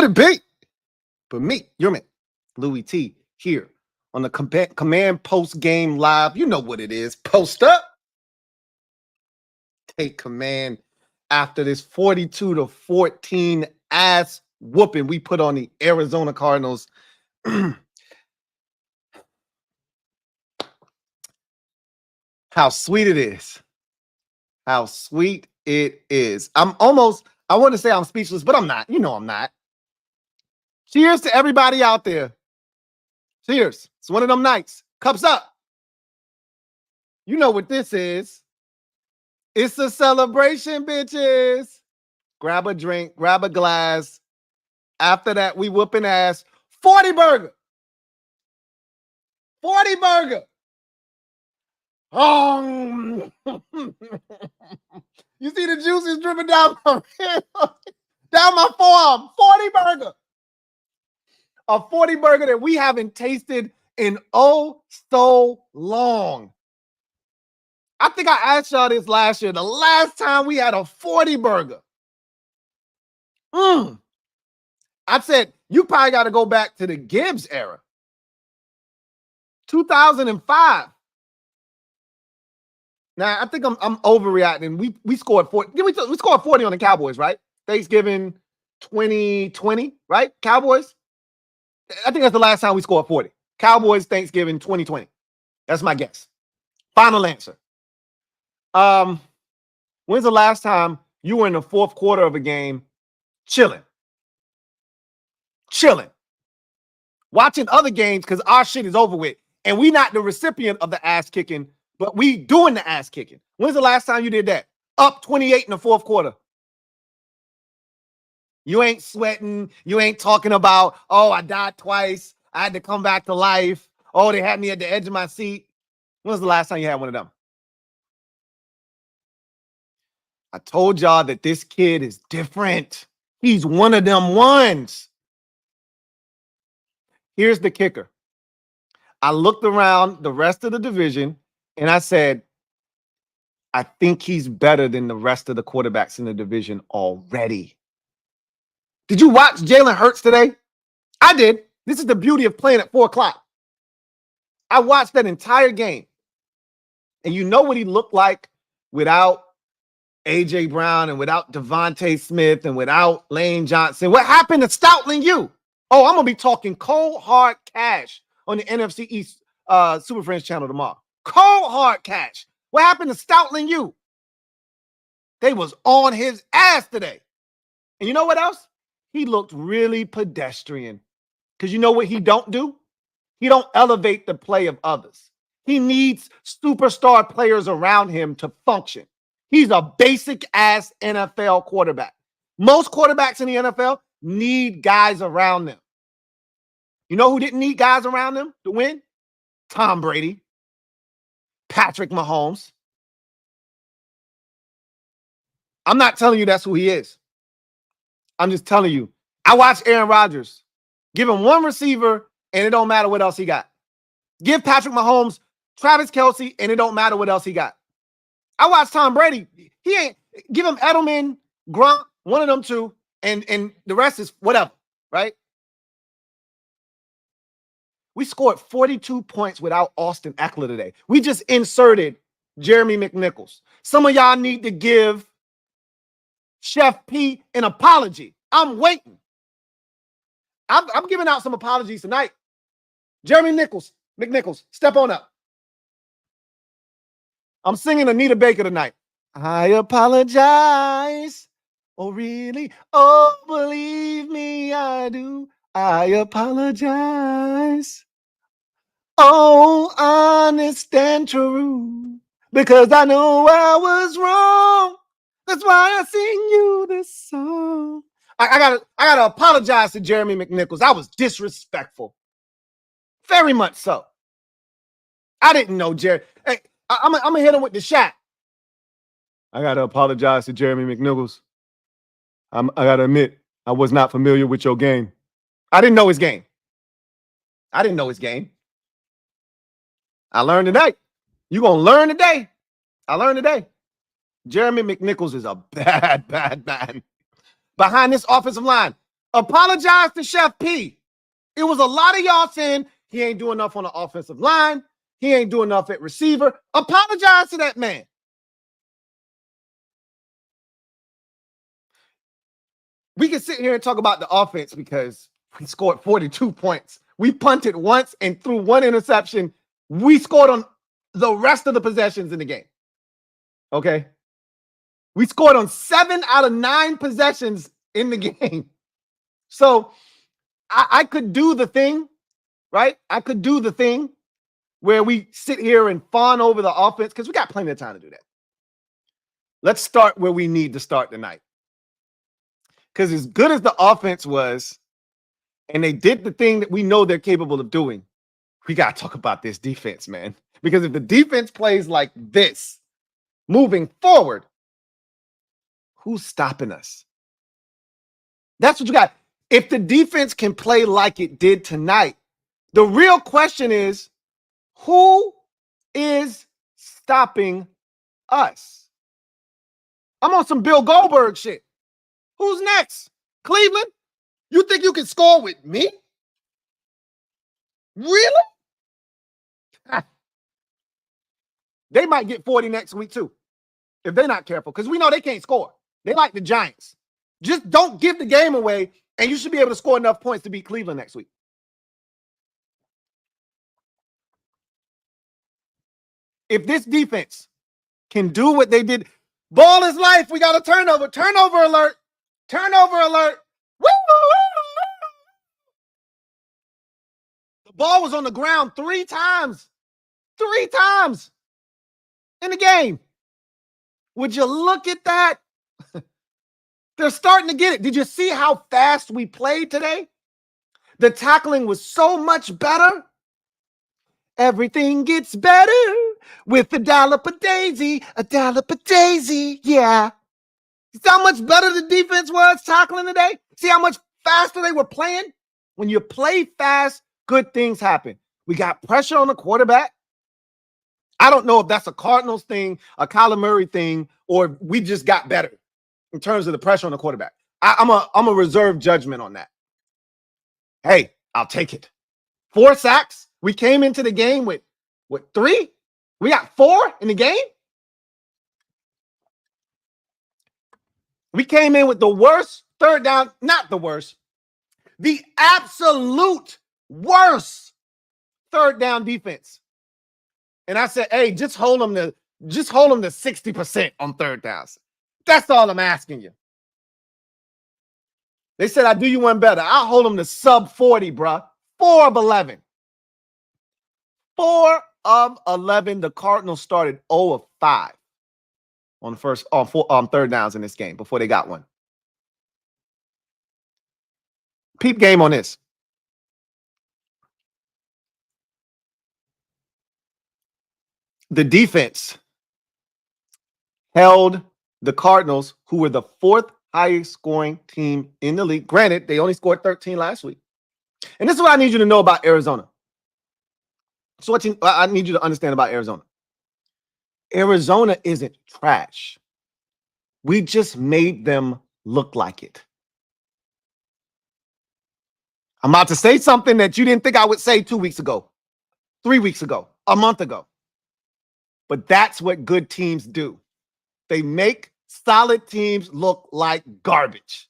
Let it be. But me, your man, Louie T, here on the Command Post Game Live. You know what it is. Post up. Take command after this 42-14 ass whooping we put on the Arizona Cardinals. How sweet it is. How sweet it is. I want to say I'm speechless, but I'm not. You know I'm not. Cheers to everybody out there. Cheers. It's one of them nights. Cups up. You know what this is. It's a celebration, bitches. Grab a drink, grab a glass. After that, we whooping ass. 40 burger. 40 burger. Oh. You see the juices dripping down my forearm. 40 burger. A 40 burger that we haven't tasted in oh so long. I think I asked y'all this last year. The last time we had a 40 burger. I said, you probably got to go back to the Gibbs era. 2005. Now, I think I'm overreacting. We scored 40. We scored 40 on the Cowboys, right? Thanksgiving 2020, right? Cowboys? I think that's the last time we scored 40. Cowboys, Thanksgiving 2020. That's my guess. Final answer. When's the last time you were in the fourth quarter of a game chilling? Watching other games because our shit is over with. And we not the recipient of the ass kicking, but we doing the ass kicking. When's the last time you did that? Up 28 in the fourth quarter. You ain't sweating. You ain't talking about, oh, I died twice. I had to come back to life. Oh, they had me at the edge of my seat. When was the last time you had one of them? I told y'all that this kid is different. He's one of them ones. Here's the kicker. I looked around the rest of the division and I said, I think he's better than the rest of the quarterbacks in the division already. Did you watch Jalen Hurts today? I did. This is the beauty of playing at 4 o'clock. I watched that entire game. And you know what he looked like without A.J. Brown and without Devontae Smith and without Lane Johnson? What happened to Stoutland U? Oh, I'm going to be talking cold, hard cash on the NFC East Super Friends channel tomorrow. Cold, hard cash. What happened to Stoutland U? They was on his ass today. And you know what else? He looked really pedestrian. Because you know what he don't do? He don't elevate the play of others. He needs superstar players around him to function. He's a basic-ass NFL quarterback. Most quarterbacks in the NFL need guys around them. You know who didn't need guys around them to win? Tom Brady, Patrick Mahomes. I'm not telling you that's who he is. I'm just telling you. I watched Aaron Rodgers. Give him one receiver, and it don't matter what else he got. Give Patrick Mahomes Travis Kelce, and it don't matter what else he got. I watched Tom Brady. He ain't give him Edelman, Gronk, one of them two, and the rest is whatever, right? We scored 42 points without Austin Eckler today. We just inserted Jeremy McNichols. Some of y'all need to give Chef P an apology. I'm waiting. I'm giving out some apologies tonight. Jeremy McNichols, step on up. I'm singing Anita Baker tonight. I apologize. Oh, really? Oh, believe me, I do. I apologize. Oh, honest and true. Because I know I was wrong. That's why I sing you this song. I gotta apologize to Jeremy McNichols. I was disrespectful. Very much so. I didn't know Jerry. Hey, I'm gonna hit him with the shot. I gotta apologize to Jeremy McNichols. I gotta admit, I was not familiar with your game. I didn't know his game. I learned today. You gonna learn today. I learned today. Jeremy McNichols is a bad man. Behind this offensive line, Apologize to Chef P. It was a lot of y'all saying he ain't doing enough on the offensive line. He ain't doing enough at receiver. Apologize to that man. We can sit here and talk about the offense because we scored 42 points. We punted once and threw one interception. We scored on the rest of the possessions in the game. Okay? We scored on 7 out of 9 possessions in the game. So I could do the thing, right? I could do the thing where we sit here and fawn over the offense because we got plenty of time to do that. Let's start where we need to start tonight. Because as good as the offense was, and they did the thing that we know they're capable of doing, we got to talk about this defense, man. Because if the defense plays like this, moving forward, who's stopping us? That's what you got. If the defense can play like it did tonight, the real question is, who is stopping us? I'm on some Bill Goldberg shit. Who's next? Cleveland? You think you can score with me? Really? They might get 40 next week too, if they're not careful, because we know they can't score. They like the Giants. Just don't give the game away, and you should be able to score enough points to beat Cleveland next week. If this defense can do what they did, ball is life. We got a turnover. Turnover alert. Turnover alert. Woo! The ball was on the ground 3 times. 3 times in the game. Would you look at that? They're starting to get it. Did you see how fast we played today? The tackling was so much better. Everything gets better with a dollop of daisy, a dollop of daisy. Yeah. See how much better the defense was tackling today? See how much faster they were playing? When you play fast, good things happen. We got pressure on the quarterback. I don't know if that's a Cardinals thing, a Kyler Murray thing, or we just got better in terms of the pressure on the quarterback. I'm a reserve judgment on that. Hey, I'll take it. 4 sacks. We came into the game with, 3? We got 4 in the game? We came in with the worst third down, not the worst, the absolute worst third down defense. And I said, hey, just hold them to 60% on third downs. That's all I'm asking you. They said, I'll do you one better. I'll hold them to sub 40, bro. 4 of 11. 4 of 11. The Cardinals started 0 of 5 on third downs in this game before they got one. Peep game on this. The defense held the Cardinals, who were the 4th highest scoring team in the league. Granted, they only scored 13 last week. And this is what I need you to know about Arizona. So what I need you to understand about Arizona. Arizona isn't trash. We just made them look like it. I'm about to say something that you didn't think I would say 2 weeks ago, 3 weeks ago, a month ago. But that's what good teams do. They make solid teams look like garbage.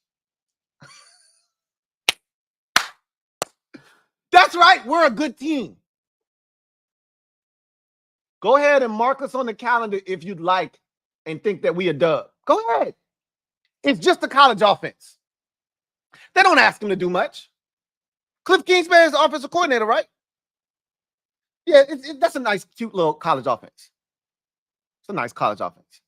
That's right. We're a good team. Go ahead and mark us on the calendar if you'd like and think that we a dub. Go ahead. It's just a college offense. They don't ask him to do much. Cliff Kingsbury is the offensive coordinator, right? Yeah, that's a nice, cute little college offense. It's a nice college offense.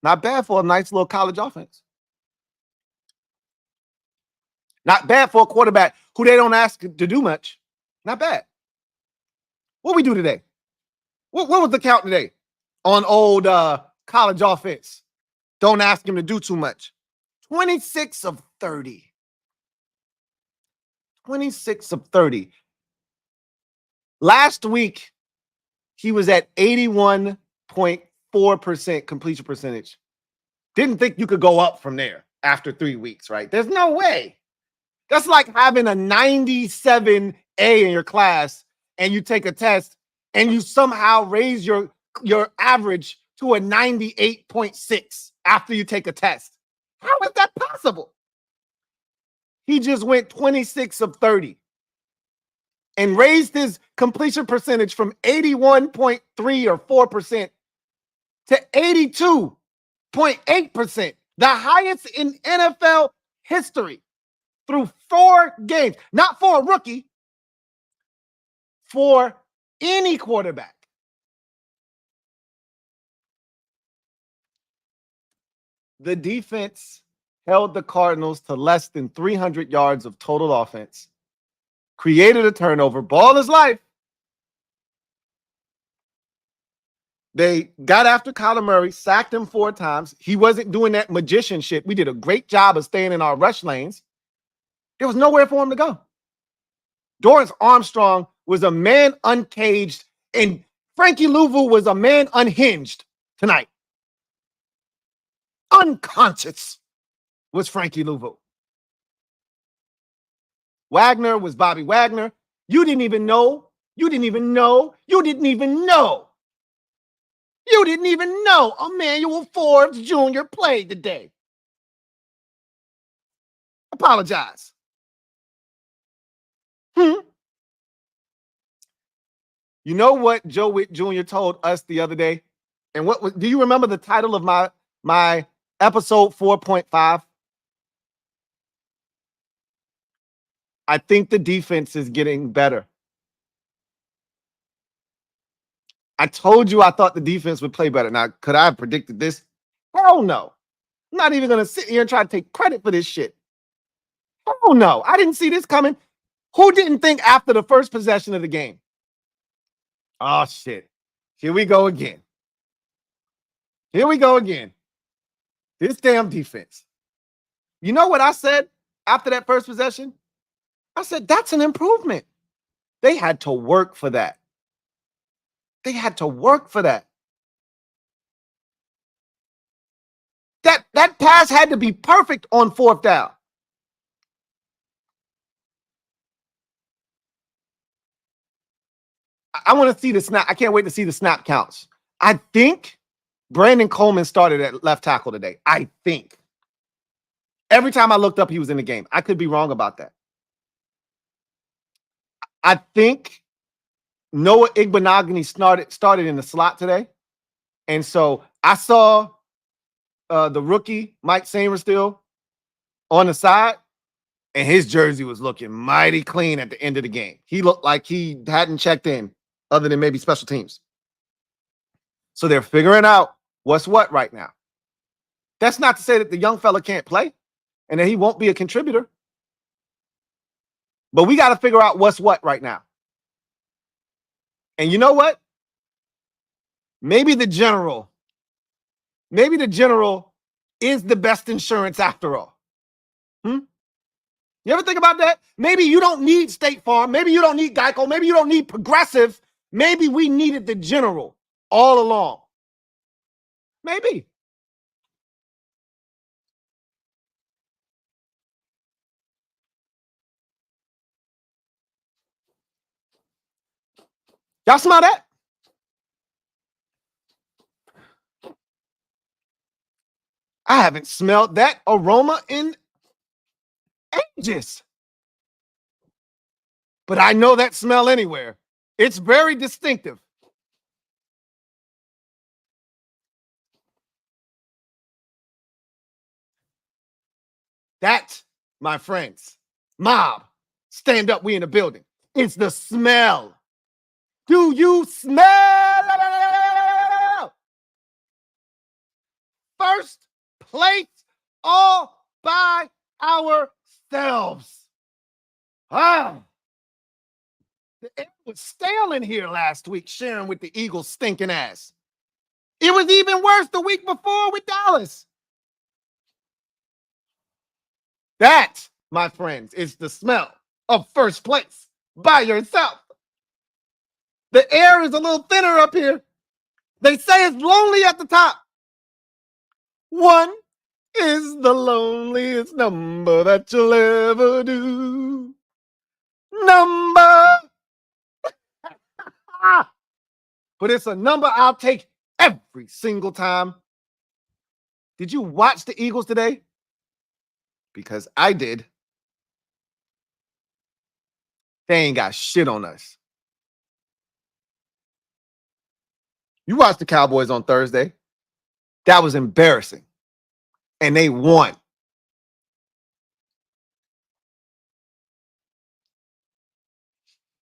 Not bad for a nice little college offense. Not bad for a quarterback who they don't ask to do much. Not bad. What we do today? What was the count today on old college offense? Don't ask him to do too much. 26 of 30. 26 of 30. Last week, he was at 81.4% completion percentage. Didn't think you could go up from there after 3 weeks, right? There's no way. That's like having a 97 A in your class and you take a test and you somehow raise your average to a 98.6 after you take a test. How is that possible? He just went 26 of 30 and raised his completion percentage from 81.3 or 4% to 82.8%, the highest in NFL history through 4 games. Not for a rookie, for any quarterback. The defense held the Cardinals to less than 300 yards of total offense, created a turnover, ball is life. They got after Kyler Murray, sacked him 4 times. He wasn't doing that magician shit. We did a great job of staying in our rush lanes. There was nowhere for him to go. Dorrance Armstrong was a man uncaged, and Frankie Louvu was a man unhinged tonight. Unconscious was Frankie Louvu. Wagner was Bobby Wagner. You didn't even know. You didn't even know. You didn't even know. You didn't even know Emmanuel Forbes Jr. played today. Apologize. You know what Joe Witt Jr. told us the other day? And what was, do you remember the title of my episode 4.5? I think the defense is getting better. I told you I thought the defense would play better. Now, could I have predicted this? Hell no. I'm not even going to sit here and try to take credit for this shit. Hell no. I didn't see this coming. Who didn't think after the first possession of the game? Oh, shit. Here we go again. Here we go again. This damn defense. You know what I said after that first possession? I said, that's an improvement. They had to work for that. They had to work for that. That pass had to be perfect on 4th down. I want to see the snap. I can't wait to see the snap counts. I think Brandon Coleman started at left tackle today. I think. Every time I looked up, he was in the game. I could be wrong about that. I think Noah Igbenogany started in the slot today. And so I saw the rookie, Mike Sainristil, on the side, and his jersey was looking mighty clean at the end of the game. He looked like he hadn't checked in other than maybe special teams. So they're figuring out what's what right now. That's not to say that the young fella can't play and that he won't be a contributor. But we got to figure out what's what right now. And you know what? Maybe the general is the best insurance after all. You ever think about that? Maybe you don't need State Farm. Maybe you don't need Geico. Maybe you don't need Progressive. Maybe we needed the general all along. Maybe. Y'all smell that? I haven't smelled that aroma in ages. But I know that smell anywhere. It's very distinctive. That, my friends, mob, stand up, we in the building. It's the smell. Do you smell? First place all by ourselves. Ah. The air was stale in here last week, sharing with the Eagles' stinking ass. It was even worse the week before with Dallas. That, my friends, is the smell of first place by yourself. The air is a little thinner up here. They say it's lonely at the top. One is the loneliest number that you'll ever do. Number. But it's a number I'll take every single time. Did you watch the Eagles today? Because I did. They ain't got shit on us. You watched the Cowboys on Thursday. That was embarrassing. And they won.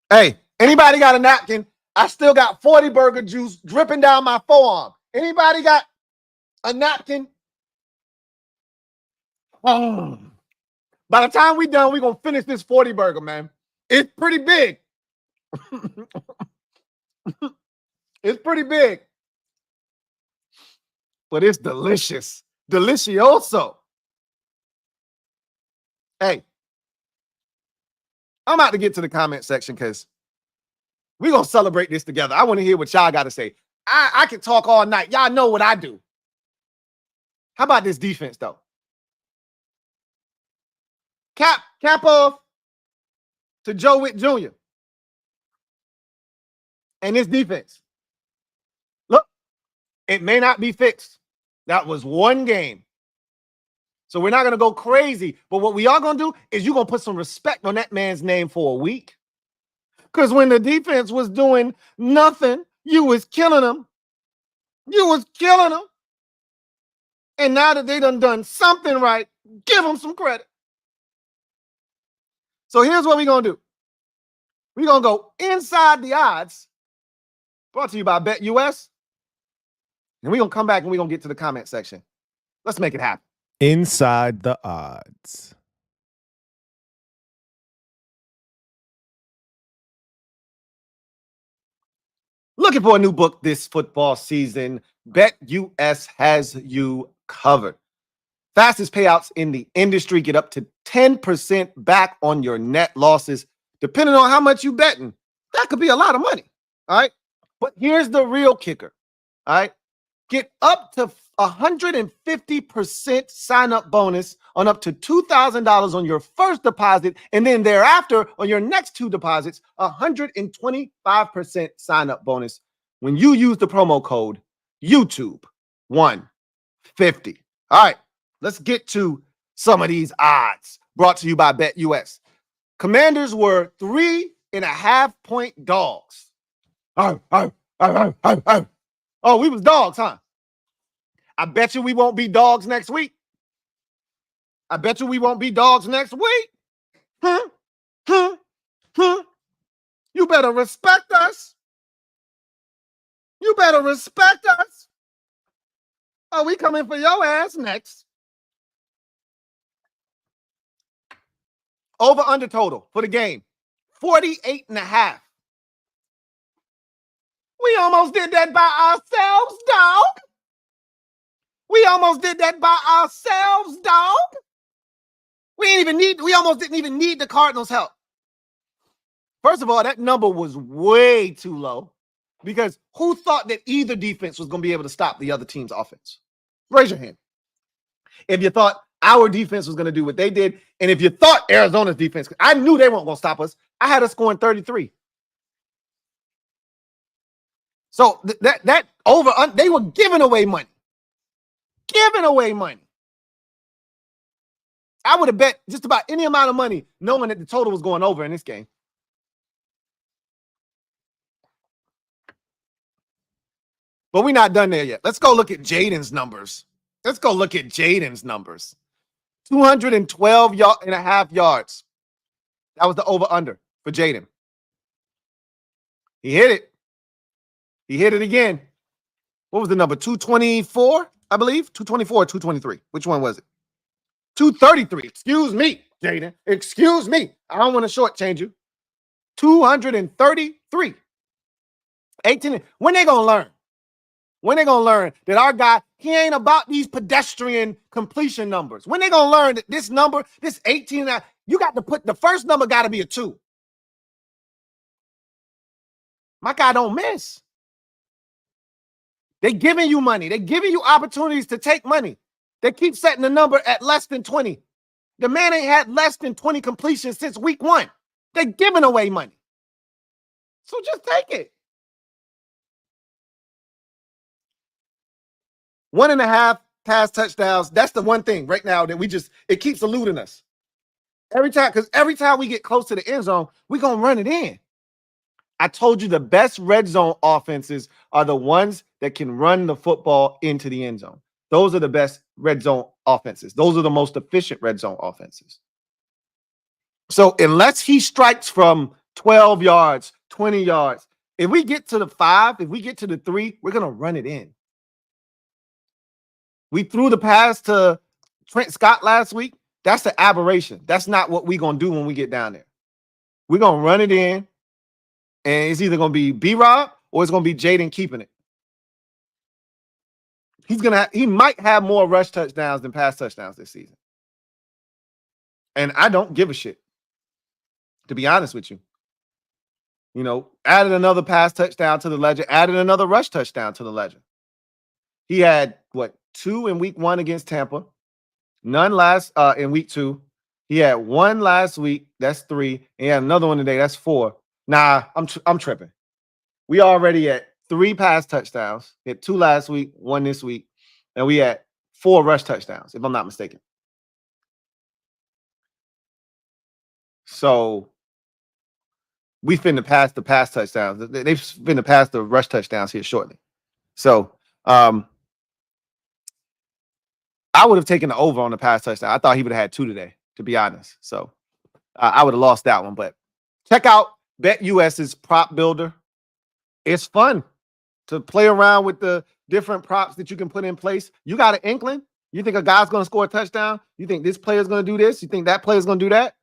Hey, anybody got a napkin? I still got 40 burger juice dripping down my forearm. Anybody got a napkin? Oh. By the time we done, we're going to finish this 40 burger, man. It's pretty big. It's pretty big. But it's delicious. Delicioso. Hey, I'm about to get to the comment section because we're going to celebrate this together. I want to hear what y'all got to say. I can talk all night. Y'all know what I do. How about this defense, though? Cap off to Joe Witt Jr. and this defense. Look, it may not be fixed. That was one game. So we're not going to go crazy. But what we are going to do is you're going to put some respect on that man's name for a week. Because when the defense was doing nothing, you was killing them. You was killing them. And now that they done something right, give them some credit. So here's what we're going to do. We're going to go inside the odds. Brought to you by BetUS. And we're going to come back and we're going to get to the comment section. Let's make it happen. Inside the odds. Looking for a new book this football season? BetUS has you covered. Fastest payouts in the industry. Get up to 10% back on your net losses. Depending on how much you betting, that could be a lot of money. All right. But here's the real kicker. All right. Get up to 150% sign-up bonus on up to $2,000 on your first deposit, and then thereafter on your next two deposits, 125% sign-up bonus when you use the promo code YouTube150. All right, let's get to some of these odds brought to you by BetUS. Commanders were 3.5-point dogs. Oh, we was dogs, huh? I bet you we won't be dogs next week. I bet you we won't be dogs next week. You better respect us. You better respect us. Oh, we coming for your ass next. Over under total for the game, 48.5. We almost did that by ourselves, dog. We almost did that by ourselves, dog. We almost didn't even need the Cardinals' help. First of all, that number was way too low because who thought that either defense was going to be able to stop the other team's offense? Raise your hand. If you thought our defense was going to do what they did, and if you thought Arizona's defense, I knew they weren't going to stop us. I had us scoring 33. So that over, they were giving away money. Giving away money. I would have bet just about any amount of money knowing that the total was going over in this game. But we're not done there yet. Let's go look at Jaden's numbers. 212.5 yards. That was the over-under for Jaden. He hit it. He hit it again. What was the number? 224, I believe? 224 or 223? Which one was it? 233. Excuse me, Jaden. Excuse me. I don't want to shortchange you. 233. 18. When they going to learn? When they going to learn that our guy, he ain't about these pedestrian completion numbers? When they going to learn that this number, this 18, you got to put, the first number got to be a 2. My guy don't miss. They giving you money. They giving you opportunities to take money. They keep setting the number at less than 20. The man ain't had less than 20 completions since week 1. They're giving away money. So just take it. 1.5 pass touchdowns. That's the one thing right now that it keeps eluding us. Every time we get close to the end zone, we're going to run it in. I told you the best red zone offenses are the ones that can run the football into the end zone. Those are the best red zone offenses. Those are the most efficient red zone offenses. So unless he strikes from 12 yards, 20 yards, if we get to the 5, if we get to the 3, we're going to run it in. We threw the pass to Trent Scott last week. That's the aberration. That's not what we're going to do when we get down there. We're going to run it in, and it's either going to be B-Rob or it's going to be Jaden keeping it. He might have more rush touchdowns than pass touchdowns this season. And I don't give a shit, to be honest with you. You know, added another pass touchdown to the ledger, added another rush touchdown to the ledger. He had, 2 in week 1 against Tampa, none in week 2. He had 1 last week, that's 3. And he had another one today, that's 4. Nah, I'm tripping. We already at 3 pass touchdowns. We had 2 last week, 1 this week, and we had 4 rush touchdowns, if I'm not mistaken. So we finna pass the pass touchdowns. They've finna pass the rush touchdowns here shortly. So I would have taken the over on the pass touchdown. I thought he would have had 2 today, to be honest. So I would have lost that one. But check out BetUS's prop builder. It's fun to play around with the different props that you can put in place. You got an inkling? You think a guy's going to score a touchdown? You think this player's going to do this? You think that player's going to do that?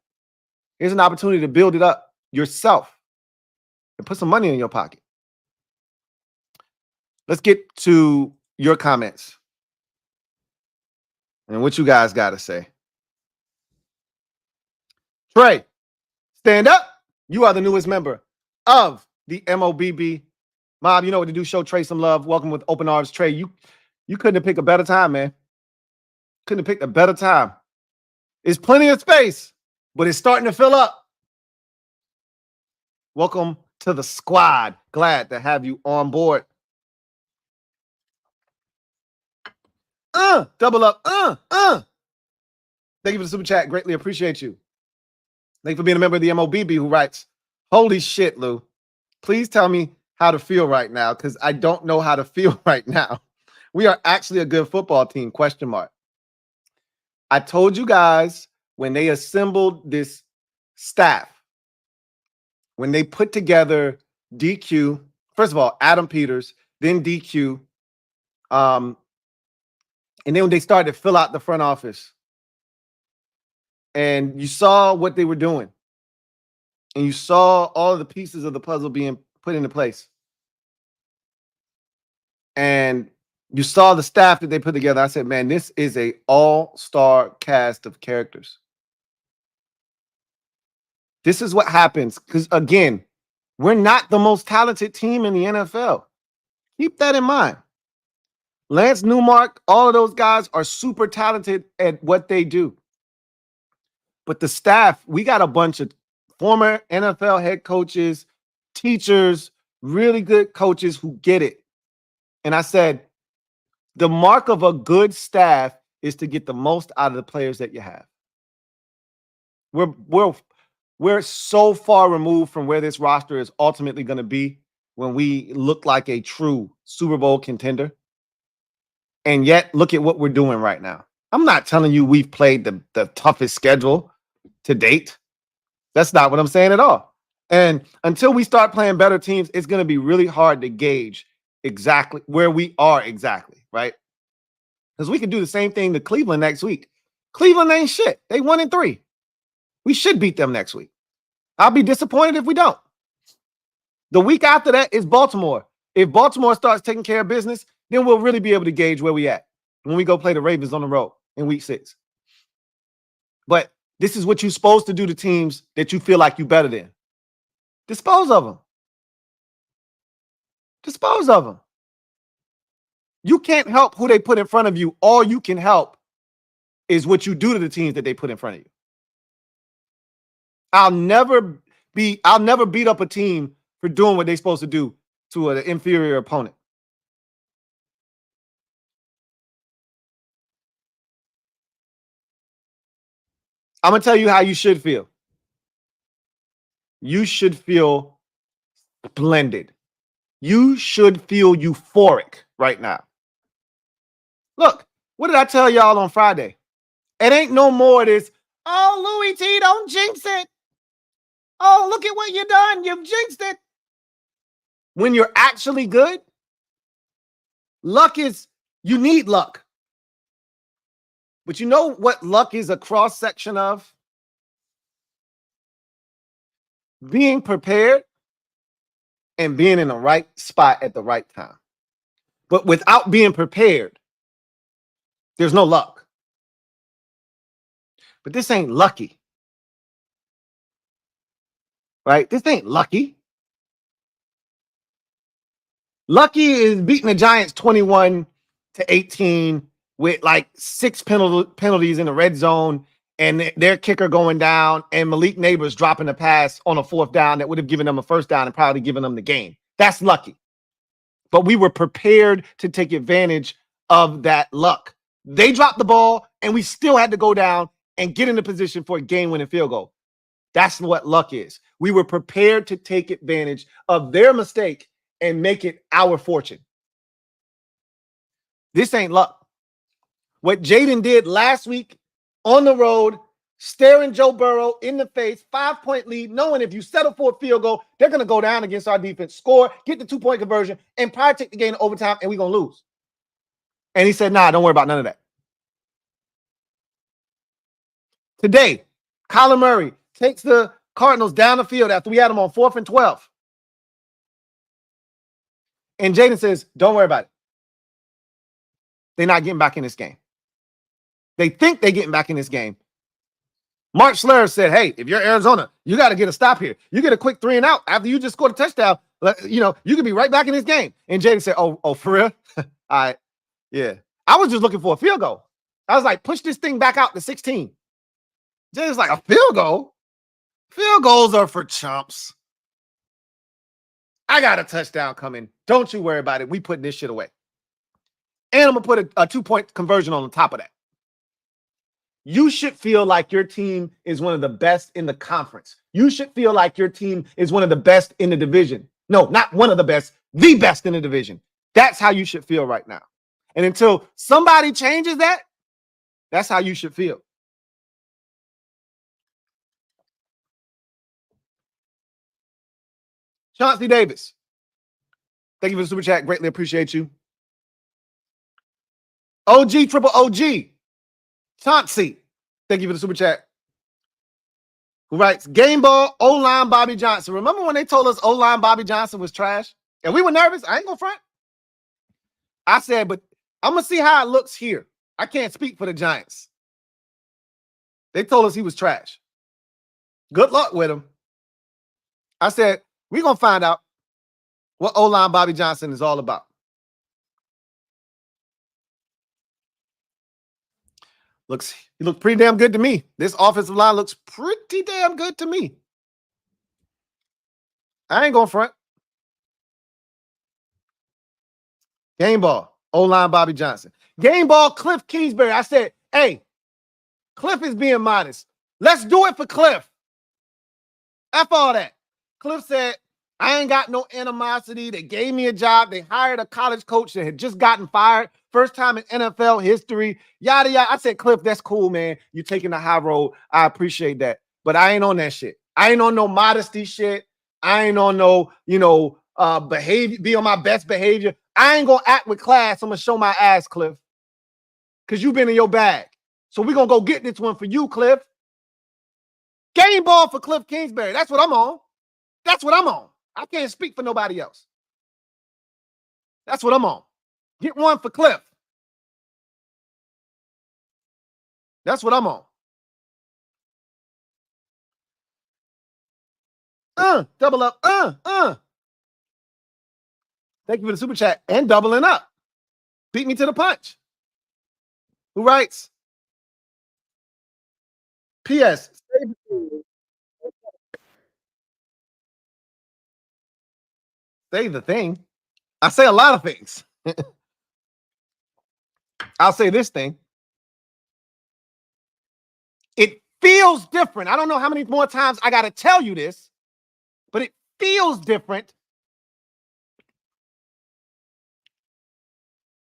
Here's an opportunity to build it up yourself and put some money in your pocket. Let's get to your comments and what you guys got to say. Trey, stand up. You are the newest member of the MOBB. Mob, you know what to do. Show Trey some love. Welcome with open arms. Trey, you couldn't have picked a better time, man. Couldn't have picked a better time. There's plenty of space, but it's starting to fill up. Welcome to the squad. Glad to have you on board. Double up. Thank you for the super chat. Greatly appreciate you. Thank you for being a member of the MOBB who writes, holy shit, Lou. Please tell me how to feel right now, because I don't know how to feel right now. We are actually a good football team, ? I told you guys when they assembled this staff, when they put together DQ, first of all, Adam Peters, then DQ, and then when they started to fill out the front office, and you saw what they were doing, and you saw all of the pieces of the puzzle being put into place, and you saw the staff that they put together, I said, man, this is a all-star cast of characters. This is what happens, because, again, we're not the most talented team in the NFL. Keep that in mind. Lance Newmark, all of those guys are super talented at what they do. But the staff, we got a bunch of former NFL head coaches, teachers, really good coaches who get it. And I said, the mark of a good staff is to get the most out of the players that you have. We're so far removed from where this roster is ultimately going to be when we look like a true Super Bowl contender. And yet, look at what we're doing right now. I'm not telling you we've played the toughest schedule to date. That's not what I'm saying at all. And until we start playing better teams, it's going to be really hard to gauge exactly where we are exactly, right? Because we could do the same thing to Cleveland next week. Cleveland ain't shit. They 1-3. We should beat them next week. I'll be disappointed if we don't. The week after that is Baltimore. If Baltimore starts taking care of business, then we'll really be able to gauge where we at when we go play the Ravens on the road in week 6. But this is what you're supposed to do to teams that you feel like you're better than. Dispose of them. Dispose of them. You can't help who they put in front of you. All you can help is what you do to the teams that they put in front of you. I'll never beat up a team for doing what they're supposed to do to an inferior opponent. I'm going to tell you how you should feel. You should feel splendid. You should feel euphoric right now. Look, what did I tell y'all on Friday? It ain't no more of this, oh, Louie T, don't jinx it. Oh, look at what you done. You've jinxed it. When you're actually good, luck is, you need luck. But you know what luck is a cross-section of? Being prepared and being in the right spot at the right time. But without being prepared, there's no luck. But this ain't lucky. Right? This ain't lucky. Lucky is beating the Giants 21-18 with like 6 penalties in the red zone and their kicker going down and Malik Neighbors dropping a pass on a 4th down that would have given them a 1st down and probably given them the game. That's lucky. But we were prepared to take advantage of that luck. They dropped the ball and we still had to go down and get in the position for a game-winning field goal. That's what luck is. We were prepared to take advantage of their mistake and make it our fortune. This ain't luck. What Jaden did last week on the road, staring Joe Burrow in the face, 5-point lead, knowing if you settle for a field goal, they're going to go down against our defense, score, get the 2-point conversion, and probably take the game to overtime, and we're going to lose. And he said, nah, don't worry about none of that. Today, Kyler Murray takes the Cardinals down the field after we had them on 4th and 12. And Jaden says, don't worry about it. They're not getting back in this game. They think they're getting back in this game. Mark Schlereth said, hey, if you're Arizona, you got to get a stop here. You get a quick 3 and out after you just scored a touchdown. You could be right back in this game. And Jaden said, oh, for real? All right. Yeah. I was just looking for a field goal. I was like, push this thing back out to 16. Jaden's like, a field goal? Field goals are for chumps. I got a touchdown coming. Don't you worry about it. We putting this shit away. And I'm going to put a 2-point conversion on the top of that. You should feel like your team is one of the best in the conference. You should feel like your team is one of the best in the division. No, not one of the best in the division. That's how you should feel right now. And until somebody changes that, that's how you should feel. Chauncey Davis, thank you for the super chat. Greatly appreciate you. OG, triple OG, Chauncey, thank you for the super chat. Who writes, game ball, O-line Bobby Johnson. Remember when they told us O-line Bobby Johnson was trash? And we were nervous. I ain't gonna front. I said, but I'm gonna see how it looks here. I can't speak for the Giants. They told us he was trash. Good luck with him. I said, we're gonna find out what O-line Bobby Johnson is all about. He looked pretty damn good to me. This offensive line looks pretty damn good to me. I ain't going front. Game ball, O-line Bobby Johnson. Game ball, Cliff Kingsbury. I said, hey, Cliff is being modest. Let's do it for Cliff. F all that. Cliff said, I ain't got no animosity. They gave me a job. They hired a college coach that had just gotten fired. First time in NFL history. Yada, yada. I said, Cliff, that's cool, man. You taking the high road. I appreciate that. But I ain't on that shit. I ain't on no modesty shit. I ain't on no, behavior, be on my best behavior. I ain't going to act with class. I'm going to show my ass, Cliff. Because you've been in your bag. So we're going to go get this one for you, Cliff. Game ball for Cliff Kingsbury. That's what I'm on. That's what I'm on. I can't speak for nobody else. That's what I'm on. Get one for Cliff. That's what I'm on. Double up. Thank you for the super chat and doubling up. Beat me to the punch. Who writes? P.S. Say the thing. I say a lot of things. I'll say this thing. It feels different. I don't know how many more times I got to tell you this, but it feels different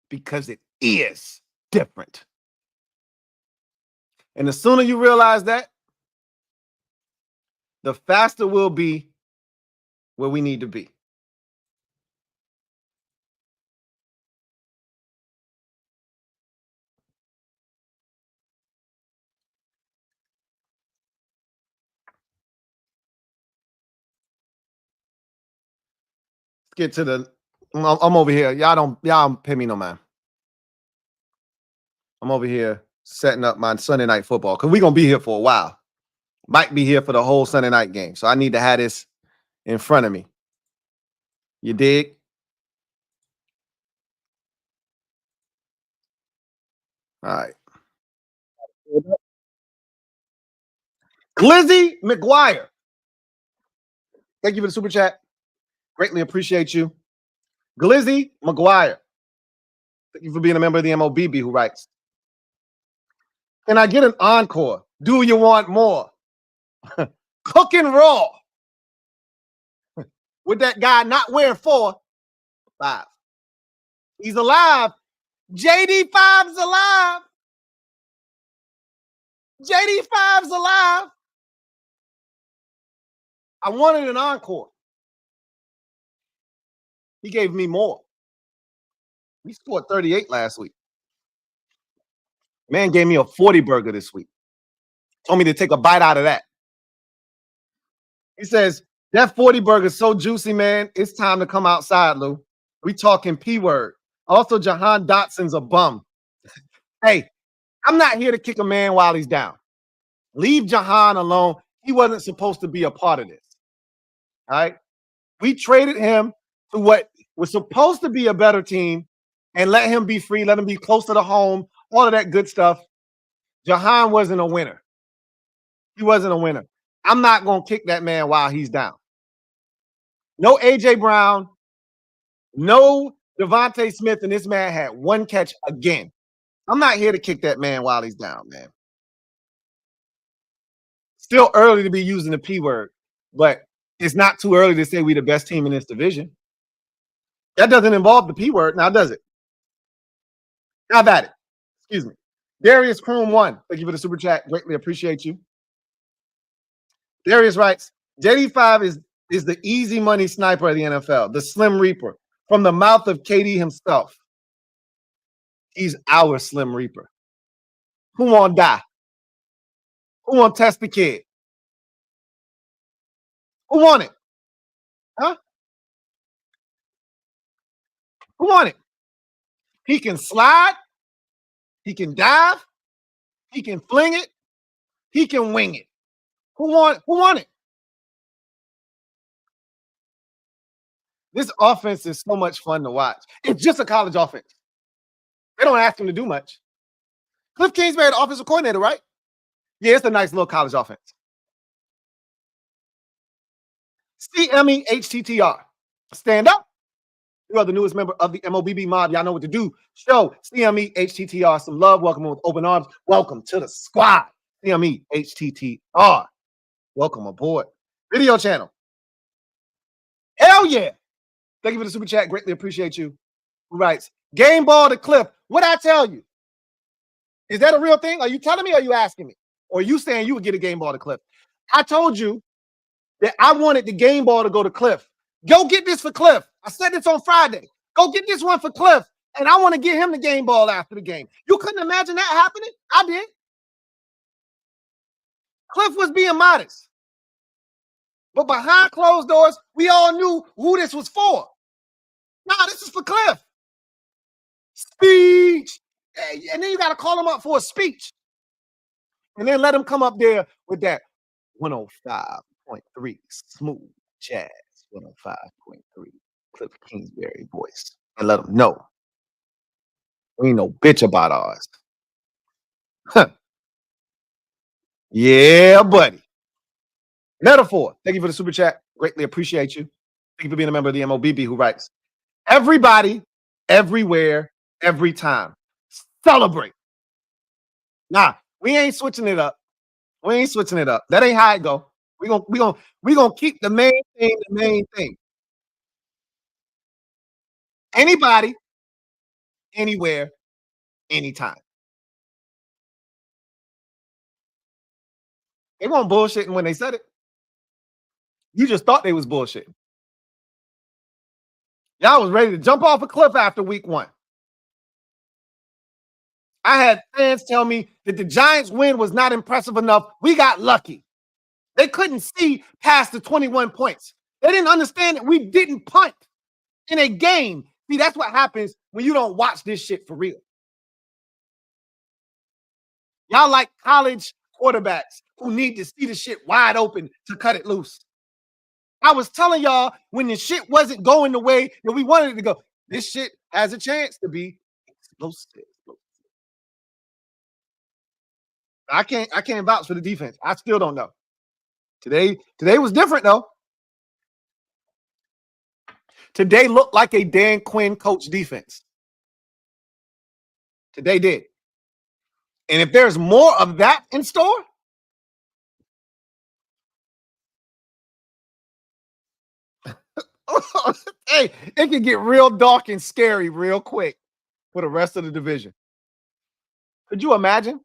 because it is different. And the sooner you realize that, the faster we'll be where we need to be. Let's get to the. I'm over here. Y'all don't pay me no mind. I'm over here setting up my Sunday night football because we're gonna be here for a while. Might be here for the whole Sunday night game. So I need to have this in front of me. You dig? All right. Glizzy McGuire. Thank you for the super chat. Greatly appreciate you. Glizzy McGuire. Thank you for being a member of the MOBB who writes. Can I get an encore? Do you want more? Cooking raw. With that guy not wearing 4, 5. He's alive. JD5's alive. JD5's alive. I wanted an encore. He gave me more. He scored 38 last week. Man gave me a 40 burger this week. Told me to take a bite out of that. He says, that 40 burger is so juicy, man. It's time to come outside, Lou. We talking P word. Also, Jahan Dotson's a bum. Hey, I'm not here to kick a man while he's down. Leave Jahan alone. He wasn't supposed to be a part of this. All right. We traded him to what was supposed to be a better team and let him be free, let him be closer to home, all of that good stuff. Jahan wasn't a winner. He wasn't a winner. I'm not going to kick that man while he's down. No A.J. Brown, no Devontae Smith, and this man had 1 catch again. I'm not here to kick that man while he's down, man. Still early to be using the P word, but it's not too early to say we're the best team in this division. That doesn't involve the P word now, does it? How about it? Excuse me. Darius Kroom 1. Thank you for the super chat. Greatly appreciate you. Darius writes, JD5 is the easy money sniper of the NFL, the Slim Reaper, from the mouth of KD himself. He's our Slim Reaper. Who won't die? Who won't test the kid? Who want it? Huh? Who want it? He can slide. He can dive. He can fling it. He can wing it. Who want it? This offense is so much fun to watch. It's just a college offense. They don't ask him to do much. Cliff Kingsbury, the offensive coordinator, right? Yeah, it's a nice little college offense. CME HTTR. Stand up. You are the newest member of the MOBB mob. Y'all know what to do. Show CME HTTR some love. Welcome with open arms. Welcome to the squad. CME HTTR. Welcome aboard. Video channel. Hell yeah. Thank you for the super chat. Greatly appreciate you. Who writes, game ball to Cliff. What'd I tell you? Is that a real thing? Are you telling me or are you asking me? Or are you saying you would get a game ball to Cliff? I told you that I wanted the game ball to go to Cliff. Go get this for Cliff. I said this on Friday. Go get this one for Cliff. And I want to get him the game ball after the game. You couldn't imagine that happening? I did. Cliff was being modest. But behind closed doors, we all knew who this was for. Nah, this is for Cliff. Speech. And then you got to call him up for a speech. And then let him come up there with that 105.3 smooth jazz 105.3 Cliff Kingsbury voice. And let him know we ain't no bitch about ours. Huh. Yeah, buddy. Metaphor. Thank you for the super chat. Greatly appreciate you. Thank you for being a member of the MOBB who writes, everybody, everywhere, every time. Celebrate. Nah, we ain't switching it up. We ain't switching it up. That ain't how it go. We gonna keep the main thing the main thing. Anybody, anywhere, anytime. They weren't bullshitting when they said it. You just thought they was bullshitting. Y'all was ready to jump off a cliff after week 1. I had fans tell me that the Giants win was not impressive enough. We got lucky. They couldn't see past the 21 points. They didn't understand that we didn't punt in a game. See, that's what happens when you don't watch this shit for real. Y'all like college quarterbacks who need to see the shit wide open to cut it loose. I was telling y'all when the shit wasn't going the way that we wanted it to go, this shit has a chance to be explosive. I can't vouch for the defense. I still don't know. Today was different though. Today looked like a Dan Quinn coach defense. Today did. And if there's more of that in store, hey, it can get real dark and scary real quick for the rest of the division. Could you imagine?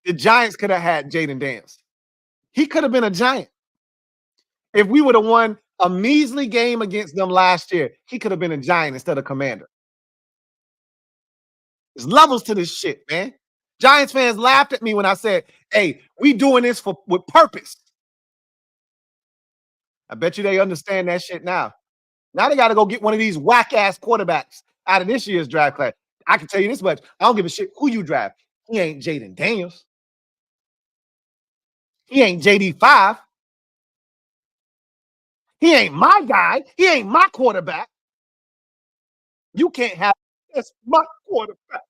The Giants could have had Jaden Daniels. He could have been a Giant. If we would have won a measly game against them last year, he could have been a Giant instead of Commander. There's levels to this shit, man. Giants fans laughed at me when I said, hey, we doing this with purpose. I bet you they understand that shit now. Now they got to go get one of these whack-ass quarterbacks out of this year's draft class. I can tell you this much. I don't give a shit who you draft. He ain't Jaden Daniels. He ain't JD5. He ain't my guy. He ain't my quarterback. You can't have that's my quarterback.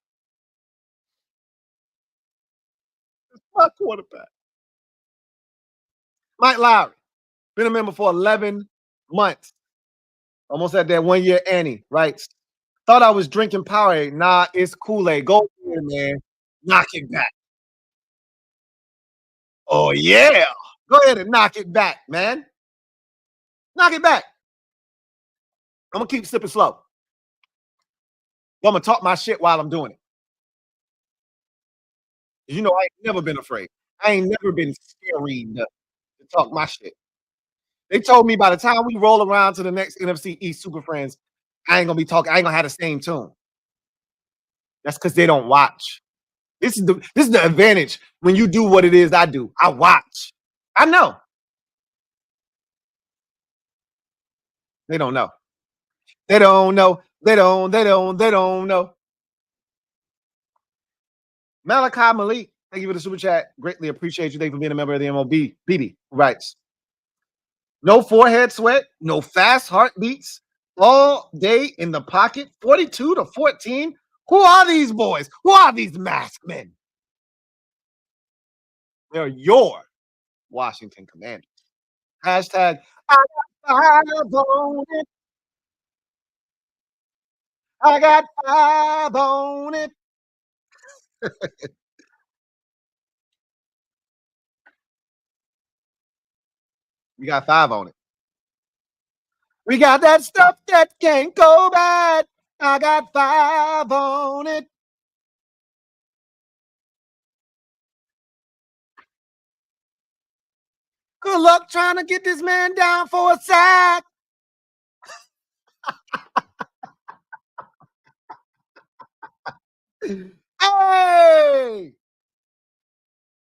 That's my quarterback. Mike Lowry, been a member for 11 months. Almost at that 1 year Annie, writes, thought I was drinking Powerade. Nah, it's Kool-Aid. Go ahead, man. Knock it back. Oh, yeah. Go ahead and knock it back, man. Knock it back. I'm going to keep sipping slow. I'm going to talk my shit while I'm doing it. You know, I ain't never been afraid. I ain't never been scary to talk my shit. They told me by the time we roll around to the next NFC East Super Friends, I ain't going to be talking. I ain't going to have the same tune. That's because they don't watch. This is the advantage when you do what it is I do. I watch. I know. They don't know. They don't know. They don't know. Malachi Malik, thank you for the super chat. Greatly appreciate you. Thank you for being a member of the MOB. BB writes, no forehead sweat, no fast heartbeats, all day in the pocket, 42-14. Who are these boys? Who are these masked men? They're your Washington Commanders. Hashtag I got 5 on it. I got 5 on it. We got 5 on it. We got that stuff that can't go bad. I got 5 on it. Good luck trying to get this man down for a sack. Hey!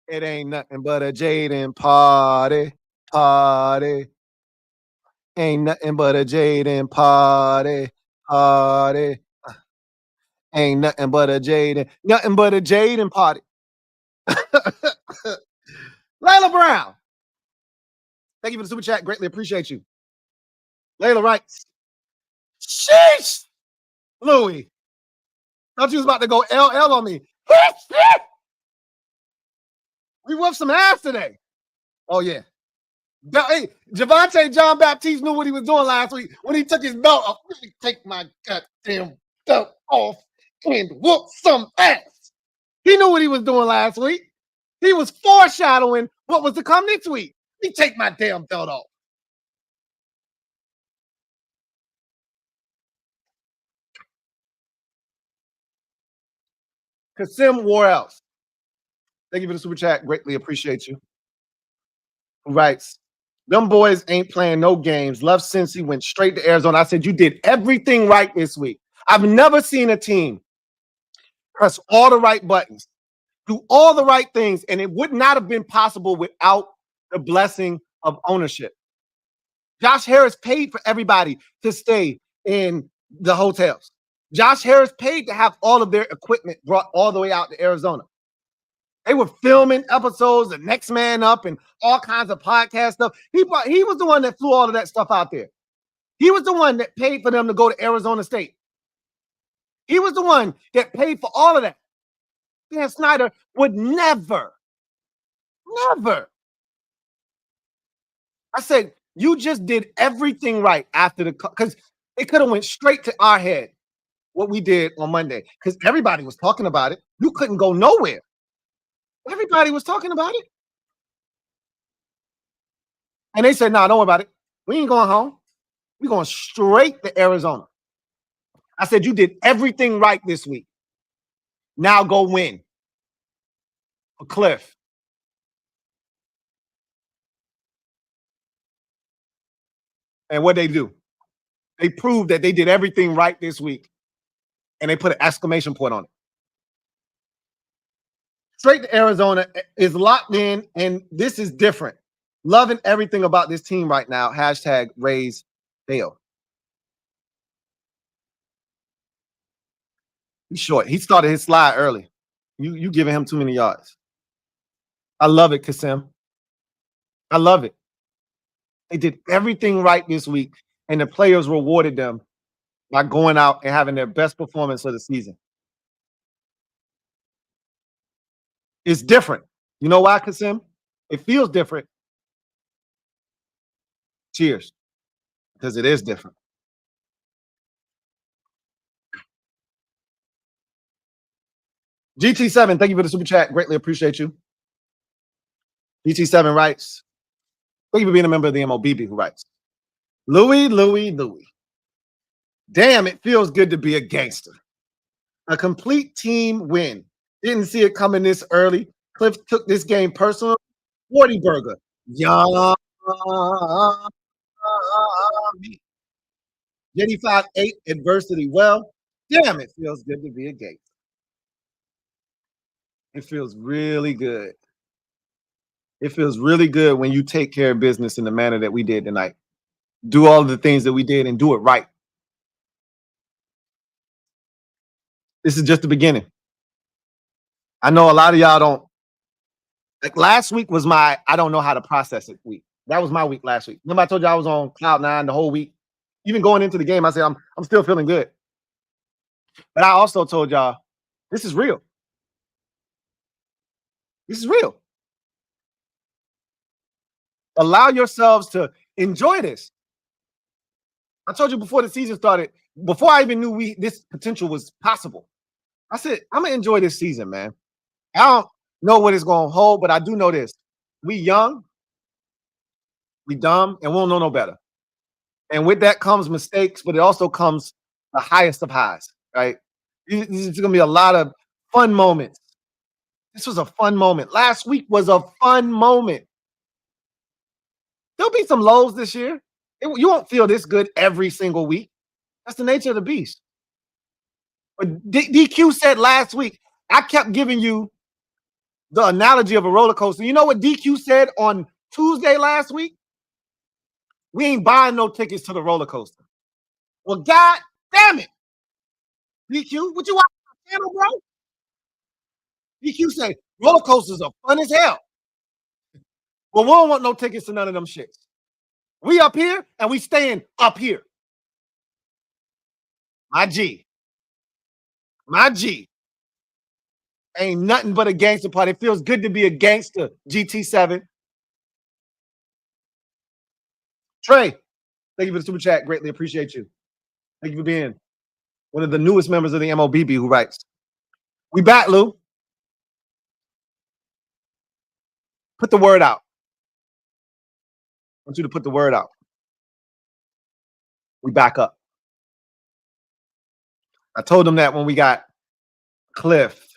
It ain't nothing but a Jaden party. Party. Ain't nothing but a Jaden party. Party. Ain't nothing but a Jaden party. Layla Brown. Thank you for the super chat. Greatly appreciate you. Layla writes, sheesh, Louie. Thought you was about to go LL on me. We whooped some ass today. Oh, yeah. Hey, Javante John Baptiste knew what he was doing last week when he took his belt off. Let me take my goddamn belt off and whoop some ass. He knew what he was doing last week. He was foreshadowing what was to come next week. Let me take my damn belt off. Kasim Warels. Thank you for the super chat. Greatly appreciate you. Who writes, them boys ain't playing no games. Left Cincy, went straight to Arizona. I said, you did everything right this week. I've never seen a team press all the right buttons, do all the right things, and it would not have been possible without the blessing of ownership. Josh Harris paid for everybody to stay in the hotels. Josh Harris paid to have all of their equipment brought all the way out to Arizona. They were filming episodes, The Next Man Up, and all kinds of podcast stuff. He was the one that flew all of that stuff out there. He was the one that paid for them to go to Arizona State. He was the one that paid for all of that. Dan Snyder would never. I said, you just did everything right after because it could have went straight to our head what we did on Monday because everybody was talking about it. You couldn't go nowhere. Everybody was talking about it. And they said, no, don't worry about it. We ain't going home. We're going straight to Arizona. I said, you did everything right this week. Now go win for Cliff. And what they do? They proved that they did everything right this week. And they put an exclamation point on it. Straight to Arizona is locked in, and this is different. Loving everything about this team right now. Hashtag raise Dale. He's short. He started his slide early. You giving him too many yards. I love it, Kasim. I love it. They did everything right this week, and the players rewarded them by going out and having their best performance of the season. It's different. You know why, Kasim? It feels different. Cheers. Because it is different. GT7, thank you for the super chat. Greatly appreciate you. GT7 writes, thank you for being a member of the MOBB who writes, Louie. Damn, it feels good to be a gangster. A complete team win. Didn't see it coming this early. Cliff took this game personal. 40 burger. Yum. Jenny 5-8 adversity well. Damn, it feels good to be a gangster. It feels really good. It feels really good when you take care of business in the manner that we did tonight. Do all of the things that we did and do it right. This is just the beginning. I know a lot of y'all don't. Like last week was my I don't know how to process it week. That was my week last week. Remember I told you I was on cloud nine the whole week. Even going into the game, I said I'm still feeling good. But I also told y'all this is real. This is real. Allow yourselves to enjoy this. I told you before the season started, before I even knew this potential was possible. I said, I'm gonna enjoy this season, man. I don't know what it's gonna hold, but I do know this. We young, we dumb, and we don't know no better. And with that comes mistakes, but it also comes the highest of highs, right? It's gonna be a lot of fun moments. This was a fun moment. Last week was a fun moment. There'll be some lows this year. You won't feel this good every single week. That's the nature of the beast. But DQ said last week, I kept giving you the analogy of a roller coaster. You know what DQ said on Tuesday last week? We ain't buying no tickets to the roller coaster. Well, God damn it. DQ, what you watching on the channel, bro? DQ say roller coasters are fun as hell. Well, we don't want no tickets to none of them shits. We up here and we staying up here. My G. Ain't nothing but a gangster party. It feels good to be a gangster, GT7. Trey, thank you for the super chat. Greatly appreciate you. Thank you for being one of the newest members of the MOBB who writes. We back, Lou. Put the word out. I want you to put the word out. We back up. I told them that when we got Cliff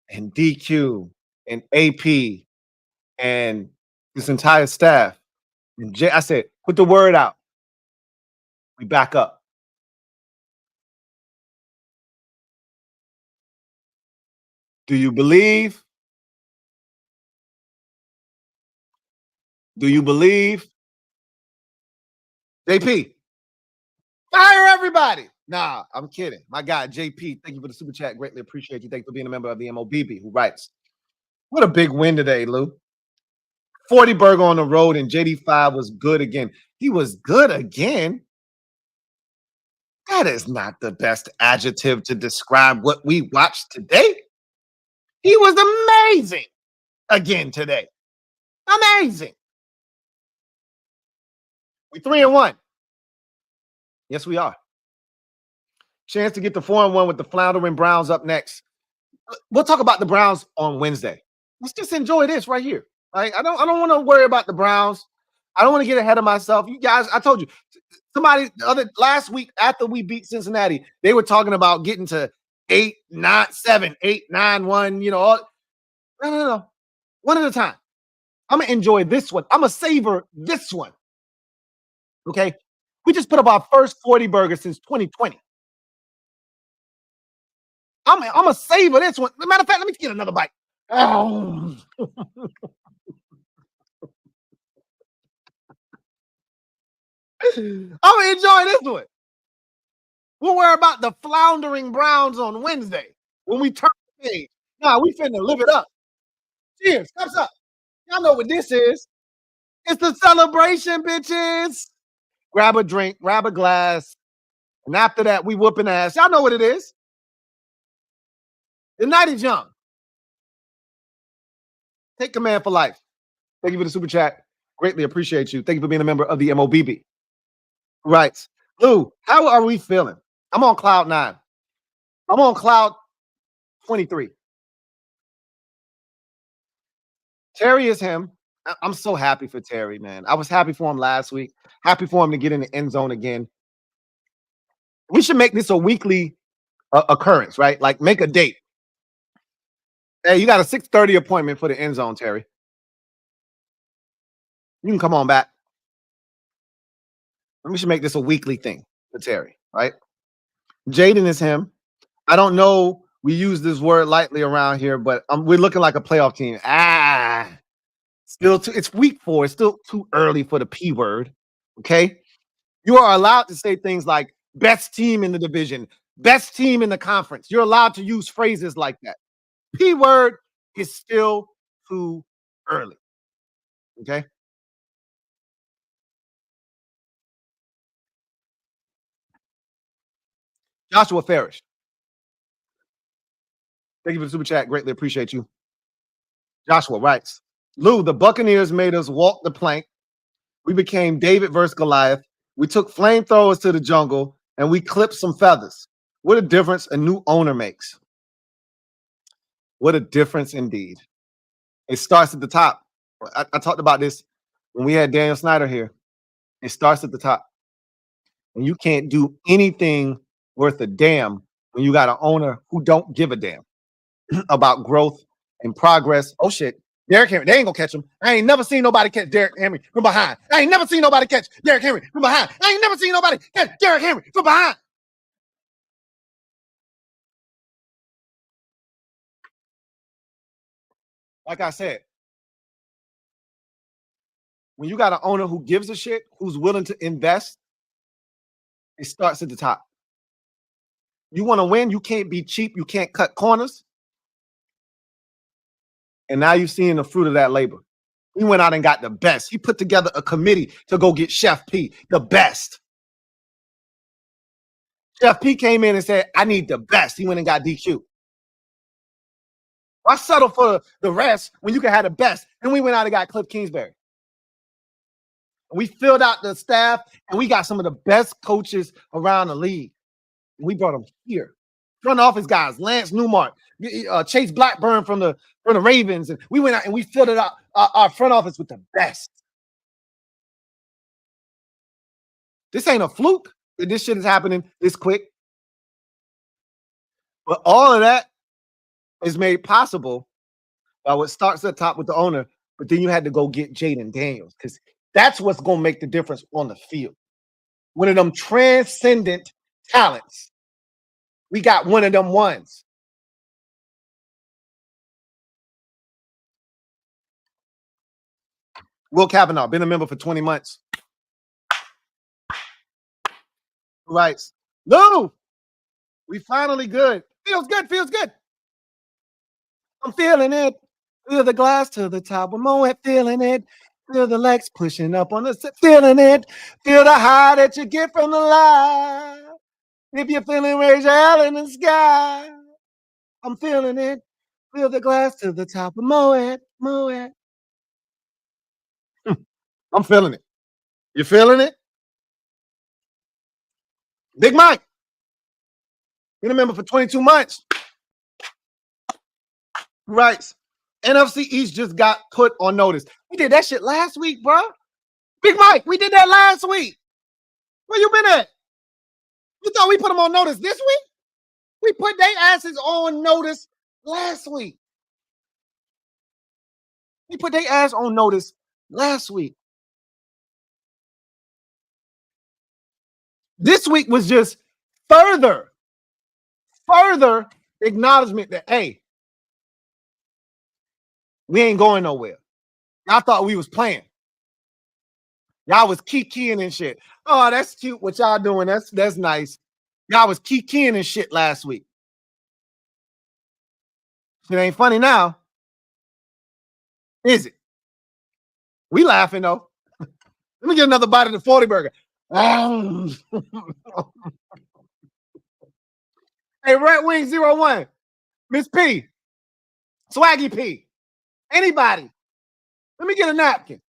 and DQ and AP and this entire staff. And I said, put the word out. We back up. Do you believe? Do you believe? JP, fire everybody. Nah, I'm kidding. My guy, JP, thank you for the super chat. Greatly appreciate you. Thank you for being a member of the MOBB who writes. What a big win today, Lou. 40 burger on the road, and JD5 was good again. He was good again. That is not the best adjective to describe what we watched today. He was amazing again today. Amazing. We 3-1. Yes, we are. Chance to get the 4-1 with the floundering Browns up next. We'll talk about the Browns on Wednesday. Let's just enjoy this right here. I don't want to worry about the Browns. I don't want to get ahead of myself. You guys, I told you, somebody last week after we beat Cincinnati, they were talking about getting to 8-9-7, 8-9-1, you know. No. One at a time. I'm going to enjoy this one. I'm going to savor this one. Okay? We just put up our first 40 burgers since 2020. I'm going to savor this one. Matter of fact, let me get another bite. Oh. I'm going to enjoy this one. We'll worry about the floundering Browns on Wednesday when we turn the page. Nah, we finna live it up. Cheers. Thumbs up. Y'all know what this is. It's the celebration, bitches. Grab a drink, grab a glass, and after that, we whooping ass. Y'all know what it is. The night is young. Take command for life. Thank you for the super chat. Greatly appreciate you. Thank you for being a member of the MOBB. Right. Lou, how are we feeling? I'm on cloud 9. I'm on cloud 23. Terry is him. I'm so happy for Terry, man. I was happy for him last week. Happy for him to get in the end zone again. We should make this a weekly occurrence, right? Like make a date. Hey, you got a 6:30 appointment for the end zone, Terry. You can come on back. We should make this a weekly thing for Terry, right? Jaden is him. I don't know. We use this word lightly around here, but we're looking like a playoff team. Still too. It's week 4. It's still too early for the P word. Okay, you are allowed to say things like best team in the division, best team in the conference. You're allowed to use phrases like that. P word is still too early. Okay. Joshua Farish. Thank you for the super chat. Greatly appreciate you. Joshua writes, Lou, the Buccaneers made us walk the plank. We became David versus Goliath. We took flamethrowers to the jungle and we clipped some feathers. What a difference a new owner makes. What a difference indeed. It starts at the top. I talked about this when we had Daniel Snyder here. It starts at the top. And you can't do anything worth a damn when you got an owner who don't give a damn about growth and progress. Oh shit. Derrick Henry, they ain't gonna catch him. I ain't never seen nobody catch Derrick Henry from behind. I ain't never seen nobody catch Derrick Henry from behind. I ain't never seen nobody catch Derrick Henry from behind. Like I said, when you got an owner who gives a shit, who's willing to invest, it starts at the top. You want to win, you can't be cheap, you can't cut corners. And now you're seeing the fruit of that labor. He went out and got the best. He put together a committee to go get Chef P, the best. Chef P came in and said, I need the best. He went and got DQ. Why settle for the rest when you can have the best? And we went out and got Cliff Kingsbury. We filled out the staff, and we got some of the best coaches around the league. We brought them here. Front office guys, Lance Newmark, Chase Blackburn from the Ravens, and we went out and we filled it out our front office with the best. This ain't a fluke that this shit is happening this quick. But all of that is made possible by what starts at the top with the owner, but then you had to go get Jaden Daniels because that's what's going to make the difference on the field. One of them transcendent talents. We got one of them ones. Will Kavanaugh, been a member for 20 months. Right. Lou, we finally good. Feels good, feels good. I'm feeling it. Feel the glass to the top. I'm always feeling it. Feel the legs pushing up on the feeling it. Feel the high that you get from the light. If you're feeling raise your hell in the sky. I'm feeling it. Feel the glass to the top of Moet. I'm feeling it. You feeling it? Big Mike. Been a member for 22 months. Right. NFC East just got put on notice. We did that shit last week, bro. Big Mike, we did that last week. Where you been at? You thought we put them on notice this week? We put their asses on notice last week. We put their ass on notice last week. This week was just further acknowledgement that, hey, we ain't going nowhere. Y'all thought we was playing. Y'all was kikiing and shit. Oh, that's cute what y'all doing. That's nice. Y'all was kikiing and shit last week. It ain't funny now, is it? We laughing though. Let me get another bite of the 40 burger. Hey, Red Wing 01, Miss P, Swaggy P, anybody. Let me get a napkin.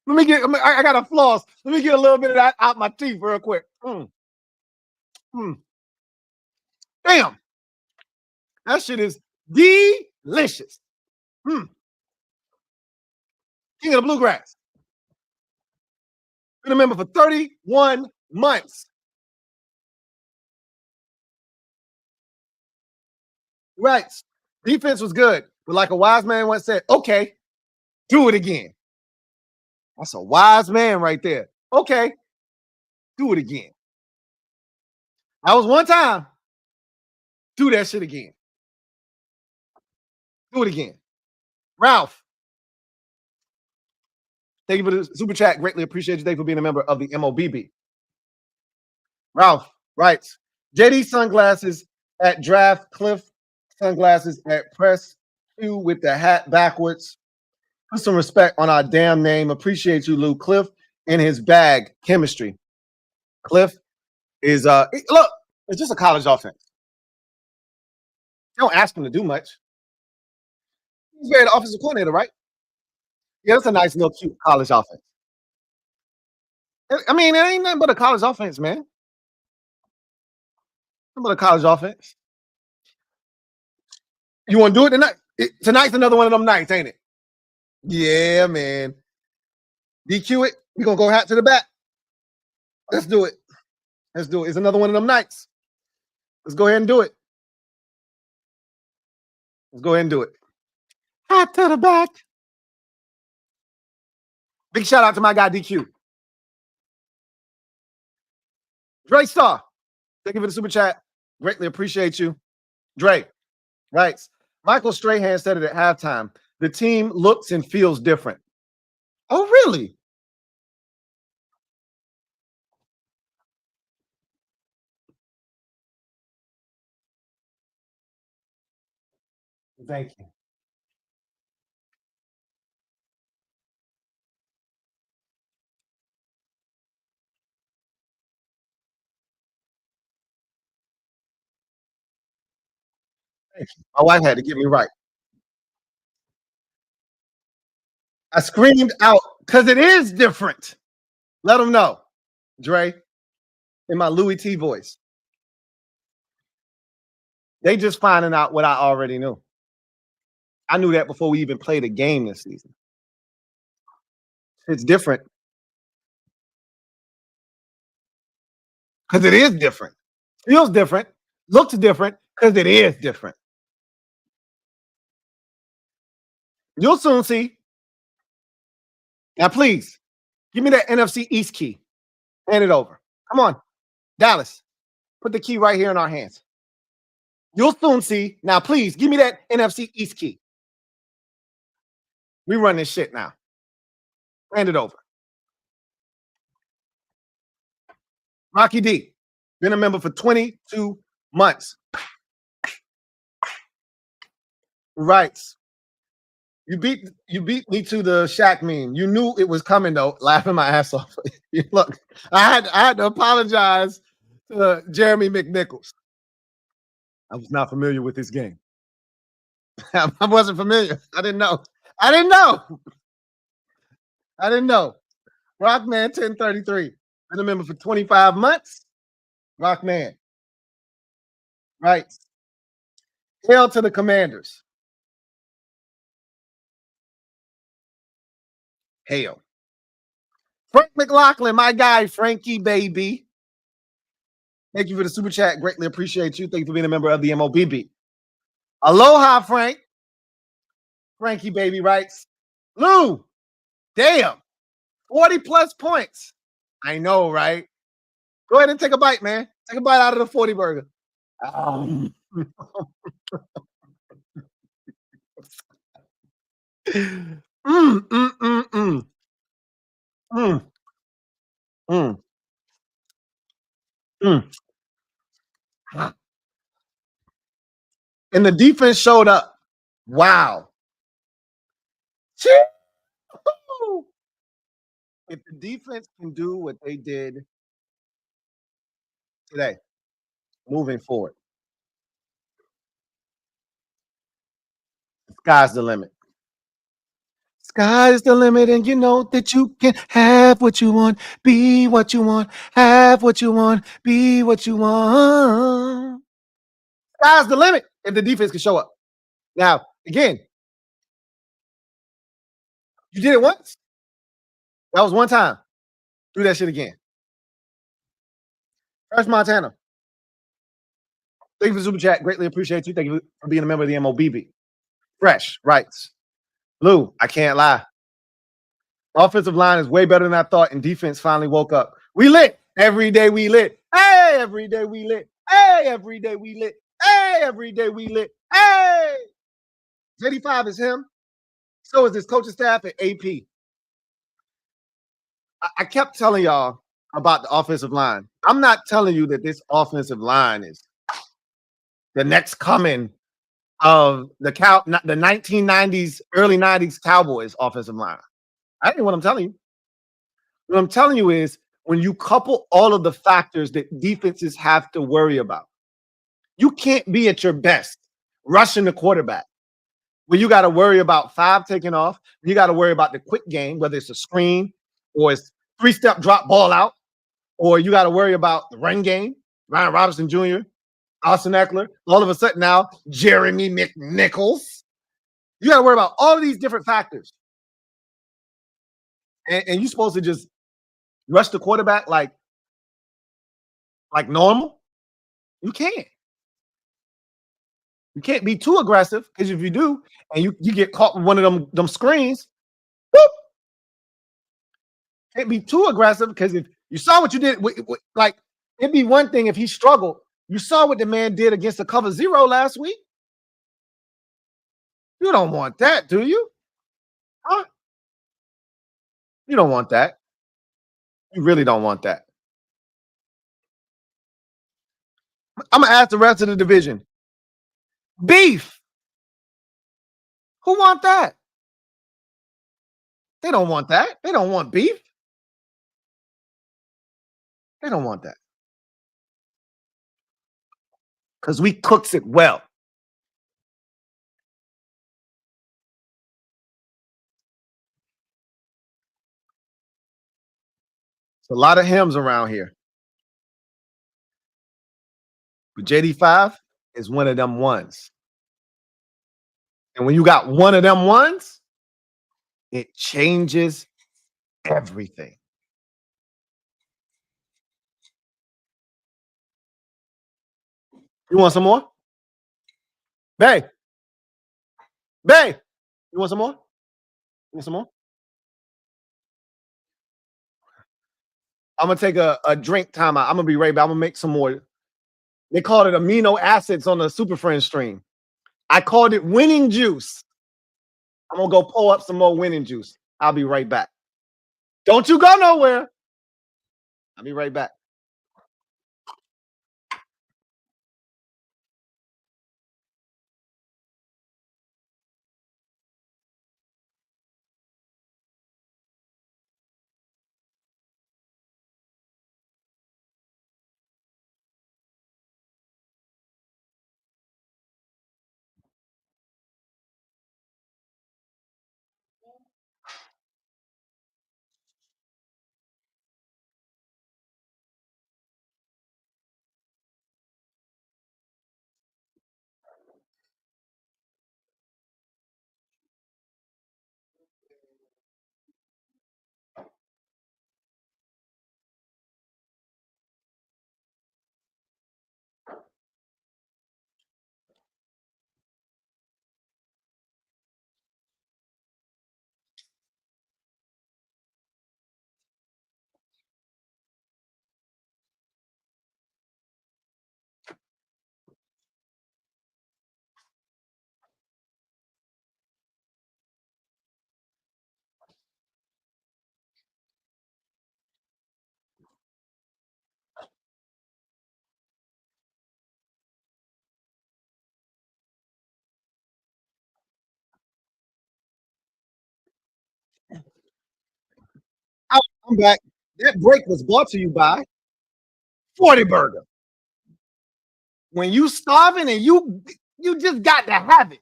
I got a floss. Let me get a little bit of that out my teeth real quick. Damn. That shit is delicious. King of the Bluegrass. Been a member for 31 months. Right. Defense was good. But like a wise man once said, okay, do it again. That's a wise man right there. Okay, do it again. That was one time. Do that shit again. Do it again. Ralph, thank you for the super chat. Greatly appreciate you. Thank you for being a member of the MOBB. Ralph writes, JD sunglasses at draft, Cliff sunglasses at press, Q with the hat backwards. Put some respect on our damn name. Appreciate you, Lou. Cliff in his bag, chemistry. Cliff is look, it's just a college offense. You don't ask him to do much. He's very the offensive coordinator, right? Yeah, that's a nice little cute college offense. I mean, it ain't nothing but a college offense, man. Nothing but a college offense. You want to do it tonight? Tonight's another one of them nights, ain't it? Yeah, man. DQ it. We're gonna go hat to the back. Let's do it. Let's do it. It's another one of them nights. Let's go ahead and do it. Let's go ahead and do it. Hat to the back. Big shout out to my guy DQ. Dre Star. Thank you for the super chat. Greatly appreciate you. Dre writes, Michael Strahan said it at halftime. The team looks and feels different. Oh, really? Thank you. My wife had to get me right. I screamed out because it is different. Let them know, Dre, in my Louie T voice. They just finding out what I already knew. I knew that before we even played a game this season. It's different because it is different. Feels different, looks different because it is different. You'll soon see. Now, please give me that NFC East key. Hand it over. Come on, Dallas. Put the key right here in our hands. You'll soon see. Now, please give me that NFC East key. We run this shit now. Hand it over. Rocky D, been a member for 22 months. Right. You beat me to the Shaq meme. You knew it was coming though, laughing my ass off. Look, I had to apologize to Jeremy McNichols. I was not familiar with this game. I wasn't familiar. I didn't know. I didn't know. I didn't know. Rockman 1033. Been a member for 25 months. Rockman. Right. Hail to the Commanders. Hail. Frank McLaughlin, my guy, Frankie, baby. Thank you for the super chat. Greatly appreciate you. Thank you for being a member of the MOBB. Aloha, Frank. Frankie, baby, writes, Lou, damn, 40 plus points. I know, right? Go ahead and take a bite, man. Take a bite out of the 40 burger. Mm, mm, mm, mm. Mm, mm, mm. And the defense showed up. Wow. Choo! If the defense can do what they did today, moving forward, the sky's the limit. Sky's the limit, and you know that you can have what you want, be what you want, have what you want, be what you want. Sky's the limit if the defense can show up. Now, again, you did it once. That was one time. Do that shit again. Fresh Montana. Thank you for the super chat. Greatly appreciate you. Thank you for being a member of the MOBB. Fresh writes, Lou, I can't lie. Offensive line is way better than I thought, and defense finally woke up. We lit. Every day we lit. Hey, every day we lit. Hey, every day we lit. Hey, every day we lit. Hey. JD5 is him. So is his coaching staff at AP. I kept telling y'all about the offensive line. I'm not telling you that this offensive line is the next coming of the 1990s, early 90s Cowboys offensive line. I ain't what I'm telling you. What I'm telling you is when you couple all of the factors that defenses have to worry about, you can't be at your best rushing the quarterback. When you got to worry about 5 taking off, you got to worry about the quick game, whether it's a screen or it's 3-step drop ball out, or you got to worry about the run game, Ryan Robinson Jr., Austin Eckler, all of a sudden now, Jeremy McNichols. You got to worry about all of these different factors. And you're supposed to just rush the quarterback like normal. You can't. You can't be too aggressive, because if you do, and you get caught with one of them screens, whoop, can't be too aggressive, because if you saw what you did, like it'd be one thing if he struggled. You saw what the man did against the cover 0 last week. You don't want that, do you? Huh? You don't want that. You really don't want that. I'm gonna ask the rest of the division. Beef. Who want that? They don't want that. They don't want beef. They don't want that. Because we cooks it well. a lot of hymns around here. But JD5 is one of them ones. And when you got one of them ones, it changes everything. You want some more? Babe. Babe. You want some more? You want some more? I'm going to take a drink timeout. I'm going to be right back. I'm going to make some more. They called it amino acids on the Super Friends stream. I called it winning juice. I'm going to go pull up some more winning juice. I'll be right back. Don't you go nowhere. I'll be right back. I'm back. That break was brought to you by 40 Burger. When you starving and you just got to have it,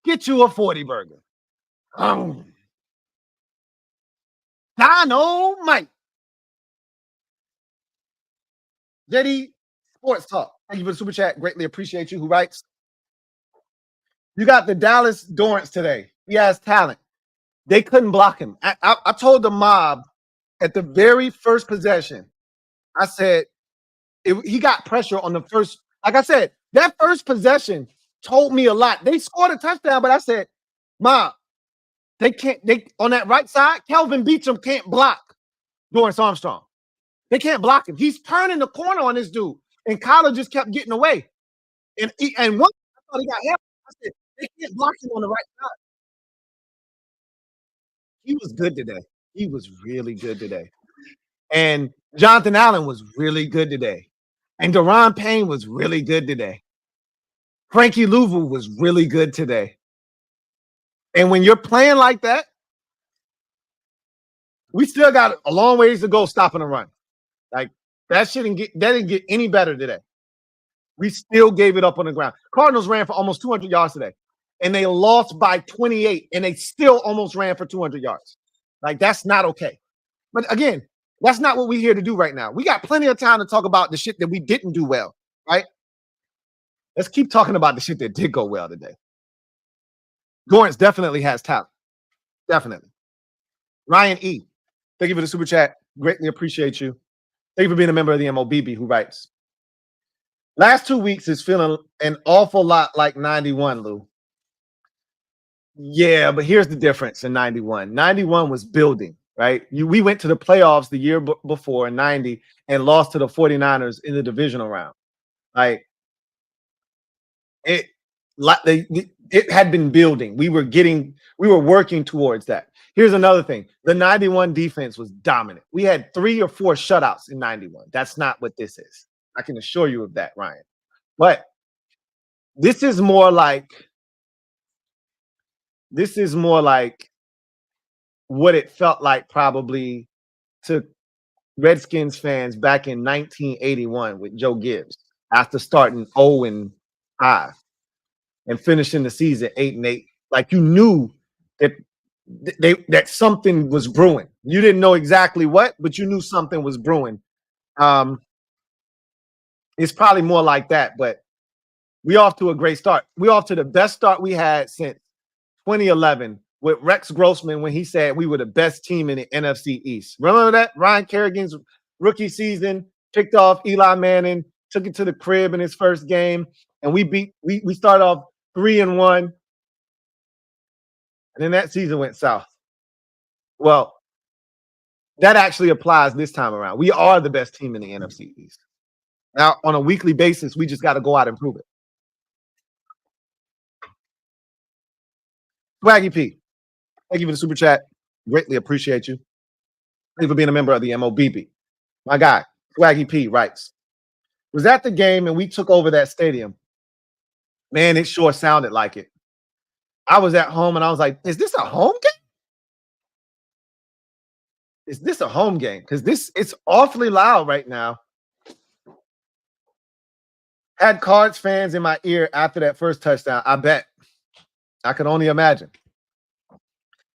get you a 40 Burger. Dynamite. JD Sports Talk. Thank you for the super chat. Greatly appreciate you. Who writes? You got the Dallas Dorrance today. He has talent. They couldn't block him. I told the mob at the very first possession, I said, he got pressure on the first. Like I said, that first possession told me a lot. They scored a touchdown, but I said, mob, they can't. They on that right side, Kelvin Beachum can't block Dorrance Armstrong. They can't block him. He's turning the corner on this dude, and Kyler just kept getting away. And one, I thought he got help. I said, they can't block him on the right side. He was good today. He was really good today. And Jonathan Allen was really good today. And Daron Payne was really good today. Frankie Louvu was really good today. And when you're playing like that, we still got a long ways to go stopping a run. Like that didn't get any better today. We still gave it up on the ground. Cardinals ran for almost 200 yards today, and they lost by 28, and they still almost ran for 200 yards. Like that's not okay. But again, that's not what we're here to do right now. We got plenty of time to talk about the shit that we didn't do well, right? Let's keep talking about the shit that did go well today. Dorrance definitely has talent. Definitely. Ryan E. Thank you for the super chat. Greatly appreciate you. Thank you for being a member of the MOBB who writes. Last 2 weeks is feeling an awful lot like 91, Lou. Yeah, but here's the difference in 91. 91 was building, right? We went to the playoffs the year before in 90 and lost to the 49ers in the divisional round. Like it had been building. We were working towards that. Here's another thing. The 91 defense was dominant. We had 3 or 4 shutouts in 91. That's not what this is. I can assure you of that, Ryan. But this is more like what it felt like probably to Redskins fans back in 1981 with Joe Gibbs after starting 0-5 and finishing the season 8-8. Like you knew that that something was brewing. You didn't know exactly what, but you knew something was brewing. It's probably more like that, but we off to a great start. We off to the best start we had since 2011 with Rex Grossman when he said we were the best team in the NFC East. Remember that? Ryan Kerrigan's rookie season, picked off Eli Manning, took it to the crib in his first game, and we started off 3-1, and then that season went south. Well, that actually applies this time around. We are the best team in the NFC East. Now, on a weekly basis, we just got to go out and prove it. Swaggy P, thank you for the super chat. Greatly appreciate you. Thank you for being a member of the MOBB. My guy, Swaggy P writes, was at the game and we took over that stadium. Man, it sure sounded like it. I was at home and I was like, is this a home game? Is this a home game? Because it's awfully loud right now. Had Cards fans in my ear after that first touchdown. I bet. I could only imagine.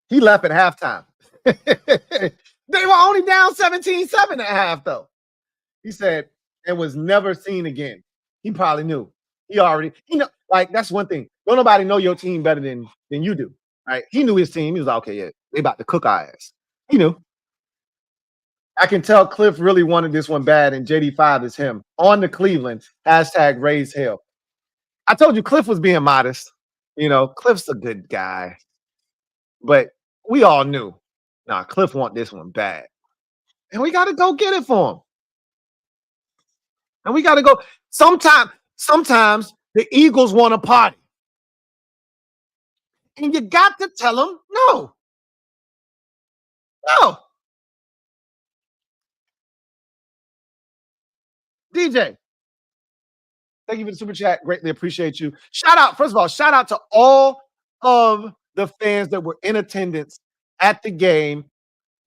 He left at halftime. They were only down 17-7 at half, though. He said it was never seen again. He probably knew. He already, like that's one thing. Don't nobody know your team better than you do. Right? He knew his team. He was like, okay, yeah, they about to cook our ass. He knew. I can tell Cliff really wanted this one bad, and JD5 is him. On to Cleveland, hashtag raise hell. I told you Cliff was being modest. Cliff's a good guy. But we all knew, nah, Cliff want this one bad. And we got to go get it for him. And we got to go. Sometimes the Eagles want to party. And you got to tell them, no. No. DJ, thank you for the super chat. Greatly appreciate you. First of all, shout out to all of the fans that were in attendance at the game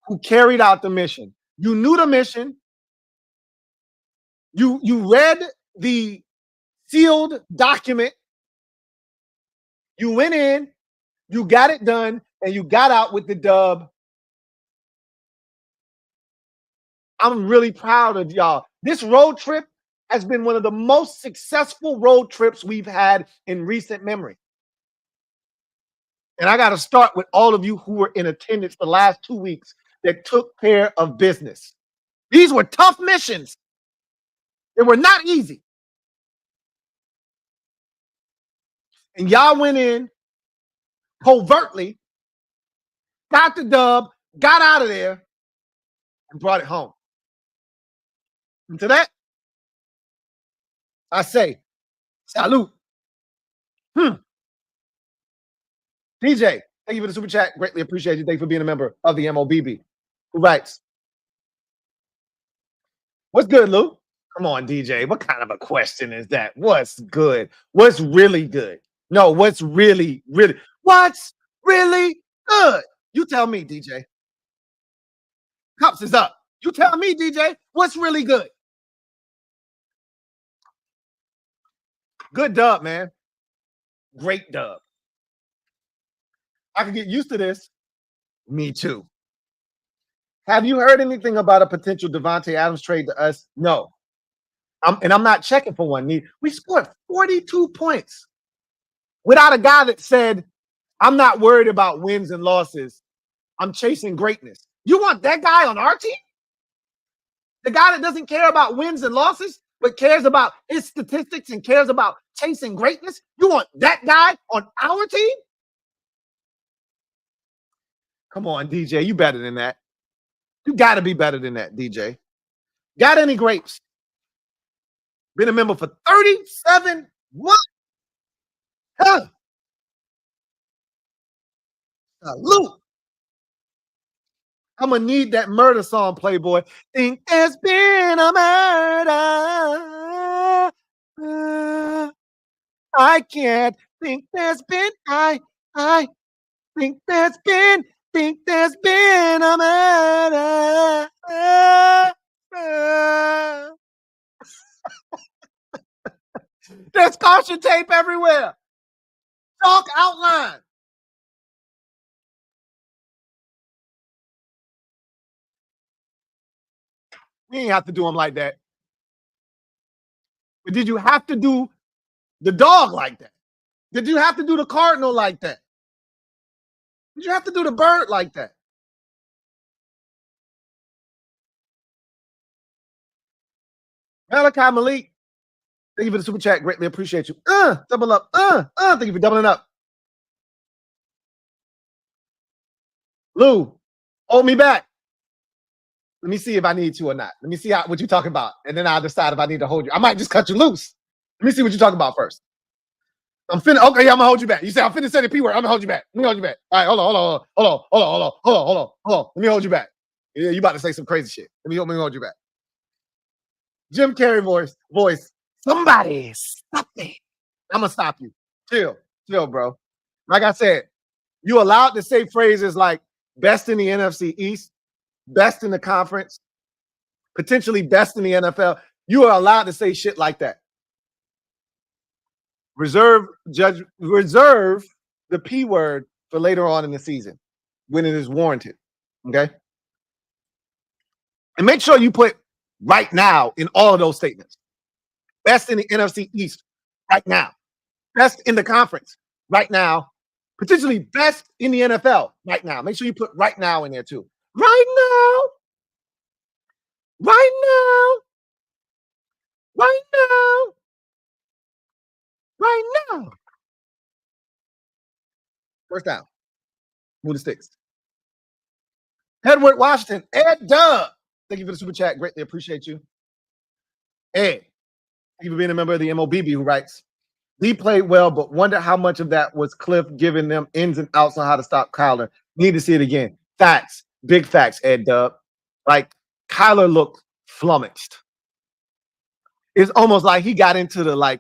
who carried out the mission. You knew the mission. You read the sealed document. You went in, you got it done, and you got out with the dub. I'm really proud of y'all. This road trip has been one of the most successful road trips we've had in recent memory. And I got to start with all of you who were in attendance the last 2 weeks that took care of business. These were tough missions. They were not easy. And y'all went in covertly, got the dub, got out of there, and brought it home. And to that, I say, salute. DJ, thank you for the super chat. Greatly appreciate you. Thank you for being a member of the MOBB. Who writes, what's good, Lou? Come on, DJ. What kind of a question is that? What's good? What's really good? No, what's really good? You tell me, DJ. Cups is up. You tell me, DJ, what's really good? Good dub, man. Great dub. I can get used to this. Me too. Have you heard anything about a potential Devontae Adams trade to us? No. I'm not checking for one. We scored 42 points without a guy that said, I'm not worried about wins and losses. I'm chasing greatness. You want that guy on our team? The guy that doesn't care about wins and losses, but cares about his statistics and cares about chasing greatness? You want that guy on our team? Come on, DJ. You better than that. You got to be better than that, DJ. Got any grapes? Been a member for 37 months. Huh. Salute. I'm going to need that murder song, Playboy. Think there's been a murder. I can't think there's been. I think there's been a murder. There's caution tape everywhere. Talk outline. You ain't have to do him like that. But did you have to do the dog like that? Did you have to do the cardinal like that? Did you have to do the bird like that? Malachi Malik, thank you for the super chat. Greatly appreciate you. Double up. Thank you for doubling up. Lou, hold me back. Let me see if I need to or not. Let me see what you're talking about. And then I'll decide if I need to hold you. I might just cut you loose. Let me see what you're talking about first. I'm finna. Okay, yeah, I'm gonna hold you back. You say I'm finna say the P word. I'm gonna hold you back. Let me hold you back. All right, hold on. Let me hold you back. Yeah, you about to say some crazy shit. Let me hold you back. Jim Carrey voice. Somebody stop me. I'm gonna stop you. Chill, bro. Like I said, you allowed to say phrases like best in the NFC East, best in the conference, potentially best in the NFL. You are allowed to say shit like that. Reserve the P word for later on in the season when it is warranted. Okay. And make sure you put right now in all of those statements. Best in the NFC East right now. Best in the conference right now. Potentially best in the NFL right now. Make sure you put right now in there too. Right now. Right now. Right now. Right now. First down. Move the sticks. Edward Washington. Ed Dub. Thank you for the super chat. Greatly appreciate you. Ed. Thank you for being a member of the MOBB who writes, Lee played well, but wonder how much of that was Cliff giving them ins and outs on how to stop Kyler. Need to see it again. Facts. Big facts, Ed Dub. Like, Kyler looked flummoxed. It's almost like he got into the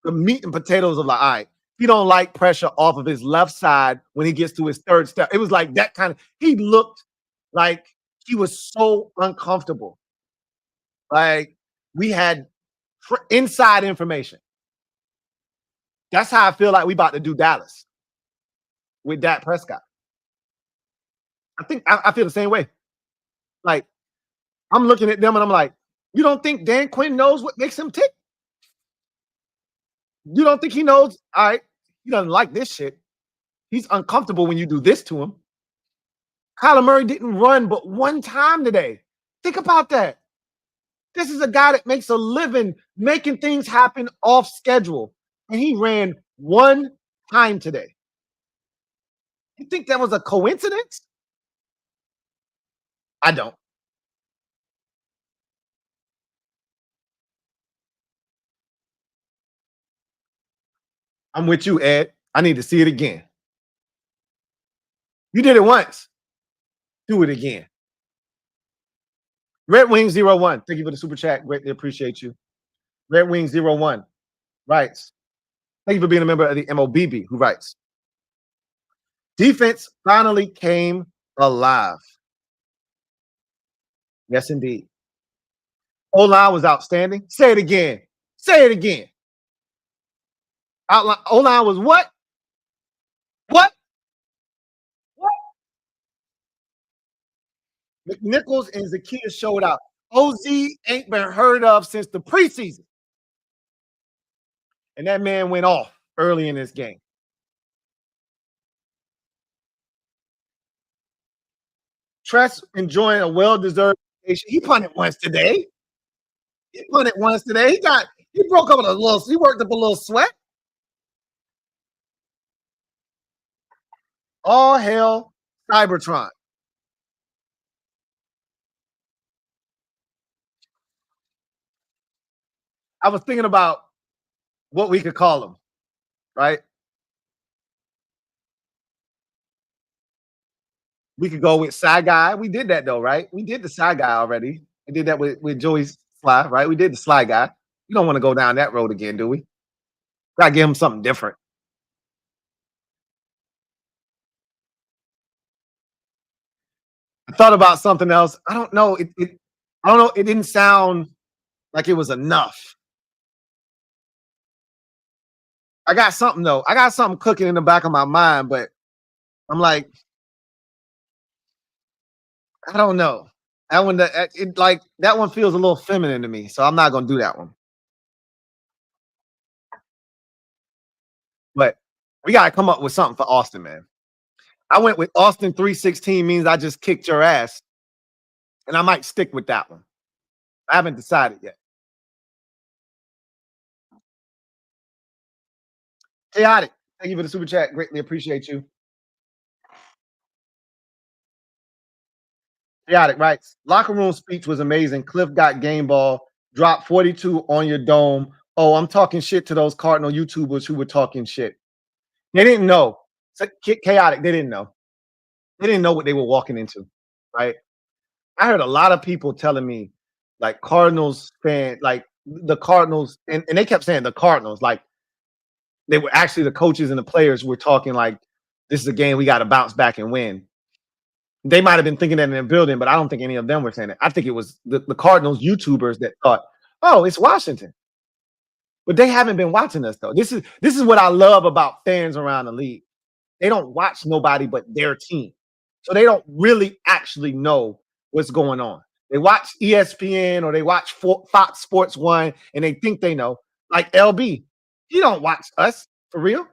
meat and potatoes of all right, he don't like pressure off of his left side when he gets to his third step. It was like that kind of, he looked like he was so uncomfortable. Like we had inside information. That's how I feel like we about to do Dallas with Dak Prescott. I think I feel the same way. Like I'm looking at them and I'm like, you don't think Dan Quinn knows what makes him tick? You don't think he knows? All right, he doesn't like this shit. He's uncomfortable when you do this to him. Kyler Murray didn't run but one time today. Think about that. This is a guy that makes a living making things happen off schedule. And he ran one time today. You think that was a coincidence? I don't. I'm with you, Ed. I need to see it again. You did it once. Do it again. Red Wings 01. Thank you for the super chat. Greatly appreciate you. Red Wings 01 writes, thank you for being a member of the MOBB who writes, defense finally came alive. Yes, indeed. O-line was outstanding. Say it again. Say it again. O-line was what? What? McNichols and Zacchaeus showed out. OZ ain't been heard of since the preseason. And that man went off early in this game. Tress enjoying a well-deserved vacation. He punted once today. He broke up he worked up a little sweat. All hail Cybertron. I was thinking about what we could call him, right? We could go with Side Guy. We did that though, right? We did the Side Guy already. We did that with Joey Sly, right? We did the Sly Guy. We don't want to go down that road again, do we? Gotta give him something different. I thought about something else. I don't know. I don't know. It didn't sound like it was enough. I got something though. I got something cooking in the back of my mind, but I'm like, I don't know. That one, like that one feels a little feminine to me, so I'm not gonna do that one. But we gotta come up with something for Austin, man. I went with Austin 316 means I just kicked your ass, and I might stick with that one. I haven't decided yet. Chaotic. Thank you for the super chat. Greatly appreciate you. Chaotic, right? Locker room speech was amazing. Cliff got game ball, dropped 42 on your dome. Oh, I'm talking shit to those Cardinal YouTubers who were talking shit. They didn't know. Chaotic, they didn't know. They didn't know what they were walking into, right? I heard a lot of people telling me, like Cardinals fan, like the Cardinals, and they kept saying the Cardinals, like they were actually the coaches and the players were talking like this is a game we got to bounce back and win. They might have been thinking that in their building, but I don't think any of them were saying it. I think it was the Cardinals YouTubers that thought, oh, it's Washington. But they haven't been watching us though. This is what I love about fans around the league. They don't watch nobody but their team. So they don't really actually know what's going on. They watch ESPN or they watch Fox Sports 1 and they think they know. Like LB, he don't watch us for real.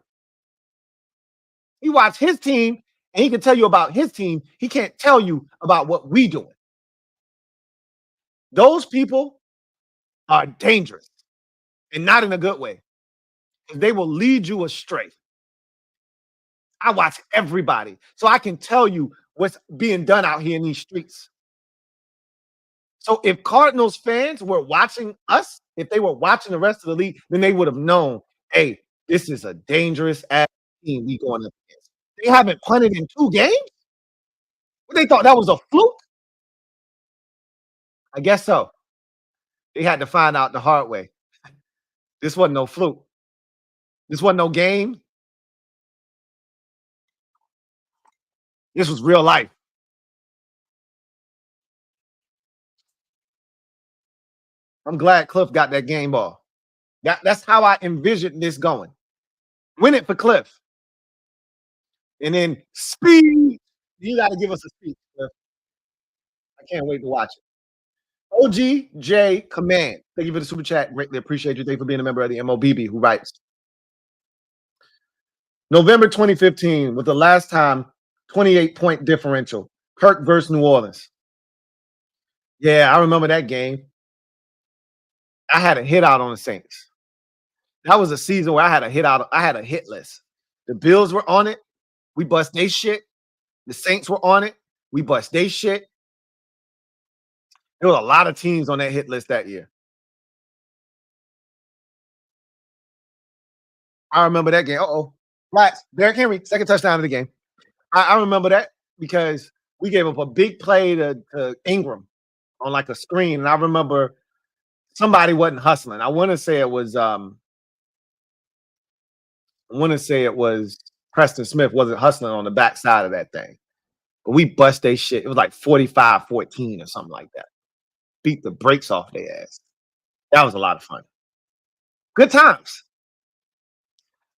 He watch his team and he can tell you about his team. He can't tell you about what we doing. Those people are dangerous and not in a good way. They will lead you astray. I watch everybody, so I can tell you what's being done out here in these streets. So if Cardinals fans were watching us, if they were watching the rest of the league, then they would have known, hey, this is a dangerous ass team we going up against. They haven't punted in 2 games. They thought that was a fluke. I guess so. They had to find out the hard way. This wasn't no fluke. This wasn't no game. This was real life. I'm glad Cliff got that game ball. That's how I envisioned this going. Win it for Cliff. And then speed. You got to give us a speech, Cliff. I can't wait to watch it. OGJ Command. Thank you for the super chat. Greatly appreciate you. Thank you for being a member of the MOBB who writes. November 2015 was the last time 28-point differential. Kirk versus New Orleans. Yeah, I remember that game. I had a hit out on the Saints. That was a season where I had a hit out. I had a hit list. The Bills were on it. We bust they shit. The Saints were on it. We bust they shit. There were a lot of teams on that hit list that year. I remember that game. Uh-oh. Right. Derrick Henry, second touchdown of the game. I remember that because we gave up a big play to Ingram on like a screen. And I remember somebody wasn't hustling. I want to say it was Preston Smith wasn't hustling on the backside of that thing. But we bust they shit. It was like 45-14 or something like that. Beat the brakes off their ass. That was a lot of fun. Good times.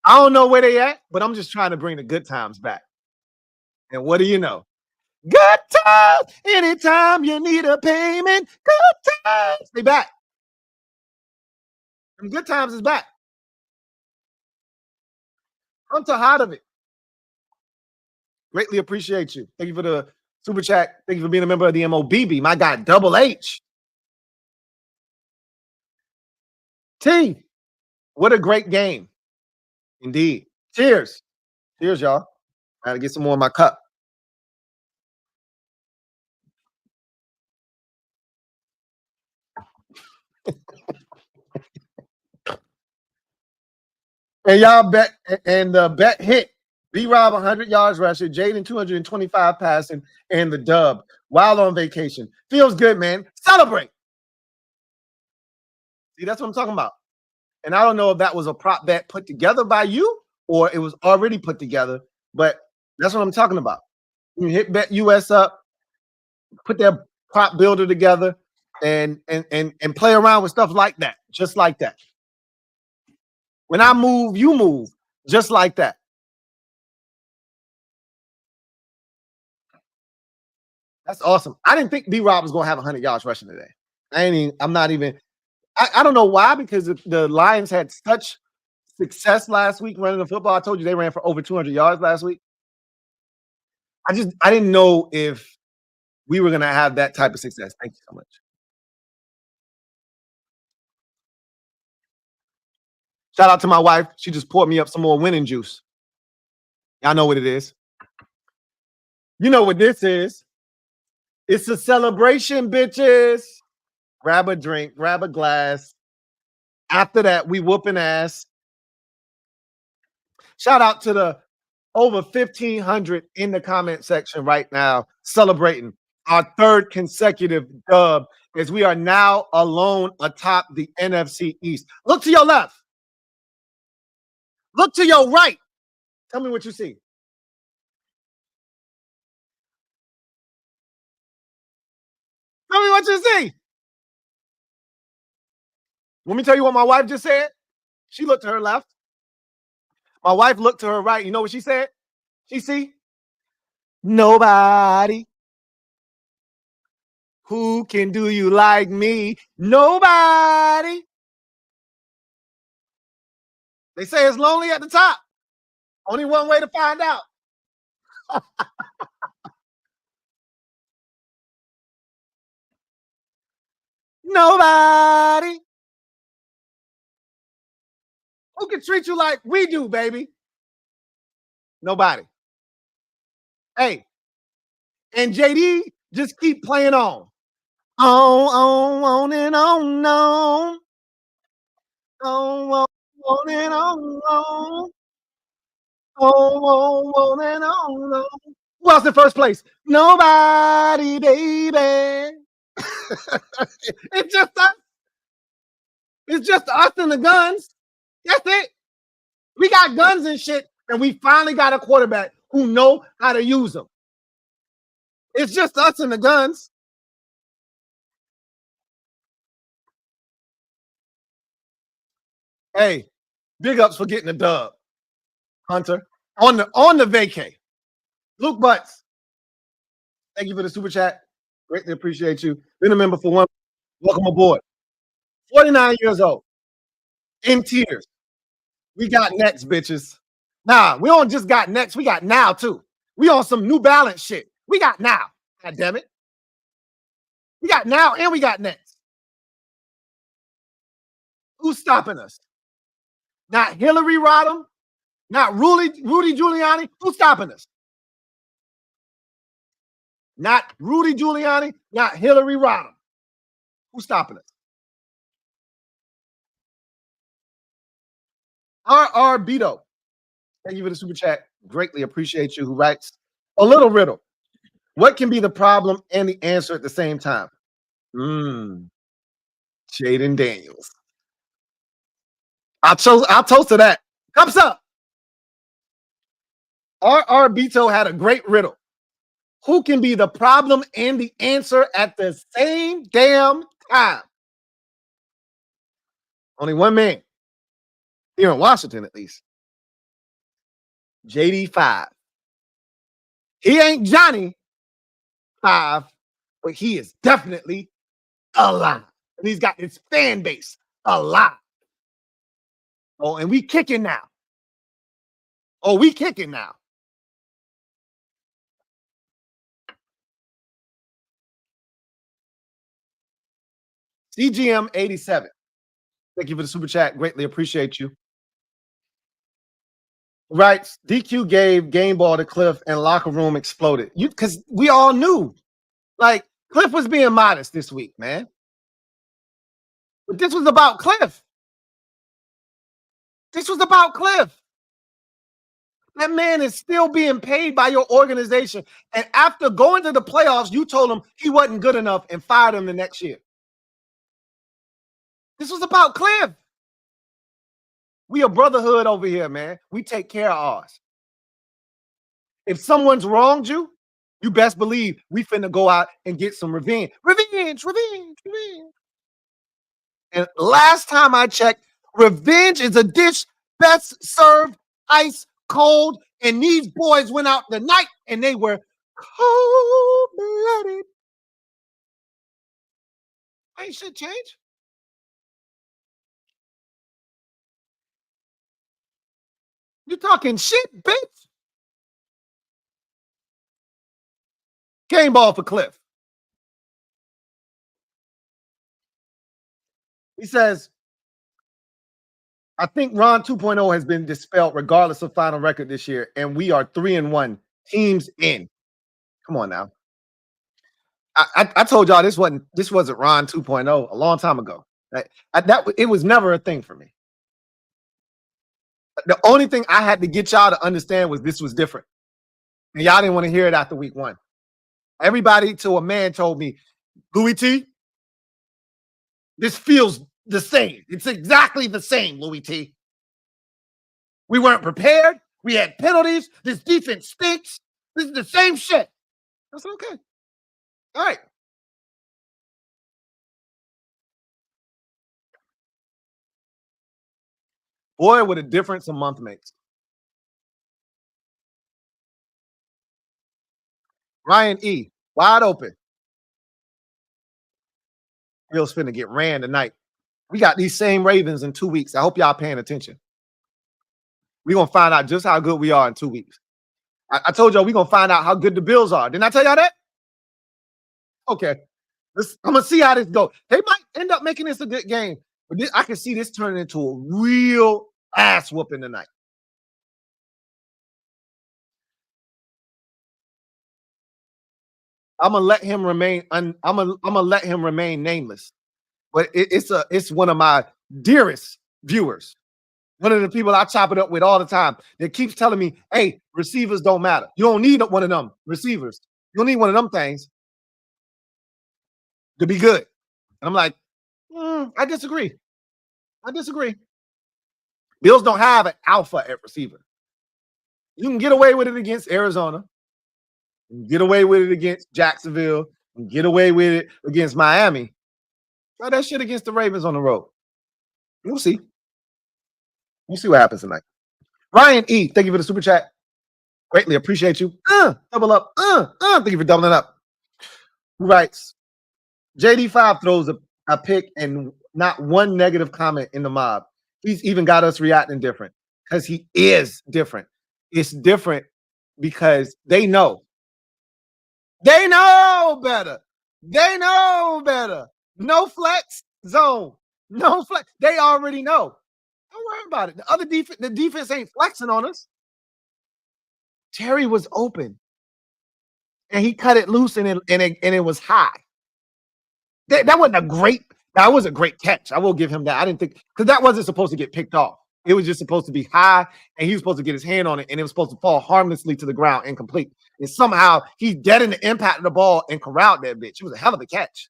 I don't know where they at, but I'm just trying to bring the good times back. And what do you know? Good times. Anytime you need a payment, good times. They back. And good times is back. I'm tired of it. Greatly appreciate you. Thank you for the super chat. Thank you for being a member of the MOBB. My guy, Double H. T, what a great game. Indeed. Cheers. Cheers, y'all. I gotta get some more in my cup. And y'all bet, and the bet hit. B-Rob 100 yards rushing, Jaden 225 passing, and the dub while on vacation. Feels good, man. Celebrate. See, that's what I'm talking about. And I don't know if that was a prop bet put together by you or it was already put together, but that's what I'm talking about. You hit Bet US up, put their prop builder together, and play around with stuff like that, just like that. When I move, you move, just like that. That's awesome. I didn't think B-Rob was going to have 100 yards rushing today. I'm not even. I don't know why, because the Lions had such success last week running the football. I told you they ran for over 200 yards last week. I didn't know if we were going to have that type of success. Thank you so much. Shout out to my wife. She just poured me up some more winning juice. Y'all know what it is. You know what this is. It's a celebration, bitches. Grab a drink, grab a glass. After that, we whooping ass. Shout out to the over 1,500 in the comment section right now celebrating our third consecutive dub as we are now alone atop the NFC East. Look to your left. Look to your right. Tell me what you see. Tell me what you see. Let me tell you what my wife just said. She looked to her left. My wife looked to her right. You know what she said? She see? Nobody. Who can do you like me? Nobody. They say it's lonely at the top. Only one way to find out. Nobody. Who can treat you like we do, baby? Nobody. Hey, and JD just keep playing on. On and on, on. On and on. On and on. Who else in first place? Nobody, baby. It's just us. It's just us and the guns. That's it. We got guns and shit, and we finally got a quarterback who know how to use them. It's just us and the guns. Hey, big ups for getting the dub, Hunter. On the vacay. Luke Butts, thank you for the super chat. Greatly appreciate you. Been a member for one. Welcome aboard. 49 years old. In tears. We got next, bitches. Nah, we don't just got next. We got now, too. We on some New Balance shit. We got now. God damn it. We got now and we got next. Who's stopping us? Not Hillary Rodham. Not Rudy Giuliani. Who's stopping us? Not Rudy Giuliani. Not Hillary Rodham. Who's stopping us? R.R. Beto. Thank you for the super chat. Greatly appreciate you. Who writes a little riddle. What can be the problem and the answer at the same time? Jaden Daniels. I'll toast to that. Cups up. R.R. Beto had a great riddle. Who can be the problem and the answer at the same damn time? Only one man. Here in Washington, at least. JD5. He ain't Johnny 5, but he is definitely alive. And he's got his fan base alive. Oh, and we kicking now. CGM 87. Thank you for the super chat. Greatly appreciate you. Right. DQ gave game ball to Cliff and locker room exploded. Because we all knew. Like, Cliff was being modest this week, man. But this was about Cliff. That man is still being paid by your organization. And after going to the playoffs, you told him he wasn't good enough and fired him the next year. This was about Cliff. We a brotherhood over here, man. We take care of ours. If someone's wronged you, you best believe we finna go out and get some revenge. Revenge. And last time I checked, revenge is a dish best served ice cold. And these boys went out the night and they were Cold-blooded. Ain't shit change. You talking shit, bitch? Game ball for Cliff. He says, I think Ron 2.0 has been dispelled regardless of final record this year, and we are 3-1 teams in. Come on now. I told y'all this wasn't Ron 2.0 a long time ago. It was never a thing for me. The only thing I had to get y'all to understand was this was different. And y'all didn't want to hear it after week 1. Everybody to a man told me, Louie Tee, this feels the same. It's exactly the same, Louie Tee. We weren't prepared. We had penalties. This defense stinks. This is the same shit. I said, okay. All right. Boy, what a difference a month makes. Ryan E, wide open. Bill's finna get ran tonight. We got these same Ravens in 2 weeks. I hope y'all paying attention. We're going to find out just how good we are in 2 weeks. I told y'all we're going to find out how good the Bills are. Didn't I tell y'all that? Okay. I'm going to see how this goes. They might end up making this a good game. But I can see this turning into a real ass whooping tonight. I'm gonna let him remain. I'm gonna let him remain nameless. But it's one of my dearest viewers. One of the people I chop it up with all the time that keeps telling me, "Hey, receivers don't matter. You don't need one of them receivers. You don't need one of them things to be good." And I'm like, I disagree. I disagree. Bills don't have an alpha at receiver. You can get away with it against Arizona. You can get away with it against Jacksonville. You can get away with it against Miami. Try that shit against the Ravens on the road. We'll see. We'll see what happens tonight. Ryan E, thank you for the super chat. Greatly appreciate you. Double up. Thank you for doubling up. Who writes, JD5 throws a pick and not one negative comment in the mob. He's even got us reacting different because he is different. It's different because they know. They know better. They know better. No flex zone. No flex. They already know. Don't worry about it. The defense ain't flexing on us. Terry was open. And he cut it loose and it was high. That wasn't a great. That was a great catch. I will give him that. I didn't think because that wasn't supposed to get picked off. It was just supposed to be high, and he was supposed to get his hand on it, and it was supposed to fall harmlessly to the ground, incomplete. And somehow he deadened the impact of the ball and corralled that bitch. It was a hell of a catch.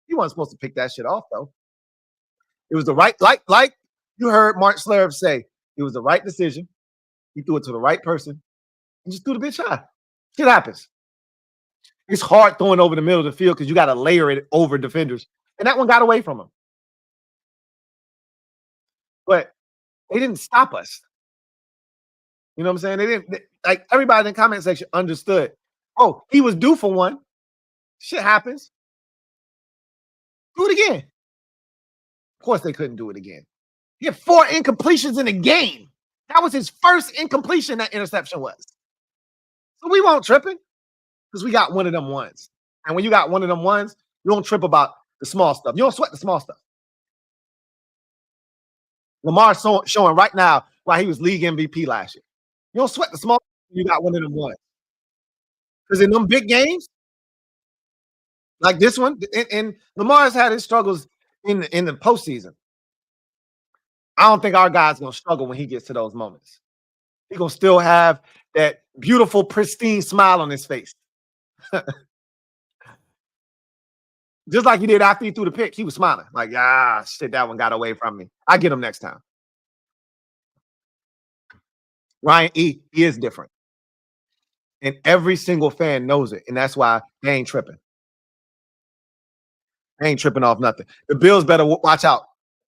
He wasn't supposed to pick that shit off, though. It was the right, like you heard Mark Slarov say, it was the right decision. He threw it to the right person and just threw the bitch high. Shit happens. It's hard throwing over the middle of the field because you got to layer it over defenders. And that one got away from him. But they didn't stop us. You know what I'm saying? They didn't, like everybody in the comment section understood. Oh, he was due for one. Shit happens. Do it again. Of course, they couldn't do it again. He had 4 incompletions in a game. That was his first incompletion, that interception was. So we won't tripping because we got one of them ones. And when you got one of them ones, you don't trip about the small stuff. You don't sweat the small stuff. Lamar's showing right now why he was league MVP last year. You don't sweat the small. You got one of them ones. Because in them big games, like this one, and Lamar's had his struggles in the postseason. I don't think our guy's gonna struggle when he gets to those moments. He's gonna still have that beautiful, pristine smile on his face. Just like he did after he threw the pick, he was smiling. Like, shit, that one got away from me. I get him next time. Ryan E, he is different. And every single fan knows it. And that's why they ain't tripping. They ain't tripping off nothing. The Bills better watch out.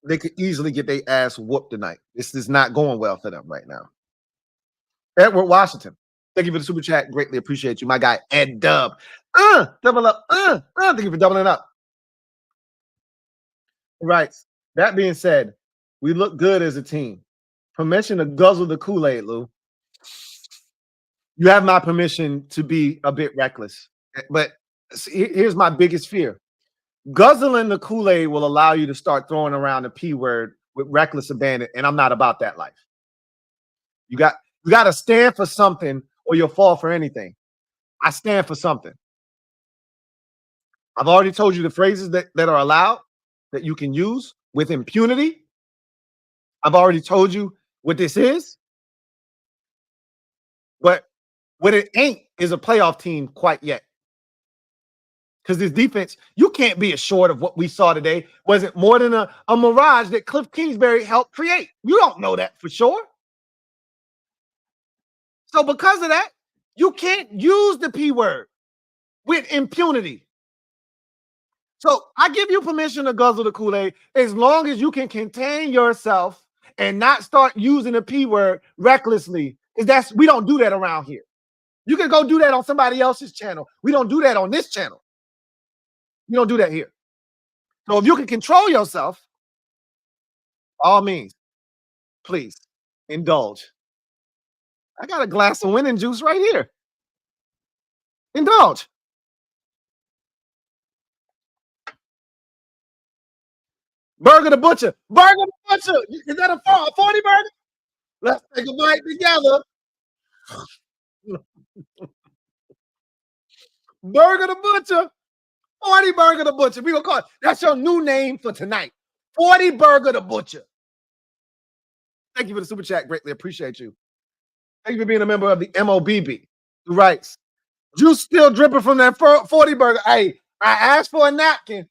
They could easily get their ass whooped tonight. This is not going well for them right now. Edward Washington. Thank you for the super chat. Greatly appreciate you. My guy, Ed Dub. Double up. Thank you for doubling up. Right. That being said, we look good as a team. Permission to guzzle the Kool-Aid, Lou. You have my permission to be a bit reckless. But here's my biggest fear. Guzzling the Kool-Aid will allow you to start throwing around the P word with reckless abandon, and I'm not about that life. You got to stand for something or you'll fall for anything. I stand for something. I've already told you the phrases that are allowed that you can use with impunity. I've already told you what this is. But what it ain't is a playoff team quite yet. Because this defense, you can't be assured of what we saw today. Was it more than a mirage that Cliff Kingsbury helped create? You don't know that for sure. So because of that, you can't use the P word with impunity. So I give you permission to guzzle the Kool-Aid as long as you can contain yourself and not start using the P word recklessly. Because we don't do that around here. You can go do that on somebody else's channel. We don't do that on this channel. You don't do that here. So if you can control yourself, all means, please indulge. I got a glass of winning juice right here. Indulge. Burger the Butcher. Burger the Butcher. Is that a 40 burger? Let's take a bite together. Burger the Butcher. 40 Burger the Butcher. We gonna call it. That's your new name for tonight. 40 Burger the Butcher. Thank you for the super chat. Greatly appreciate you. Thank you for being a member of the MOBB. Who writes, juice still dripping from that 40 burger. Hey, I asked for a napkin.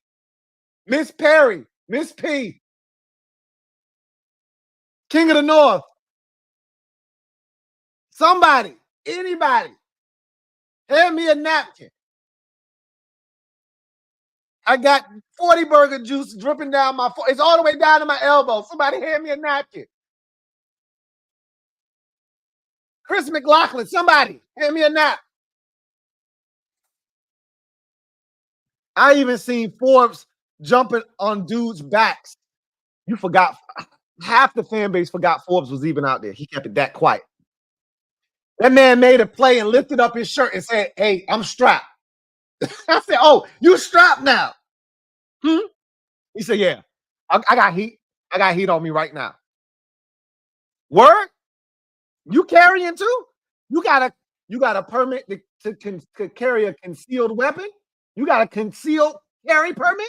Miss Perry, Miss P, King of the North. Somebody, anybody, hand me a napkin. I got 40 burger juice dripping down my foot. It's all the way down to my elbow. Somebody hand me a napkin. Chris McLaughlin, somebody hand me a nap. I even seen Forbes jumping on dudes' backs. You forgot. Half the fan base forgot Forbes was even out there. He kept it that quiet. That man made a play and lifted up his shirt and said, "Hey, I'm strapped." I said, "Oh, you strapped now?" He said, "Yeah, I got heat. I got heat on me right now." Word? You carrying too? You got a permit to carry a concealed weapon? You got a concealed carry permit?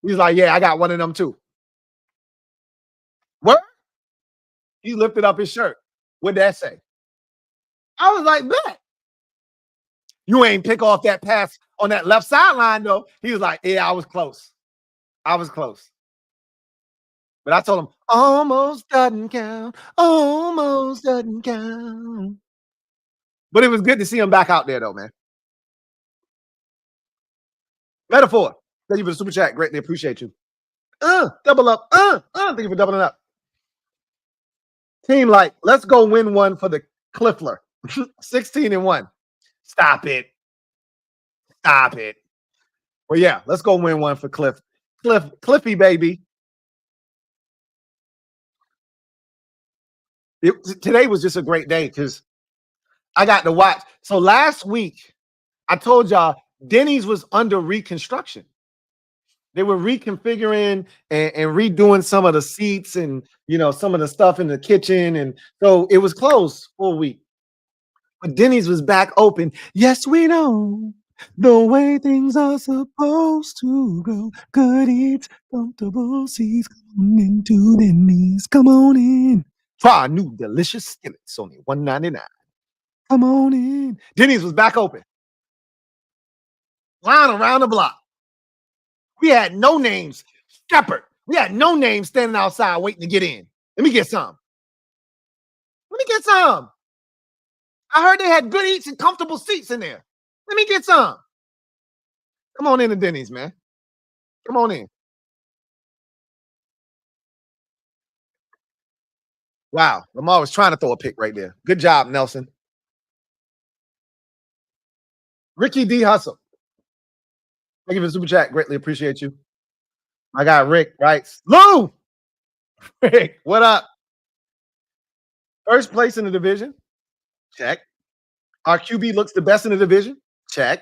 He's like, "Yeah, I got one of them too." Word? He lifted up his shirt. What'd that say? I was like, "Bet. You ain't pick off that pass on that left sideline, though." He was like, "Yeah, I was close. I was close." But I told him, almost doesn't count. Almost doesn't count. But it was good to see him back out there, though, man. Metaphor. Thank you for the super chat. Greatly appreciate you. Double up. Thank you for doubling up. Team like, let's go win one for the Cliffler. 16-1. Stop it. Stop it. Well, yeah, let's go win one for Cliffy, baby. Today was just a great day because I got to watch. So last week, I told y'all Denny's was under reconstruction. They were reconfiguring and redoing some of the seats and some of the stuff in the kitchen, and so it was closed for a week. But Denny's was back open. Yes, we know the way things are supposed to go. Good eats, comfortable seats. Come on into Denny's. Come on in. Try our new delicious skillets, only $1.99. Come on in. Denny's was back open. Line around the block. We had no names. Shepherd. We had no names standing outside waiting to get in. Let me get some. Let me get some. I heard they had good eats and comfortable seats in there. Let me get some. Come on in to Denny's, man. Come on in. Wow. Lamar was trying to throw a pick right there. Good job, Nelson. Ricky D. Hustle. Thank you for the super chat. Greatly appreciate you. I got Rick writes, Lou! Rick, what up? First place in the division. Check. Our QB looks the best in the division. Check.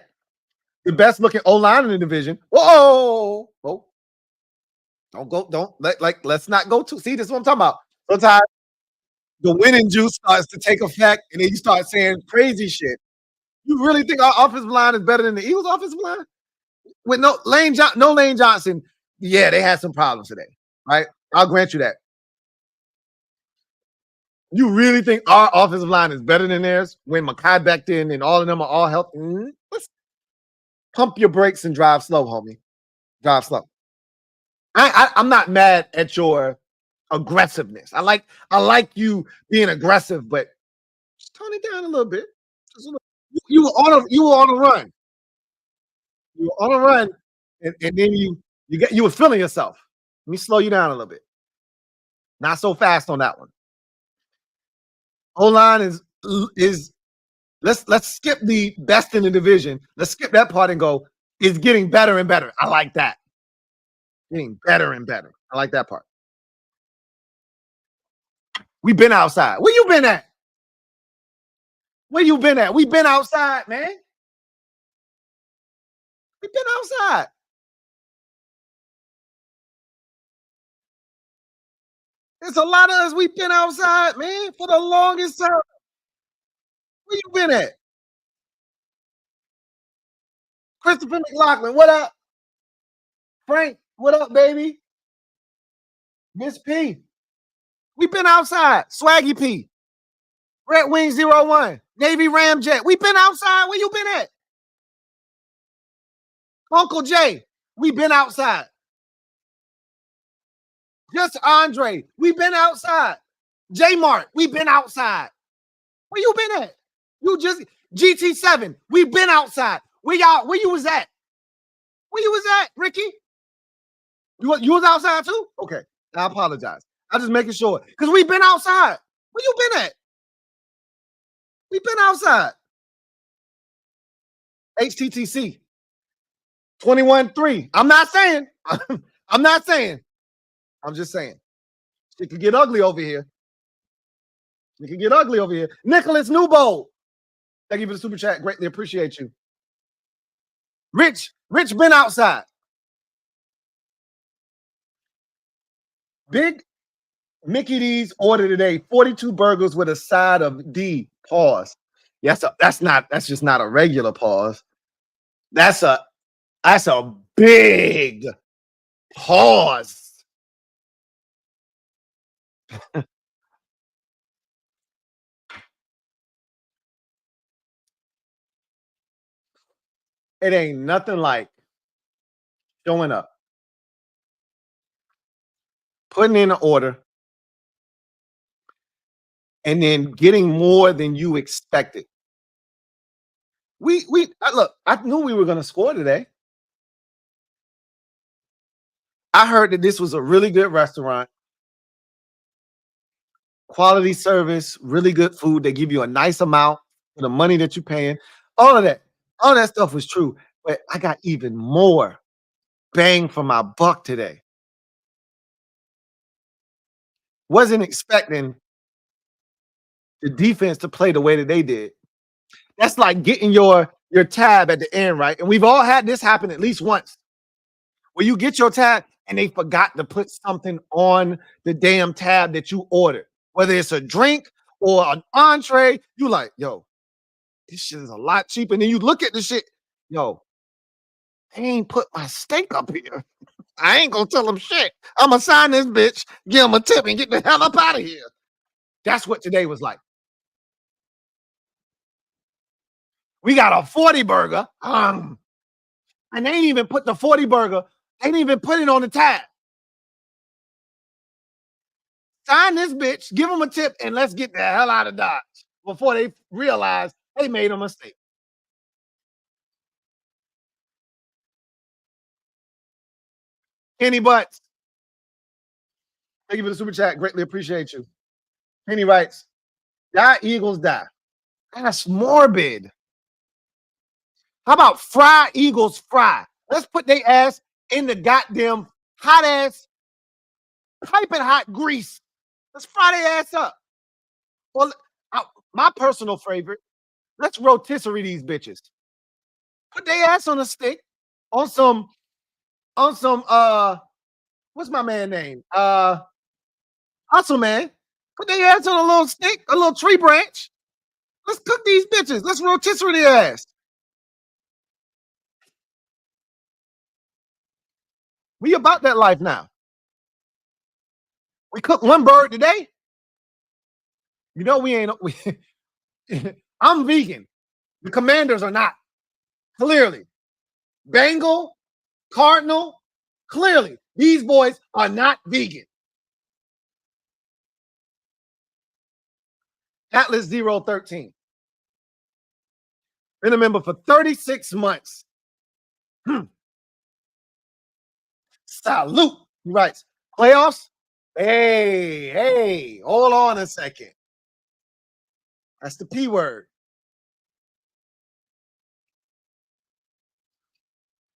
The best looking O-line in the division. Whoa! Whoa. Let's not go too. See, this is what I'm talking about. Sometimes the winning juice starts to take effect, and then you start saying crazy shit. You really think our offensive line is better than the Eagles' offensive line? With no Lane Johnson, yeah, they had some problems today, right? I'll grant you that. You really think our offensive line is better than theirs when Makai back then and all of them are all healthy? Let's pump your brakes and drive slow, homie. Drive slow. I'm not mad at your aggressiveness. I like you being aggressive, but just tone it down a little bit. You were on a run. You were on a run, and then you were feeling yourself. Let me slow you down a little bit. Not so fast on that one. O-line is let's skip the best in the division. Let's skip that part and go. It's getting better and better. I like that. Getting better and better. I like that part. We've been outside. Where you been at? Where you been at? We've been outside, man. We've been outside. There's a lot of us. We've been outside, man, for the longest time. Where you been at? Christopher McLaughlin, what up? Frank, what up, baby? Miss P. We've been outside. Swaggy P. Red Wing 01. Navy Ramjet. We've been outside. Where you been at? Uncle Jay. We've been outside. Just Andre. We've been outside. J Mart. We've been outside. Where you been at? You just GT7. We've been outside. Where you was at? Where you was at, Ricky? You was outside too? Okay. I apologize. I'm just making sure. Because we've been outside. Where you been at? We've been outside. HTTC. 21-3. I'm not saying. I'm not saying. I'm just saying. It could get ugly over here. It could get ugly over here. Nicholas Newbold. Thank you for the super chat. Greatly appreciate you. Rich been outside. Big Mickey D's order today, 42 burgers with a side of D. Pause. Yes, that's just not a regular pause. That's a big pause. It ain't nothing like showing up, putting in an order, and then getting more than you expected. Look, I knew we were going to score today. I heard that this was a really good restaurant. Quality service, really good food. They give you a nice amount for the money that you're paying. All that stuff was true. But I got even more bang for my buck today. Wasn't expecting the defense to play the way that they did. That's like getting your tab at the end, right? And we've all had this happen at least once. Where you get your tab and they forgot to put something on the damn tab that you ordered. Whether it's a drink or an entree, you like, yo, this shit is a lot cheaper. And then you look at the shit, yo, they ain't put my steak up here. I ain't gonna tell them shit. I'm gonna sign this bitch, give them a tip, and get the hell up out of here. That's what today was like. We got a 40 burger. And they ain't even put the 40 burger, they ain't even put it on the tab. Sign this bitch, give them a tip, and let's get the hell out of Dodge before they realize they made a mistake. Kenny Butts. Thank you for the super chat. Greatly appreciate you. Kenny writes, die, Eagles, die. That's morbid. How about fry Eagles fry? Let's put their ass in the goddamn hot ass, piping hot grease. Let's fry their ass up. Well, my personal favorite, let's rotisserie these bitches. Put their ass on a stick, on some, what's my man name? Hustle Man. Put their ass on a little stick, a little tree branch. Let's cook these bitches. Let's rotisserie their ass. We about that life now. We cooked one bird today. You know we ain't. I'm vegan. The Commanders are not. Clearly. Bengal, Cardinal, clearly. These boys are not vegan. Atlas 013. Been a member for 36 months. Salute. He writes, playoffs? Hey, hold on a second. That's the P word.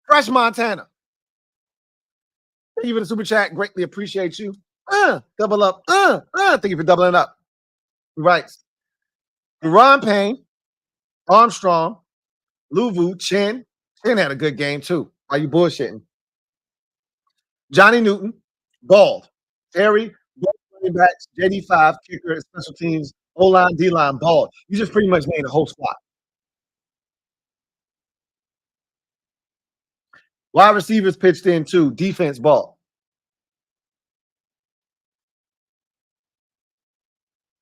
Fresh Montana. Thank you for the super chat. Greatly appreciate you. Double up. Thank you for doubling up. He writes, Ron Payne, Armstrong, Luvu, Chin. Chin had a good game too. Why you bullshitting? Johnny Newton, bald. Terry, running backs, JD5, kicker, special teams, O-line, D-line, bald. You just pretty much made a whole squad. Wide receivers pitched in too. Defense, bald.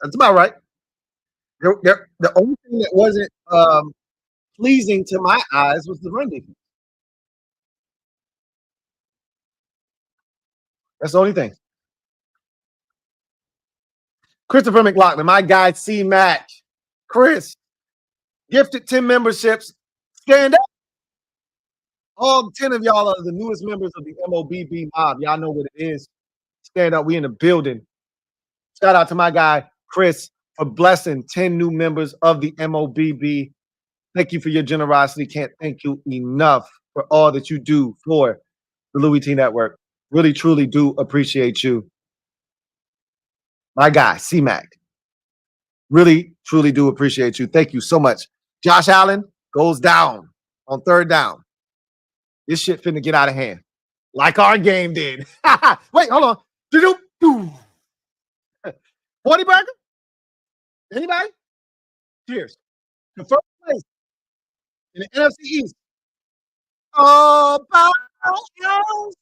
That's about right. The only thing that wasn't pleasing to my eyes was the run defense. That's the only thing. Christopher McLaughlin, my guy C-Mac. Chris, gifted 10 memberships. Stand up. All 10 of y'all are the newest members of the MOBB mob. Y'all know what it is. Stand up. We in the building. Shout out to my guy, Chris, for blessing 10 new members of the MOBB. Thank you for your generosity. Can't thank you enough for all that you do for the Louie Tee Network. Really, truly do appreciate you. My guy, C-Mac. Really, truly do appreciate you. Thank you so much. Josh Allen goes down on third down. This shit finna get out of hand. Like our game did. Wait, hold on. 40 burger? Anybody? Cheers. The first place in the NFC East. All by yourself.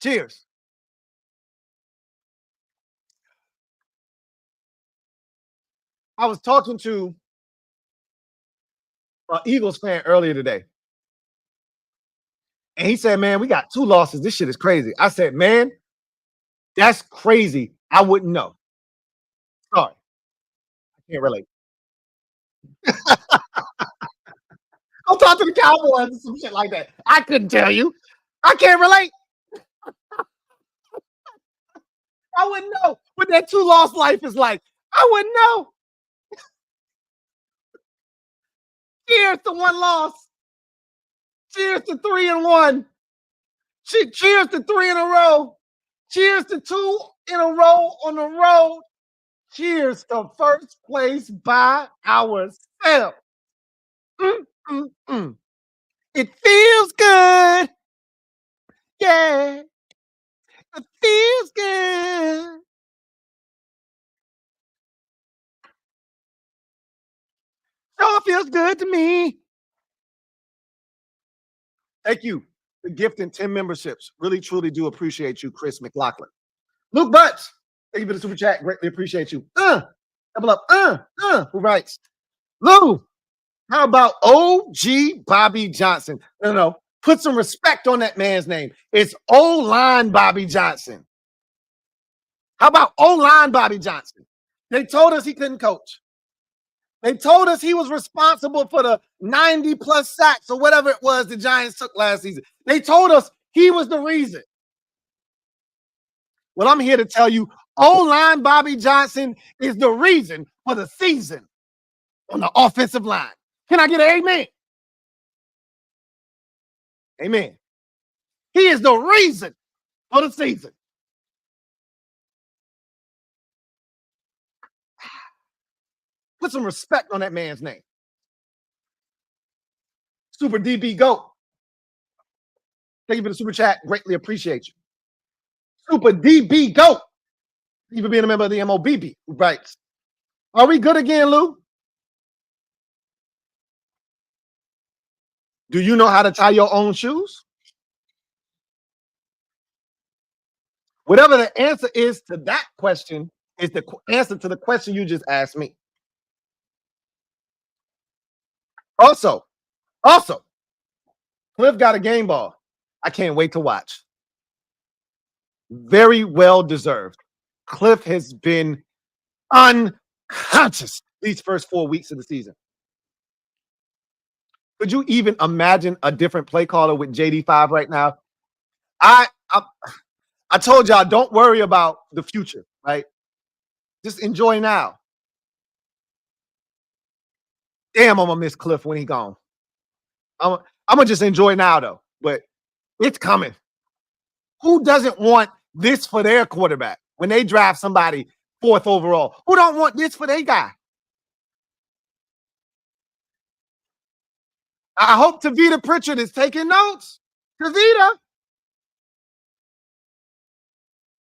Cheers. I was talking to an Eagles fan earlier today. And he said, man, we got 2 losses. This shit is crazy. I said, man, that's crazy. I wouldn't know. Sorry. I can't relate. I'll talk to the Cowboys and some shit like that. I couldn't tell you. I can't relate. I wouldn't know what that 2-loss life is like. I wouldn't know. Cheers to 1 loss. Cheers to 3-1. Cheers to 3 in a row. Cheers to 2 in a row on the road. Cheers to first place by ourselves. It feels good. Yeah. It feels good. Oh, it feels good to me. Thank you for gifting 10 memberships. Really, truly do appreciate you, Chris McLaughlin. Luke Butts, thank you for the super chat. Greatly appreciate you. Double up. Who writes? Lou, how about OG Bobby Johnson? No. Put some respect on that man's name. It's O-line Bobby Johnson. How about O-line Bobby Johnson? They told us he couldn't coach. They told us he was responsible for the 90+ sacks or whatever it was the Giants took last season. They told us he was the reason. Well, I'm here to tell you O-line Bobby Johnson is the reason for the season on the offensive line. Can I get an amen? Amen. He is the reason for the season. Put some respect on that man's name. Super DB GOAT. Thank you for the super chat. Greatly appreciate you. Super DB GOAT. Thank you for being a member of the MOBB. Right. Are we good again, Lou? Do you know how to tie your own shoes? Whatever the answer is to that question is the answer to the question you just asked me. Also, Cliff got a game ball. I can't wait to watch. Very well deserved. Cliff has been unconscious these first 4 weeks of the season. Could you even imagine a different play caller with JD5 right now? I told y'all, don't worry about the future, right? Just enjoy now. Damn, I'm gonna miss Cliff when he gone. I'm gonna just enjoy now though, but it's coming. Who doesn't want this for their quarterback when they draft somebody 4th overall? Who don't want this for their guy? I hope Tavita Pritchard is taking notes.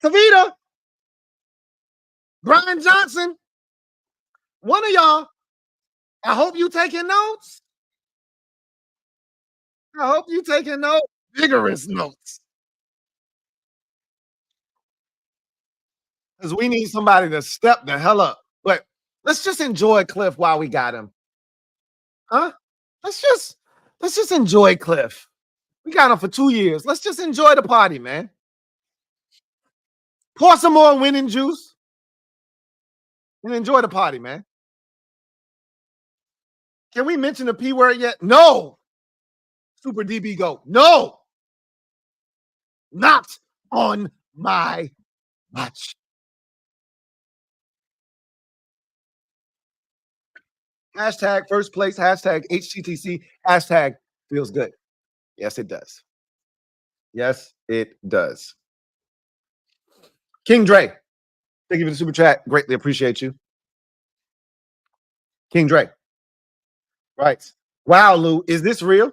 Tavita, Brian Johnson, one of y'all. I hope you taking notes. I hope you taking notes, vigorous notes. Because we need somebody to step the hell up. But let's just enjoy Cliff while we got him. Huh? Let's just enjoy Cliff. We got him for 2 years. Let's just enjoy the party, man. Pour some more winning juice and enjoy the party, man. Can we mention the P word yet? No. Super DB GOAT. No. Not on my watch. Hashtag first place, hashtag HTTC, hashtag feels good. Yes, it does. Yes, it does. King Dre, thank you for the super chat. Greatly appreciate you. King Dre. Right. Wow, Lou, is this real?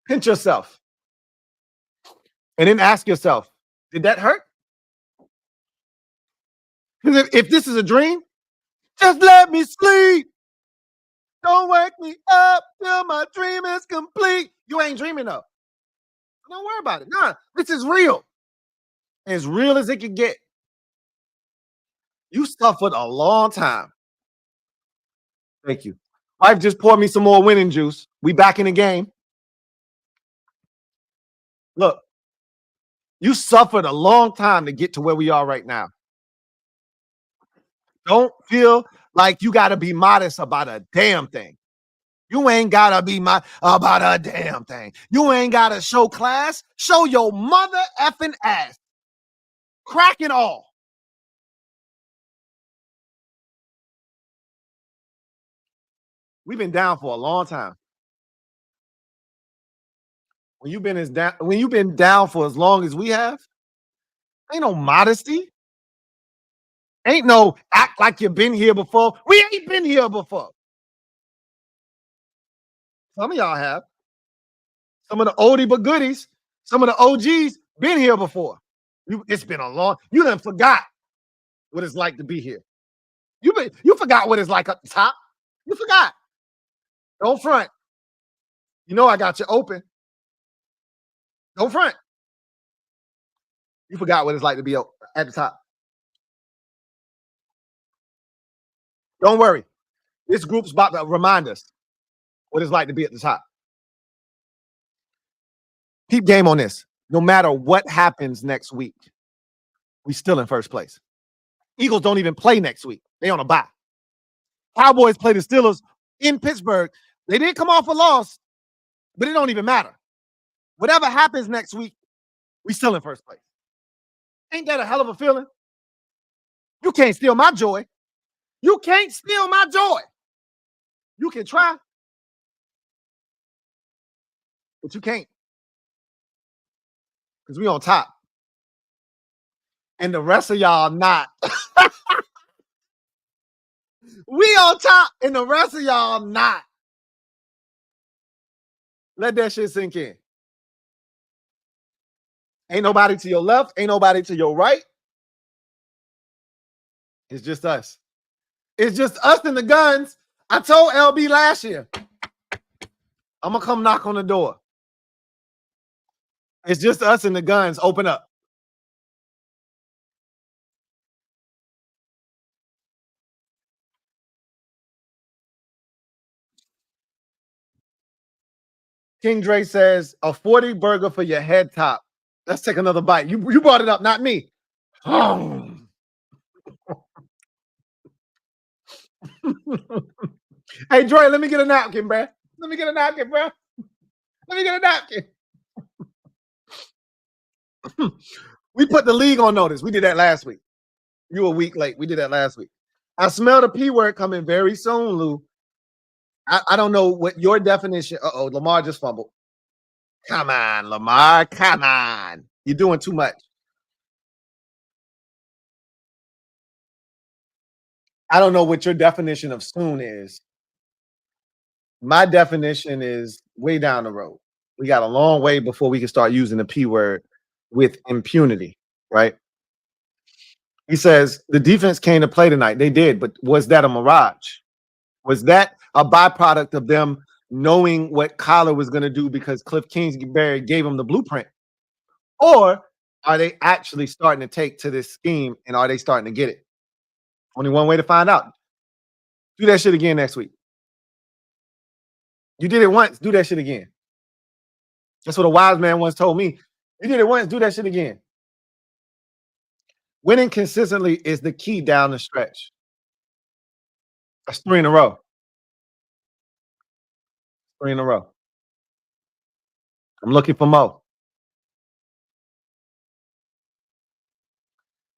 Pinch yourself. And then ask yourself, did that hurt? Because if this is a dream, just let me sleep. Don't wake me up till my dream is complete. You ain't dreaming though. Don't worry about it. Nah, this is real. As real as it can get. You suffered a long time. Thank you. Wife just poured me some more winning juice. We back in the game. Look, you suffered a long time to get to where we are right now. Don't feel like you got to be modest about a damn thing. You ain't got to be about a damn thing. You ain't got to show class. Show your mother effing ass. Crack it all. We've been down for a long time. When you've been down for as long as we have, ain't no modesty. Ain't no act like you've been here before. We ain't been here before. Some of y'all have. Some of the oldie but goodies, some of the OGs been here before. It's been a long. You done forgot what it's like to be here. You forgot what it's like up the top. You forgot. Don't front. You know I got you open. Don't front. You forgot what it's like to be at the top. Don't worry. This group's about to remind us what it's like to be at the top. Keep game on this. No matter what happens next week, we still in first place. Eagles don't even play next week. They on a bye. Cowboys play the Steelers in Pittsburgh. They did come off a loss, but it don't even matter. Whatever happens next week, we still in first place. Ain't that a hell of a feeling? You can't steal my joy. You can't steal my joy. You can try, but you can't, because we on top. And the rest of y'all not. We on top, and the rest of y'all not. Let that shit sink in. Ain't nobody to your left, ain't nobody to your right. It's just us. It's just us and the guns. I told LB last year, I'm gonna come knock on the door. It's just us and the guns. Open up. King Dre says a 40 burger for your head top. Let's take another bite. You brought it up, not me. Hey, Dre, let me get a napkin, bruh. Let me get a napkin, bruh. Let me get a napkin. We put the league on notice. We did that last week. You were a week late. We did that last week. I smell the P word coming very soon, Lou. I don't know what your definition. Uh-oh, Lamar just fumbled. Come on, Lamar. Come on. You're doing too much. I don't know what your definition of soon is. My definition is way down the road. We got a long way before we can start using the P word with impunity, right? He says the defense came to play tonight. They did, but was that a mirage? Was that a byproduct of them knowing what Kyler was going to do because Cliff Kingsbury gave them the blueprint? Or are they actually starting to take to this scheme and are they starting to get it? Only one way to find out. Do that shit again next week. You did it once, do that shit again. That's what a wise man once told me. You did it once, do that shit again. Winning consistently is the key down the stretch. That's 3 in a row. 3 in a row. I'm looking for more.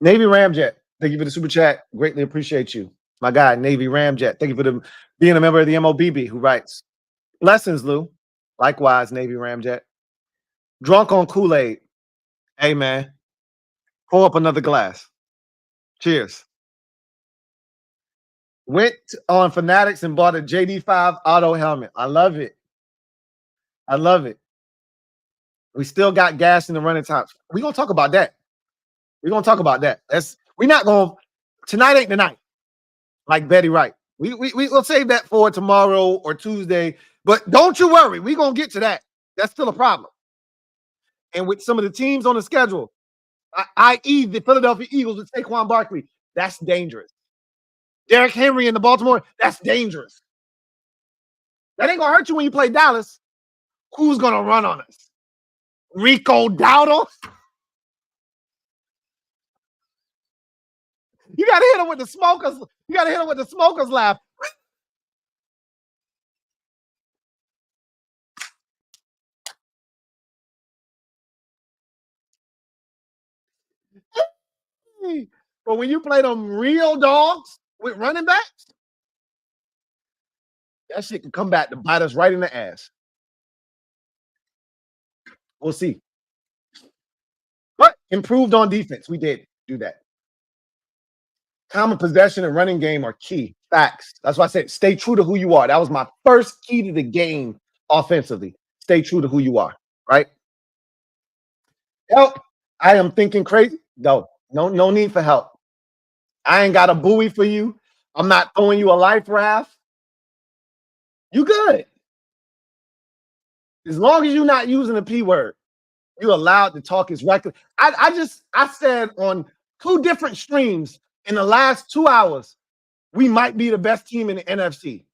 Navy Ramjet, thank you for the super chat. Greatly appreciate you. My guy, Navy Ramjet. Thank you for being a member of the MOBB who writes. Blessings, Lou. Likewise, Navy Ramjet. Drunk on Kool-Aid. Hey, man. Pour up another glass. Cheers. Went on Fanatics and bought a JD5 auto helmet. I love it. I love it. We still got gas in the running times. We're going to talk about that. We're going to talk about that. We're not going to, tonight ain't the night. Like Betty Wright. We'll save that for tomorrow or Tuesday. But don't you worry. We're going to get to that. That's still a problem. And with some of the teams on the schedule, i.e. the Philadelphia Eagles with Saquon Barkley, that's dangerous. Derrick Henry in the Baltimore, that's dangerous. That ain't going to hurt you when you play Dallas. Who's going to run on us? Rico Dowdle? You got to hit him with the smokers. You got to hit him with the smokers laugh. But when you play them real dogs with running backs, that shit can come back to bite us right in the ass. We'll see. But improved on defense. We did do that. Common possession and running game are key. Facts. That's why I said stay true to who you are. That was my first key to the game offensively. Stay true to who you are, right? Help. I am thinking crazy. No need for help. I ain't got a buoy for you. I'm not throwing you a life raft. You good. As long as you're not using the P word, you're allowed to talk his record. I said on 2 different streams in the last 2 hours, we might be the best team in the NFC.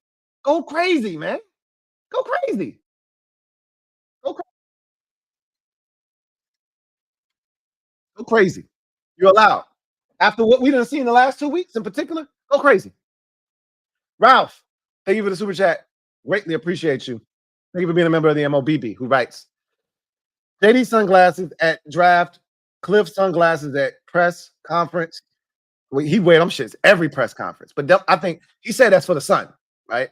Go crazy, man. Go crazy. Go crazy. You're allowed. After what we done seen the last 2 weeks in particular, go crazy. Ralph, thank you for the super chat. Greatly appreciate you. Thank you for being a member of the MOBB who writes. JD sunglasses at draft, Cliff sunglasses at press conference. He wear them shits every press conference. But I think he said that's for the sun, right?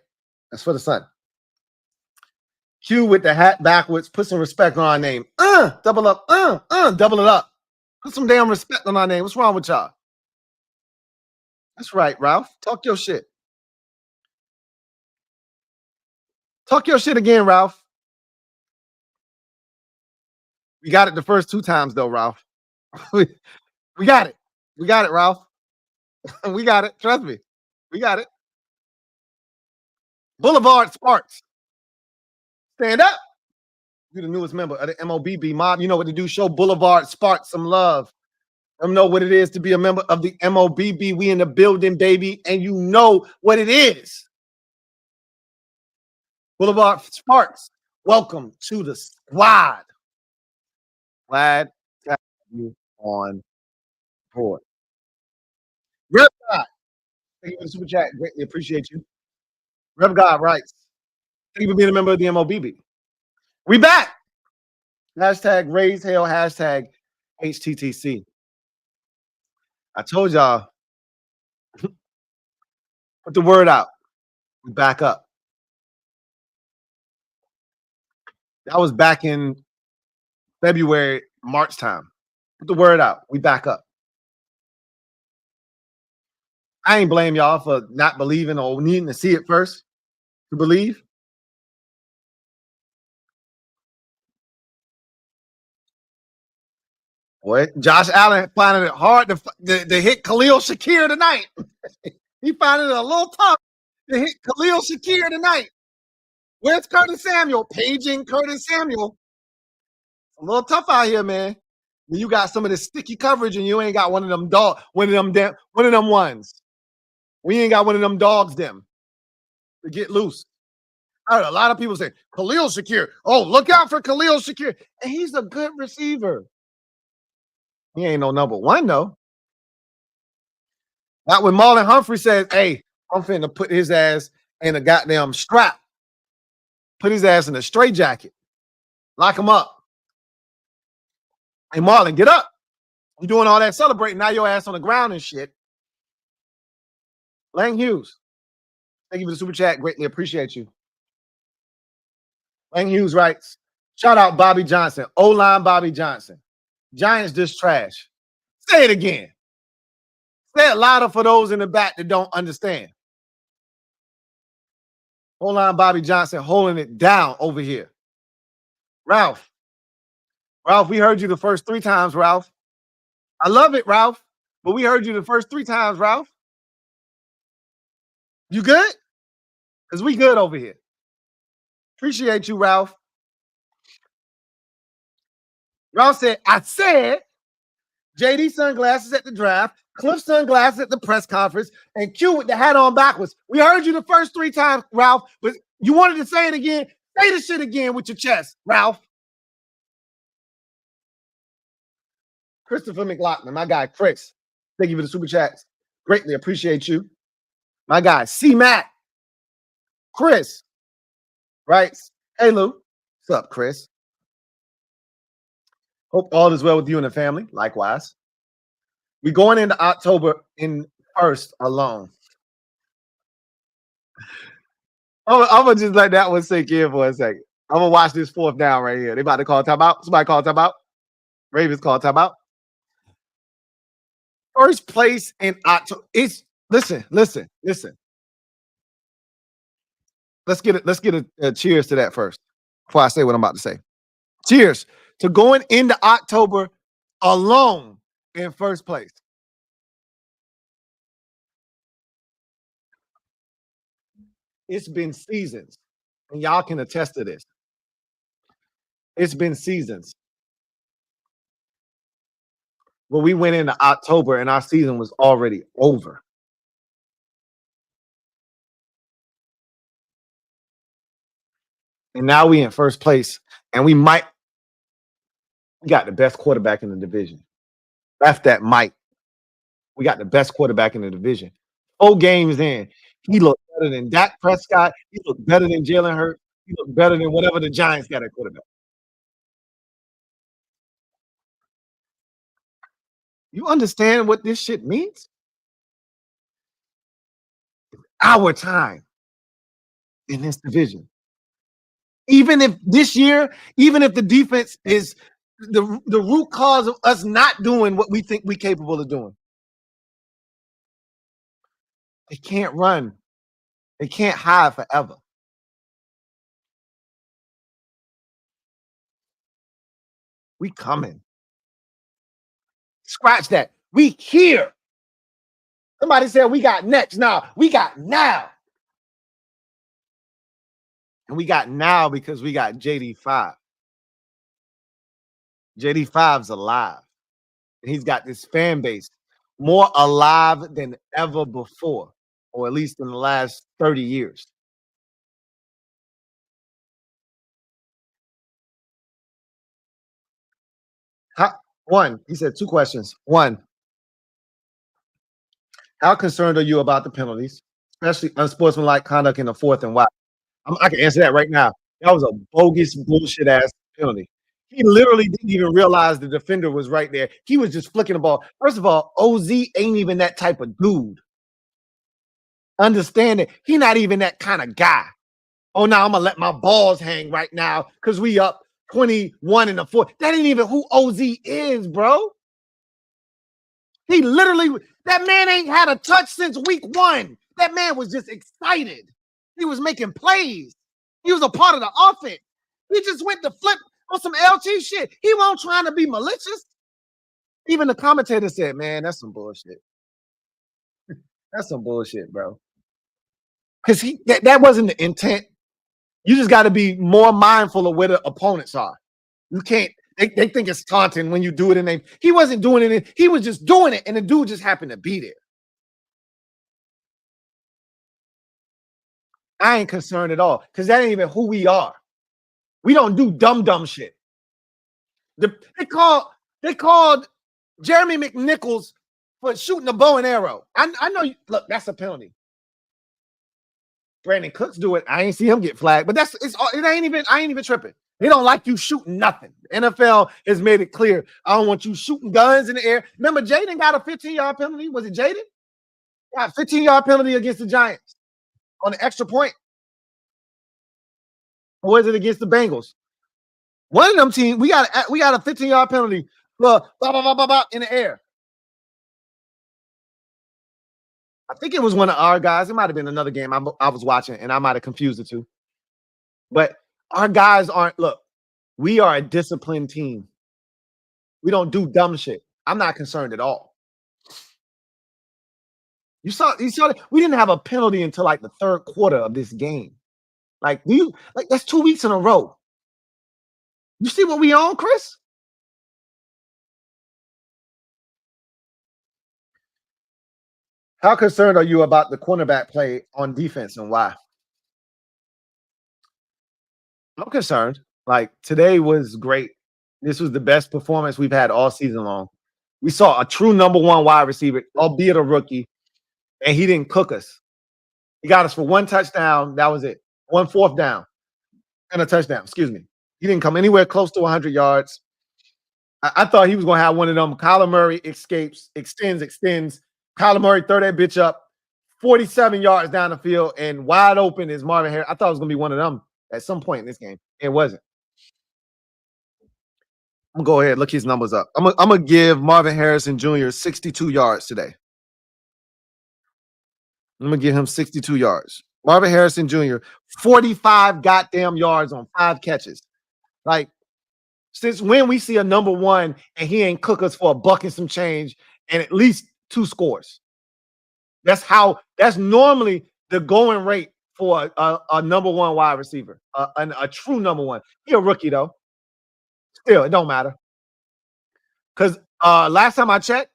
That's for the sun. Q with the hat backwards. Put some respect on our name. Double up. Double it up. Put some damn respect on our name. What's wrong with y'all? That's right, Ralph. Talk your shit. Talk your shit again, Ralph. We got it the first 2 times, though, Ralph. we got it. We got it, Ralph. We got it. Trust me. We got it. Boulevard Sparks. Stand up. You're the newest member of the MOBB mob. You know what to do. Show Boulevard Sparks some love. Let them know what it is to be a member of the MOBB. We in the building, baby. And you know what it is. Boulevard Sparks. Welcome to the squad. Glad to have you on board. Rev God. Thank you for the super chat. Greatly appreciate you. Rev God writes. Thank you for being a member of the MOBB. We back. Hashtag raise hell. Hashtag HTTC. I told y'all. Put the word out. We back up. That was back in February, March time. Put the word out. We back up. I ain't blame y'all for not believing or needing to see it first to believe. Boy, Josh Allen finding it hard to hit Khalil Shakir tonight. He finding it a little tough to hit Khalil Shakir tonight. Where's Curtis Samuel? Paging Curtis Samuel. A little tough out here, man. When you got some of this sticky coverage and you ain't got one of them ones. We ain't got one of them dogs them to get loose. I heard a lot of people say, Khalil Shakir. Oh, look out for Khalil Shakir. And he's a good receiver. He ain't no number one, though. Not when Marlon Humphrey says, hey, I'm finna put his ass in a goddamn strap. Put his ass in a straitjacket. Lock him up. Hey, Marlon, get up. You doing all that celebrating. Now your ass on the ground and shit. Lang Hughes. Thank you for the super chat. Greatly appreciate you. Lang Hughes writes, shout out Bobby Johnson. O-line Bobby Johnson. Giants just trash. Say it again. Say it louder for those in the back that don't understand. O-line Bobby Johnson holding it down over here. Ralph, we heard you the first 3 times, Ralph. I love it, Ralph, but we heard you the first 3 times, Ralph. You good? Because we good over here. Appreciate you, Ralph. Ralph said, I said JD sunglasses at the draft, Cliff sunglasses at the press conference, and Q with the hat on backwards. We heard you the first 3 times, Ralph, but you wanted to say it again. Say the shit again with your chest, Ralph. Christopher McLaughlin, my guy, Chris. Thank you for the super chats. Greatly appreciate you. My guy, C-Mac. Chris writes, hey, Lou. What's up, Chris? Hope all is well with you and the family. Likewise. We going into October in first alone. I'm going to just let that one sink in for a second. I'm going to watch this 4th down right here. They about to call timeout. Somebody call timeout. Ravens call timeout. First place in October. Listen. Let's get a cheers to that first before I say what I'm about to say. Cheers to going into October alone in first place. It's been seasons, and y'all can attest to this. It's been seasons where we went into October and our season was already over. And now we in first place, and we got the best quarterback in the division. That's that might. We got the best quarterback in the division. 4 games in, he looked better than Dak Prescott. He looked better than Jalen Hurts. He looked better than whatever the Giants got at quarterback. You understand what this shit means? our time in this division. Even if this year, even if the defense is the root cause of us not doing what we think we're capable of doing. They can't run. They can't hide forever. We coming. Scratch that. We here. Somebody said we got next. Now we got now. And we got now because we got JD5. JD5's alive. And he's got this fan base more alive than ever before, or at least in the last 30 years. He said 2 questions. One, how concerned are you about the penalties, especially unsportsmanlike conduct in the fourth and why? I can answer that right now. That was a bogus, bullshit ass penalty. He literally didn't even realize the defender was right there. He was just flicking the ball. First of all, OZ ain't even that type of dude. Understand it. He not even that kind of guy. Oh, now I'm gonna let my balls hang right now because we up 21 in the fourth. That ain't even who OZ is, bro. He literally, that man ain't had a touch since week 1. That man was just excited. He was making plays. He was a part of the offense. He just went to flip on some LT shit. He wasn't trying to be malicious. Even the commentator said, man, that's some bullshit. That's some bullshit, bro. Because that wasn't the intent. You just got to be more mindful of where the opponents are. You can't, they think it's taunting when you do it and he wasn't doing it. He was just doing it and the dude just happened to be there. I ain't concerned at all because that ain't even who we are. We don't do dumb shit. They called Jeremy McNichols for shooting a bow and arrow. I know you, look, that's a penalty. Brandon Cooks do it. I ain't see him get flagged, but I ain't even tripping. They don't like you shooting nothing. NFL has made it clear. I don't want you shooting guns in the air. Remember, Jaden got a 15-yard penalty. Was it Jaden? Got a 15-yard penalty against the Giants on the extra point. Or was it against the Bengals? One of them teams, we got a 15-yard penalty for blah, blah, blah, blah, blah in the air. I think it was one of our guys. It might have been another game I was watching, and I might have confused the two. But our guys aren't, look, we are a disciplined team. We don't do dumb shit. I'm not concerned at all. You saw that we didn't have a penalty until like the third quarter of this game. Like, that's 2 weeks in a row. You see what we on, Chris? How concerned are you about the cornerback play on defense and why? I'm concerned. Like, today was great. This was the best performance we've had all season long. We saw a true number 1 wide receiver, albeit a rookie, and he didn't cook us. He got us for 1 touchdown. That was it. 1 fourth down and a touchdown. Excuse me. He didn't come anywhere close to 100 yards. I thought he was going to have one of them. Kyler Murray extends. Kyler Murray throw that bitch up 47 yards down the field and wide open is Marvin Harris. I thought it was going to be one of them at some point in this game. It wasn't. I'm going to go ahead and look his numbers up. I'm going to give Marvin Harrison Jr. 62 yards today. I'm going to give him 62 yards. Marvin Harrison Jr., 45 goddamn yards on 5 catches. Like, since when we see a number 1 and he ain't cook us for a buck and some change and at least 2 scores? That's normally the going rate for a number 1 wide receiver, a true number 1. He a rookie though. Still, it don't matter. Because last time I checked,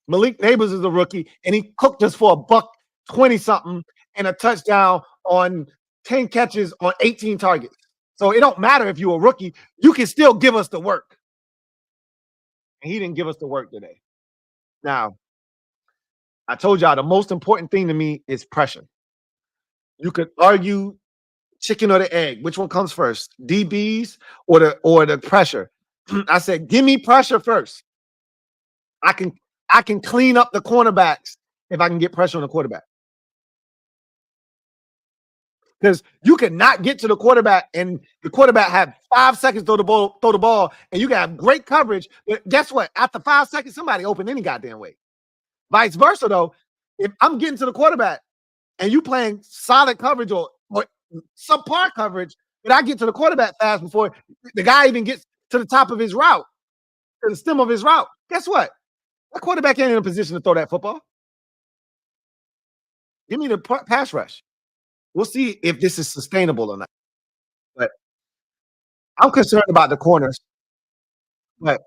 Malik Neighbors is a rookie, and he cooked us for a buck 20-something and a touchdown on 10 catches on 18 targets. So it don't matter if you're a rookie. You can still give us the work. And he didn't give us the work today. Now, I told y'all the most important thing to me is pressure. You could argue chicken or the egg. Which one comes first? DBs or the pressure? I said, give me pressure first. I can clean up the cornerbacks if I can get pressure on the quarterback. Because you cannot get to the quarterback, and the quarterback had 5 seconds to throw the ball, and you can have great coverage. But guess what? After 5 seconds, somebody open any goddamn way. Vice versa, though, if I'm getting to the quarterback and you playing solid coverage or subpar coverage, but I get to the quarterback fast before the guy even gets to the top of his route, to the stem of his route, guess what? That quarterback ain't in a position to throw that football. Give me the pass rush. We'll see if this is sustainable or not. But I'm concerned about the corners. But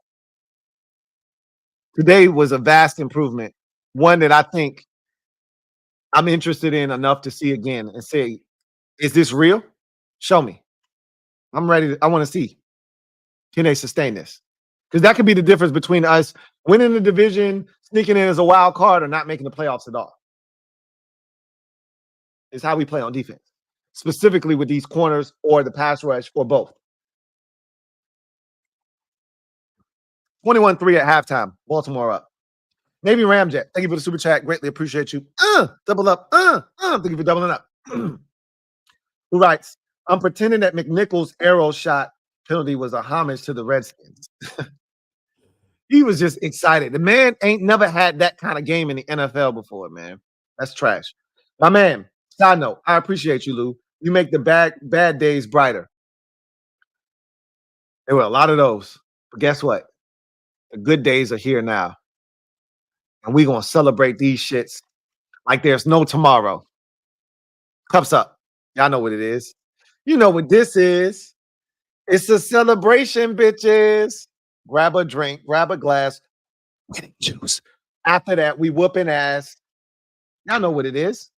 today was a vast improvement, one that I think I'm interested in enough to see again and say, is this real? Show me. I'm ready. I want to see. Can they sustain this? Because that could be the difference between us winning the division, sneaking in as a wild card, or not making the playoffs at all. Is how we play on defense, specifically with these corners or the pass rush or both. 21-3 at halftime. Baltimore up. Maybe Ramjet. Thank you for the super chat. Greatly appreciate you. Double up. Thank you for doubling up. Who writes, I'm pretending that McNichols' arrow shot penalty was a homage to the Redskins. He was just excited. The man ain't never had that kind of game in the NFL before, man. That's trash. My man, side note, I appreciate you, Lou. You make the bad days brighter. There were a lot of those. But guess what? The good days are here now. And we're going to celebrate these shits like there's no tomorrow. Cups up. Y'all know what it is. You know what this is. It's a celebration, bitches. Grab a drink, grab a glass, winning juice. After that, we whooping ass. Y'all know what it is.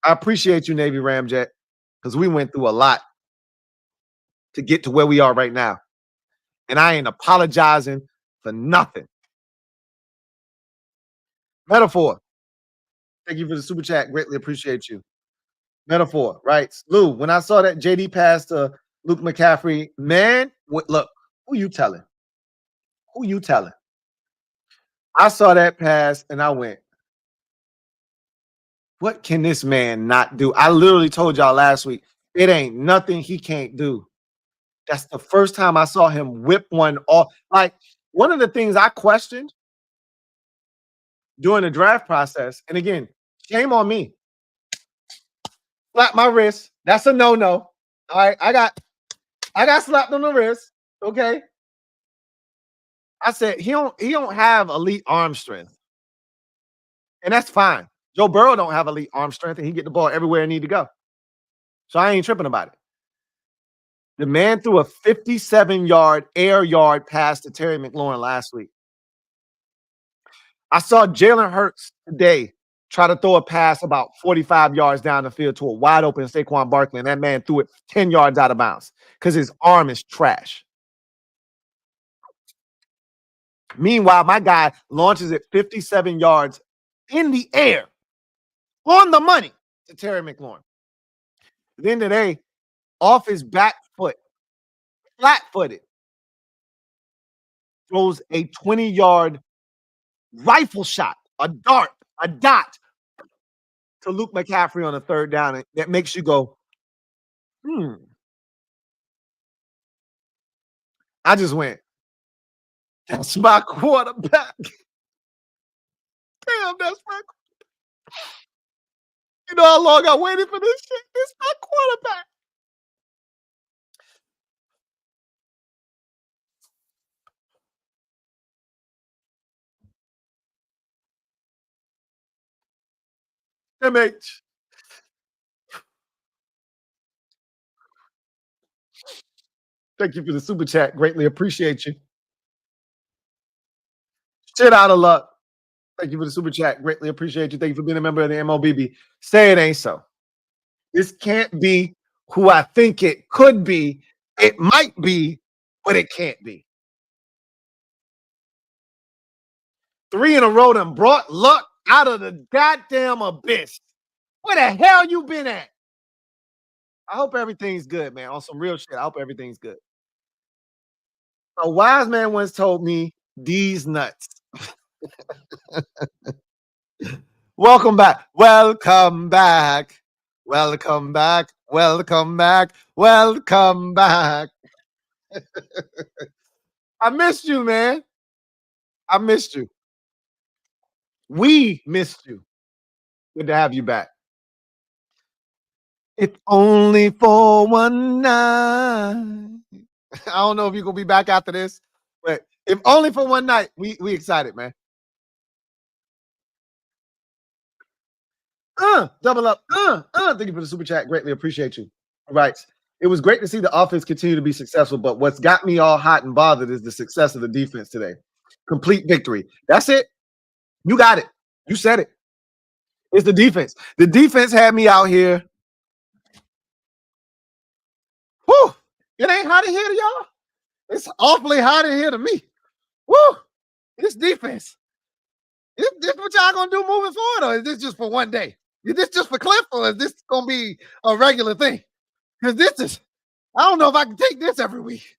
I appreciate you, Navy Ramjet, because we went through a lot to get to where we are right now. And I ain't apologizing for nothing. Metaphor. Thank you for the super chat. Greatly appreciate you. Metaphor, right? Lou, when I saw that JD pass to Luke McCaffrey, man, look, who you telling? Who you telling? I saw that pass and I went, what can this man not do? I literally told y'all last week, it ain't nothing he can't do. That's the first time I saw him whip one off. Like, one of the things I questioned during the draft process, and again, shame on me. Slap my wrist. That's a no-no. All right, I got slapped on the wrist. Okay. I said he don't have elite arm strength. And that's fine. Joe Burrow don't have elite arm strength, and he get the ball everywhere he need to go. So I ain't tripping about it. The man threw a 57-yard air yard pass to Terry McLaurin last week. I saw Jalen Hurts today try to throw a pass about 45 yards down the field to a wide open Saquon Barkley, and that man threw it 10 yards out of bounds because his arm is trash. Meanwhile, my guy launches it 57 yards in the air on the money to Terry McLaurin. At the end of the day, off his back foot, flat-footed, throws a 20-yard rifle shot, a dart, a dot to Luke McCaffrey on a third down. That makes you go, I just went, that's my quarterback. Damn, that's my quarterback. You know how long I waited for this shit? This is my quarterback. MH. Thank you for the super chat. Greatly appreciate you. Shit out of luck. Thank you for the super chat. Greatly appreciate you. Thank you for being a member of the MOBB. Say it ain't so. This can't be who I think it could be. It might be, but it can't be. 3 in a row done brought luck out of the goddamn abyss. Where the hell you been at? I hope everything's good, man. On some real shit, I hope everything's good. A wise man once told me, these nuts. Welcome back. Welcome back. Welcome back. Welcome back. Welcome back. I missed you, man. I missed you. We missed you. Good to have you back. If only for one night. I don't know if you're gonna be back after this, but if only for one night, we excited, man. Double up. Thank you for the super chat. Greatly appreciate you. All right. It was great to see the offense continue to be successful, but what's got me all hot and bothered is the success of the defense today. Complete victory. That's it. You got it. You said it. It's the defense. The defense had me out here. Whew. It ain't hot in here to y'all. It's awfully hot in here to me. Woo! This defense. This what y'all gonna do moving forward, or is this just for one day? Is this just for Cliff, or is this gonna be a regular thing? Because this is, I don't know if I can take this every week.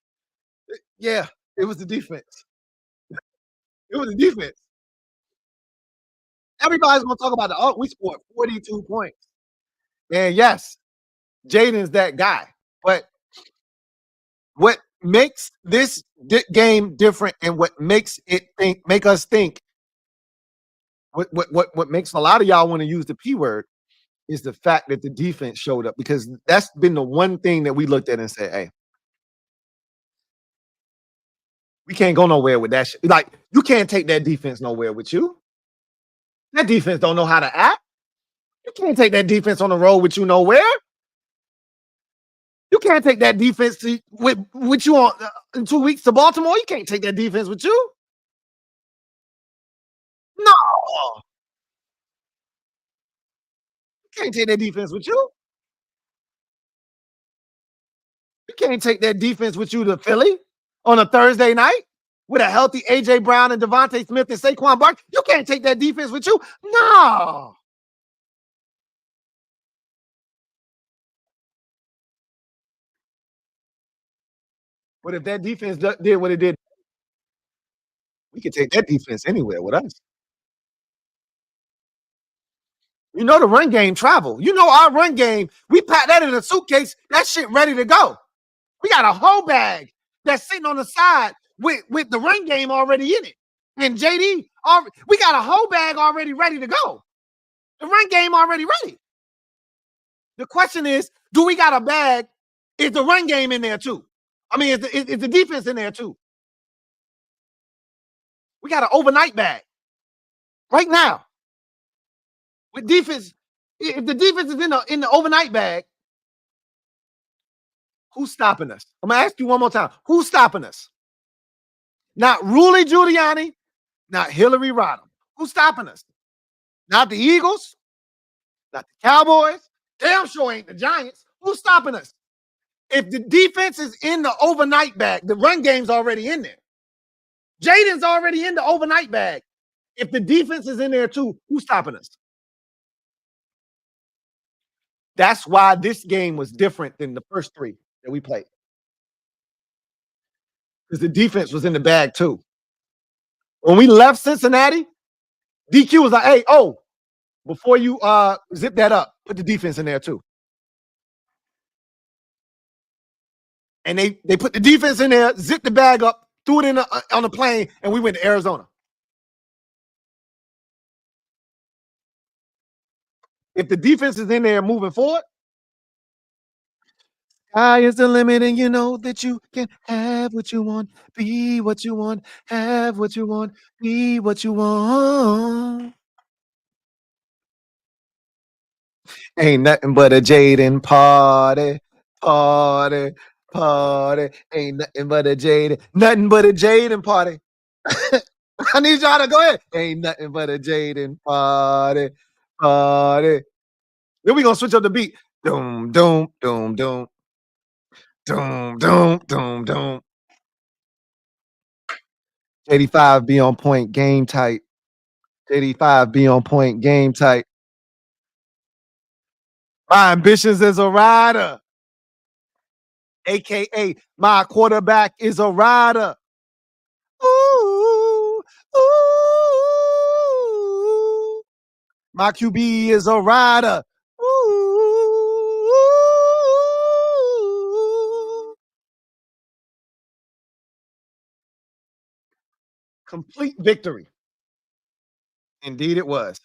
Yeah, it was the defense. It was the defense. Everybody's gonna talk about we scored 42 points. And yes, Jaden's that guy. But what makes this game different and what makes it make us think, what makes a lot of y'all want to use the P word is the fact that the defense showed up, because that's been the one thing that we looked at and said, hey, we can't go nowhere with that shit. Like, you can't take that defense nowhere with you. That defense don't know how to act. You can't take that defense on the road with you nowhere. You can't take that defense with you on in 2 weeks to Baltimore. You can't take that defense with you. No, you can't take that defense with you. You can't take that defense with you to Philly on a Thursday night with a healthy A.J. Brown and Devontae Smith and Saquon Barkley. You can't take that defense with you. No. But if that defense did what it did, we could take that defense anywhere with us. You know the run game travel. You know our run game. We pack that in a suitcase. That shit ready to go. We got a whole bag that's sitting on the side with the run game already in it. And JD, we got a whole bag already ready to go. The run game already ready. The question is, do we got a bag? Is the run game in there too? I mean, is the defense in there too? We got an overnight bag right now with defense. If the defense is in the overnight bag, who's stopping us? I'm gonna ask you one more time. Who's stopping us? Not Rudy Giuliani, not Hillary Rodham. Who's stopping us? Not the Eagles, not the Cowboys. Damn sure ain't the Giants. Who's stopping us? If the defense is in the overnight bag, the run game's already in there. Jaden's already in the overnight bag. If the defense is in there too, who's stopping us? That's why this game was different than the first three that we played. Because the defense was in the bag too. When we left Cincinnati, DQ was like, hey, before you zip that up, put the defense in there too. And they put the defense in there, zipped the bag up, threw it in on the plane, and we went to Arizona. If the defense is in there moving forward, sky is the limit, and you know that you can have what you want, be what you want, have what you want, be what you want. Ain't nothing but a Jaden party, party, party. Ain't nothing but a Jaden party. I need y'all to go ahead. Ain't nothing but a Jaden party, party. Then we gonna switch up the beat. Doom, doom, doom, doom. Doom, doom, doom, doom. 85 be on point, game tight. 85 be on point, game tight. My ambitions as a rider, aka my quarterback is a rider. Ooh, ooh. My QB is a rider. Ooh. Complete victory. Indeed, it was.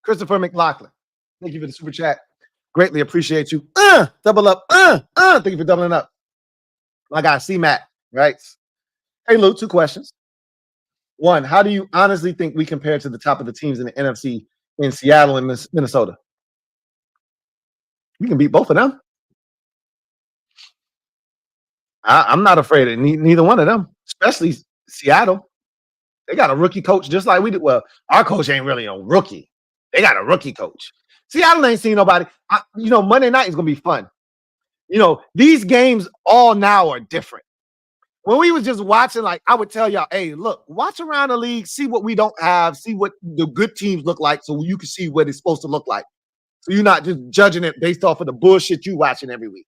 Christopher McLaughlin, thank you for the super chat. Greatly appreciate you. Double up. Thank you for doubling up. My guy, C Mac, right? Hey, Lou, 2 questions. One, how do you honestly think we compare to the top of the teams in the NFC in Seattle and Minnesota? We can beat both of them. I'm not afraid of neither one of them, especially Seattle. They got a rookie coach just like we do. Well, our coach ain't really a rookie. They got a rookie coach. Seattle ain't seen nobody. Monday night is going to be fun. These games all now are different. When we was just watching, like, I would tell y'all, hey, look, watch around the league, see what we don't have, see what the good teams look like so you can see what it's supposed to look like. So you're not just judging it based off of the bullshit you watching every week.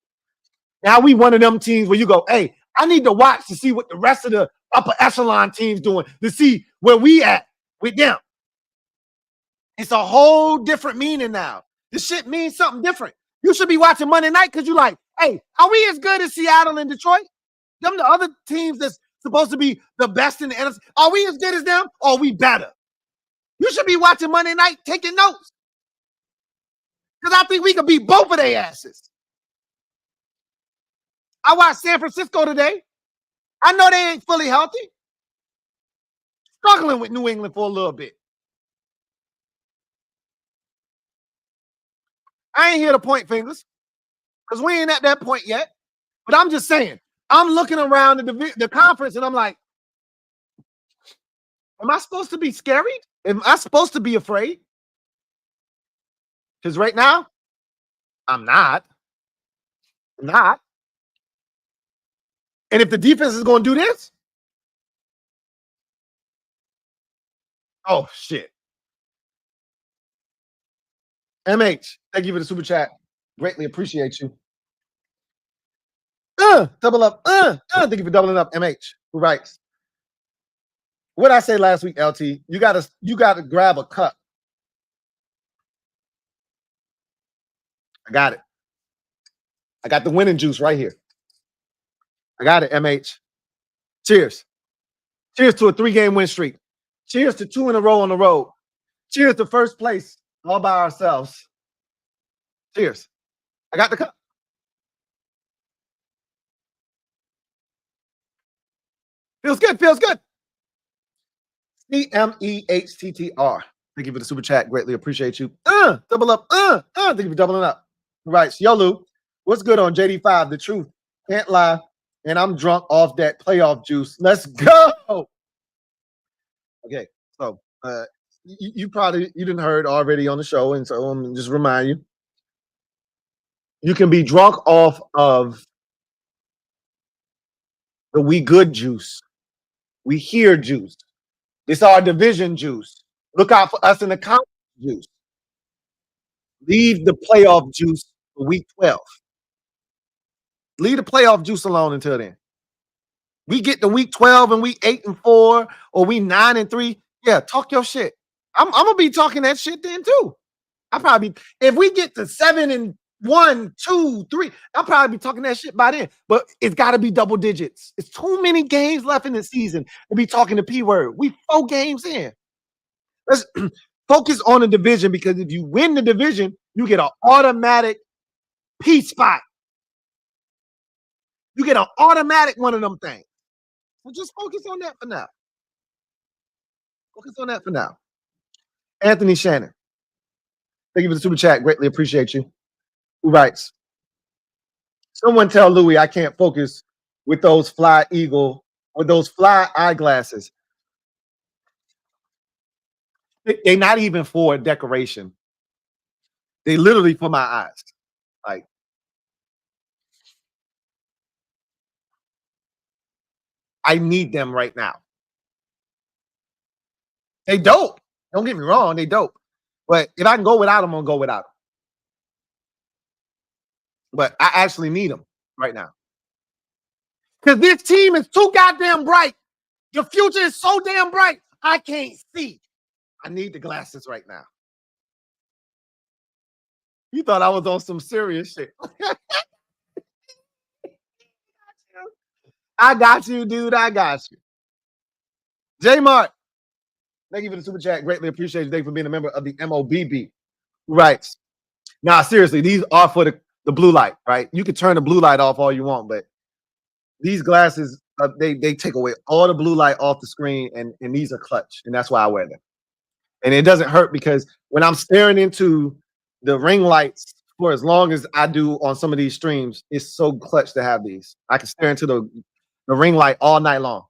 Now we one of them teams where you go, hey, I need to watch to see what the rest of the upper echelon teams doing to see where we at with them. It's a whole different meaning now. This shit means something different. You should be watching Monday night because you're like, hey, are we as good as Seattle and Detroit? Them the other teams that's supposed to be the best in the NFC. Are we as good as them or are we better? You should be watching Monday night taking notes. Because I think we could beat both of their asses. I watched San Francisco today. I know they ain't fully healthy. Struggling with New England for a little bit. I ain't here to point fingers because we ain't at that point yet. But I'm just saying, I'm looking around the conference and I'm like, am I supposed to be scary? Am I supposed to be afraid? Because right now, I'm not. I'm not. And if the defense is going to do this, oh, shit. MH, thank you for the super chat. Greatly appreciate you. Double up. Thank you for doubling up, MH. Who writes? What did I say last week, LT? You gotta grab a cup. I got it. I got the winning juice right here. I got it, MH. Cheers. Cheers to a 3-game win streak. Cheers to 2 in a row on the road. Cheers to first place all by ourselves. Cheers. I got the cup. Feels good. Feels good. CMEHTTR. Thank you for the super chat. Greatly appreciate you. Double up. Thank you for doubling up. Right. Yo, Lou, what's good on JD5? The truth. Can't lie. And I'm drunk off that playoff juice. Let's go. Okay. So you didn't heard already on the show. And so I'm just remind you. You can be drunk off of the We Good juice. We Here juice. It's our division juice. Look out for us in the conference juice. Leave the playoff juice for week 12. Leave the playoff juice alone until then. We get to week 12 and we 8-4 or we 9-3. Yeah, talk your shit. I'm gonna be talking that shit then too. I'll probably if we get to 7-1, 2, 3, I'll probably be talking that shit by then. But it's got to be double digits. It's too many games left in the season to be talking the P word. We 4 games in. Let's focus on the division because if you win the division, you get an automatic P spot. You get an automatic one of them things. So just focus on that for now. Focus on that for now. Anthony Shannon. Thank you for the super chat. Greatly appreciate you. Who writes? Someone tell Louie I can't focus with those fly eyeglasses. They're not even for decoration. They literally for my eyes. Like, I need them right now. They dope. Don't get me wrong, they dope. But if I can go without them, I'm gonna go without them. But I actually need them right now. Because this team is too goddamn bright. Your future is so damn bright. I can't see. I need the glasses right now. You thought I was on some serious shit. I got you, dude. I got you. J Mart, thank you for the super chat. Greatly appreciate you. Thank you for being a member of the MOBB. Right. Nah, seriously, these are for the blue light, right? You can turn the blue light off all you want, but these glasses, they take away all the blue light off the screen, and these are clutch, and that's why I wear them. And it doesn't hurt because when I'm staring into the ring lights for as long as I do on some of these streams, it's so clutch to have these. I can stare into the ring light all night long.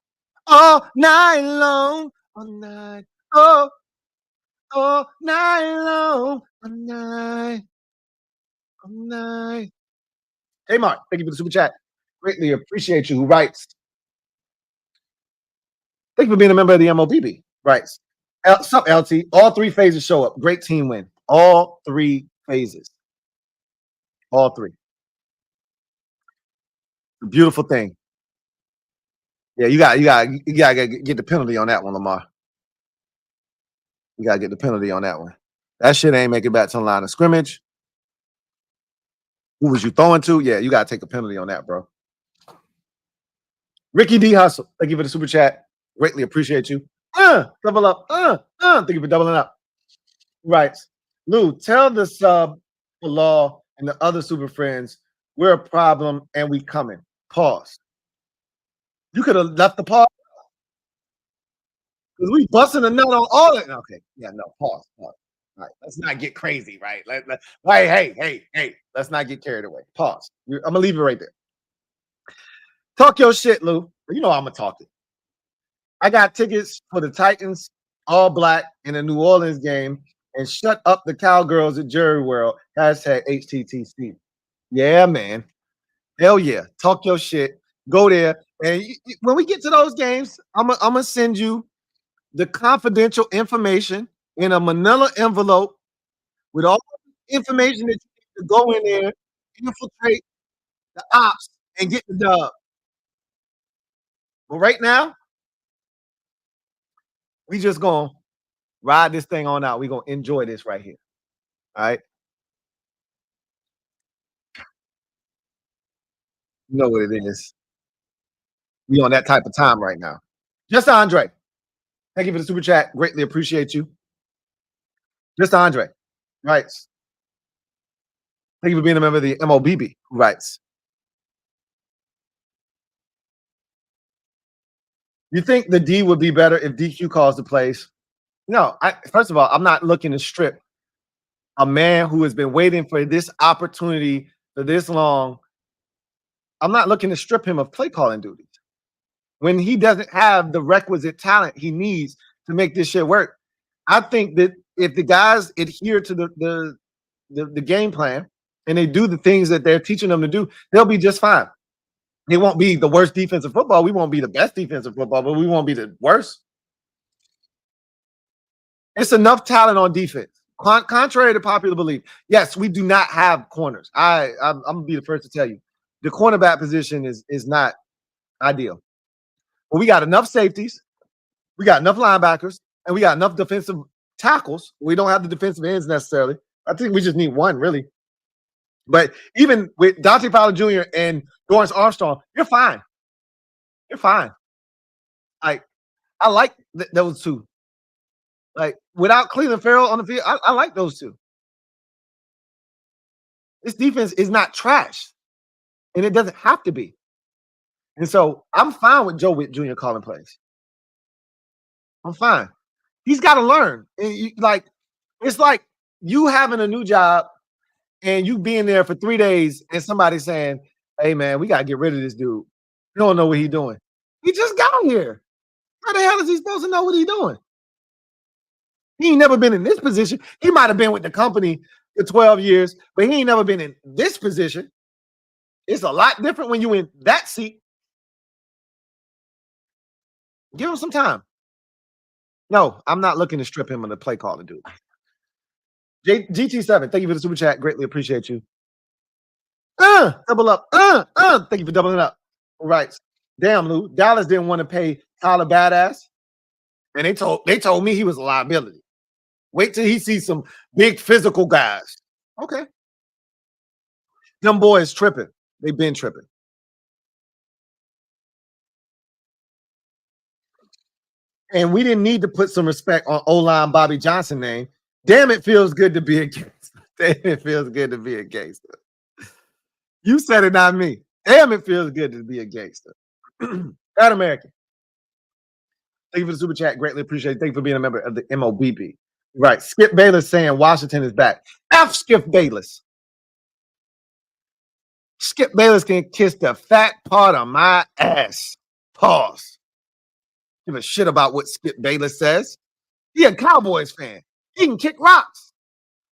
All night long, all night, oh, all night long, all night, all night. Hey, Mark, thank you for the super chat. Greatly appreciate you. Who writes? Thank you for being a member of the MOBB. Writes. What's up, LT? All three phases show up. Great team win. All three phases. All three. The beautiful thing. Yeah, you got to get the penalty on that one, Lamar. You got to get the penalty on that one. That shit ain't make it back to the line of scrimmage. Who was you throwing to? Yeah, you got to take a penalty on that, bro. Ricky D. Hustle, thank you for the super chat. Greatly appreciate you. Double up. Thank you for doubling up. Right. Lou, tell the sub, the law, and the other super friends we're a problem and we coming. Pause. You could have left the pause because we busting a nut on all it. Okay. Yeah, no, pause. All right. Let's not get crazy, right? Hey. Let's not get carried away. Pause. I'm gonna leave it right there. Talk your shit, Lou. You know I'm gonna talk it. I got tickets for the Titans, all black, in the New Orleans game, and shut up the cowgirls at Jerry World. Hashtag HTTC. Yeah, man. Hell yeah. Talk your shit. Go there. And when we get to those games, I'm gonna send you the confidential information in a manila envelope with all the information that you need to go in there, infiltrate the ops, and get the dub. But right now, we just gonna ride this thing on out. We're gonna enjoy this right here. All right. You know what it is. We on that type of time right now. Just Andre. Thank you for the super chat. Greatly appreciate you. Just Andre. Right. Thank you for being a member of the MOBB. Writes. You think the D would be better if DQ calls the plays? No. First of all, I'm not looking to strip a man who has been waiting for this opportunity for this long. I'm not looking to strip him of play calling duties when he doesn't have the requisite talent he needs to make this shit work. I think that if the guys adhere to the game plan and they do the things that they're teaching them to do, they'll be just fine. They won't be the worst defensive football. We won't be the best defensive football, but we won't be the worst. It's enough talent on defense. Contrary to popular belief, yes, we do not have corners. I'm gonna be the first to tell you, the cornerback position is not ideal. But we got enough safeties, we got enough linebackers, and we got enough defensive tackles. We don't have the defensive ends necessarily. I think we just need one, really. But even with Dante Fowler Jr. and Dorrance Armstrong, you're fine. You're fine. I like those two. Like without Cleveland Farrell on the field, I like those two. This defense is not trash, and it doesn't have to be. And so I'm fine with Joe Witt Jr. calling plays. I'm fine. He's got to learn. And it's like you having a new job and you being there for 3 days and somebody saying, "Hey man, we gotta get rid of this dude. You don't know what he's doing. He just got here. How the hell is he supposed to know what he's doing? He ain't never been in this position. He might have been with the company for 12 years, but he ain't never been in this position. It's a lot different when you in that seat. Give him some time. No, I'm not looking to strip him of the play call to do. GT7, thank you for the super chat. Greatly appreciate you. Double up. Thank you for doubling up. All right. Damn, Lou. Dallas didn't want to pay Tyler Badass. And they told me he was a liability. Wait till he sees some big physical guys. Okay. Them boys tripping. They've been tripping. And we didn't need to put some respect on O-line Bobby Johnson name. Damn, it feels good to be a gangster. Damn, it feels good to be a gangster. You said it, not me. Damn, it feels good to be a gangster. That American. Thank you for the super chat. Greatly appreciate it. Thank you for being a member of the MOBB. Right. Skip Bayless saying Washington is back. F Skip Bayless. Skip Bayless can kiss the fat part of my ass. Pause. Give a shit about what Skip Bayless says. He a Cowboys fan. He can kick rocks.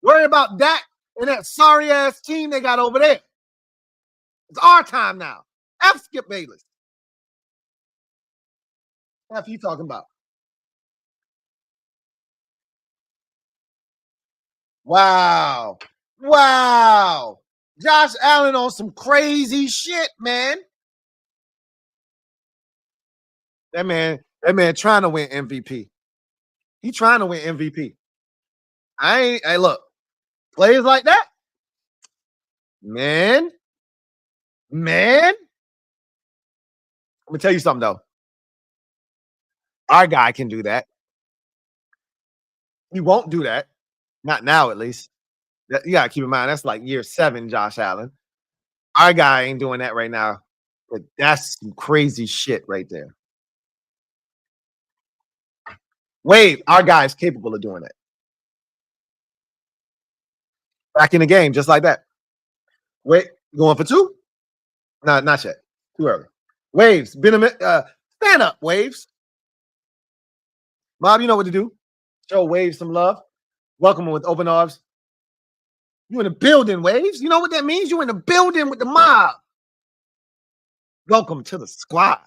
Worry about that and that sorry ass team they got over there. It's our time now. F Skip Bayless. F you talking about? Wow. Wow. Josh Allen on some crazy shit, man. That man trying to win MVP. He trying to win MVP. Hey, look, plays like that, man. Let me tell you something though. Our guy can do that. He won't do that. Not now, at least. You gotta keep in mind that's like year 7, Josh Allen. Our guy ain't doing that right now. But that's some crazy shit right there. Wade, our guy is capable of doing that. Back in the game, just like that. Wait, going for 2? No, not yet. Too early. Waves, been a minute. Stand up, Waves. Mom, you know what to do. Show Waves some love. Welcome him with open arms. You in the building, Waves. You know what that means? You in the building with the mob. Welcome to the squad.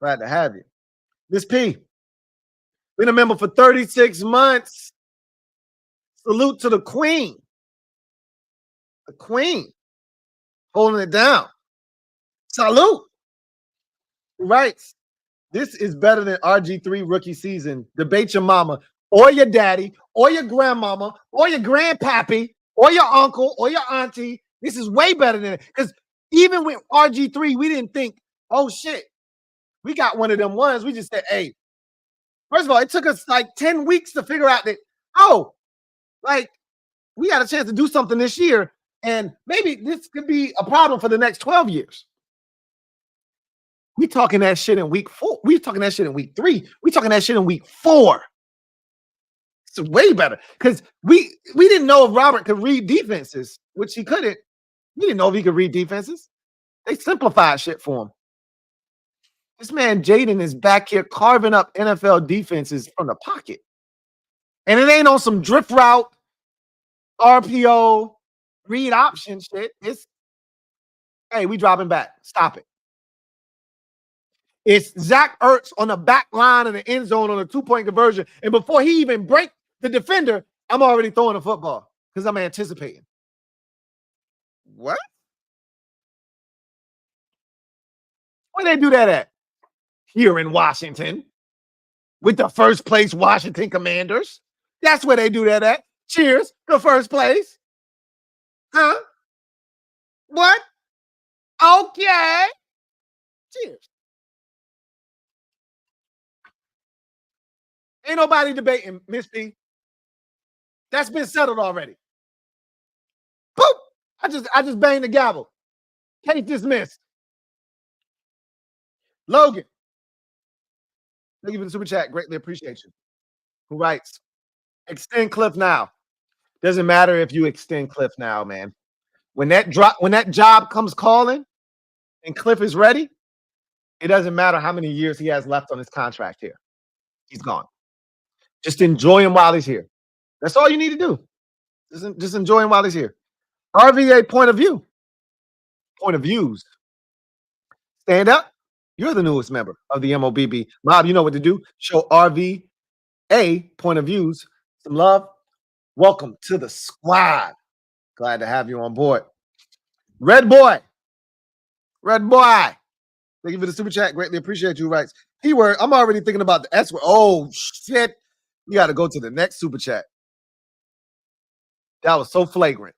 Glad to have you. Miss P, been a member for 36 months. Salute to the queen. The queen. Holding it down. Salute. Right. This is better than RG3 rookie season. Debate your mama or your daddy or your grandmama or your grandpappy or your uncle or your auntie. This is way better than it. Because even with RG3, we didn't think, oh shit, we got one of them ones. We just said, hey, first of all, it took us like 10 weeks to figure out that, oh, like we got a chance to do something this year. And maybe this could be a problem for the next 12 years. We talking that shit in week 4. We talking that shit in week 3. We talking that shit in week 4. It's way better because we didn't know if Robert could read defenses, which he couldn't. We didn't know if he could read defenses. They simplified shit for him. This man Jaden is back here carving up NFL defenses from the pocket, and it ain't on some drift route, RPO, read option shit. It's hey, we dropping back. Stop it. It's Zach Ertz on the back line of the end zone on a 2-point conversion. And before he even breaks the defender, I'm already throwing the football because I'm anticipating. What? Where they do that at? Here in Washington with the first place Washington Commanders. That's where they do that at. Cheers, the first place. Huh? What? Okay. Cheers. Ain't nobody debating, Miss P. That's been settled already. Boop! I just banged the gavel. Case dismissed. Logan. Thank you for the super chat. Greatly appreciate you. Who writes? Extend Cliff now. Doesn't matter if you extend Cliff now, man. When that job comes calling and Cliff is ready, it doesn't matter how many years he has left on his contract here. He's gone. Just enjoy him while he's here. That's all you need to do. Just enjoy him while he's here. RVA point of view. Point of views. Stand up. You're the newest member of the MOBB. Mob, you know what to do. Show RVA point of views some love. Welcome to the squad. Glad to have you on board. Red boy. Red boy. Thank you for the super chat. Greatly appreciate you. Writes. Keyword. I'm already thinking about the S word. Oh, shit. You got to go to the next super chat. That was so flagrant.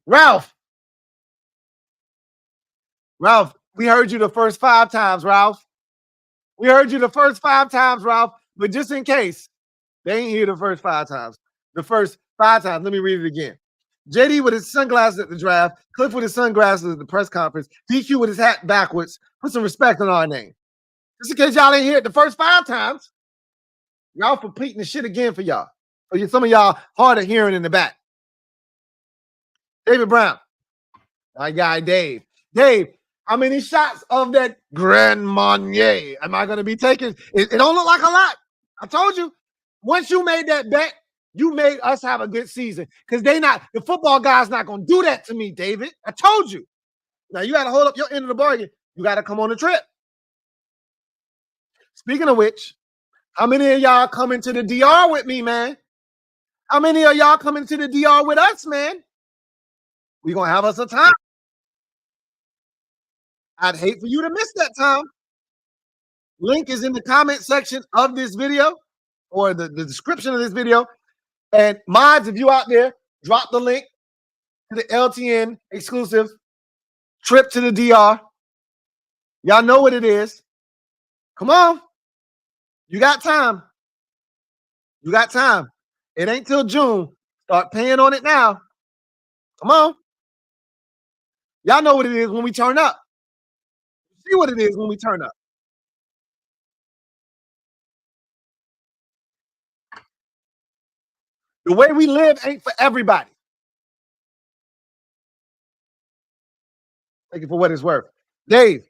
Ralph. Ralph, we heard you the first 5 times, Ralph. We heard you the first 5 times, Ralph, but just in case, they ain't here the first 5 times. The first 5 times. Let me read it again. JD with his sunglasses at the draft, Cliff with his sunglasses at the press conference, DQ with his hat backwards. Put some respect on our name. Just in case y'all ain't here it the first 5 times, y'all completing the shit again for y'all. For some of y'all hard of hearing in the back. David Brown. My guy Dave. Dave, how many shots of that Grand Marnier am I going to be taking? It don't look like a lot. I told you. Once you made that bet, you made us have a good season. Because the football guy's not going to do that to me, David. I told you. Now you got to hold up your end of the bargain. You got to come on the trip. Speaking of which, how many of y'all coming to the DR with me, man? How many of y'all coming to the DR with us, man? We going to have us a time. I'd hate for you to miss that time. Link is in the comment section of this video or the description of this video. And mods, if you out there, drop the link to the LTN exclusive trip to the DR. Y'all know what it is. Come on. You got time. You got time. It ain't till June. Start paying on it now. Come on. Y'all know what it is when we turn up. See what it is when we turn up. The way we live ain't for everybody. Thank you for what it's worth. Dave,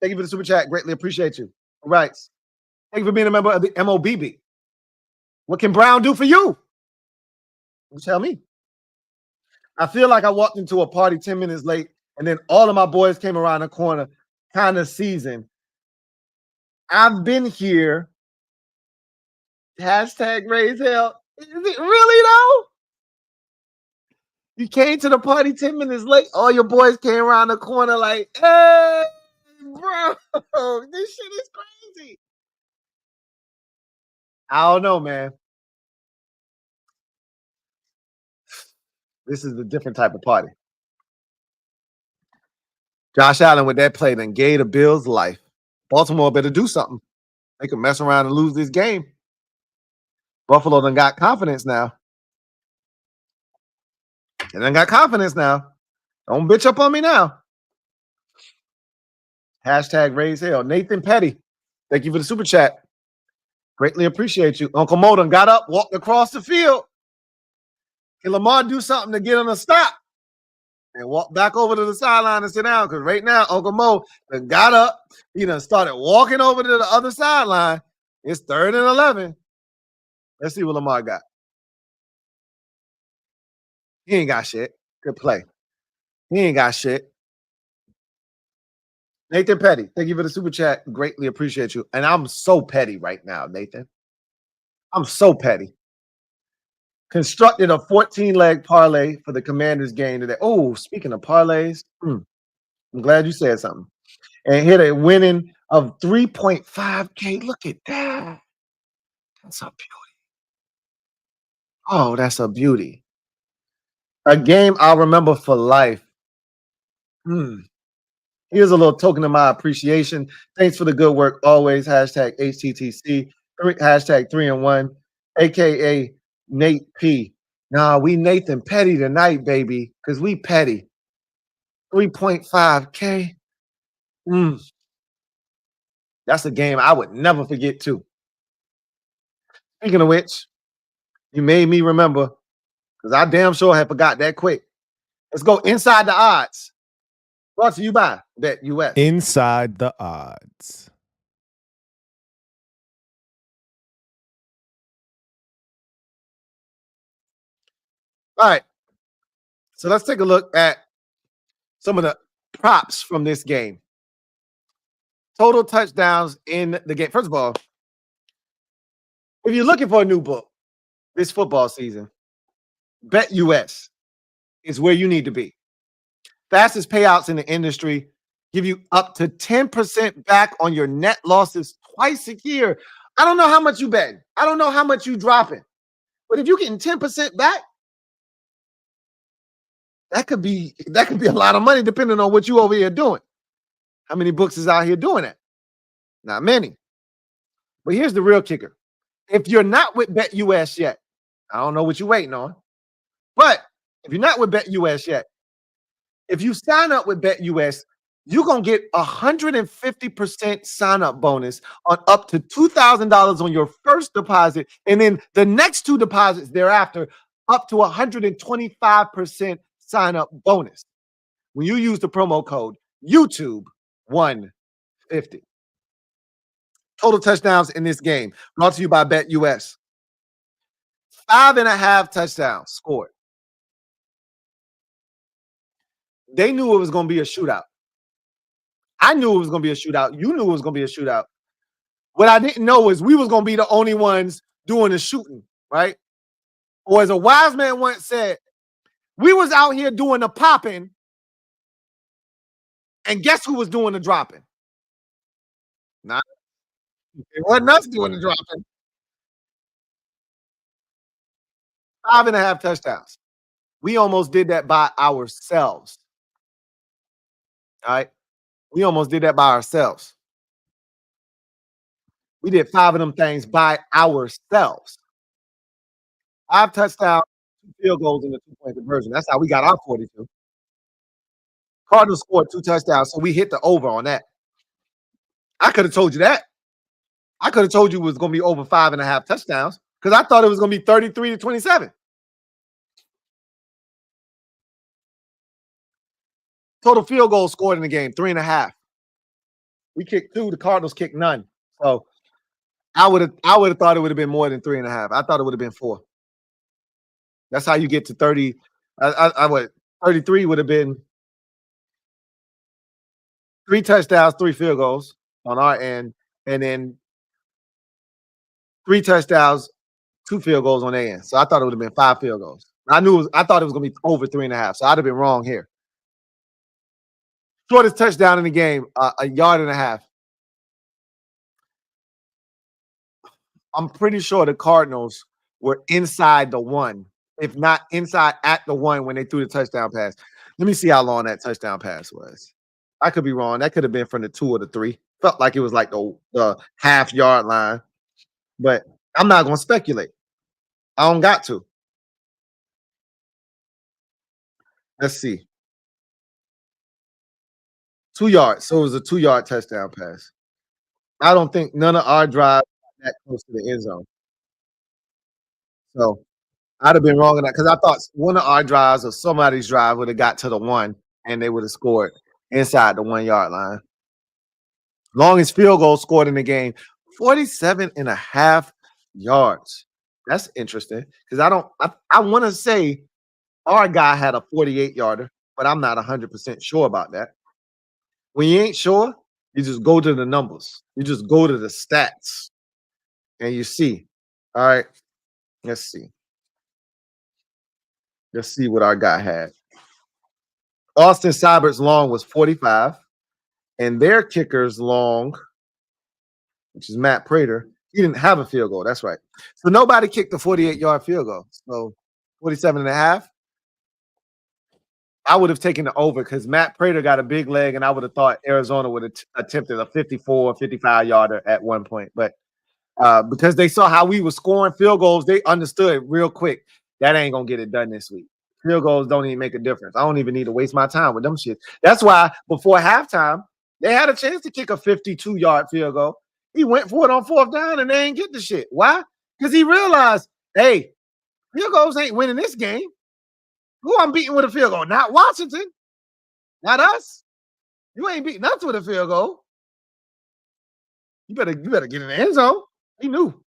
thank you for the super chat. Greatly appreciate you. All right. Thank you for being a member of the MOBB. What can Brown do for you? You tell me. I feel like I walked into a party 10 minutes late, and then all of my boys came around the corner, kind of seasoned. I've been here. Hashtag raise hell. Is it really though? You came to the party 10 minutes late. All your boys came around the corner like, hey, bro, this shit is crazy. I don't know, man. This is a different type of party. Josh Allen with that play then gave the Bills life. Baltimore better do something. They could mess around and lose this game. Buffalo done got confidence now. They done got confidence now. Don't bitch up on me now. Hashtag raise hell. Nathan Petty, thank you for the super chat. Greatly appreciate you. Uncle Mo done got up, walked across the field. Can Lamar do something to get on a stop? And walk back over to the sideline and sit down? Because right now, Uncle Mo done got up. He done started walking over to the other sideline. It's 3rd and 11. Let's see what Lamar got. He ain't got shit. Good play. He ain't got shit. Nathan Petty, thank you for the super chat. Greatly appreciate you. And I'm so petty right now, Nathan. I'm so petty. Constructed a 14-leg parlay for the Commanders game today. Oh, speaking of parlays, I'm glad you said something. And hit a winning of 3.5K. Look at that. That's a beauty. Oh, that's a beauty. A game I'll remember for life. Here's a little token of my appreciation. Thanks for the good work always. Hashtag HTTC. Hashtag 3-and-1. AKA Nate P. Nah, we Nathan Petty tonight, baby. Because we petty. 3.5K. That's a game I would never forget, too. Speaking of which, you made me remember. Because I damn sure had forgot that quick. Let's go inside the odds. Brought to you by BetUS. Inside the odds. All right. So let's take a look at some of the props from this game. Total touchdowns in the game. First of all, if you're looking for a new book this football season, BetUS is where you need to be. Fastest payouts in the industry, give you up to 10% back on your net losses twice a year. I don't know how much you betting. I don't know how much you dropping. But if you're getting 10% back, that could be a lot of money depending on what you over here doing. How many books is out here doing that? Not many. But here's the real kicker. If you're not with BetUS yet, I don't know what you're waiting on, but if you're not with BetUS yet, if you sign up with BetUS, you're going to get 150% sign up bonus on up to $2,000 on your first deposit. And then the next 2 deposits thereafter, up to 125% sign up bonus when you use the promo code YouTube150. Total touchdowns in this game brought to you by BetUS. 5.5 touchdowns scored. They knew it was going to be a shootout. I knew it was going to be a shootout. You knew it was going to be a shootout. What I didn't know is we was going to be the only ones doing the shooting, right? Or as a wise man once said, we was out here doing the popping, and guess who was doing the dropping? Not it wasn't us doing the dropping. 5.5 touchdowns. We almost did that by ourselves. All right. We almost did that by ourselves. We did 5 of them things by ourselves. 5 touchdowns, 2 field goals, and a 2-point conversion. That's how we got our 42. Cardinals scored 2 touchdowns, so we hit the over on that. I could have told you that. I could have told you it was going to be over 5.5 touchdowns because I thought it was going to be 33-27. Total field goals scored in the game, 3.5. We kicked 2. The Cardinals kicked none. So I would have thought it would have been more than 3.5. I thought it would have been 4. That's how you get to 30. I would 33 would have been 3 touchdowns, 3 field goals on our end, and then 3 touchdowns, 2 field goals on their end. So I thought it would have been 5 field goals. I thought it was going to be over 3.5. So I'd have been wrong here. Shortest touchdown in the game, 1.5 yards. I'm pretty sure the Cardinals were inside the 1, if not inside at the 1 when they threw the touchdown pass. Let me see how long that touchdown pass was. I could be wrong. That could have been from the 2 or the 3. Felt like it was like the half-yard line. But I'm not going to speculate. I don't got to. Let's see. 2 yards. So it was a 2-yard touchdown pass. I don't think none of our drives got that close to the end zone. So I'd have been wrong on that because I thought one of our drives or somebody's drive would have got to the 1 and they would have scored inside the 1-yard line. Longest field goal scored in the game, 47.5 yards. That's interesting because I want to say our guy had a 48-yarder, but I'm not 100% sure about that. When you ain't sure, you just go to the numbers. You just go to the stats and you see. All right, let's see. Let's see what our guy had. Austin Seibert's long was 45, and their kicker's long, which is Matt Prater, he didn't have a field goal. That's right. So nobody kicked the 48-yard field goal. So 47.5. I would have taken the over because Matt Prater got a big leg, and I would have thought Arizona would have attempted a 54, 55-yarder at one point. But because they saw how we were scoring field goals, they understood real quick that ain't going to get it done this week. Field goals don't even make a difference. I don't even need to waste my time with them shit. That's why before halftime, they had a chance to kick a 52-yard field goal. He went for it on 4th down, and they ain't get the shit. Why? Because he realized, hey, field goals ain't winning this game. Who I'm beating with a field goal? Not Washington. Not us. You ain't beating us with a field goal. You better get in the end zone. He knew.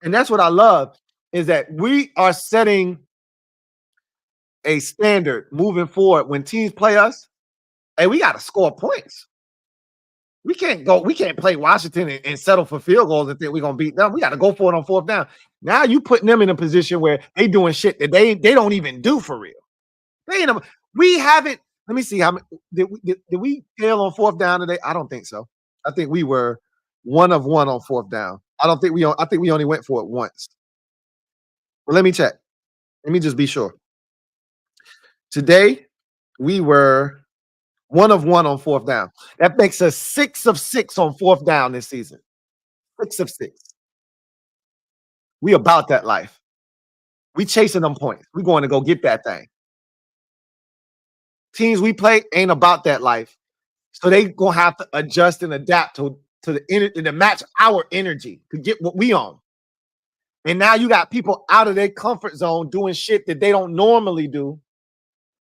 And that's what I love is that we are setting a standard moving forward. When teams play us, hey, we got to score points. We can't play Washington and settle for field goals and think we're going to beat them. We got to go for it on 4th down. Now you putting them in a position where they doing shit that they don't even do for real. We haven't. Let me see how many did we fail on 4th down today? I don't think so. I think we were 1 of 1 on 4th down. I think we only went for it once. Well, let me check. Let me just be sure. Today we were 1 of 1 on 4th down. That makes us 6 of 6 on 4th down this season. 6 of 6. We about that life. We chasing them points. We going to go get that thing. Teams we play ain't about that life. So they gonna have to adjust and adapt to the energy to match our energy to get what we on. And now you got people out of their comfort zone doing shit that they don't normally do.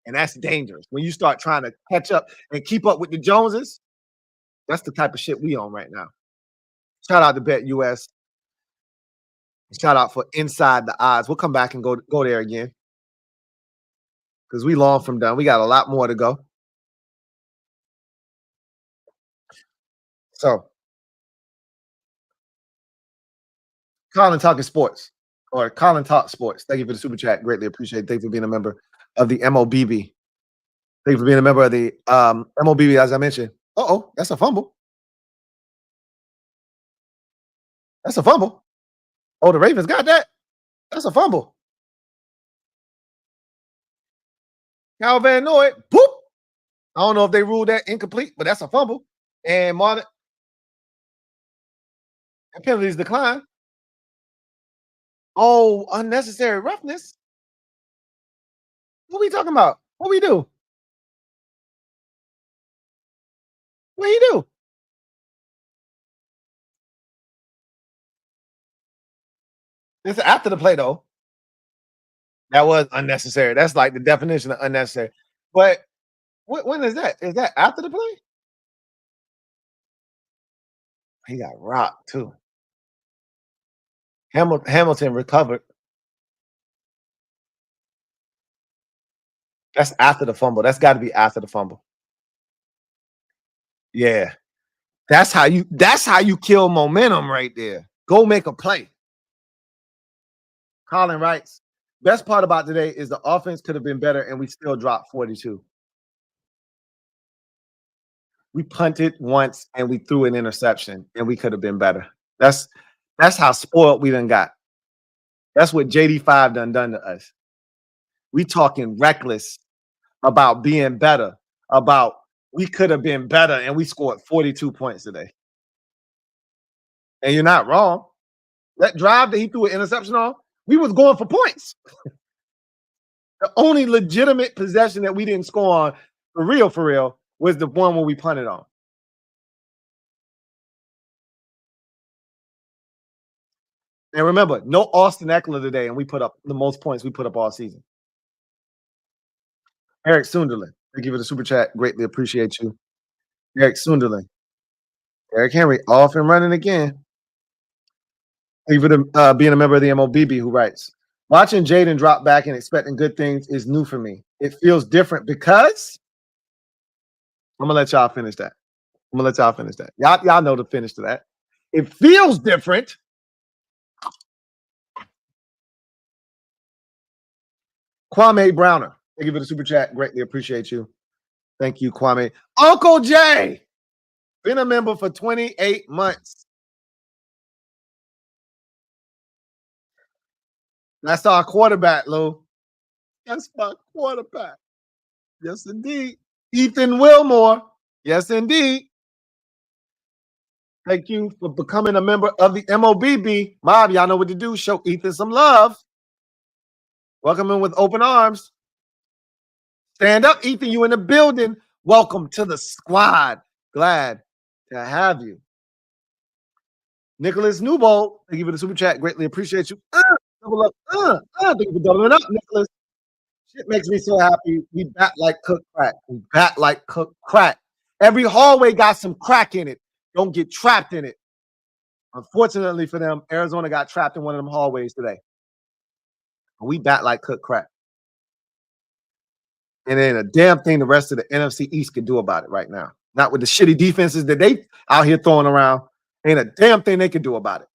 And that's dangerous. When you start trying to catch up and keep up with the Joneses, that's the type of shit we on right now. Shout out to Bet US. Shout out for Inside the Odds. We'll come back and go there again. Because we long from done. We got a lot more to go. So, Colin Talking Sports, or Colin Talk Sports. Thank you for the super chat. Greatly appreciate it. Thank you for being a member of the MOBB. Thank you for being a member of the MOBB, as I mentioned. Uh-oh, that's a fumble. That's a fumble. Oh, the Ravens got that? That's a fumble. Cal Van Noy, boop. I don't know if they ruled that incomplete, but that's a fumble. And Martin, and penalties decline. Oh, unnecessary roughness. What we talking about? What we do? What you do? It's after the play, though. That was unnecessary. That's like the definition of unnecessary. But when is that? Is that after the play? He got rocked too. Hamilton recovered. That's after the fumble. That's got to be after the fumble. Yeah. That's how you kill momentum right there. Go make a play. Colin writes, best part about today is the offense could have been better and we still dropped 42. We punted once and we threw an interception and we could have been better. That's how spoiled we done got. That's what JD5 done to us. We talking reckless about being better, about we could have been better, and we scored 42 points today. And you're not wrong. That drive that he threw an interception on, we was going for points. The only legitimate possession that we didn't score on, for real, was the one where we punted on. And remember, no Austin Eckler today, and we put up the most points we put up all season. Eric Sunderland, thank you for the super chat. Greatly appreciate you. Eric Sunderland. Eric Henry, off and running again. Thank you for being a member of the MOBB who writes, watching Jaden drop back and expecting good things is new for me. It feels different because I'm going to let y'all finish that. Y'all know the finish to that. It feels different. Kwame Browner, thank you for the super chat. Greatly appreciate you. Thank you, Kwame. Uncle Jay, been a member for 28 months. That's our quarterback, Lou. That's my quarterback. Yes, indeed. Ethan Wilmore. Yes, indeed. Thank you for becoming a member of the MOBB. Mob, y'all know what to do. Show Ethan some love. Welcome him with open arms. Stand up, Ethan. You in the building. Welcome to the squad. Glad to have you. Nicholas Newbold, thank you for the super chat. Greatly appreciate you. Double up. Thank you for doubling up, Nicholas. Shit makes me so happy. We bat like cooked crack. Every hallway got some crack in it. Don't get trapped in it. Unfortunately for them, Arizona got trapped in one of them hallways today. We bat like cooked crack. And ain't a damn thing the rest of the NFC East can do about it right now. Not with the shitty defenses that they out here throwing around. Ain't a damn thing they can do about it.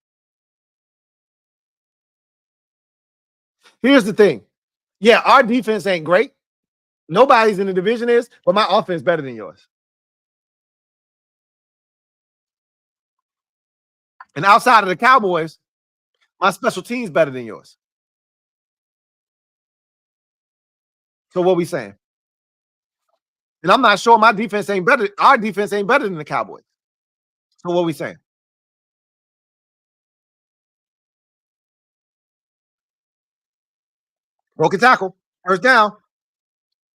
Here's the thing. Yeah, our defense ain't great. Nobody's in the division is, but my offense better than yours. And outside of the Cowboys, my special team's better than yours. So what we saying? And I'm not sure my defense ain't better. Our defense ain't better than the Cowboys. So what are we saying? Broken tackle. First down.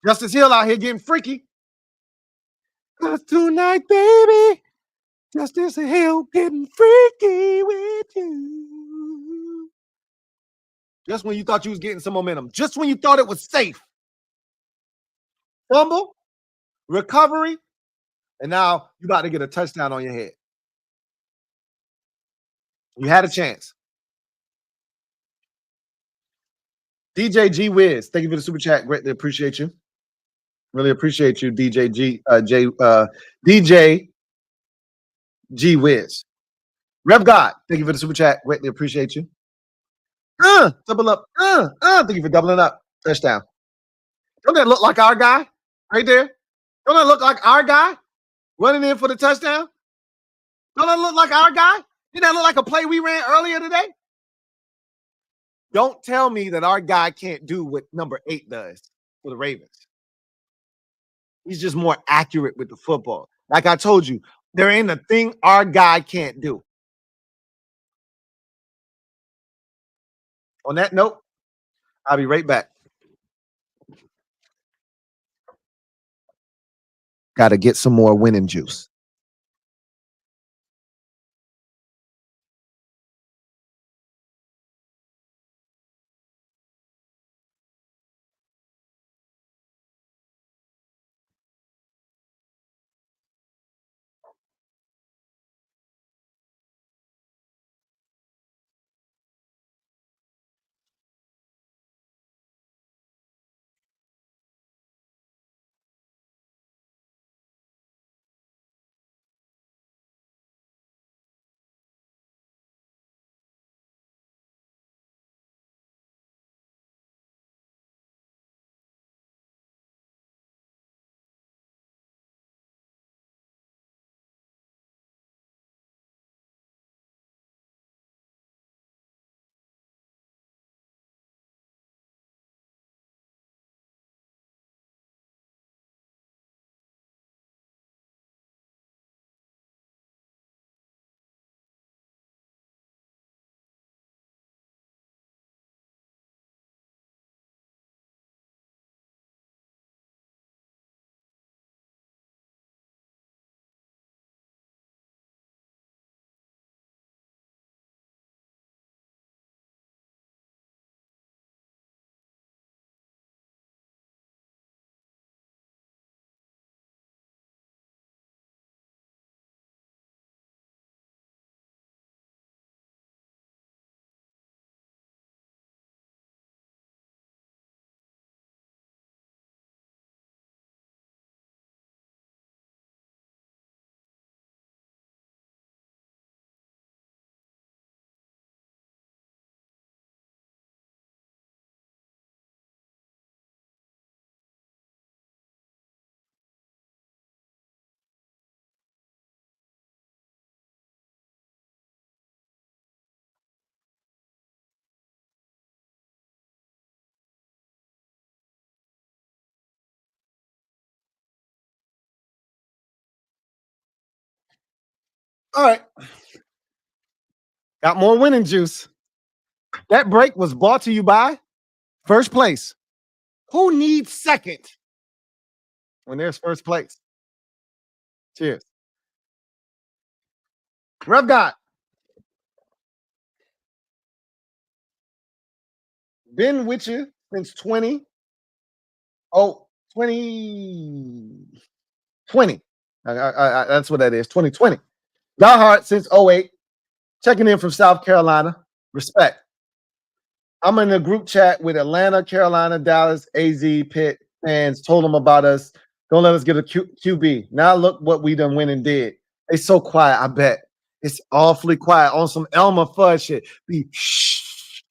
Justice Hill out here getting freaky. Cause tonight, baby, Justice Hill getting freaky with you. Just when you thought you was getting some momentum. Just when you thought it was safe. Fumble, recovery, and now you about to get a touchdown on your head. You had a chance. DJ G Wiz, thank you for the super chat. Greatly appreciate you. Really appreciate you, DJ G Wiz. Rev God, thank you for the super chat. Greatly appreciate you. Double up. Thank you for doubling up. Touchdown. Don't that look like our guy right there? Don't that look like our guy running in for the touchdown? Don't that look like our guy? Didn't that look like a play we ran earlier today? Don't tell me that our guy can't do what number 8 does for the Ravens. He's just more accurate with the football. Like I told you, there ain't a thing our guy can't do. On that note, I'll be right back. Got to get some more winning juice. All right. Got more winning juice. That break was brought to you by First Place. Who needs second when there's first place? Cheers. Rev God. Been with you since 20. Oh, 2020. That's what that is. 2020. Die hard since 08. Checking in from South Carolina. Respect. I'm in a group chat with Atlanta, Carolina, Dallas, AZ, Pitt fans. Told them about us. Don't let us get a QB. Now look what we done went and did. They so quiet, I bet. It's awfully quiet on some Elmer Fudd shit. Be shh.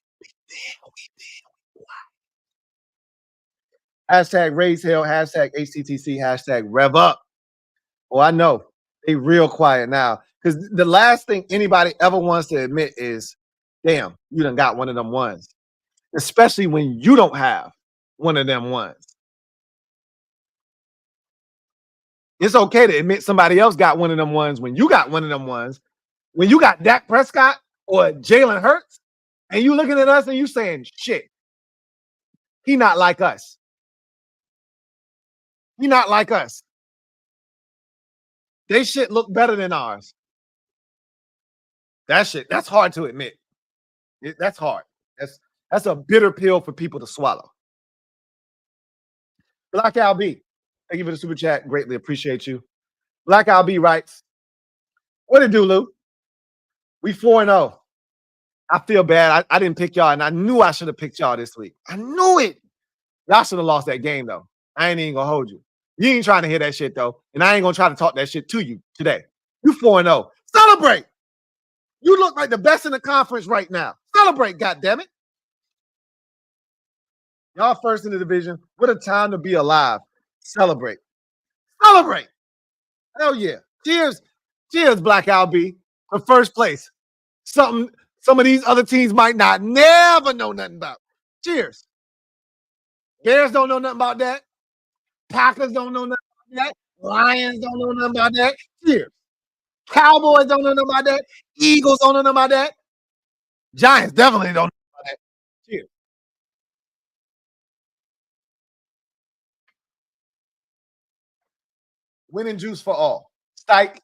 Hashtag raise hell, hashtag HCTC, hashtag rev up. Oh, I know. They real quiet now. Because the last thing anybody ever wants to admit is, damn, you done got one of them ones. Especially when you don't have one of them ones. It's okay to admit somebody else got one of them ones when you got one of them ones. When you got Dak Prescott or Jalen Hurts, and you looking at us and you saying, shit, he not like us. He not like us. They shit look better than ours. That shit, that's hard to admit. That's hard. That's a bitter pill for people to swallow. Black Al B, thank you for the super chat. Greatly appreciate you. Black Al B writes, what it do, Lou? We 4-0. I feel bad. I didn't pick y'all, and I knew I should have picked y'all this week. I knew it. Y'all should have lost that game, though. I ain't even gonna hold you. You ain't trying to hear that shit, though. And I ain't gonna try to talk that shit to you today. You 4-0. Celebrate. You look like the best in the conference right now. Celebrate, goddammit. Y'all first in the division. What a time to be alive. Celebrate. Celebrate. Hell yeah. Cheers. Cheers, Black Al B, for first place. Something some of these other teams might not never know nothing about. Cheers. Bears don't know nothing about that. Packers don't know nothing about that. Lions don't know nothing about that. Cheers. Cowboys don't know nothing about that. Eagles don't know nothing about that. Giants definitely don't know about that. Cheers. Winning juice for all. Psych.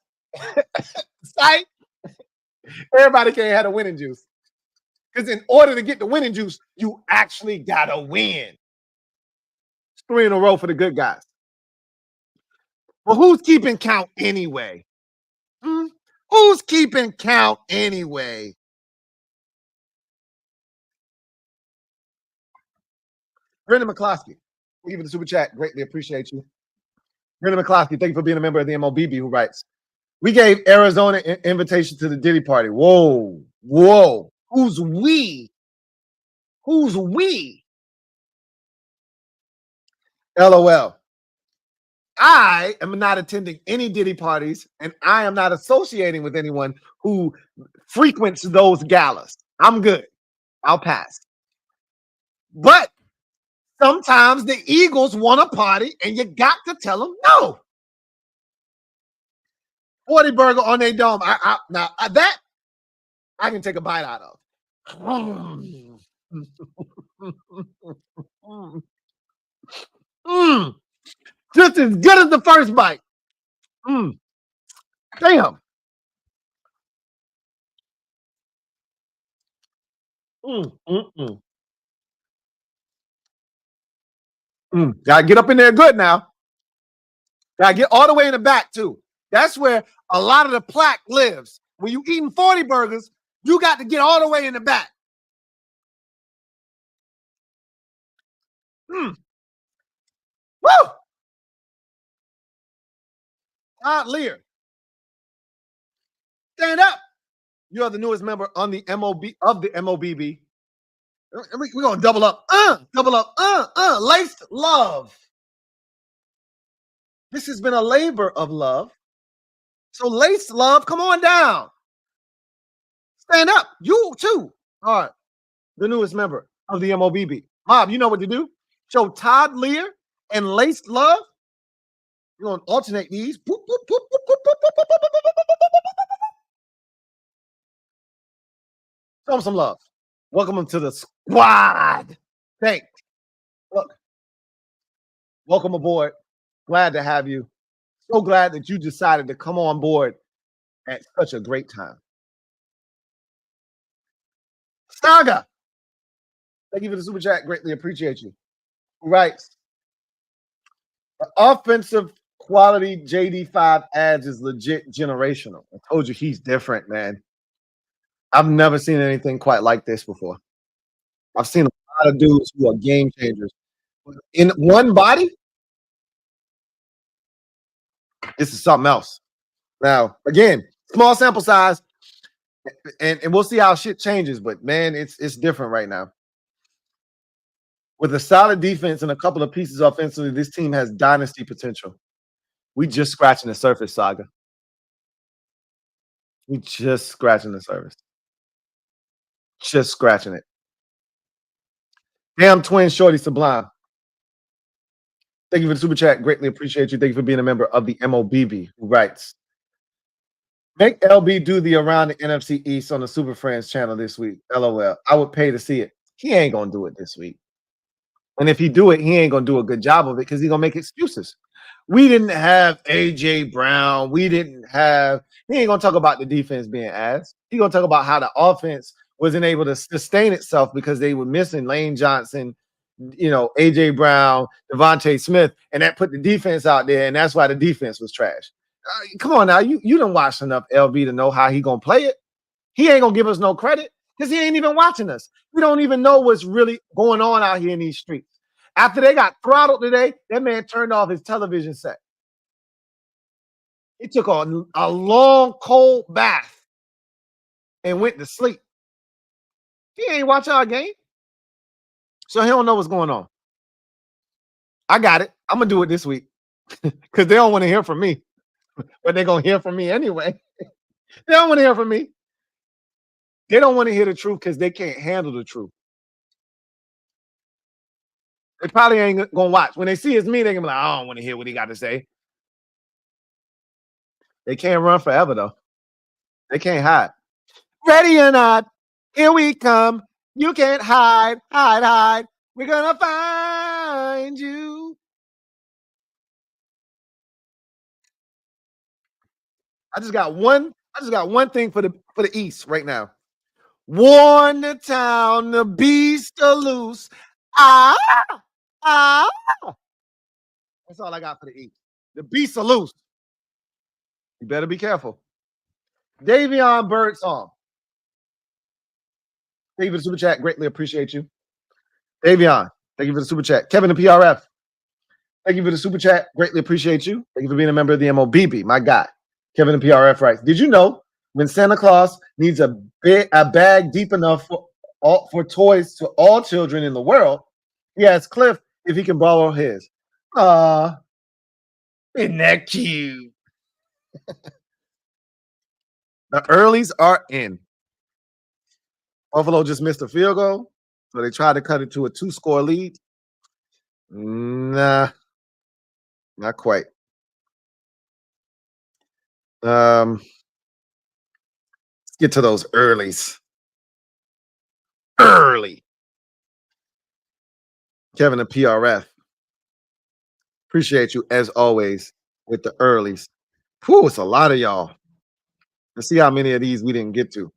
Psych. Everybody can't have a winning juice. Because in order to get the winning juice, you actually gotta win. It's 3 in a row for the good guys. Well, who's keeping count anyway? Who's keeping count anyway? Brendan McCloskey, thank you for the super chat. Greatly appreciate you. Brendan McCloskey, thank you for being a member of the MOBB, who writes, we gave Arizona an invitation to the Diddy party. Whoa, whoa. Who's we? Who's we? LOL. I am not attending any Diddy parties, and I am not associating with anyone who frequents those galas. I'm good. I'll pass. But sometimes the Eagles want a party, and you got to tell them no. 40 burger on their dome. Now that I can take a bite out of. Just as good as the first bite. Damn. Gotta get up in there good now. Gotta get all the way in the back, too. That's where a lot of the plaque lives. When you eating 40 burgers, you got to get all the way in the back. Woo! Todd Lear. Stand up. You are the newest member on the MOB of the MOBB. We're gonna double up. Double up. Laced love. This has been a labor of love. So laced love, come on down. Stand up. You too. All right. The newest member of the MOBB. Mob, you know what to do. Show Todd Lear and Laced Love. You're going to alternate these. Show them some love. Welcome them to the squad. Thanks. Look. Welcome aboard. Glad to have you. So glad that you decided to come on board at such a great time. Saga. Thank you for the super chat. Greatly appreciate you. Who writes, the offensive quality JD5 adds is legit generational. I told you he's different, man. I've never seen anything quite like this before. I've seen a lot of dudes who are game changers. In one body, this is something else. Now, again, small sample size, and we'll see how shit changes, but man, it's different right now. With a solid defense and a couple of pieces offensively, this team has dynasty potential. We just scratching the surface, Saga. We just scratching the surface. Just scratching it. Damn twin shorty sublime. Thank you for the super chat. Greatly appreciate you. Thank you for being a member of the MOBB, who writes, make LB do the Around the NFC East on the Super Friends channel this week. LOL. I would pay to see it. He ain't going to do it this week. And if he do it, he ain't going to do a good job of it because he's going to make excuses. We didn't have A.J. Brown. He ain't going to talk about the defense being ass. He's going to talk about how the offense wasn't able to sustain itself because they were missing Lane Johnson, A.J. Brown, Devontae Smith, and that put the defense out there, and that's why the defense was trash. Come on now, you done watched enough LB to know how he gonna play it. He ain't gonna give us no credit because he ain't even watching us. We don't even know what's really going on out here in these streets. After they got throttled today, that man turned off his television set. He took a long cold bath and went to sleep. He ain't watching our game, so he don't know what's going on. I got it. I'm gonna do it this week because they don't want to hear from me, but they're gonna hear from me anyway. They don't want to hear from me. They don't want to hear the truth because they can't handle the truth. They probably ain't gonna watch. When they see it's me, they're gonna be like, I don't want to hear what he got to say. They can't run forever though. They can't hide. Ready or not, here we come. You can't hide, hide. We're gonna find you. I just got one thing for the East right now. Warn the town, the beast are loose. Ah. That's all I got for the East. The beast are loose. You better be careful. Davion Birdsong. Thank you for the super chat. Greatly appreciate you. Davion, thank you for the super chat. Kevin the PRF. Thank you for the super chat. Greatly appreciate you. Thank you for being a member of the MOBB. My guy. Kevin the PRF writes, did you know when Santa Claus needs a bag deep enough for toys to all children in the world, he asks Cliff if he can borrow his? Isn't that cute? The earlies are in. Buffalo just missed a field goal, so they tried to cut it to a 2-score lead. Nah, not quite. Let's get to those earlies. Early. Kevin the PRF. Appreciate you as always with the earlies. Whew, it's a lot of y'all. Let's see how many of these we didn't get to.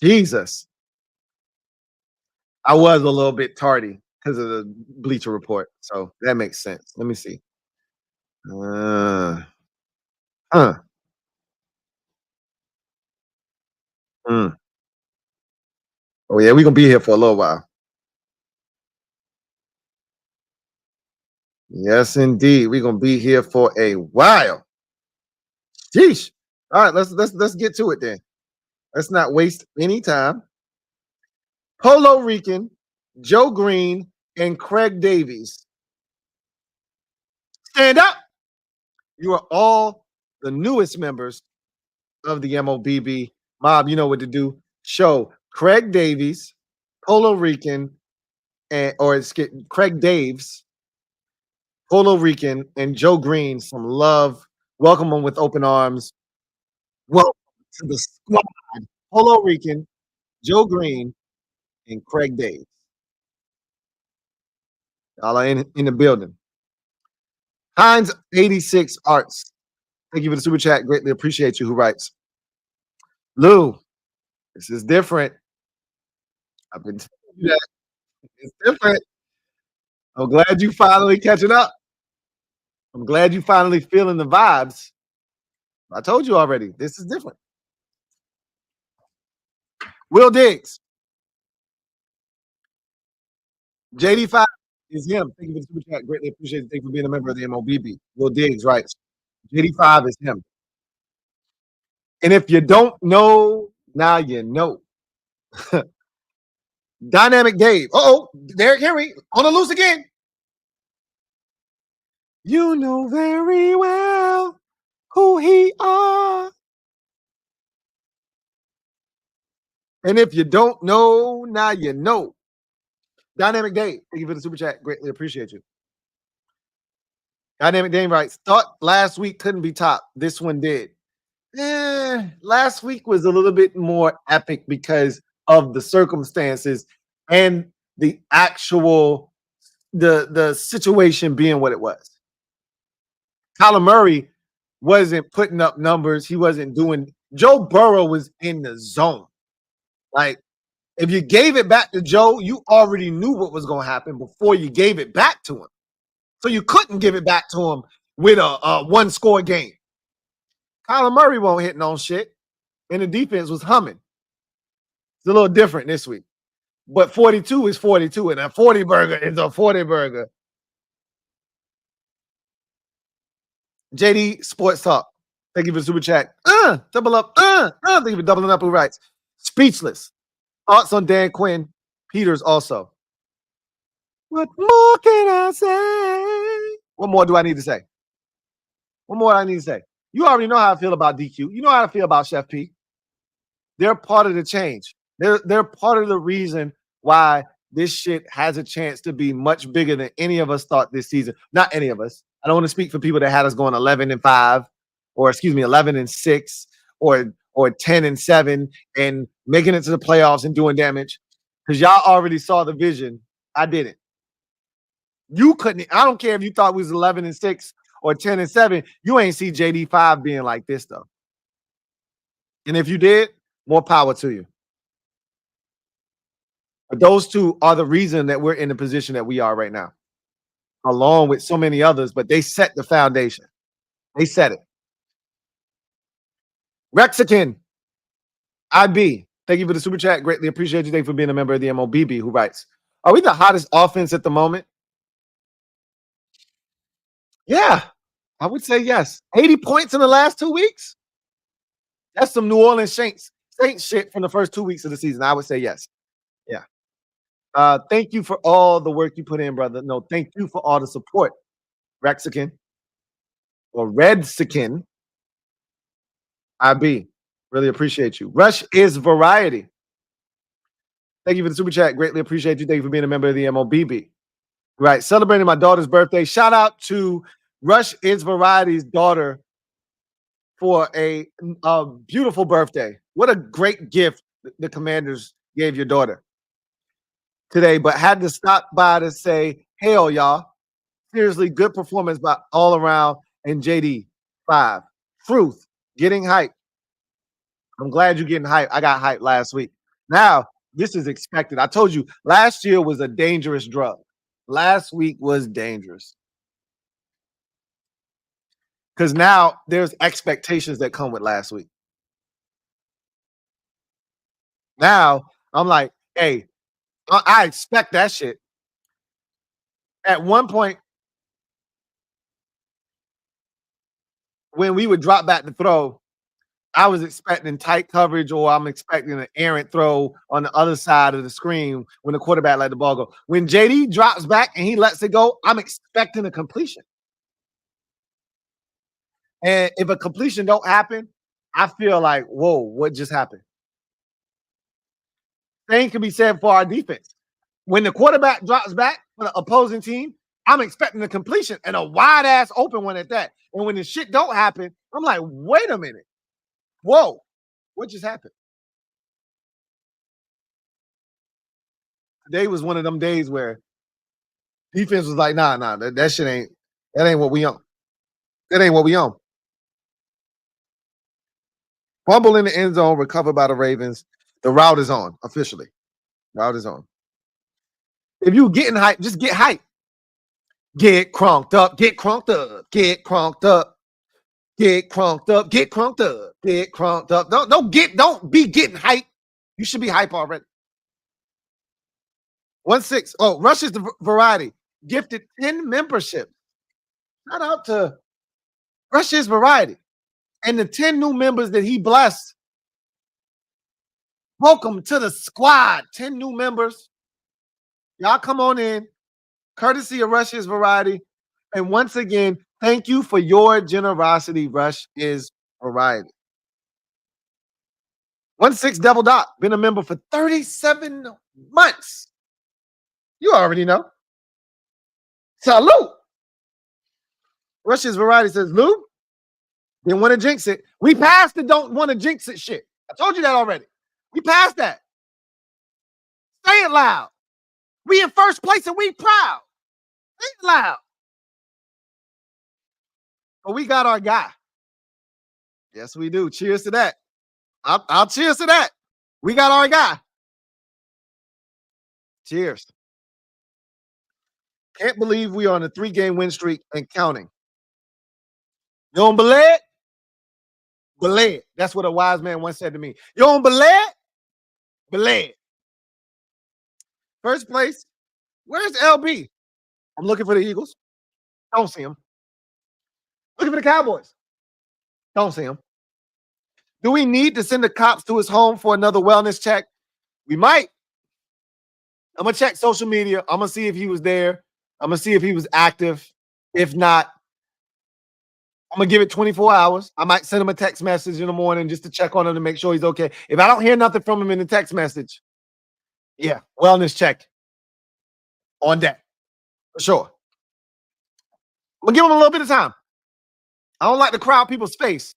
Jesus. I was a little bit tardy because of the Bleacher Report, so that makes sense. Let me see. Mm. Oh yeah, we're gonna be here for a little while. Yes, indeed. We're gonna be here for a while. Sheesh. All right, let's get to it then. Let's not waste any time. Polo Rican, Joe Green, and Craig Davies. Stand up. You are all the newest members of the MOBB. Mob, you know what to do. Show Craig Davies, Polo Rican, Craig Daves, Polo Rican, and Joe Green some love. Welcome them with open arms. Welcome to the squad. Polo Rican, Joe Green, and Craig Daves. Y'all are in the building. Hines 86 Arts. Thank you for the super chat. Greatly appreciate you. Who writes? Lou, this is different. I've been telling you that. It's different. I'm glad you finally catching up. I'm glad you finally feeling the vibes. I told you already. This is different. Will Diggs. JD5 is him. Thank you for the super chat. Greatly appreciate it. Thank you for being a member of the MOBB. Will Diggs writes, JD5 is him. And if you don't know, now you know. Dynamic Dave. Uh-oh, Derrick Henry on the loose again. You know very well who he are. And if you don't know, now you know. Dynamic Dave. Thank you for the super chat. Greatly appreciate you. Dynamic Dame writes, thought last week couldn't be top. This one did. Last week was a little bit more epic because of the circumstances and the actual the situation being what it was. Kyler Murray wasn't putting up numbers. He wasn't doing. Joe Burrow was in the zone. Like, if you gave it back to Joe, you already knew what was going to happen before you gave it back to him. So you couldn't give it back to him with a one-score game. Kyler Murray won't hit no shit, and the defense was humming. It's a little different this week. But 42 is 42, and a 40 burger is a 40 burger. JD Sports Talk. Thank you for the super chat. Double up. Thank you for doubling up. Who writes? Speechless. Thoughts on Dan Quinn. Peters also. What more can I say? What more do I need to say? What more do I need to say? You already know how I feel about DQ. You know how I feel about Chef P. They're part of the change. They're part of the reason why this shit has a chance to be much bigger than any of us thought this season. Not any of us. I don't want to speak for people that had us going 11-5, or 11-6, or 10-7, and making it to the playoffs and doing damage. Because y'all already saw the vision. I didn't. You couldn't. I don't care if you thought we was 11-6 or 10-7. You ain't see JD5 being like this though. And if you did, more power to you. But those two are the reason that we're in the position that we are right now, along with so many others. But they set the foundation. They set it. Rexican, IB, thank you for the super chat. Greatly appreciate you. Thank you for being a member of the MOBB. Who writes, are we the hottest offense at the moment? Yeah, I would say yes. 80 points in the last 2 weeks? That's some New Orleans Saints shit from the first 2 weeks of the season. I would say yes. Yeah. Thank you for all the work you put in, brother. No, thank you for all the support. Rexican or Redsican. IB. Really appreciate you. Rush is variety. Thank you for the super chat. Greatly appreciate you. Thank you for being a member of the MOBB. Right. Celebrating my daughter's birthday. Shout out to Rush is Variety's daughter for a beautiful birthday. What a great gift the Commanders gave your daughter today, but had to stop by to say, hell, y'all. Seriously, good performance by all around. And JD, 5. Truth, getting hype. I'm glad you're getting hype. I got hype last week. Now, this is expected. I told you, last year was a dangerous drug. Last week was dangerous. Because now there's expectations that come with last week. Now, I'm like, hey, I expect that shit. At one point, when we would drop back to throw, I was expecting tight coverage, or I'm expecting an errant throw on the other side of the screen when the quarterback let the ball go. When JD drops back and he lets it go, I'm expecting a completion. And if a completion don't happen, I feel like, whoa, what just happened? Same can be said for our defense. When the quarterback drops back for the opposing team, I'm expecting a completion and a wide ass open one at that. And when the shit don't happen, I'm like, wait a minute. Whoa, what just happened? Today was one of them days where defense was like, nah, that shit ain't what we on. That ain't what we on. Fumble in the end zone, recovered by the Ravens. The route is on officially. Route is on. If you getting hype, just get hype. Get crunked up, get crunked up, get crunked up, get crunked up, get crunked up, get crunked up. Don't be getting hype. You should be hype already. 1-6. Oh, Rush is the variety. Gifted 10 membership. Shout out to Rush is variety. And the 10 new members that he blessed. Welcome to the squad. 10 new members. Y'all come on in. Courtesy of Rush is variety. And once again, thank you for your generosity. Rush is variety. 1-6 Double Dot. Been a member for 37 months. You already know. Salute. Russia's Variety says, Lou, didn't want to jinx it. We passed the don't want to jinx it shit. I told you that already. We passed that. Say it loud. We in first place and we proud. Say it loud. But we got our guy. Yes, we do. Cheers to that. I'll cheers to that. We got our guy. Cheers. Can't believe we are on a 3-game win streak and counting. You don't believe it? Believe it. That's what a wise man once said to me. You don't believe it? Believe it. First place. Where's LB? I'm looking for the Eagles. Don't see him. Looking for the Cowboys. Don't see him. Do we need to send the cops to his home for another wellness check? We might. I'm going to check social media. I'm going to see if he was there. I'm going to see if he was active. If not, I'm going to give it 24 hours. I might send him a text message in the morning just to check on him to make sure he's okay. If I don't hear nothing from him in the text message, yeah, wellness check on deck. For sure. I'm going to give him a little bit of time. I don't like to crowd people's space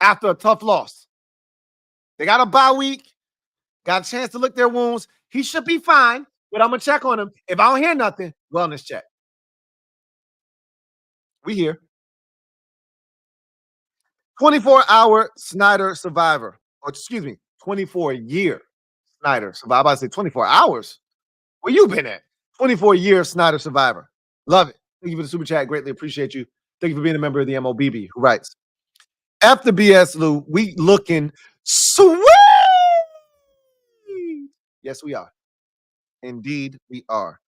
after a tough loss. They got a bye week, got a chance to lick their wounds. He should be fine, but I'm going to check on him. If I don't hear nothing, wellness check. We here. 24-hour Snyder survivor. Or excuse me, 24-year Snyder survivor. I say 24 hours. Where you been at? 24-year Snyder survivor. Love it. Thank you for the super chat. Greatly appreciate you. Thank you for being a member of the MOBB who writes, after BS, Lou, we looking sweet. Yes, we are. Indeed, we are.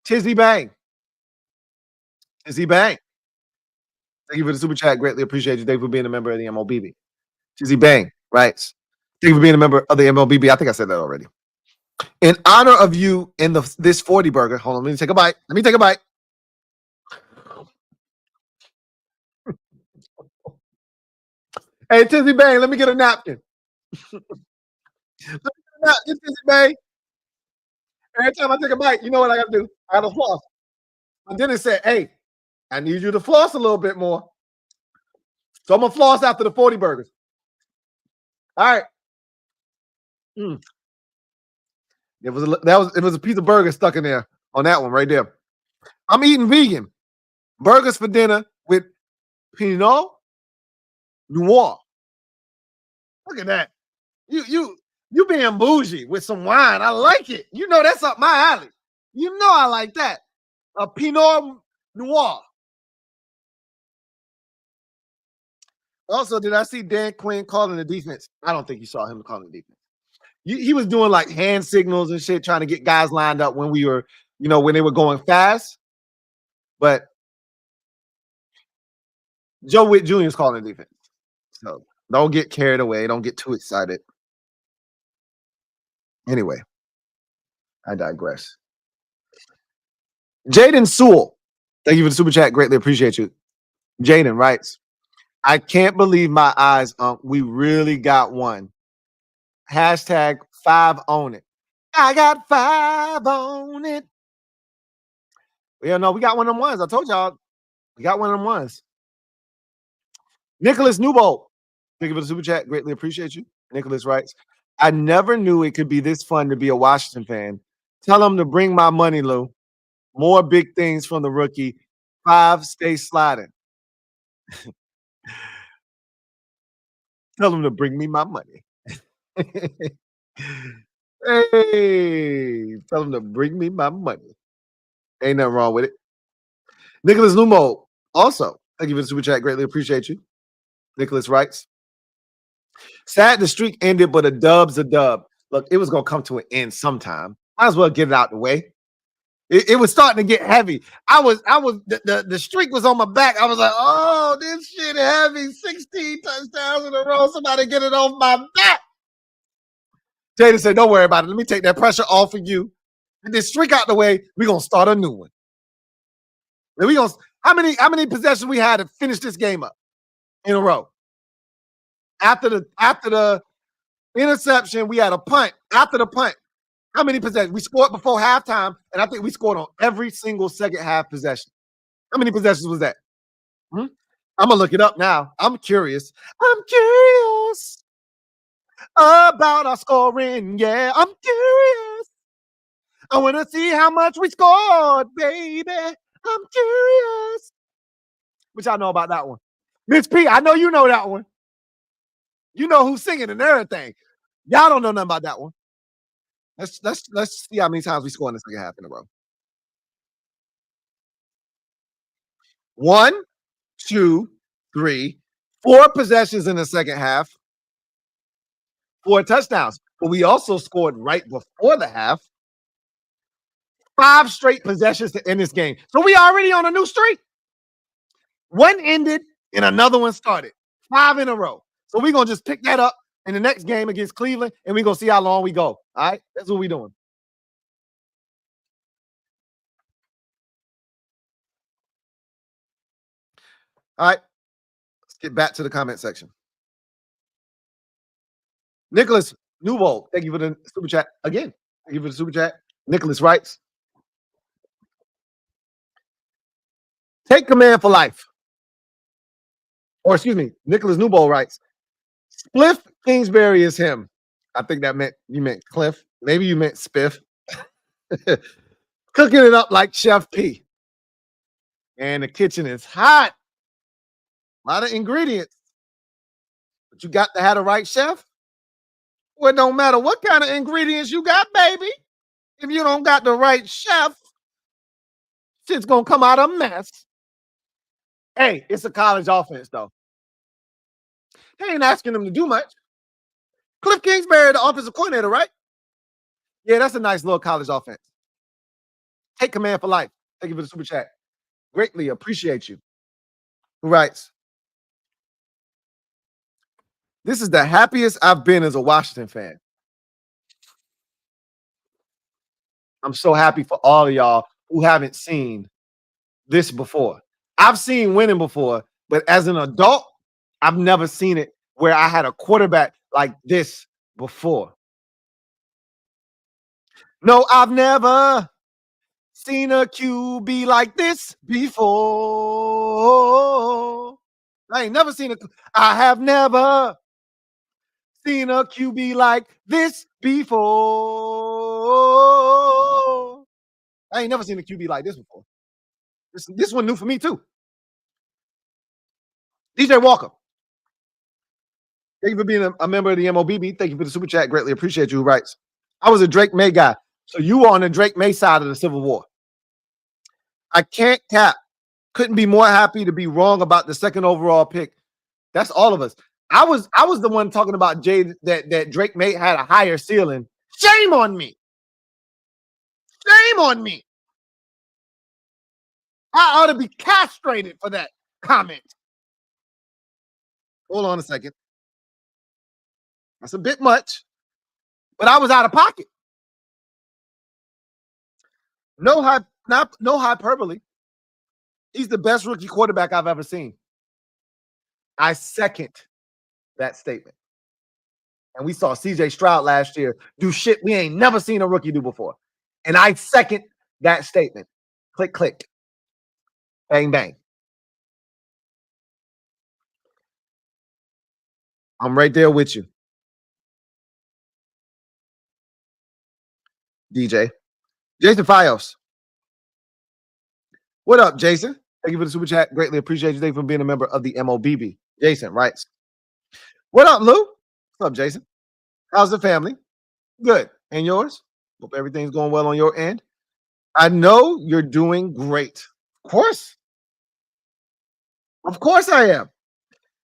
Tizzy Bang. Tizzy Bang. Thank you for the super chat. Greatly appreciate you. Thank you for being a member of the MOBB. Tizzy Bang writes, thank you for being a member of the MOBB. I think I said that already. In honor of you in this 40 burger. Hold on, let me take a bite. Let me take a bite. Hey, Tizzy Bang, let me get a napkin. Tizzy Bang. Every time I take a bite, you know what I got to do? I got to floss. And then it said, hey, I need you to floss a little bit more. So I'm going to floss after the 40 burgers. All right. It was a piece of burger stuck in there on that one right there. I'm eating vegan. Burgers for dinner with Pinot Noir. Look at that. You being bougie with some wine. I like it. You know that's up my alley. You know I like that. A Pinot Noir. Also, did I see Dan Quinn calling the defense? I don't think you saw him calling the defense. He was doing like hand signals and shit, trying to get guys lined up when we were, when they were going fast. But Joe Witt Jr. is calling the defense. So don't get carried away. Don't get too excited. Anyway, I digress. Jaden Sewell, thank you for the super chat. Greatly appreciate you. Jaden writes, I can't believe my eyes. We really got one. Hashtag 5 on it. I got 5 on it. Yeah, no, we got one of them ones. I told y'all, we got one of them ones. Nicholas Newbold, thank you for the super chat. Greatly appreciate you. Nicholas writes, I never knew it could be this fun to be a Washington fan. Tell them to bring my money, Lou. More big things from the rookie. 5, stay sliding. Tell them to bring me my money. Hey, tell them to bring me my money. Ain't nothing wrong with it. Nicholas Lumo, also, thank you for the super chat. Greatly appreciate you. Nicholas writes, sad the streak ended, but a dub's a dub. Look, it was going to come to an end sometime. Might as well get it out the way. It was starting to get heavy. The streak was on my back. I was like, oh, this shit heavy. 16 touchdowns in a row. Somebody get it off my back. Jada said, don't worry about it. Let me take that pressure off of you. Get this streak out the way. We're going to start a new one. How many possessions we had to finish this game up in a row? After the interception, we had a punt. After the punt, how many possessions? We scored before halftime, and I think we scored on every single second half possession. How many possessions was that? Hmm? I'm gonna look it up now. I'm curious. I'm curious about our scoring. Yeah, I'm curious. I want to see how much we scored, baby. I'm curious. What y'all know about that one? Miss P, I know you know that one. You know who's singing and everything. Y'all don't know nothing about that one. Let's see how many times we score in the second half in a row. 1, 2, 3, 4 possessions in the second half, 4 touchdowns. But we also scored right before the half. 5 straight possessions to end this game. So we already on a new streak. One ended and another one started. 5 in a row. So we're gonna just pick that up in the next game against Cleveland, and we're gonna see how long we go. All right, that's what we're doing. All right, let's get back to the comment section. Nicholas Newbold, thank you for the super chat again. Thank you for the super chat. Nicholas writes, take command for life. Or excuse me, Nicholas Newbold writes, Spliff Kingsbury is him. I think that meant you meant Cliff. Maybe you meant Spiff. Cooking it up like Chef P. And the kitchen is hot. A lot of ingredients. But you got to have the right chef. Well, it don't matter what kind of ingredients you got, baby. If you don't got the right chef, shit's gonna come out a mess. Hey, it's a college offense, though. They ain't asking them to do much. Cliff Kingsbury, the offensive coordinator, right? Yeah, that's a nice little college offense. Take command for life. Thank you for the super chat. Greatly appreciate you. Who writes, this is the happiest I've been as a Washington fan. I'm so happy for all of y'all who haven't seen this before. I've seen winning before, but as an adult, I've never seen it where I had a quarterback like this before. No, I've never seen a QB like this before. I ain't never seen I have never seen a QB like this before. I ain't never seen a QB like this before. This one new for me too. DJ Walker. Thank you for being a member of the MOBB. Thank you for the super chat. Greatly appreciate you. Who writes, I was a Drake May guy. So you were on the Drake May side of the Civil War. I can't cap. Couldn't be more happy to be wrong about the second overall pick. That's all of us. I was the one talking about Jay that Drake May had a higher ceiling. Shame on me. Shame on me. I ought to be castrated for that comment. Hold on a second. That's a bit much, but I was out of pocket. No hyperbole. He's the best rookie quarterback I've ever seen. I second that statement. And we saw CJ Stroud last year do shit we ain't never seen a rookie do before. And I second that statement. Click, click. Bang, bang. I'm right there with you. DJ. Jason Fios. What up, Jason? Thank you for the super chat. Greatly appreciate you. Thank you for being a member of the MOBB. Jason writes, what up, Lou? What's up, Jason? How's the family? Good. And yours? Hope everything's going well on your end. I know you're doing great. Of course. Of course I am.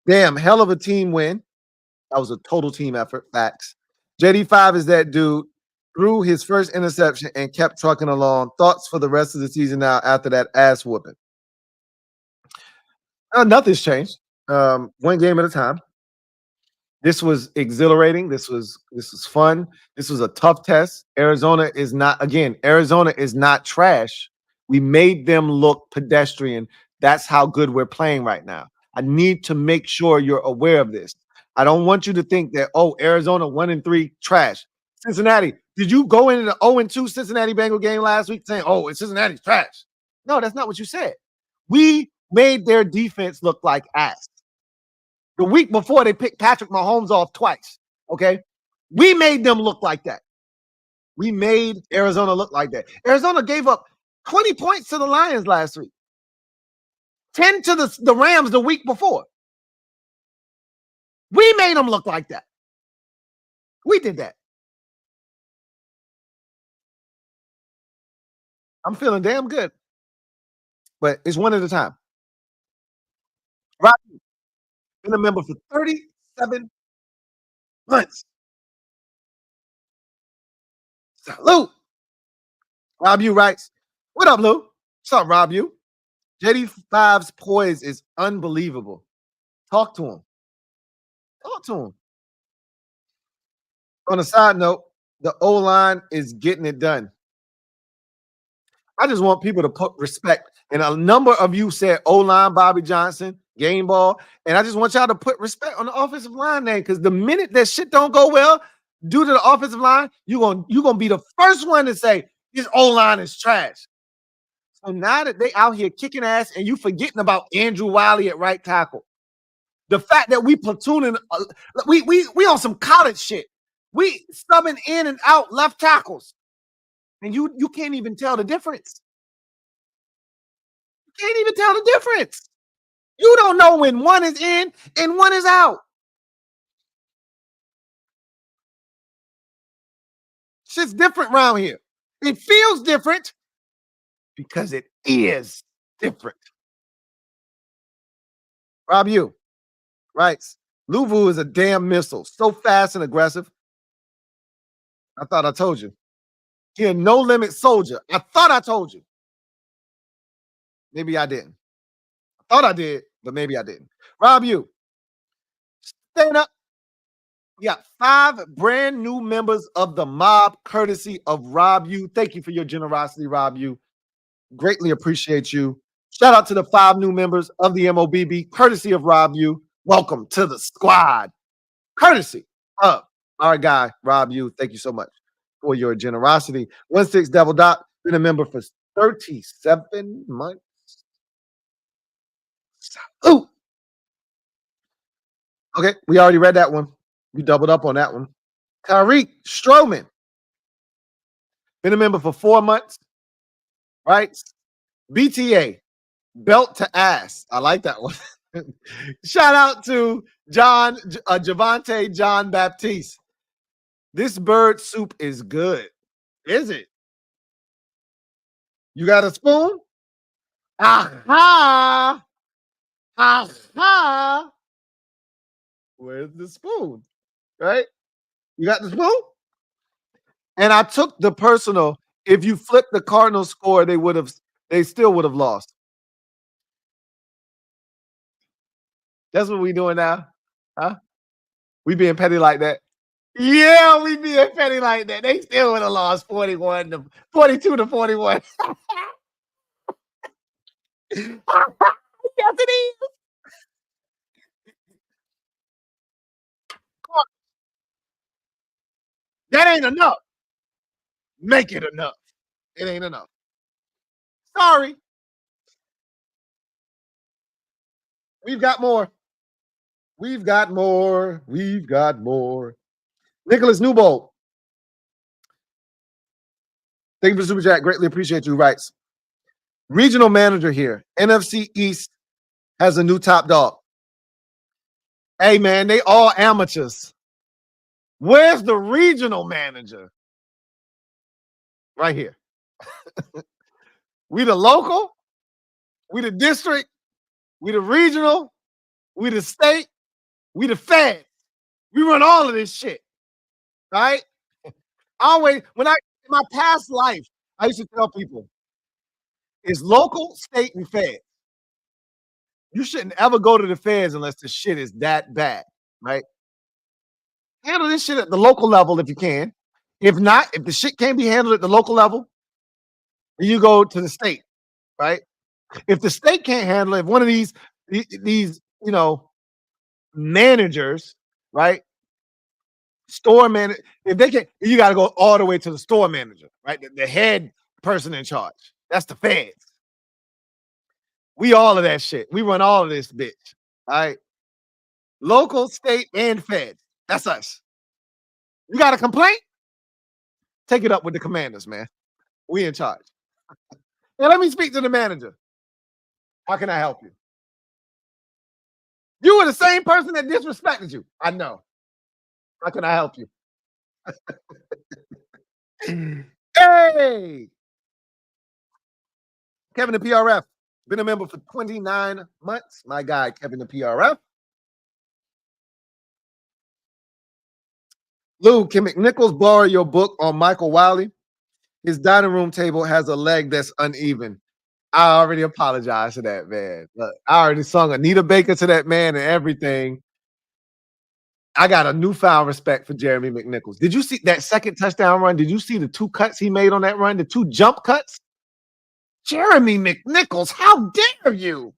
Damn, hell of a team win. That was a total team effort. Facts. JD5 is that dude. Threw his first interception and kept trucking along. Thoughts for the rest of the season now after that ass whooping? Nothing's changed. One game at a time. This was exhilarating. This was fun. This was a tough test. Arizona is not trash. We made them look pedestrian. That's how good we're playing right now. I need to make sure you're aware of this. I don't want you to think that, oh, Arizona 1-3 trash. Cincinnati, did you go into the 0-2 Cincinnati Bengal game last week saying, oh, it's Cincinnati's trash? No, that's not what you said. We made their defense look like ass. The week before, they picked Patrick Mahomes off twice. Okay. We made them look like that. We made Arizona look like that. Arizona gave up 20 points to the Lions last week, 10 to the Rams the week before. We made them look like that. We did that. I'm feeling damn good. But it's one at a time. Right? Been a member for 37 months. Salute. Rob U writes, what up, Lou? What's up, Rob U? JD5's poise is unbelievable. Talk to him. Talk to him. On a side note, the O-line is getting it done. I just want people to put respect. And a number of you said O-line, Bobby Johnson, game ball. And I just want y'all to put respect on the offensive line name, because the minute that shit don't go well due to the offensive line, you're gonna be the first one to say this O-line is trash. So now that they out here kicking ass and you forgetting about Andrew Wiley at right tackle, the fact that we platooning, we on some college shit. We subbing in and out left tackles, and you can't even tell the difference. You can't even tell the difference. You don't know when one is in and one is out. Shit's different around here. It feels different because it is different. Rob U writes, Louvu is a damn missile, so fast and aggressive. I thought I told you. He a no-limit soldier. I thought I told you. Maybe I didn't. I thought I did, but maybe I didn't. Rob U, stand up. We got 5 brand new members of the mob, courtesy of Rob U. Thank you for your generosity, Rob U. Greatly appreciate you. Shout out to the 5 new members of the MOBB, courtesy of Rob U. Welcome to the squad, courtesy of our guy, Rob U. Thank you so much for your generosity. 16 Devil Dot, been a member for 37 months. Ooh. Okay, we already read that one. We doubled up on that one. Tariq Stroman, been a member for 4 months. Right? BTA, belt to ass. I like that one. Shout out to Javante John Baptiste. This bird soup is good. Is it? You got a spoon? Aha! Aha! Where's the spoon? Right? You got the spoon? And I took the personal. If you flip the Cardinals score, they still would have lost. That's what we doing now. Huh? We being petty like that. Yeah, we being petty like that. They still would have lost 42 to 41. Yes, it is. That ain't enough. Make it enough. It ain't enough. Sorry. We've got more. We've got more. We've got more. Nicholas Newbold. Thank you for Super Chat. Greatly appreciate you. Writes, regional manager here. NFC East has a new top dog. Hey, man, they all amateurs. Where's the regional manager? Right here. We the local, we the district, we the regional, we the state, we the fed. We run all of this shit. Right? Always, in my past life, I used to tell people, it's local, state, and fed. You shouldn't ever go to the feds unless the shit is that bad, right? Handle this shit at the local level if you can. If not, if the shit can't be handled at the local level, you go to the state, right? If the state can't handle it, if one of these managers, right? Store manager, if they can't, you got to go all the way to the store manager, right? The head person in charge. That's the feds. We all of that shit. We run all of this bitch. All right. Local, state, and fed. That's us. You got a complaint? Take it up with the commanders, man. We in charge. And let me speak to the manager. How can I help you? You were the same person that disrespected you. I know. How can I help you? Hey, Kevin the PRF. Been a member for 29 months. My guy, Kevin the PRF. Lou, can McNichols borrow your book on Michael Wiley? His dining room table has a leg that's uneven. I already apologize to that man. Look, I already sung Anita Baker to that man and everything. I got a newfound respect for Jeremy McNichols. Did you see that second touchdown run? Did you see the 2 cuts he made on that run? The 2 jump cuts? Jeremy McNichols, how dare you?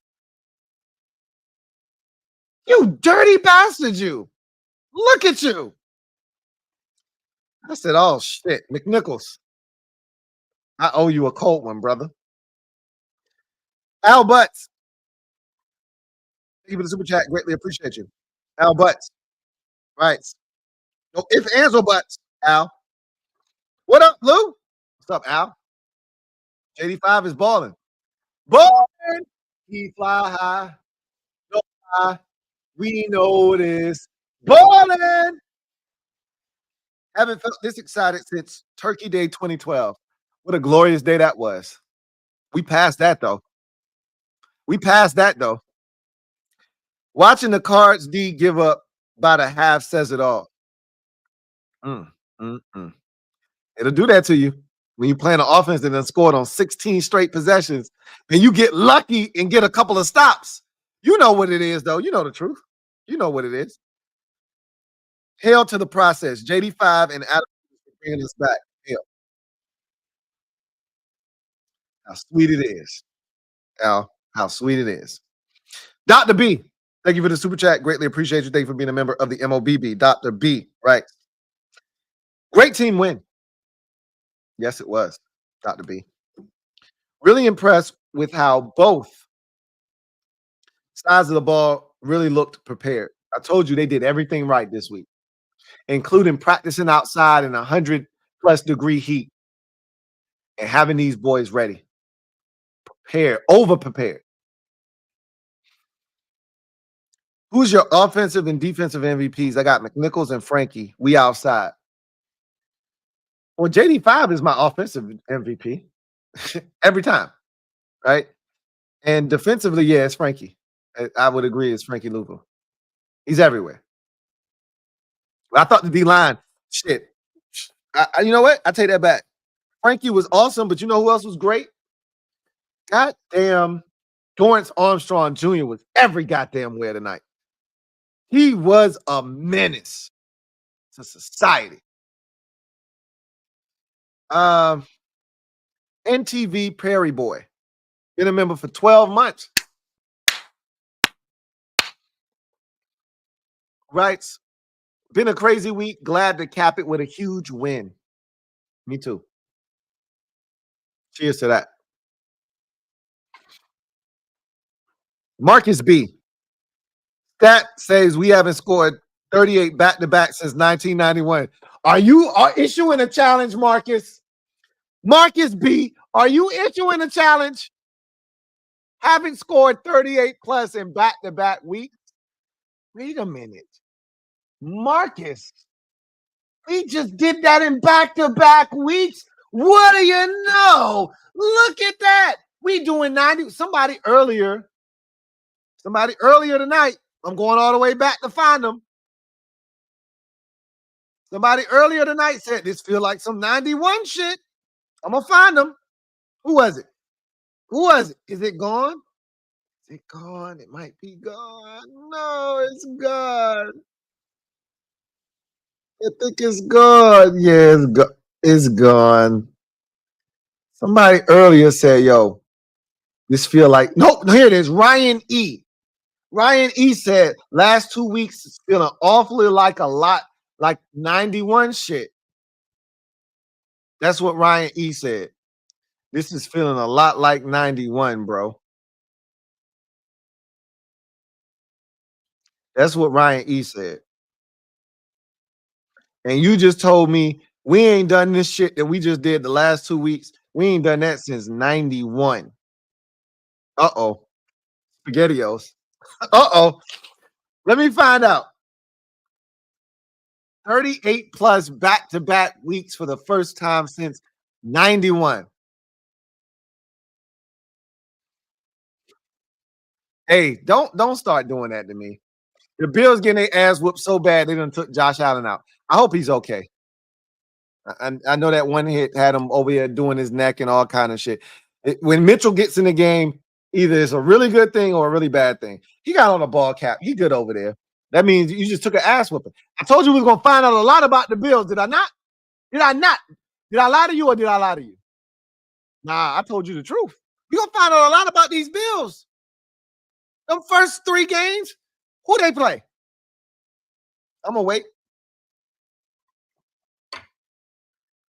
You dirty bastard, you. Look at you. I said, oh shit, McNichols. I owe you a cold one, brother. Al Butts. Thank you for the super chat. Greatly appreciate you. Al Butts. Right. No ifs, ands, or buts, Al. What up, Lou? What's up, Al? JD5 is balling. Balling. He fly high. No high. We know this. Balling. Haven't felt this excited since Turkey Day 2012. What a glorious day that was. We passed that, though. We passed that, though. Watching the Cards D give up by the half says it all. It'll do that to you when you play an offense and then scored on 16 straight possessions and you get lucky and get a couple of stops. You know what it is, though. You know the truth. You know what it is. Hail to the process. JD5 and Adam bringing us back. Hail. How sweet it is. Al, how sweet it is. Dr. B, thank you for the super chat. Greatly appreciate you. Thank you for being a member of the MOBB. Dr. B, right. Great team win. Yes, it was, Dr. B. Really impressed with how both sides of the ball really looked prepared. I told you they did everything right this week, including practicing outside in 100+ degree heat and having these boys ready, prepared, over prepared. Who's your offensive and defensive MVPs? I got McNichols and Frankie. We outside. Well, JD5 is my offensive MVP every time, right? And defensively, yeah, it's Frankie. I would agree, it's Frankie Louvo. He's everywhere. I thought the D line, shit. You know what? I take that back. Frankie was awesome, but you know who else was great? Goddamn, Dorrance Armstrong Jr. was every goddamn where tonight. He was a menace to society. NTV Prairie Boy. Been a member for 12 months. Writes, been a crazy week. Glad to cap it with a huge win. Me too. Cheers to that. Marcus B. Stat says we haven't scored 38 back-to-back since 1991. Are you issuing a challenge, Marcus? Marcus B, are you issuing a challenge? Haven't scored 38 plus in back-to-back weeks? Wait a minute. Marcus, we just did that in back-to-back weeks. What do you know? Look at that. We doing 90. Somebody earlier tonight, I'm going all the way back to find them. Somebody earlier tonight said this feel like some 91 shit. I'm going to find them. Who was it? Who was it? Is it gone? Is it gone? It might be gone. No, it's gone. I think it's gone. Yeah, it's gone. Somebody earlier said, yo, this feel like, nope, here it is. Ryan E. Ryan E said, last 2 weeks is feeling awfully like a lot, like 91 shit. That's what Ryan E said. This is feeling a lot like 91, bro. That's what Ryan E said. And you just told me we ain't done this shit that we just did the last 2 weeks. We ain't done that since 91. Uh-oh. SpaghettiOs. Uh-oh. Let me find out. 38 plus back-to-back weeks for the first time since 91. Hey, don't start doing that to me. The Bills getting their ass whooped so bad they done took Josh Allen out. I hope he's okay. I know that one hit had him over here doing his neck and all kind of shit. When Mitchell gets in the game, either it's a really good thing or a really bad thing. He got on a ball cap. He good over there. That means you just took an ass whooping. I told you we was gonna find out a lot about the Bills. Did I not? Did I not? Did I lie to you or did I lie to you? Nah, I told you the truth. We gonna find out a lot about these Bills. Them first 3 games, who they play? I'm gonna wait.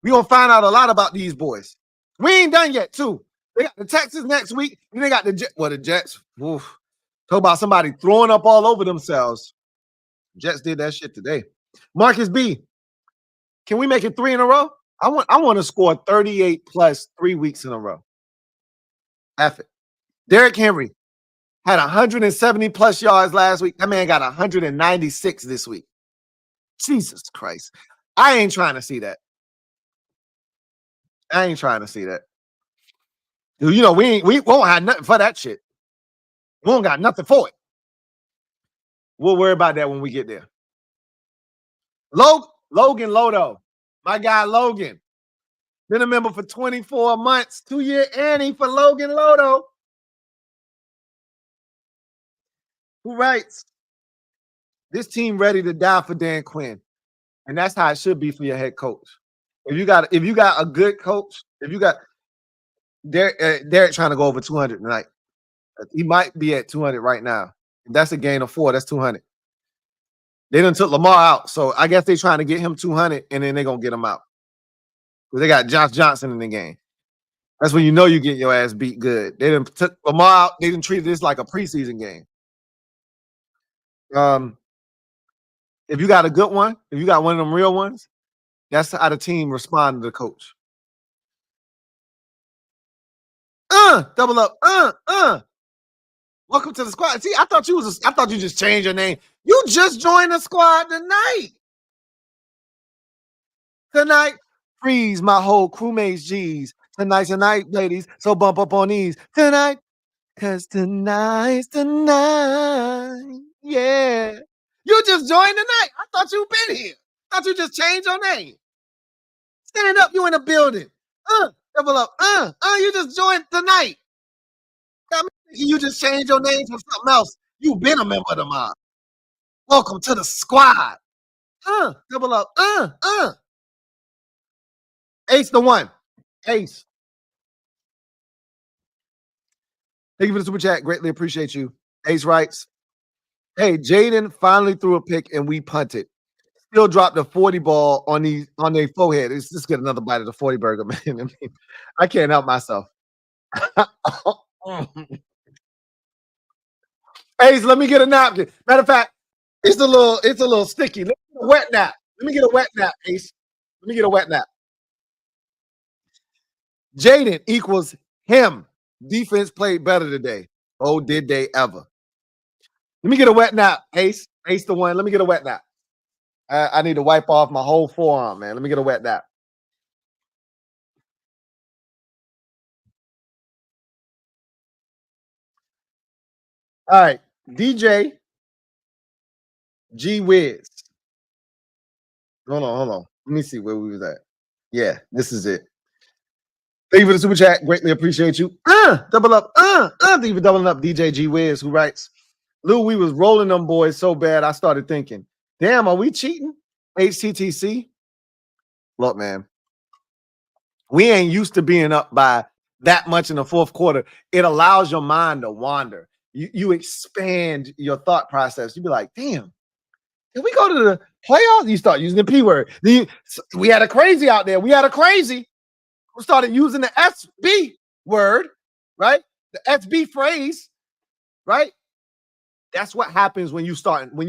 We gonna find out a lot about these boys. We ain't done yet, too. They got the Texans next week, and they got the Jets. Well, the Jets. Oof. Talk about somebody throwing up all over themselves. Jets did that shit today. Marcus B, can we make it 3 in a row? I want to score 38 plus 3 weeks in a row. F it. Derrick Henry had 170 plus yards last week. That man got 196 this week. Jesus Christ. I ain't trying to see that. I ain't trying to see that. You know, we won't have nothing for that shit. We won't got nothing for it. We'll worry about that when we get there. Logan Lodo, my guy Logan. Been a member for 24 months, 2-year Annie for Logan Lodo. Who writes, this team ready to die for Dan Quinn. And that's how it should be for your head coach. If you got a good coach, if you got Derek trying to go over 200 tonight. He might be at 200 right now. If that's a gain of 4. That's 200. They done took Lamar out, so I guess they're trying to get him 200, and then they're gonna get him out. Because they got Josh Johnson in the game. That's when you know you get your ass beat good. They didn't took Lamar out. They didn't treat this like a preseason game. If you got a good one, if you got one of them real ones, that's how the team responded to the coach. Double up. Welcome to the squad. See, I thought you just changed your name. You just joined the squad tonight. Tonight, freeze my whole crewmates G's. Tonight, ladies. So bump up on these. Tonight, cause tonight's the night. Yeah. You just joined tonight. I thought you've been here. I thought you just changed your name. Stand up, you in the building. Double up. You just joined tonight. You just changed your name for something else. You've been a member of the mob. Welcome to the squad. Double up. Ace the one. Ace. Thank you for the super chat. Greatly appreciate you. Ace writes, hey, Jaden finally threw a pick and we punted. Still dropped a 40 ball on their forehead. Let's just get another bite of the 40 burger, man. I mean, I can't help myself. Ace, let me get a napkin. Matter of fact, it's a little sticky. Let me get a wet nap. Let me get a wet nap, Ace. Let me get a wet nap. Jaden equals him. Defense played better today. Oh, did they ever? Let me get a wet nap, Ace. Ace the one. Let me get a wet nap. I need to wipe off my whole forearm, man. Let me get a wet nap. All right, DJ G Wiz. Hold on. Let me see where we was at. Yeah, this is it. Thank you for the super chat. Greatly appreciate you. Double up. Thank you for doubling up. DJ G Wiz, who writes, Lou, we was rolling them boys so bad, I started thinking, damn, are we cheating? HTTC. Look, man, we ain't used to being up by that much in the fourth quarter. It allows your mind to wander. You expand your thought process. You be like, damn, did we go to the playoffs? You start using the P word. We had a crazy out there. We had a crazy. We started using the SB word, right? The SB phrase, right? That's what happens when you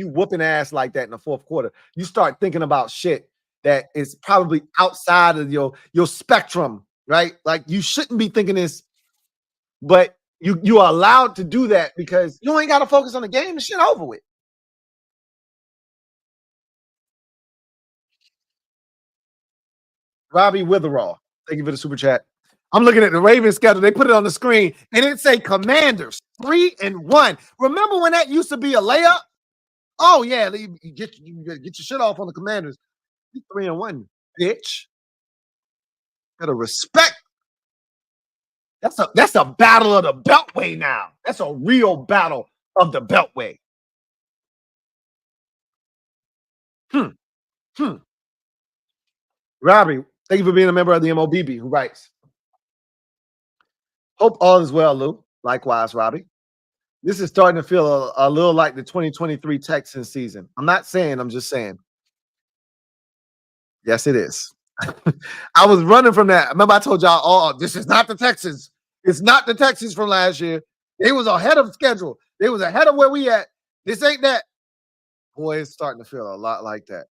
whooping ass like that in the fourth quarter. You start thinking about shit that is probably outside of your spectrum, right? Like you shouldn't be thinking this, but you are allowed to do that because you ain't got to focus on the game. The shit over with. Robbie Witherall, thank you for the super chat. I'm looking at the Ravens schedule. They put it on the screen and it say Commanders 3-1. Remember when that used to be a layup? Oh yeah, you get your shit off on the Commanders. You 3-1, bitch. Gotta respect. That's a battle of the Beltway now. That's a real battle of the Beltway. Hmm. Hmm. Robbie, thank you for being a member of the MOBB who writes. Hope all is well, Lou. Likewise, Robbie. This is starting to feel a little like the 2023 Texans season. I'm not saying, I'm just saying. Yes, it is. I was running from that. Remember, I told y'all, oh, this is not the Texans. It's not the Texans from last year. They was ahead of schedule. They was ahead of where we at. This ain't that. Boy, it's starting to feel a lot like that.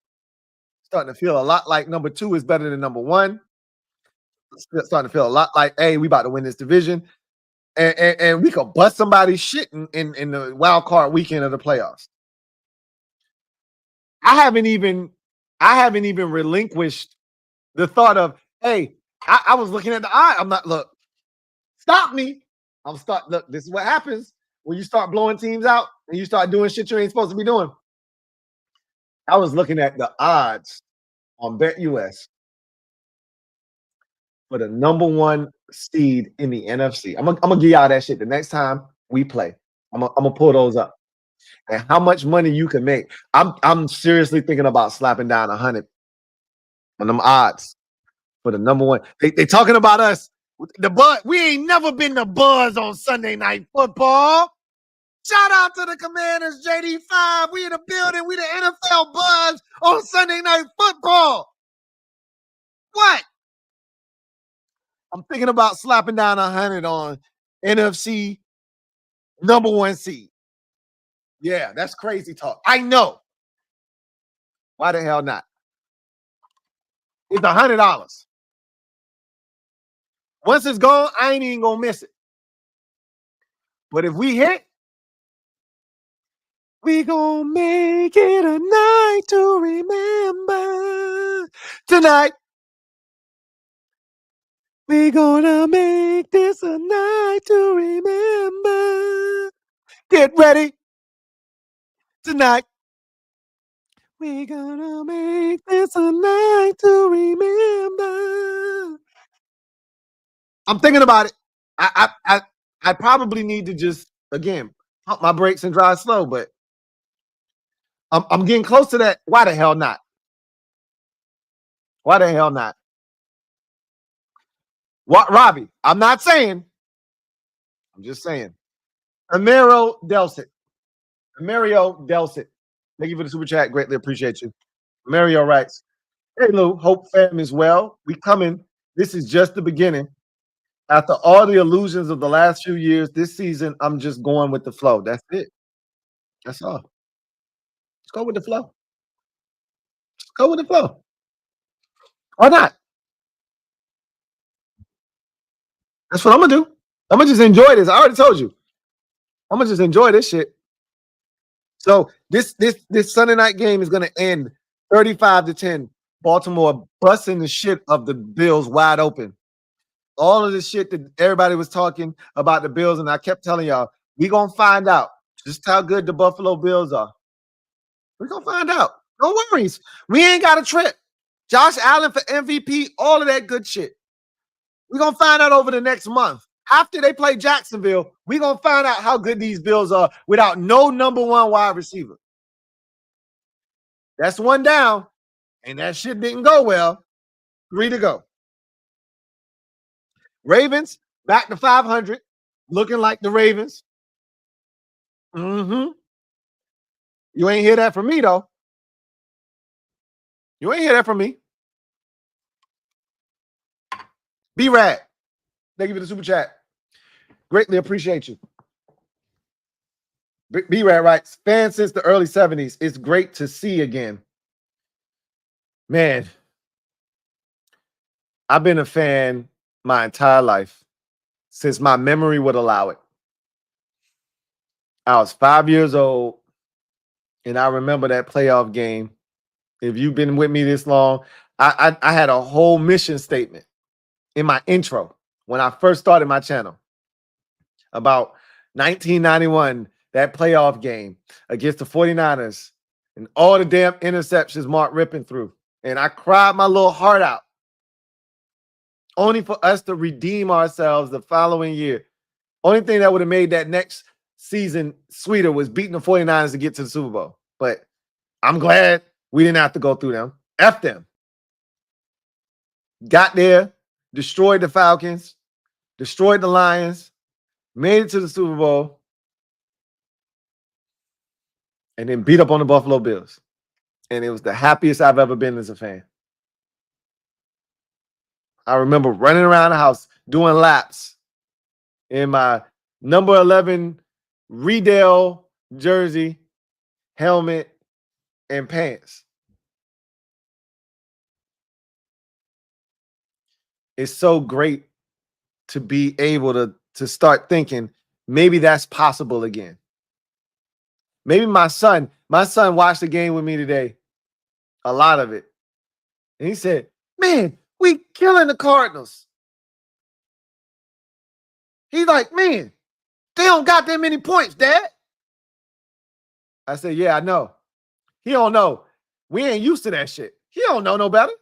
Starting to feel a lot like number 2 is better than number 1. It's starting to feel a lot like, hey, we about to win this division. And we could bust somebody's shit in the wild card weekend of the playoffs. I haven't even relinquished the thought of, hey, I was looking at the eye. I'm not, look, stop me. Look, this is what happens when you start blowing teams out and you start doing shit you ain't supposed to be doing. I was looking at the odds on BetUS for the number 1 seed in the NFC. I'm gonna give y'all that shit the next time we play. I'm gonna pull those up. And how much money you can make. I'm seriously thinking about slapping down 100 on them odds for the number 1. They talking about us. The buzz. We ain't never been the buzz on Sunday Night Football. Shout out to the Commanders, JD5. We in the building. We the NFL buzz on Sunday Night Football. What? I'm thinking about slapping down 100 on NFC number 1 seed. Yeah, that's crazy talk. I know. Why the hell not? It's $100. Once it's gone, I ain't even gonna miss it. But if we hit, we gonna make it a night to remember. Tonight, we gonna make this a night to remember. Get ready. Tonight, we gonna make this a night to remember. I'm thinking about it. I probably need to just again pump my brakes and drive slow, but I'm getting close to that. Why the hell not? Why the hell not? What, Robbie? I'm not saying. I'm just saying. Amaro Delcit. Mario Delcit. Thank you for the super chat. Greatly appreciate you. Mario writes, hey Lou, hope fam is well. We coming. This is just the beginning. After all the illusions of the last few years, this season, I'm just going with the flow. That's it. That's all. Let's go with the flow. Let's go with the flow. Or not. That's what I'm gonna do. I'm gonna just enjoy this. I already told you. I'm gonna just enjoy this shit. So this Sunday night game is gonna end 35-10. Baltimore busting the shit of the Bills wide open. All of this shit that everybody was talking about the Bills, and I kept telling y'all, we gonna find out just how good the Buffalo Bills are. We're gonna find out. No worries. We ain't got a trip. Josh Allen for MVP, all of that good shit. We're gonna find out over the next month. After they play Jacksonville, we're gonna find out how good these Bills are without no number 1 wide receiver. That's 1 down, and that shit didn't go well. 3 to go. Ravens back to 500, looking like the Ravens. You ain't hear that from me though. You ain't hear that from me. B-Rad, thank you for the super chat. Greatly appreciate you. B-Rad writes, fan since the early 70s. It's great to see again. Man, I've been a fan my entire life since my memory would allow it. I was 5 years old, and I remember that playoff game. If you've been with me this long, I had a whole mission statement in my intro when I first started my channel about 1991, that playoff game against the 49ers, and all the damn interceptions Mark ripping through. And I cried my little heart out, only for us to redeem ourselves the following year. Only thing that would have made that next season sweeter was beating the 49ers to get to the Super Bowl. But I'm glad we didn't have to go through them. F them. Got there, destroyed the Falcons, destroyed the Lions, made it to the Super Bowl, and then beat up on the Buffalo Bills. And it was the happiest I've ever been as a fan. I remember running around the house doing laps in my number 11 Riedel jersey, helmet, and pants. It's so great to be able to start thinking maybe that's possible again. Maybe my son watched the game with me today, a lot of it. And he said, man, we killing the Cardinals. He's like, man, they don't got that many points, Dad. I said, yeah, I know. He don't know. We ain't used to that shit. He don't know no better.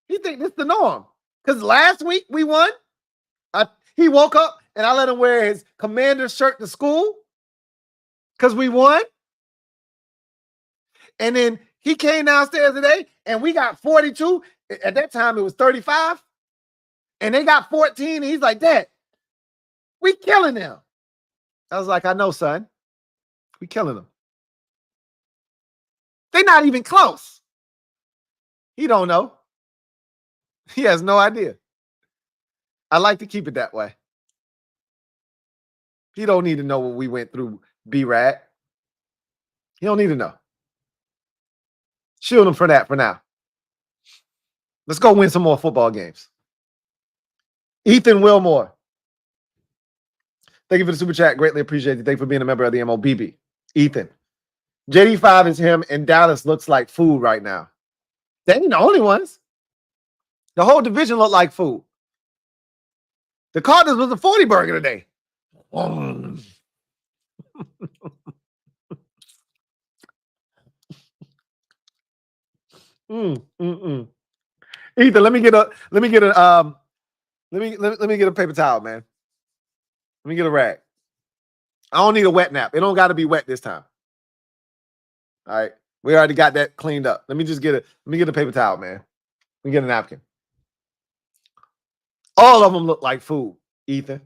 He think this the norm. Because last week we won. He woke up and I let him wear his commander shirt to school because we won. And then he came downstairs today and we got 42. At that time, it was 35. And they got 14. And he's like, Dad, we killing them. I was like, I know, son. We killing them. They're not even close. He don't know. He has no idea. I like to keep it that way. He don't need to know what we went through, B-Rad. He don't need to know. Shield him for that for now. Let's go win some more football games. Ethan Wilmore. Thank you for the super chat. Greatly appreciate it. Thank you for being a member of the MOBB. Ethan. JD5 is him, and Dallas looks like food right now. They ain't the only ones. The whole division looked like food. The Cardinals was a 40 burger today. Ethan, let me get a paper towel, man. Let me get a rag. I don't need a wet nap. It don't got to be wet this time. All right. We already got that cleaned up. Let me get a paper towel, man. Let me get a napkin. All of them look like food, Ethan.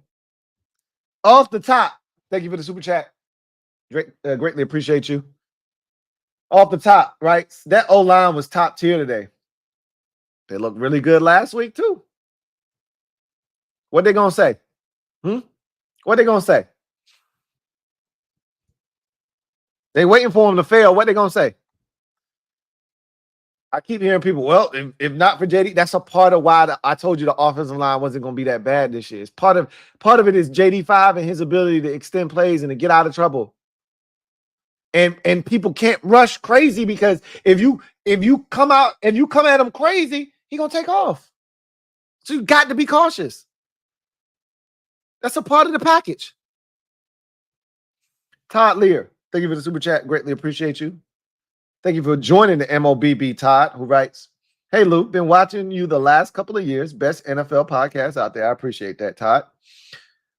Off the top, thank you for the super chat. Greatly appreciate you. Off the top, right? That O-line was top tier today. They looked really good last week, too. What they going to say? What they going to say? They waiting for them to fail. What they going to say? I keep hearing people, well, if not for JD, that's a part of why I told you the offensive line wasn't going to be that bad this year. It's part of it is JD5 and his ability to extend plays and to get out of trouble. And people can't rush crazy because if you come at him crazy, he gonna take off. So you got to be cautious. That's a part of the package. Todd Lear, thank you for the super chat. Greatly appreciate you. Thank you for joining the MOBB. Todd, who writes, "Hey Lou, been watching you the last couple of years. Best NFL podcast out there. I appreciate that, Todd.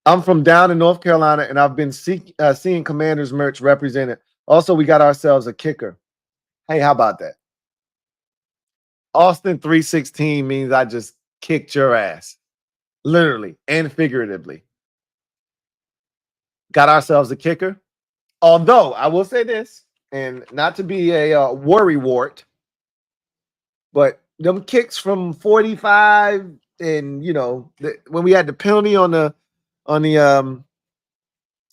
I'm from down in North Carolina, and I've been seeing Commanders merch represented. Also, we got ourselves a kicker. Hey, how about that? Austin 316 means I just kicked your ass, literally and figuratively. Got ourselves a kicker. Although I will say this, and not to be a worry wart, but them kicks from 45, and when we had the penalty on the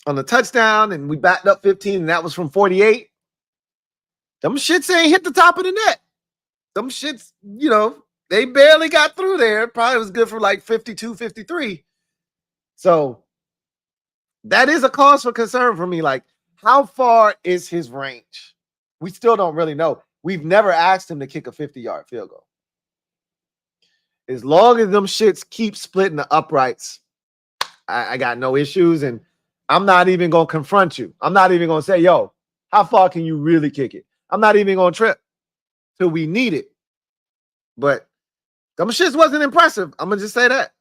on the touchdown, and we backed up 15, and that was from 48. Them shits ain't hit the top of the net. Them shits, they barely got through there. Probably was good for like 52, 53. So that is a cause for concern for me. Like, how far is his range? We still don't really know. We've never asked him to kick a 50-yard field goal. As long as them shits keep splitting the uprights, I got no issues. And I'm not even going to confront you. I'm not even going to say, yo, how far can you really kick it? I'm not even going to trip till we need it. But them shits wasn't impressive. I'm going to just say that.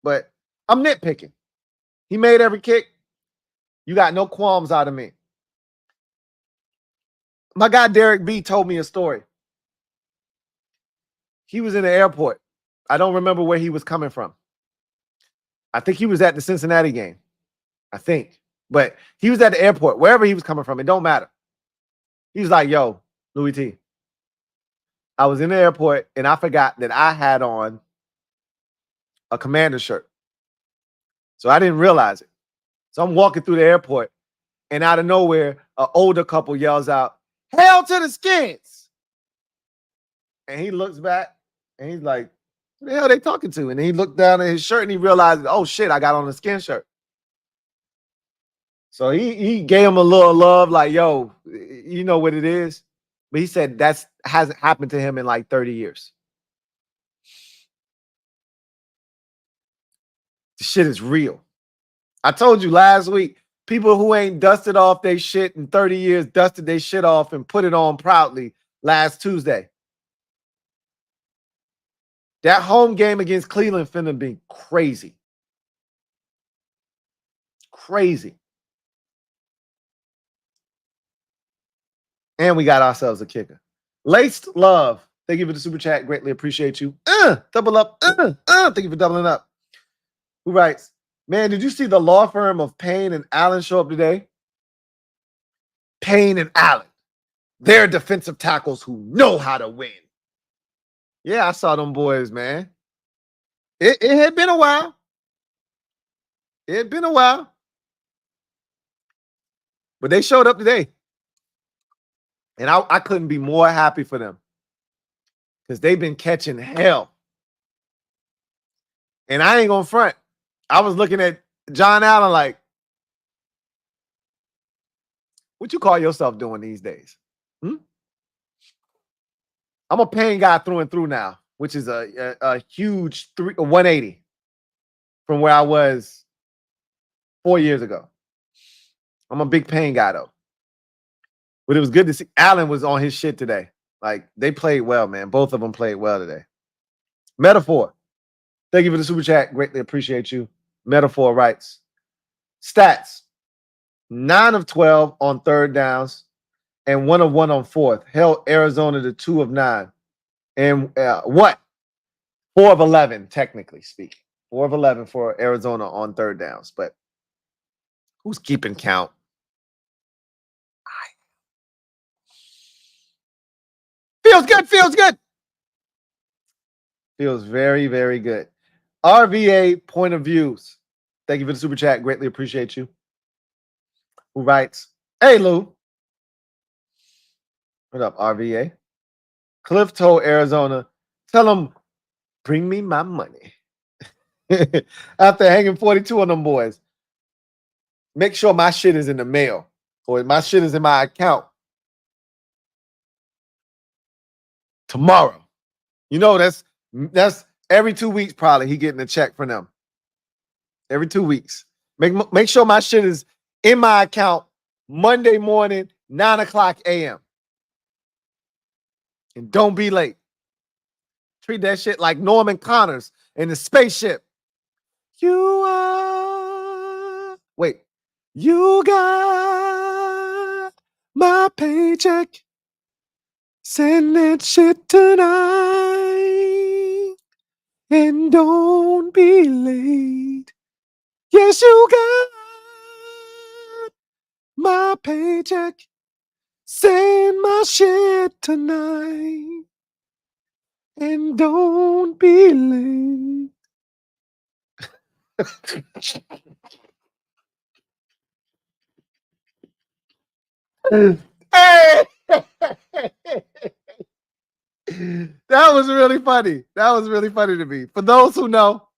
But I'm nitpicking. He made every kick. You got no qualms out of me. My guy Derek B told me a story. He was in the airport. I don't remember where he was coming from. I think he was at the Cincinnati game. I think. But he was at the airport. Wherever he was coming from, it don't matter. He was like, yo, Louie T, I was in the airport and I forgot that I had on a Commander shirt. So I didn't realize it. So I'm walking through the airport and out of nowhere, an older couple yells out, "Hail to the Skins!" And he looks back and he's like, who the hell are they talking to? And he looked down at his shirt and he realized, oh shit, I got on a Skin shirt. So he gave him a little love, like, yo, you know what it is. But he said that hasn't happened to him in like 30 years. The shit is real. I told you last week, people who ain't dusted off their shit in 30 years dusted their shit off and put it on proudly last Tuesday. That home game against Cleveland finna be crazy. Crazy. And we got ourselves a kicker. Laced Love. Thank you for the super chat. Greatly appreciate you. Double up. Thank you for doubling up. Who writes, man, did you see the law firm of Payne and Allen show up today? Payne and Allen. They're defensive tackles who know how to win. Yeah, I saw them boys, man. It had been a while. It had been a while. But they showed up today. And I couldn't be more happy for them. Because they've been catching hell. And I ain't going to front. I was looking at John Allen like, what you call yourself doing these days? I'm a Payne guy through and through now, which is a huge 180 from where I was 4 years ago. I'm a big Payne guy, though. But it was good to see Allen was on his shit today. Like, they played well, man. Both of them played well today. Metaphor. Thank you for the super chat. Greatly appreciate you. Metaphor writes, stats, 9 of 12 on third downs and 1 of 1 on fourth. Held Arizona to 2 of 9. And what? 4 of 11, technically speaking. 4 of 11 for Arizona on third downs. But who's keeping count? Feels good. Feels good. Feels very, very good. RVA point of views. Thank you for the super chat. Greatly appreciate you. Who writes, hey, Lou. What up, RVA? Cliff told Arizona, tell them, bring me my money. After hanging 42 on them boys. Make sure my shit is in the mail or my shit is in my account tomorrow. You know, that's every 2 weeks probably he getting a check from them. Every 2 weeks. Make sure my shit is in my account Monday morning, 9:00 a.m. And don't be late. Treat that shit like Norman Connors in the spaceship. You got my paycheck. Send that shit tonight. And don't be late. Yes, you got my paycheck. Send my shit tonight. And don't be late. Hey! That was really funny. That was really funny to me. For those who know,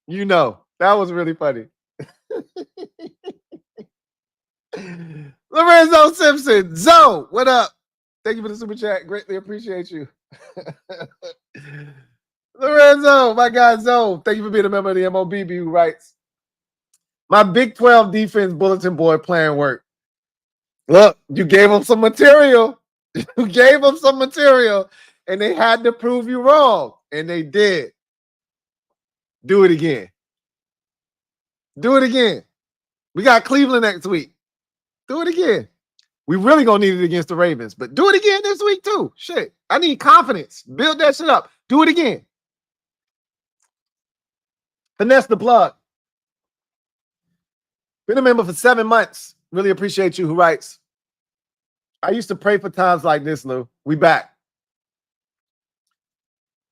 you know. That was really funny. Lorenzo Simpson. Zoe, what up? Thank you for the super chat. Greatly appreciate you. Lorenzo, my guy Zoe. Thank you for being a member of the MOBB who writes, my Big 12 defense bulletin board plan work. Look, you gave them some material. You gave them some material, and they had to prove you wrong, and they did. Do it again. Do it again. We got Cleveland next week. Do it again. We really gonna need it against the Ravens, but do it again this week too. Shit, I need confidence. Build that shit up. Do it again. Finesse the plug. Been a member for 7 months. Really appreciate you. Who writes, I used to pray for times like this, Lou. We back.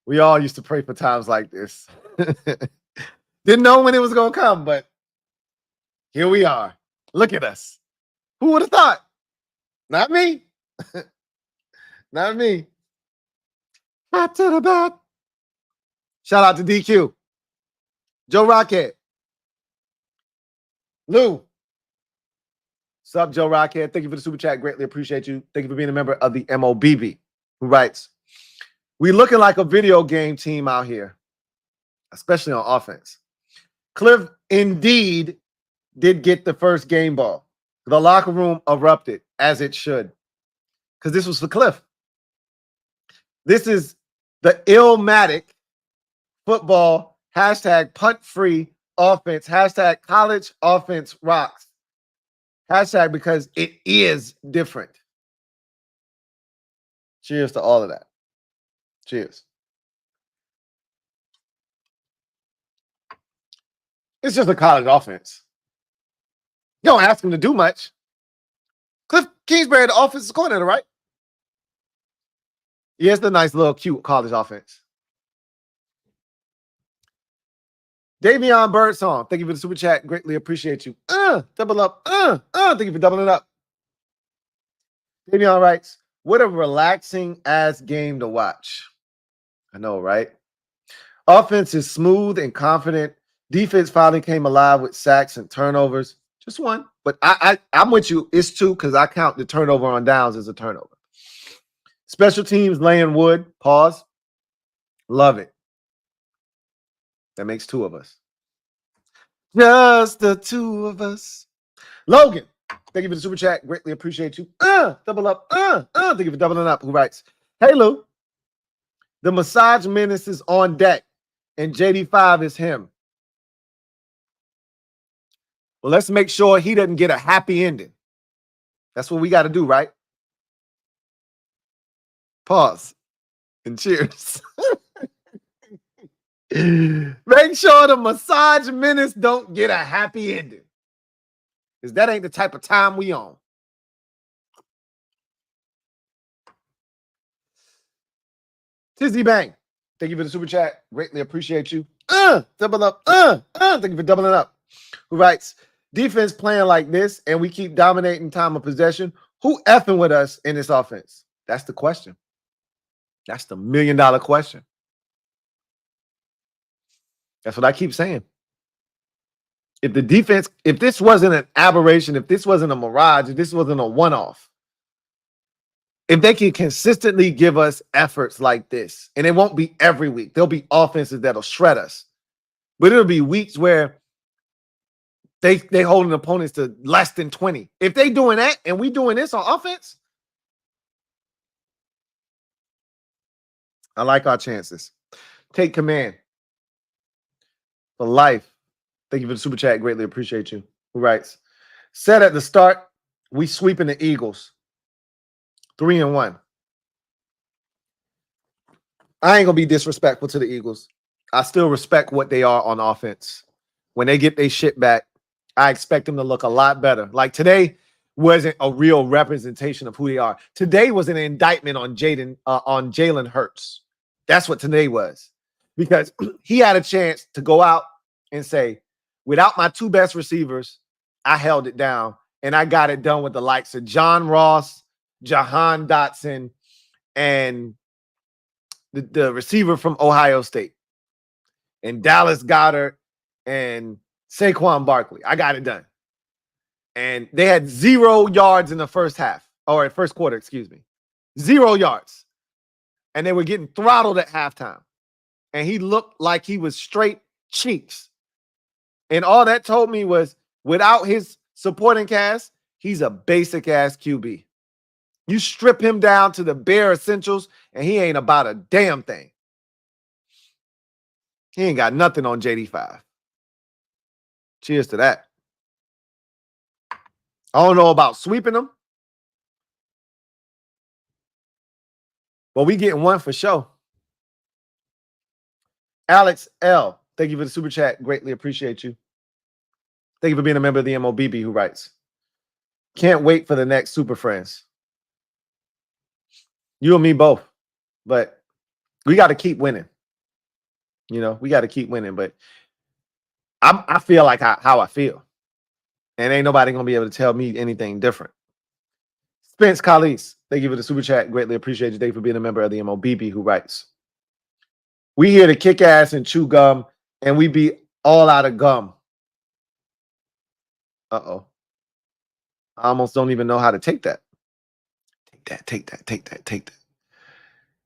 We all used to pray for times like this. Didn't know when it was going to come, but here we are. Look at us. Who would have thought? Not me. Not me. Back to the back. Shout out to DQ. Joe Rockhead. Lou. What's up, Joe Rockhead? Thank you for the super chat. Greatly appreciate you. Thank you for being a member of the MOBB. Who writes, we looking like a video game team out here, especially on offense. Cliff indeed did get the first game ball. The locker room erupted, as it should, because this was for Cliff. This is the Illmatic football hashtag punt free offense, hashtag college offense rocks, hashtag because it is different. Cheers to all of that. Cheers. It's just a college offense. You don't ask him to do much. Cliff Kingsbury, the offensive coordinator, right? Yeah, it's the nice little cute college offense. Davion Birdsong, thank you for the super chat. Greatly appreciate you. Double up. Thank you for doubling up. Davion writes, what a relaxing ass game to watch. I know, right? Offense is smooth and confident. Defense finally came alive with sacks and turnovers. Just one, but I'm with you. It's two because I count the turnover on downs as a turnover. Special teams laying wood. Pause. Love it. That makes two of us. Just the two of us. Logan, thank you for the super chat. Greatly appreciate you. Double up. Thank you for doubling up. Who writes, hey, Lou, the massage menace is on deck, and JD5 is him. Well, let's make sure he doesn't get a happy ending. That's what we got to do, right? Pause and cheers. Make sure the massage menace don't get a happy ending, because that ain't the type of time we on. Tizzy Bang, thank you for the super chat. Greatly appreciate you. Double up. Thank you for doubling up. Who writes, defense playing like this and we keep dominating time of possession. Who effing with us in this offense? That's the question. That's the $1 million question. That's what I keep saying. If the defense, if this wasn't an aberration, if this wasn't a mirage, if this wasn't a one-off, if they can consistently give us efforts like this, and it won't be every week, there'll be offenses that'll shred us. But it'll be weeks where they holding opponents to less than 20. If they doing that and we doing this on offense, I like our chances. Take command for life. Thank you for the super chat. Greatly appreciate you. Who writes, said at the start, we sweeping the Eagles 3-1. I ain't gonna be disrespectful to the Eagles. I still respect what they are on offense. When they get their shit back, I expect them to look a lot better. Like today wasn't a real representation of who they are. Today was an indictment on Jalen Hurts. That's what today was, because he had a chance to go out and say, without my two best receivers, I held it down and I got it done with the likes of John Ross, Jahan Dotson, and the receiver from Ohio State, and Dallas Goedert, and Saquon Barkley. I got it done. And they had 0 yards in the first half, or first quarter, excuse me. 0 yards. And they were getting throttled at halftime. And he looked like he was straight cheeks. And all that told me was, without his supporting cast, he's a basic ass QB. You strip him down to the bare essentials, and he ain't about a damn thing. He ain't got nothing on JD5. Cheers to that. I don't know about sweeping them, but we getting one for sure. Alex L., thank you for the super chat. Greatly appreciate you. Thank you for being a member of the MOBB, who writes, can't wait for the next Super Friends. You and me both. But we got to keep winning. You know, we got to keep winning. But I feel like how I feel. And ain't nobody going to be able to tell me anything different. Spence Collis, thank you for the super chat. Greatly appreciate you. Thank you for being a member of the MOBB, who writes, we here to kick ass and chew gum, and we be all out of gum. Uh-oh. I almost don't even know how to take that. Take that.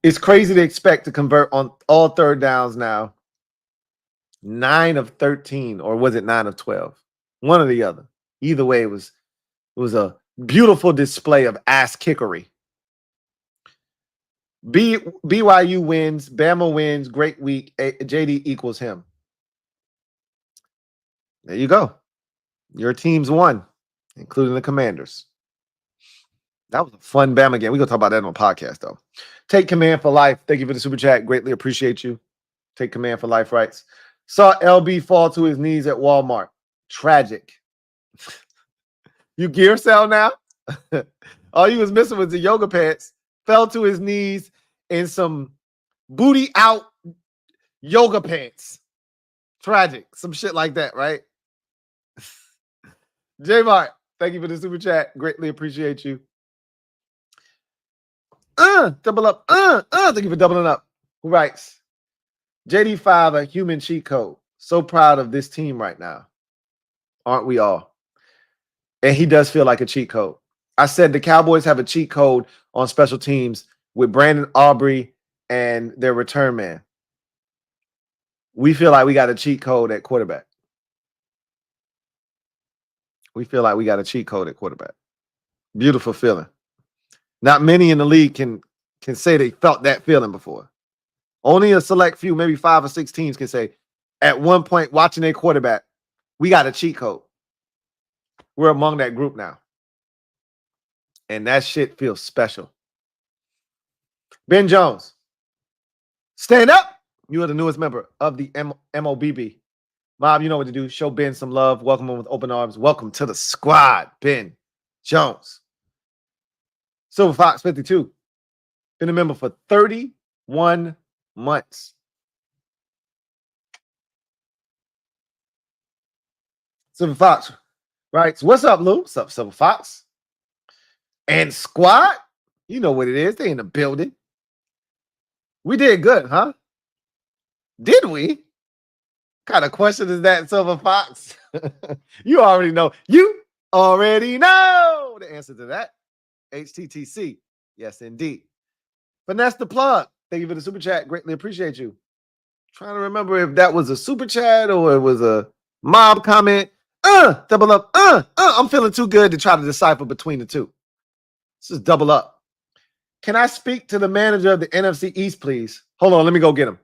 It's crazy to expect to convert on all third downs now. 9 of 13, or was it 9 of 12? One or the other. Either way, it was a beautiful display of ass kickery. BYU wins, Bama wins, great week. JD equals him. There you go. Your teams won, including the Commanders. That was a fun Bama game. We're going to talk about that on the podcast, though. Take command for life. Thank you for the super chat. Greatly appreciate you. Take command for life writes, saw LB fall to his knees at Walmart. Tragic. You gear sell now? All you was missing was the yoga pants. Fell to his knees in some booty out yoga pants. Tragic. Some shit like that, right? J-Mart, thank you for the super chat. Greatly appreciate you. Double up. Thank you for doubling up. Who writes, JD5, a human cheat code. So proud of this team right now. Aren't we all? And he does feel like a cheat code. I said the Cowboys have a cheat code on special teams with Brandon Aubrey and their return man. We feel like we got a cheat code at quarterback. We feel like we got a cheat code at quarterback. Beautiful feeling. Not many in the league can say they felt that feeling before. Only a select few, maybe 5 or 6 teams can say, at one point watching a quarterback, we got a cheat code. We're among that group now. And that shit feels special. Ben Jones, stand up. You are the newest member of the MOBB. Mob, you know what to do. Show Ben some love. Welcome him with open arms. Welcome to the squad, Ben Jones. Silver Fox 52. Been a member for 31 months. Silver Fox writes, what's up, Lou? What's up, Silver Fox? And squad? You know what it is. They in the building. We did good, huh? Did we? What kind of question is that, Silver Fox? You already know. You already know the answer to that. HTTC. Yes, indeed. Finesse the plug. Thank you for the super chat. Greatly appreciate you. Trying to remember if that was a super chat or it was a mob comment. Double up. I'm feeling too good to try to decipher between the two. This is double up. Can I speak to the manager of the NFC East, please? Hold on, let me go get him.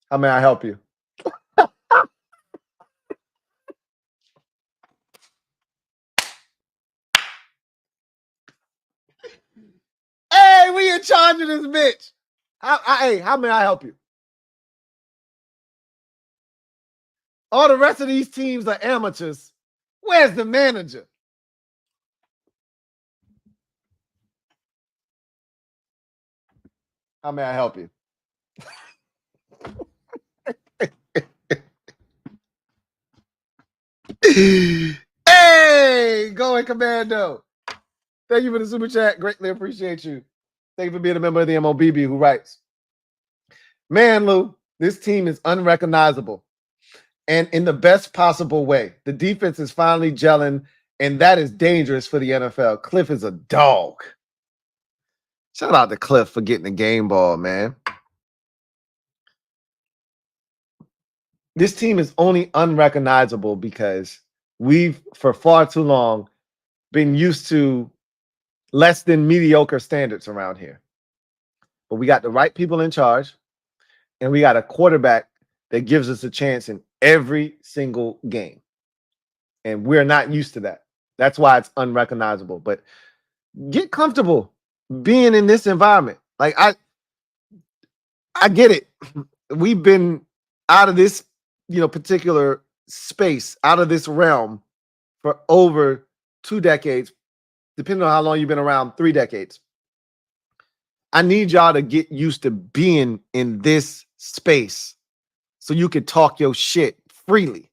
How may I help you? Hey, we in charge of this bitch. Hey, how may I help you? All the rest of these teams are amateurs. Where's the manager? How may I help you? Hey, going Commando. Thank you for the super chat. Greatly appreciate you. Thank you for being a member of the MOBB who writes, man, Lou, this team is unrecognizable and in the best possible way. The defense is finally gelling, and that is dangerous for the NFL. Cliff is a dog. Shout out to Cliff for getting the game ball, man. This team is only unrecognizable because we've, for far too long, been used to less than mediocre standards around here. But we got the right people in charge, and we got a quarterback that gives us a chance in every single game. And we're not used to that. That's why it's unrecognizable. But get comfortable being in this environment. Like, I get it. We've been out of this, particular space, out of this realm for over 2 decades, depending on how long you've been around, 3 decades. I need y'all to get used to being in this space so you can talk your shit freely.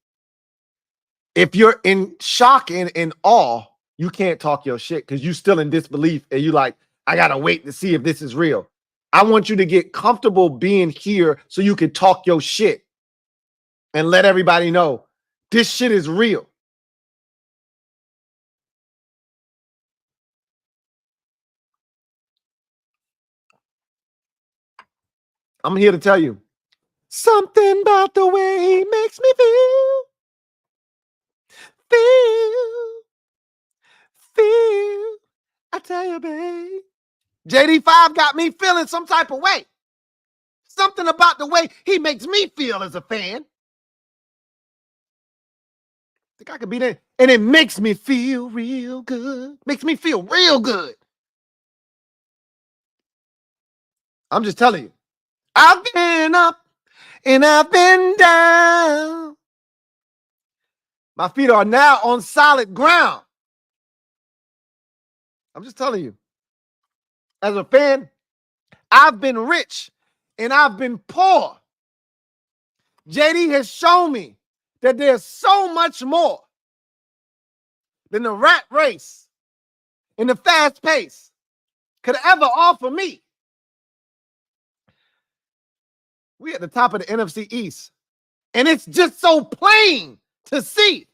If you're in shock and in awe, you can't talk your shit because you're still in disbelief and you like, I got to wait to see if this is real. I want you to get comfortable being here so you can talk your shit and let everybody know this shit is real. I'm here to tell you something about the way he makes me feel. I tell you, babe. JD5 got me feeling some type of way. Something about the way he makes me feel as a fan. Think I could be there. And it makes me feel real good. Makes me feel real good. I'm just telling you. I've been up and I've been down. My feet are now on solid ground. I'm just telling you. As a fan, I've been rich and I've been poor. JD has shown me that there's so much more than the rat race and the fast pace could ever offer me. We at the top of the NFC East, and it's just so plain to see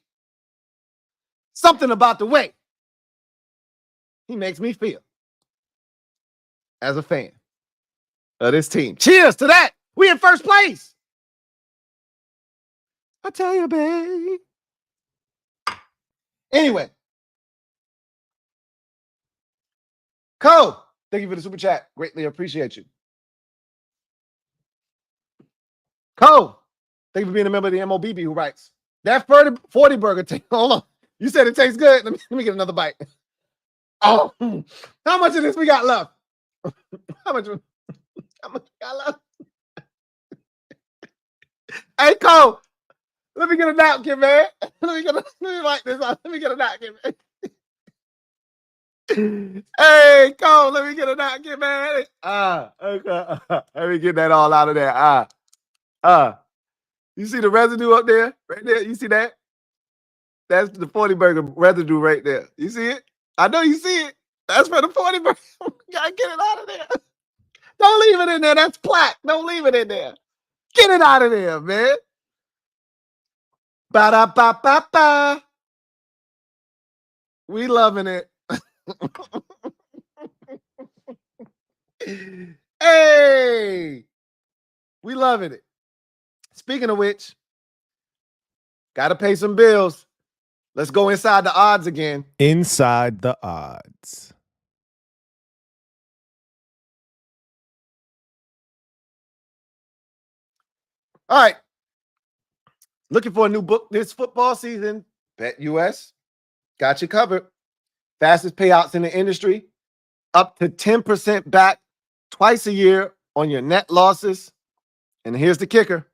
something about the way he makes me feel as a fan of this team. Cheers to that. We in first place. I tell you, babe. Anyway. Cole, thank you for the super chat. Greatly appreciate you. Cole, thank you for being a member of the MOBB who writes, that 40 burger taste. Hold on. You said it tastes good. Let me get another bite. Oh, how much of this we got left? How much we got left? Hey, Cole, let me get a napkin, man. Let me wipe this out. Let me get a napkin, man. Hey, Cole, let me get a napkin, man. Okay. Let me get that all out of there. You see the residue up there? Right there? You see that? That's the 40 burger residue right there. You see it? I know you see it. That's for the 40 burger. Gotta get it out of there. Don't leave it in there. That's plaque. Don't leave it in there. Get it out of there, man. Ba-da-ba-ba-ba. We loving it. Hey, we loving it. Speaking of which, gotta pay some bills. Let's go inside the odds again. Inside the odds. All right. Looking for a new book this football season? BetUS got you covered. Fastest payouts in the industry. Up to 10% back twice a year on your net losses. And here's the kicker.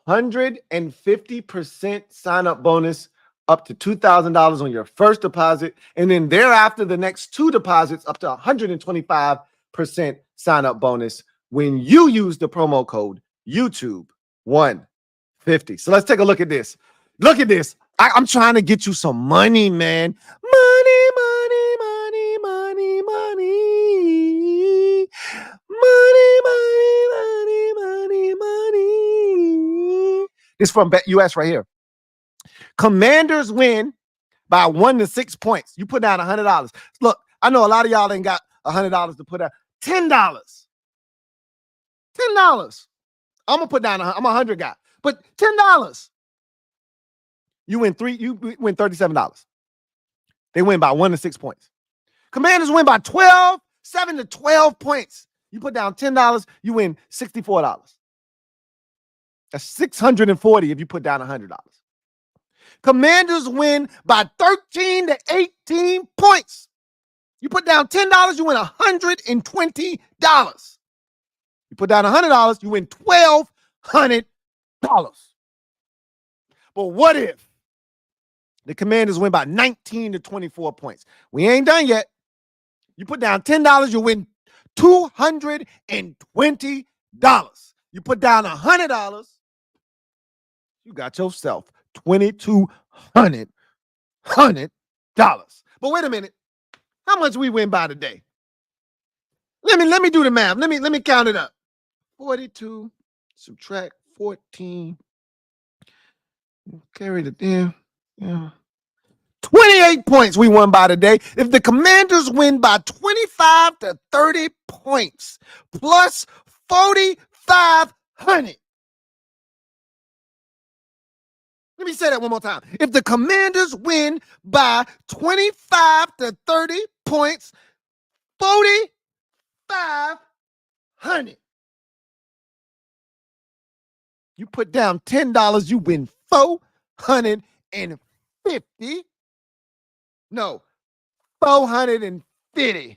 150% sign-up bonus up to $2,000 on your first deposit. And then thereafter, the next 2 deposits up to 125% sign-up bonus when you use the promo code YouTube 150. So let's take a look at this. Look at this. I'm trying to get you some money, man. Money, money, money, money, money. Money, money, money, money, money. This is from BetUS right here. Commanders win by 1 to 6 points. You put down $100. Look, I know a lot of y'all ain't got $100 to put out. $10. $10. I'm gonna put down. I'm a 100 guy, but $10. You win $37. They win by 1 to 6 points. Commanders win by 7 to 12 points. You put down $10, you win $64. That's $640 if you put down $100. Commanders win by 13 to 18 points. You put down $10, you win $120. You put down $100, you win $1,200. But what if the Commanders win by 19 to 24 points? We ain't done yet. You put down $10, you win $220. You put down $100, you got yourself $2,200. But wait a minute. How much we win by today? Let me do the math. Let me count it up. 42 subtract 14. Carry the damn. Yeah. 28 points we won by today. If the Commanders win by 25 to 30 points plus 4,500. Let me say that one more time. If the Commanders win by 25 to 30 points, 4,500. You put down $10, you win $450. No, $450.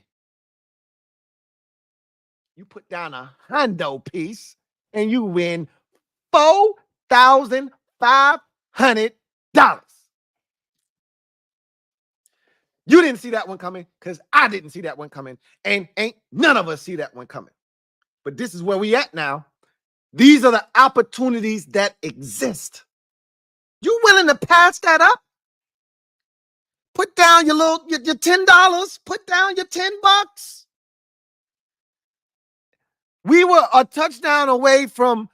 You put down a hundo piece and you win $4,500. You didn't see that one coming because I didn't see that one coming. And ain't none of us see that one coming. But this is where we at now. These are the opportunities that exist. You willing to pass that up? Put down your $10. Put down your $10. We were a touchdown away from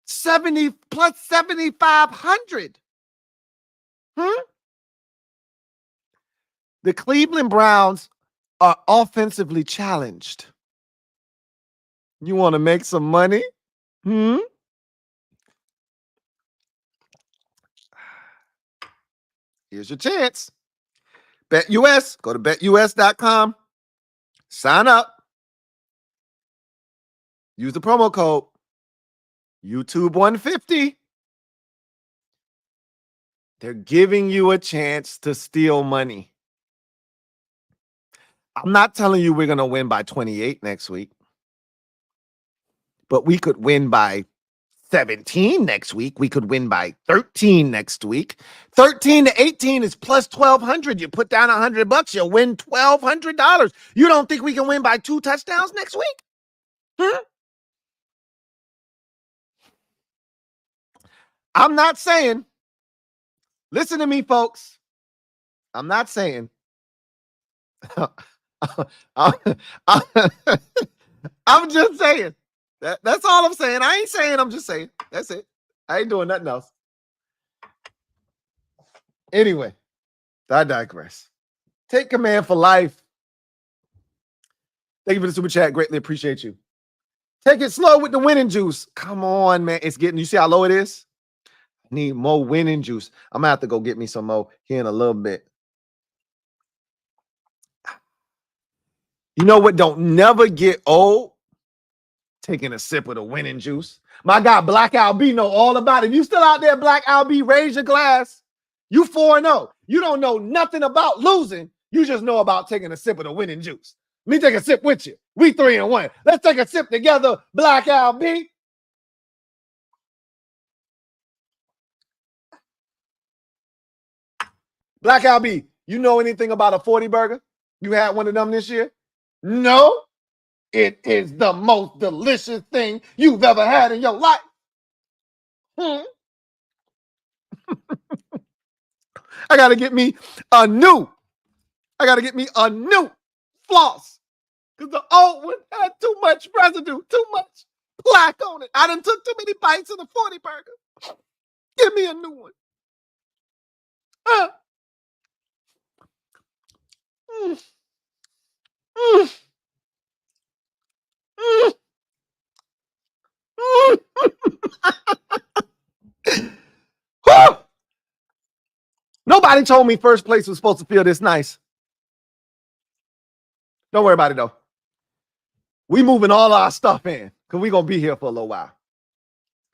70 plus 7,500. The Cleveland Browns are offensively challenged. You want to make some money? Here's your chance. BetUS. Go to betus.com. Sign up. Use the promo code YouTube150. They're giving you a chance to steal money. I'm not telling you we're going to win by 28 next week, but we could win by 17 next week. We could win by 13 next week. 13 to 18 is plus 1,200. You put down $100, you win $1,200. You don't think we can win by 2 touchdowns next week? I'm not saying, listen to me, folks. I'm not saying, I'm just saying. That's all I'm saying. I ain't saying, I'm just saying. That's it. I ain't doing nothing else. Anyway, I digress. Take command for life. Thank you for the super chat. Greatly appreciate you. Take it slow with the winning juice. Come on, man. It's getting, you see how low it is? I need more winning juice. I'm going to have to go get me some more here in a little bit. You know what? Don't never get old? Taking a sip of the winning juice. My guy, Black Al B, know all about it. If you still out there, Black Al B, raise your glass. You 4-0. You don't know nothing about losing. You just know about taking a sip of the winning juice. Let me take a sip with you. We 3-1. Let's take a sip together, Black Al B. Black Al B, you know anything about a 40 burger? You had one of them this year? No? It is the most delicious thing you've ever had in your life. I got to get me a new floss because the old one had too much residue, too much plaque on it. I done took too many bites of the 40 burger. Give me a new one. Nobody told me first place was supposed to feel this nice. Don't worry about it, though. We moving all our stuff in because we're going to be here for a little while.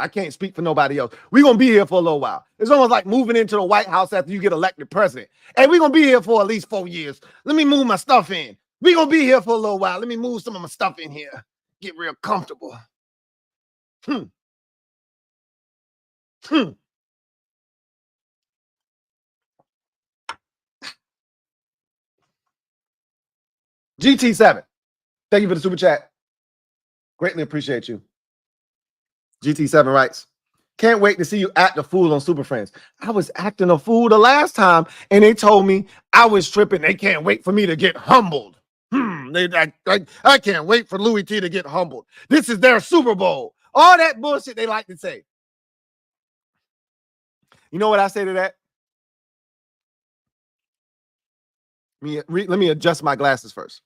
I can't speak for nobody else. We're going to be here for a little while. It's almost like moving into the White House after you get elected president. And we're going to be here for at least 4 years. Let me move my stuff in. We're going to be here for a little while. Let me move some of my stuff in here. Get real comfortable. GT7. Thank you for the super chat. Greatly appreciate you. GT7 writes, can't wait to see you act a fool on Super Friends. I was acting a fool the last time, and they told me I was tripping. They can't wait for me to get humbled. I can't wait for Louie Tee to get humbled. This is their Super Bowl. All that bullshit they like to say. You know what I say to that? Let me adjust my glasses first.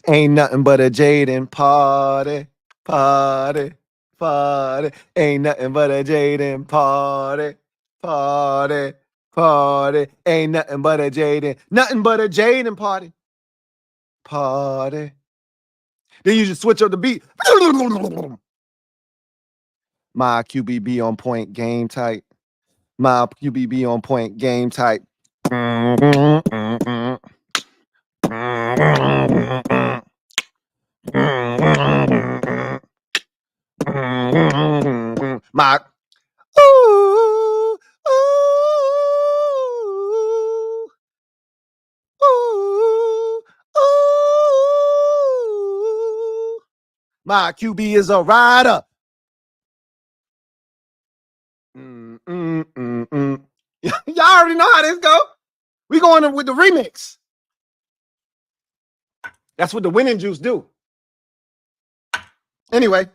Ain't nothing but a Jaden party, party, party. Ain't nothing but a Jaden party, party, party. Ain't nothing but a Jaden party, party. Then you just switch up the beat. My QBB on point, game tight. My QBB on point, game tight. My ooh, ooh, ooh, ooh. My QB is a rider. Y'all already know how this go. We going with the remix. That's what the winning juice do. Anyway,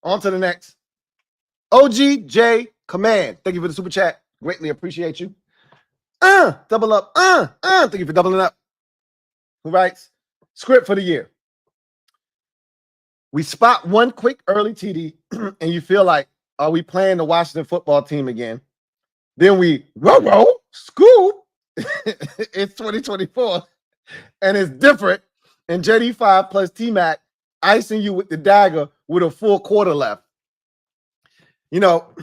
on to the next. OGJ Command. Thank you for the super chat. Greatly appreciate you. Double up. Thank you for doubling up. Who writes? Script for the year. We spot one quick early TD, and you feel like, are we playing the Washington football team again? Then we scoop. It's 2024, and it's different. And JD5 plus T-Mac icing you with the dagger with a full quarter left. You know,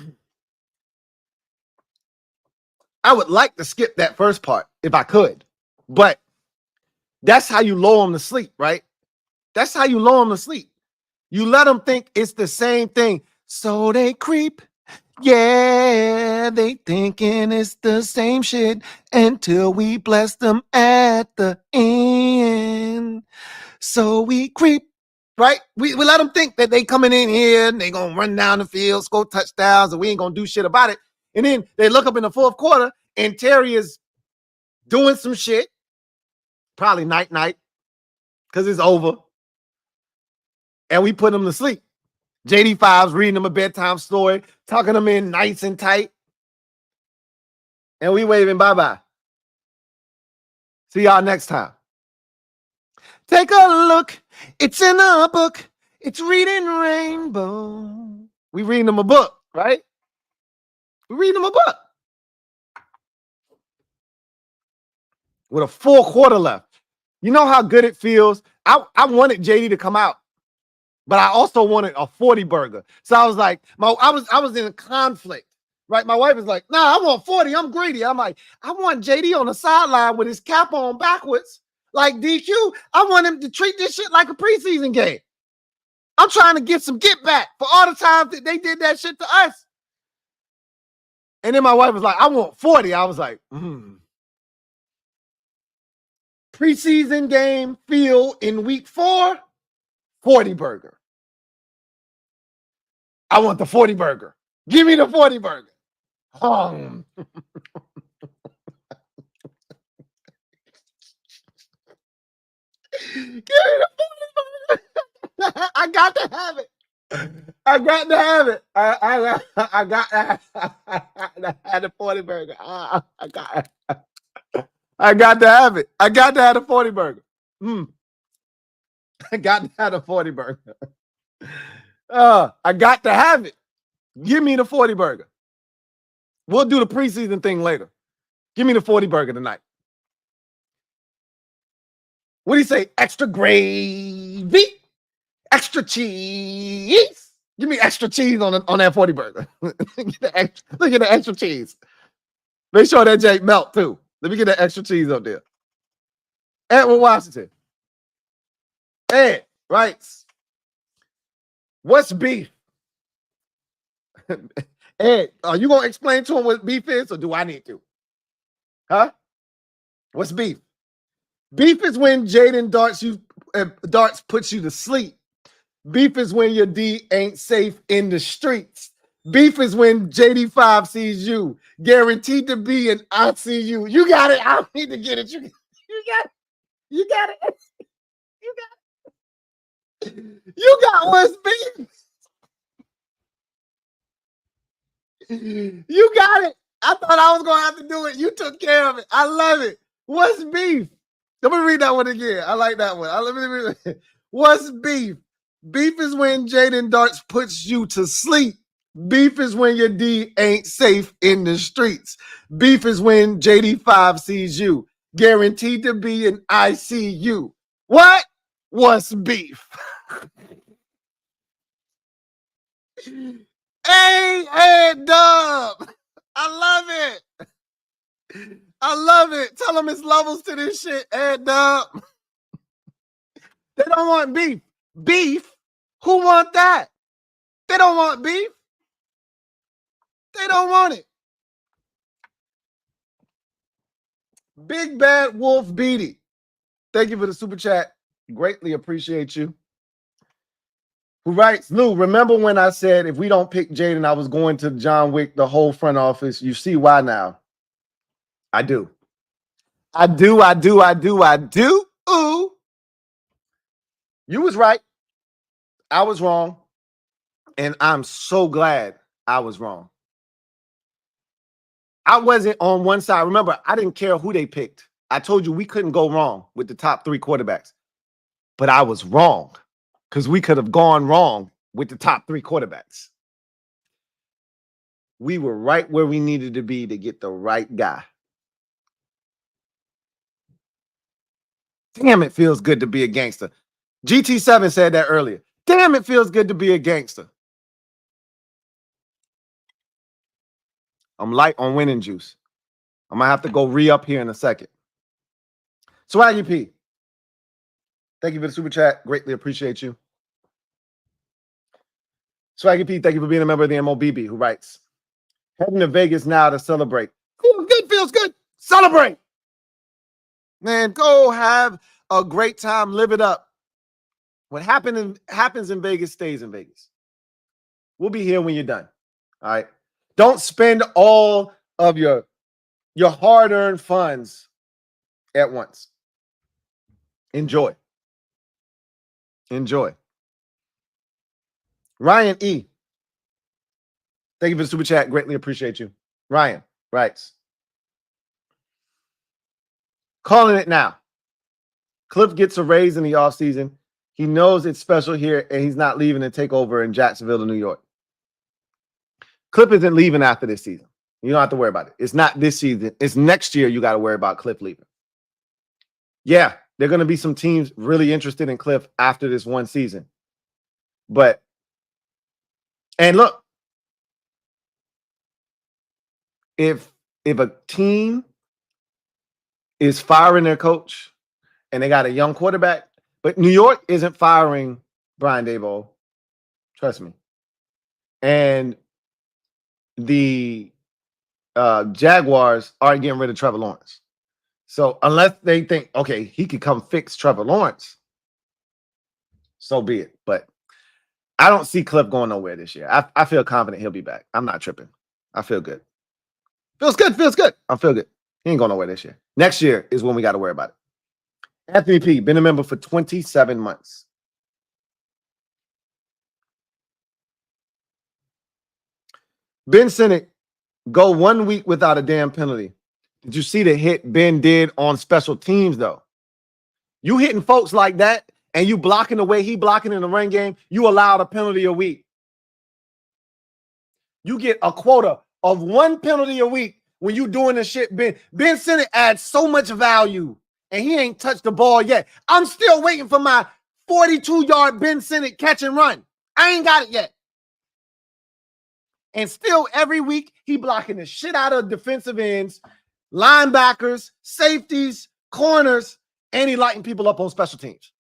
I would like to skip that first part if I could, but that's how you lull them to sleep, right? That's how you lull them to sleep. You let them think it's the same thing. So they creep. Yeah, they thinking it's the same shit until we bless them at the end. So we creep, right? We let them think that they coming in here and they going to run down the field, score touchdowns, and we ain't going to do shit about it. And then they look up in the fourth quarter and Terry is doing some shit, probably night, because it's over. And we put them to sleep. JD5's reading them a bedtime story, talking them in nice and tight. And we waving bye-bye. See y'all next time. Take a look. It's in a book. It's reading Rainbow. We reading them a book, right? We reading them a book. With a full quarter left. You know how good it feels? I wanted JD to come out, but I also wanted a 40 burger. So I was like, I was in a conflict, right? My wife was like, nah, I want 40. I'm greedy. I'm like, I want JD on the sideline with his cap on backwards, like DQ. I want him to treat this shit like a preseason game. I'm trying to get some get back for all the times that they did that shit to us. And then my wife was like, I want 40. I was like, Preseason game feel in week 4, 40 burger. I want the 40 burger. Give me the 40 burger. Give me the 40 burger. I got to have it. I got to have it. I got to have the 40 burger. I got to have it. I got to have the 40 burger. I got to have the 40 burger. I got to have it. Give me the 40 burger. We'll do the preseason thing later. Give me the 40 burger tonight. What do you say? Extra gravy? Extra cheese? Give me extra cheese on that 40 burger. Look at the extra cheese. Make sure that Jake melt too. Let me get that extra cheese up there. Edward Washington. Ed writes, what's beef? Ed, are you going to explain to him what beef is, or do I need to? Huh? What's beef? Beef is when Jaden Darts puts you to sleep. Beef is when your D ain't safe in the streets. Beef is when JD5 sees you, guaranteed to be an ICU. You got it. I don't need to get it. You got it. You got it. You got it. You got what's beef. You got it. I thought I was going to have to do it. You took care of it. I love it. What's beef? Let me read that one again. I like that one. Let me read it. What's beef? Beef is when Jaden Darts puts you to sleep. Beef is when your D ain't safe in the streets. Beef is when JD5 sees you, guaranteed to be in ICU. What? What's beef? Hey, Dub. I love it. I love it. Tell them it's levels to this shit, Ed Dub. They don't want beef. Beef? Who want that? They don't want beef. They don't want it. Big Bad Wolf Beatty. Thank you for the super chat. Greatly appreciate you. Who writes, Lou, remember when I said if we don't pick Jaden, I was going to John Wick, the whole front office? You see why now. I do. Ooh. You was right. I was wrong. And I'm so glad I was wrong. I wasn't on one side. Remember, I didn't care who they picked. I told you we couldn't go wrong with the top 3 quarterbacks. But I was wrong because we could have gone wrong with the top 3 quarterbacks. We were right where we needed to be to get the right guy. Damn, it feels good to be a gangster. GT7 said that earlier. Damn, it feels good to be a gangster. I'm light on winning juice. I'm going to have to go re-up here in a second. Swaggy P. Thank you for the super chat. Greatly appreciate you. Swaggy P, thank you for being a member of the MOBB, who writes, heading to Vegas now to celebrate. Feels good. Celebrate. Man, go have a great time. Live it up. What happens in Vegas stays in Vegas. We'll be here when you're done. All right. Don't spend all of your hard-earned funds at once. Enjoy. Ryan E. Thank you for the super chat. Greatly appreciate you. Ryan writes, calling it now. Cliff gets a raise in the offseason. He knows it's special here, and he's not leaving to take over in Jacksonville, New York. Cliff isn't leaving after this season. You don't have to worry about it. It's not this season. It's next year you got to worry about Cliff leaving. Yeah, there are going to be some teams really interested in Cliff after this one season. And look, if a team is firing their coach and they got a young quarterback, but New York isn't firing Brian Daboll. Trust me. And the Jaguars are getting rid of Trevor Lawrence. So unless they think, okay, he could come fix Trevor Lawrence, so be it. But I don't see Cliff going nowhere this year. I feel confident he'll be back. I'm not tripping. I feel good. Feels good. I feel good. He ain't going nowhere this year. Next year is when we got to worry about it. Anthony P, been a member for 27 months. Ben Sinnott, go 1 week without a damn penalty. Did you see the hit Ben did on special teams, though? You hitting folks like that and you blocking the way he blocking in the run game, you allowed a penalty a week. You get a quota of 1 penalty a week when you doing the shit. Ben Sinnott adds so much value, and he ain't touched the ball yet. I'm still waiting for my 42-yard Ben Sinnott catch and run. I ain't got it yet. And still every week, he blocking the shit out of defensive ends, linebackers, safeties, corners, and he lighting people up on special teams.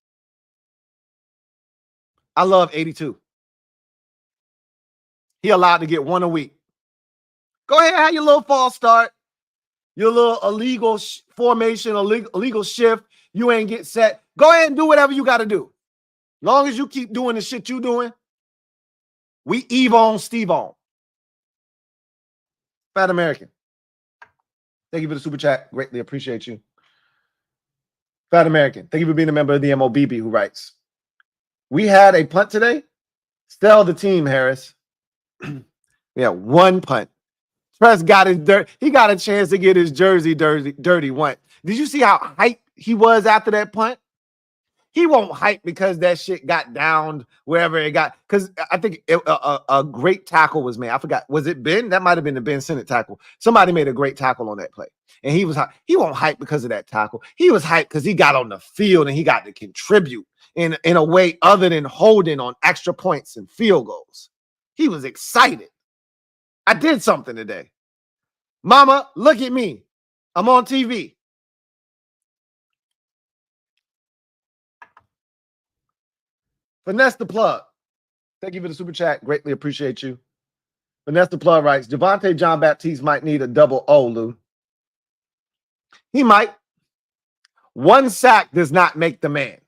I love 82. He allowed to get 1 a week. Go ahead, have your little false start, your little illegal formation, illegal shift. You ain't get set. Go ahead and do whatever you got to do. Long as you keep doing the shit you doing, we Eve on, Steve on. Fat American. Thank you for the super chat. Greatly appreciate you. Fat American. Thank you for being a member of the MOBB who writes, we had a punt today. Sell the team, Harris. Yeah, 1 punt. Tress got his dirt. He got a chance to get his jersey dirty once. Did you see how hyped he was after that punt? He won't hype because that shit got downed wherever it got. Because I think a great tackle was made. I forgot. Was it Ben? That might have been the Ben Sinnott tackle. Somebody made a great tackle on that play. And he was hyped. He won't hype because of that tackle. He was hyped because he got on the field and he got to contribute in a way other than holding on extra points and field goals. He was excited. I did something today. Mama, look at me. I'm on TV. Finesse the plug. Thank you for the super chat. Greatly appreciate you. Finesse the plug writes, Javonte John Baptiste might need a double O, Lou. He might. 1 sack does not make the man.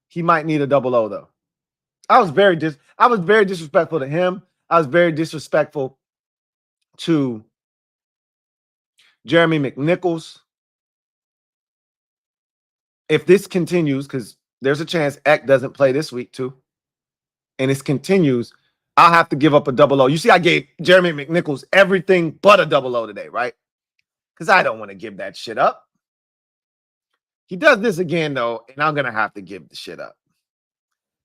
He might need a double O, though. I was very disrespectful to him. I was very disrespectful to Jeremy McNichols. If this continues, because there's a chance Eck doesn't play this week too, and this continues, I'll have to give up a double O. You see, I gave Jeremy McNichols everything but a double O today, right? Because I don't want to give that shit up. He does this again, though, and I'm going to have to give the shit up.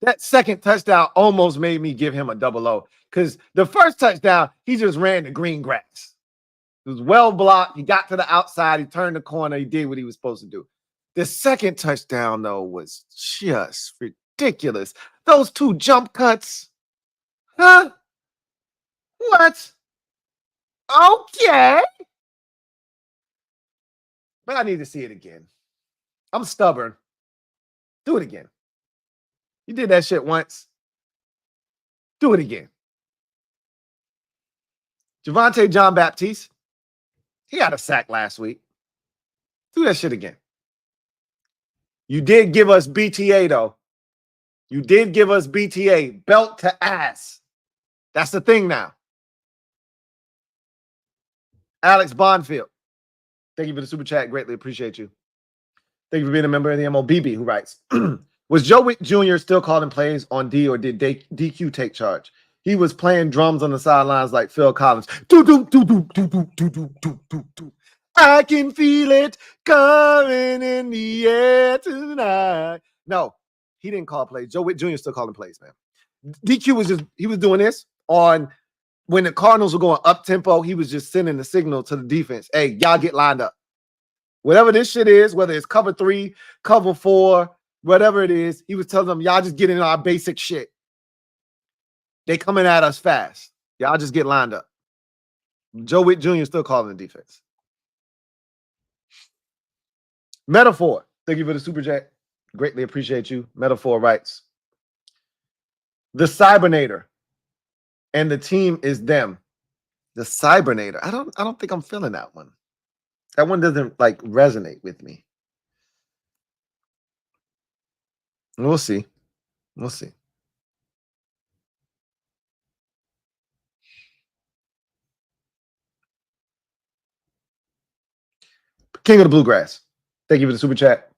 That second touchdown almost made me give him a double O, because the first touchdown, he just ran the green grass. It was well blocked. He got to the outside. He turned the corner. He did what he was supposed to do. The second touchdown, though, was just ridiculous. Those 2 jump cuts. Huh? What? Okay. But I need to see it again. I'm stubborn. Do it again. You did that shit once. Do it again. Javonte John Baptiste. He had a sack last week. Do that shit again. You did give us BTA, though. You did give us BTA, belt to ass. That's the thing now. Alex Bonfield. Thank you for the super chat. Greatly appreciate you. Thank you for being a member of the MOBB who writes, was Joe Wick Jr. still calling plays on D, or did DQ take charge? He was playing drums on the sidelines like Phil Collins. Do, do, do, do, do, do, do, do, do, do, do. I can feel it coming in the air tonight. No, he didn't call plays. Joe Wick Jr. still calling plays, man. DQ was he was doing this on when the Cardinals were going up tempo. He was just sending the signal to the defense. Hey, y'all get lined up. Whatever this shit is, whether it's cover 3, cover 4, whatever it is, he was telling them, y'all just get in our basic shit. They coming at us fast. Y'all just get lined up. Joe Wick Jr. still calling the defense. Metaphor. Thank you for the super chat. Greatly appreciate you. Metaphor writes, the Cybernator and the team is them. The Cybernator. I don't think I'm feeling that one. That one doesn't like resonate with me. We'll see. We'll see. King of the Bluegrass. Thank you for the super chat.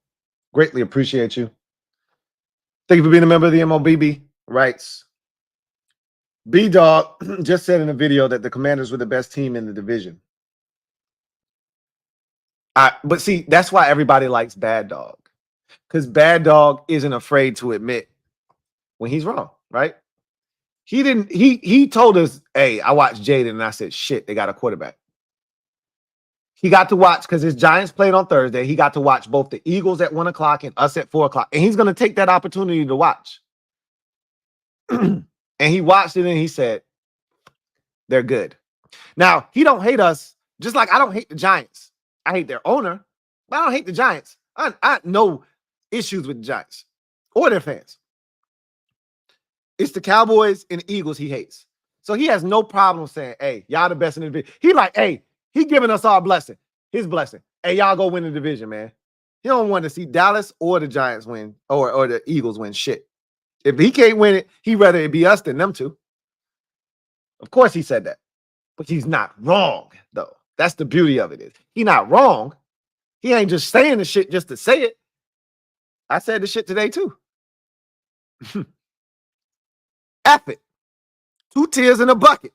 Greatly appreciate you. Thank you for being a member of the MOBB. Rights. B Dog just said in a video that the Commanders were the best team in the division. But see, that's why everybody likes Bad Dog. Because Bad Dog isn't afraid to admit when he's wrong, right? He told us, hey, I watched Jaden and I said, shit, they got a quarterback. He got to watch because his Giants played on Thursday. He got to watch both the Eagles at 1 o'clock and us at 4 o'clock. And he's going to take that opportunity to watch. And he watched it and he said, they're good. Now, he don't hate us, just like I don't hate the Giants. I hate their owner, but I don't hate the Giants. I no issues with the Giants or their fans. It's the Cowboys and the Eagles he hates. So he has no problem saying, hey, y'all the best in the division. He like, hey, he giving us our blessing, his blessing. Hey, y'all go win the division, man. He don't want to see Dallas or the Giants win or the Eagles win shit. If he can't win it, he'd rather it be us than them two. Of course he said that. But he's not wrong, though. That's the beauty of it is. He not wrong. He ain't just saying the shit just to say it. I said the shit today, too. F it. 2 tears in a bucket.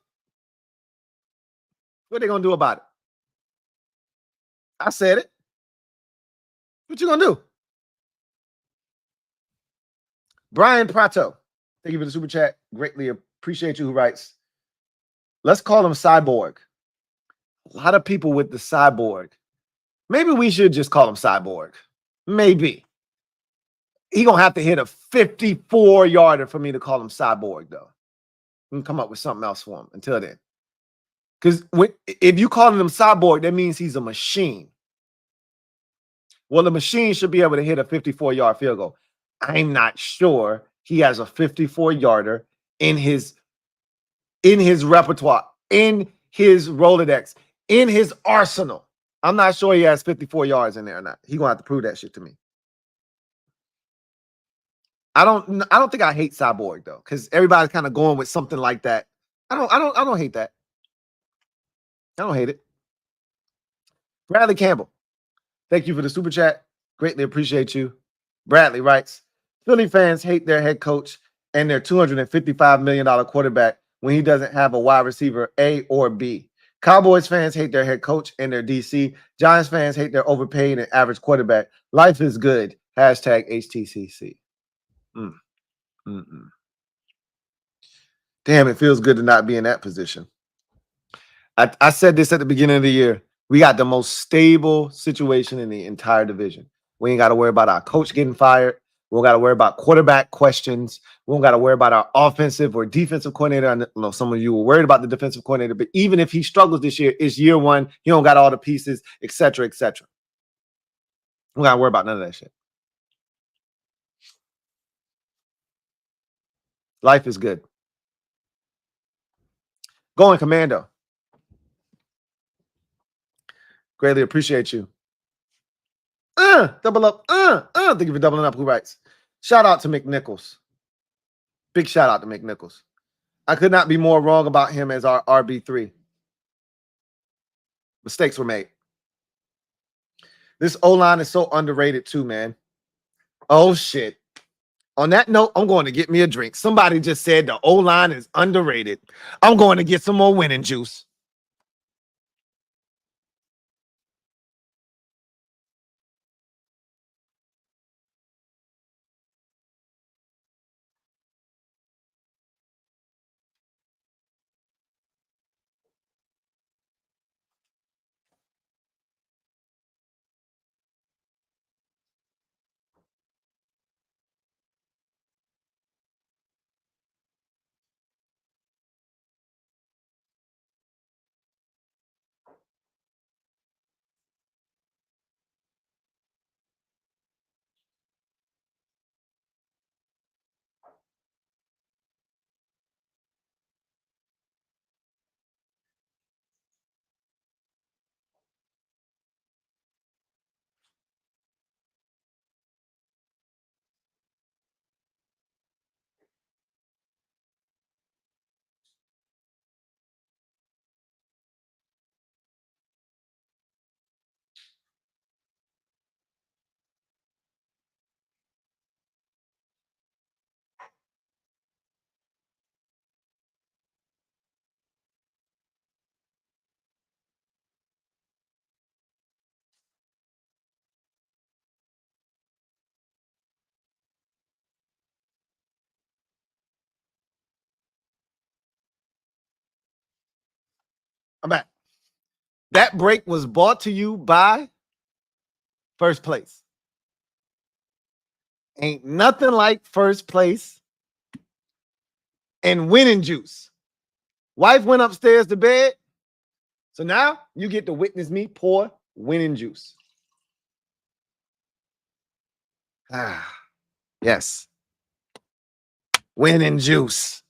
What they gonna do about it? I said it. What you gonna do? Brian Prato. Thank you for the super chat. Greatly appreciate you who writes. Let's call him Cyborg. A lot of people with the Cyborg. Maybe we should just call him Cyborg. Maybe. He gonna have to hit a 54-yarder for me to call him Cyborg, though. We can come up with something else for him until then. Because if you call him Cyborg, that means he's a machine. Well, the machine should be able to hit a 54-yard field goal. I'm not sure he has a 54-yarder in his repertoire, in his Rolodex, in his arsenal. I'm not sure he has 54 yards in there or not. He's gonna have to prove that shit to me. I don't think I hate Cyborg though, because everybody's kind of going with something like that. I don't hate that. I don't hate it. Bradley Campbell, thank you for the super chat. Greatly appreciate you. Bradley writes, Philly fans hate their head coach and their $255 million quarterback when he doesn't have a wide receiver A or B. Cowboys fans hate their head coach and their DC. Giants fans hate their overpaid and average quarterback. Life is good. Hashtag HTCC. Damn, it feels good to not be in that position. I said this at the beginning of the year. We got the most stable situation in the entire division. We ain't got to worry about our coach getting fired. We don't got to worry about quarterback questions. We don't got to worry about our offensive or defensive coordinator. I know some of you were worried about the defensive coordinator, but even if he struggles this year, it's year one. He don't got all the pieces, et cetera, et cetera. We don't got to worry about none of that shit. Life is good. Going commando. Greatly appreciate you. Double up. Thank you for doubling up. Who writes? Shout out to McNichols. Big shout out to McNichols. I could not be more wrong about him as our RB3. Mistakes were made. This O-line is so underrated too, man. Oh, shit. On that note, I'm going to get me a drink. Somebody just said the O-line is underrated. I'm going to get some more winning juice. I'm back. That break was brought to you by First Place. Ain't nothing like First Place and winning juice. Wife went upstairs to bed. So now you get to witness me pour winning juice. Ah, yes. Winning juice.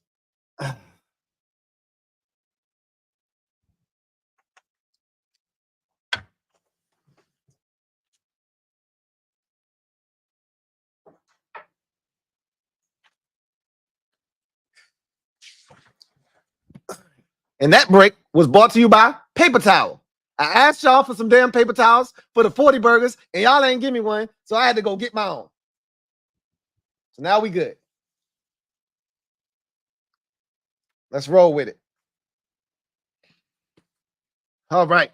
And that break was brought to you by Paper Towel. I asked y'all for some damn paper towels for the 40 burgers, and y'all ain't give me one, so I had to go get my own. So now we good. Let's roll with it. All right.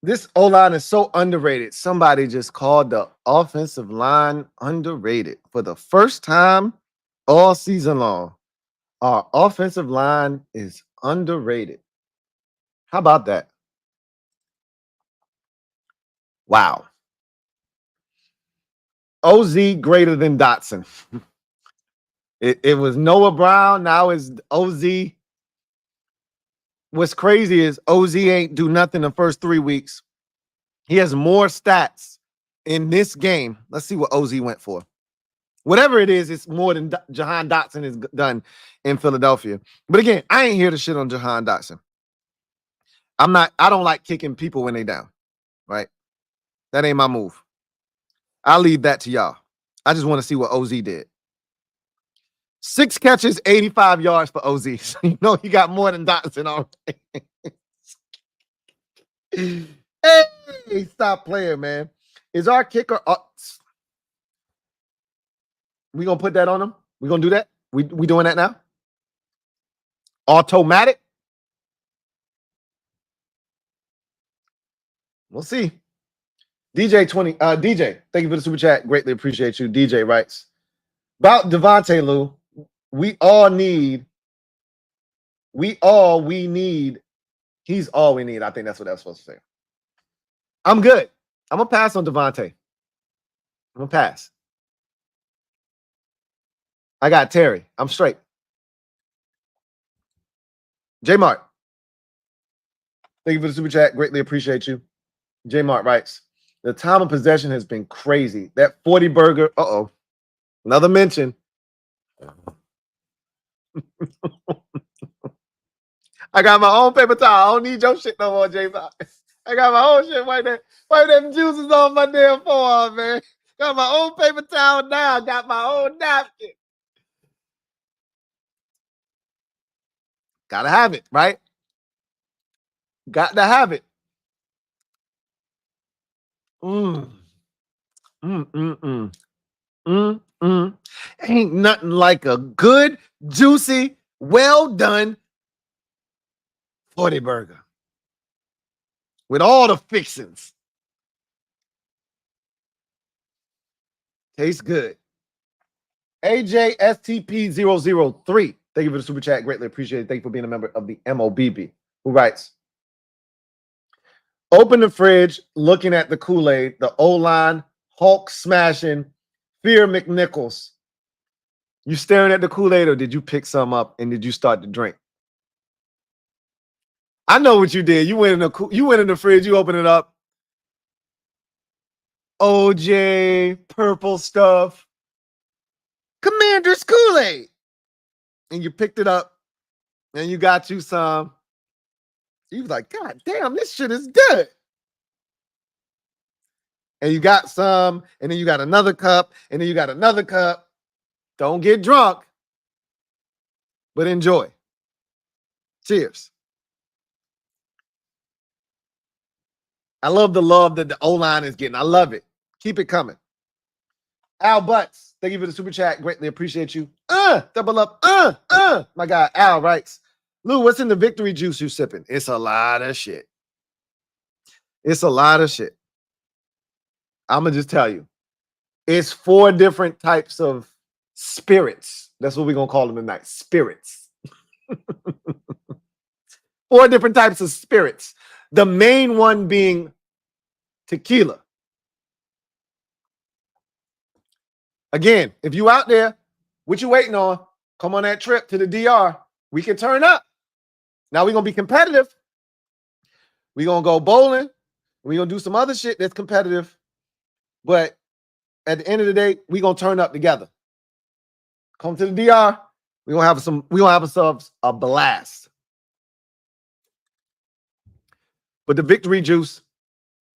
This O-line is so underrated. Somebody just called the offensive line underrated for the first time all season long. Our offensive line is underrated. How about that? Wow. OZ greater than Dotson. It was Noah Brown. Now it's OZ. What's crazy is OZ ain't do nothing the first 3 weeks. He has more stats in this game. Let's see what OZ went for. Whatever it is, it's more than Jahan Dotson has done in Philadelphia. But again, I ain't here to shit on Jahan Dotson. I don't like kicking people when they down, right? That ain't my move. I'll leave that to y'all. I just want to see what OZ did. 6 catches, 85 yards for OZ. So you know he got more than Dotson already. Hey, stop playing, man. Is our kicker we gonna put that on him? We gonna do that? We doing that now? Automatic? We'll see. DJ, thank you for the super chat. Greatly appreciate you. DJ writes about Devontae, Lou. We need. He's all we need. I think that's what I was supposed to say. I'm good. I'm gonna pass on Devontae. I'm gonna pass. I got Terry. I'm straight. J Mart. Thank you for the super chat. Greatly appreciate you. J Mart writes, the time of possession has been crazy. That 40 burger. Another mention. I got my own paper towel. I don't need your shit no more, J Mart. I got my own shit right there. Wipe them juices on my damn forearm, man. Got my own paper towel now. Got my own napkin. Gotta have it, right? Got to have it. Ain't nothing like a good, juicy, well done 40 burger with all the fixings. Tastes good. AJSTP003. Thank you for the super chat. Greatly appreciate it. Thank you for being a member of the MOBB. Who writes, open the fridge, looking at the Kool-Aid, the O-line, Hulk smashing, Fear McNichols. You staring at the Kool-Aid, or did you pick some up and did you start to drink? I know what you did. You went in the fridge, you opened it up. OJ, purple stuff. Commander's Kool-Aid. And you picked it up and you got you some. You was like, God damn, this shit is good. And you got some, and then you got another cup, and then you got another cup. Don't get drunk, but enjoy. Cheers. I love the love that the O-line is getting. I love it. Keep it coming. Al Butts, thank you for the super chat. Greatly appreciate you. Double up. My guy, Al writes, Lou, what's in the victory juice you sipping? It's a lot of shit. It's a lot of shit. I'm going to just tell you. It's 4 different types of spirits. That's what we're going to call them tonight. Spirits. 4 different types of spirits. The main one being tequila. Again, if you out there, what you waiting on? Come on that trip to the DR. We can turn up. Now we're going to be competitive. We're going to go bowling. We're going to do some other shit that's competitive. But at the end of the day, we're going to turn up together. Come to the DR. We're going to have ourselves a blast. But the Victory Juice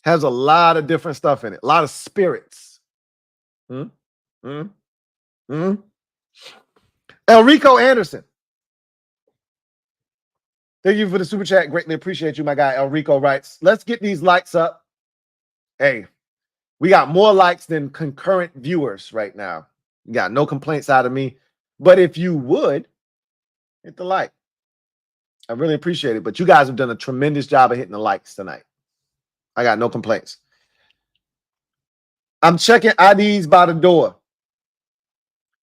has a lot of different stuff in it. A lot of spirits. Elrico Anderson. Thank you for the super chat. Greatly appreciate you, my guy. Elrico writes, let's get these likes up. Hey, we got more likes than concurrent viewers right now. You got no complaints out of me. But if you would, hit the like. I really appreciate it. But you guys have done a tremendous job of hitting the likes tonight. I got no complaints. I'm checking IDs by the door.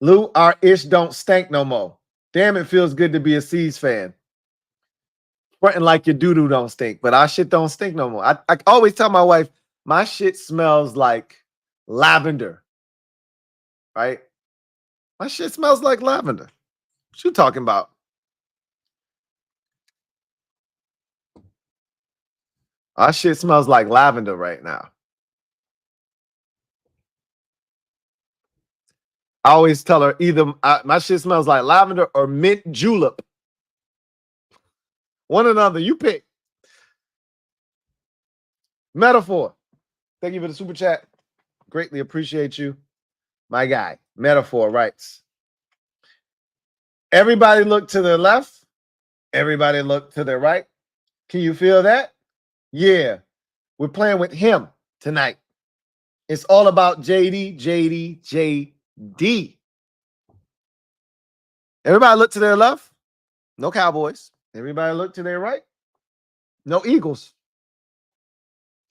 Lou, our ish don't stank no more. Damn, it feels good to be a C's fan. Fronting like your doo-doo don't stink, but our shit don't stink no more. I always tell my wife, my shit smells like lavender. Right? My shit smells like lavender. What you talking about? Our shit smells like lavender right now. I always tell her either my shit smells like lavender or mint julep. One or the other. You pick. Metaphor. Thank you for the super chat. Greatly appreciate you. My guy. Metaphor writes, everybody look to their left. Everybody look to their right. Can you feel that? Yeah. We're playing with him tonight. It's all about JD, JD. Everybody look to their left. No Cowboys. Everybody look to their right. No Eagles.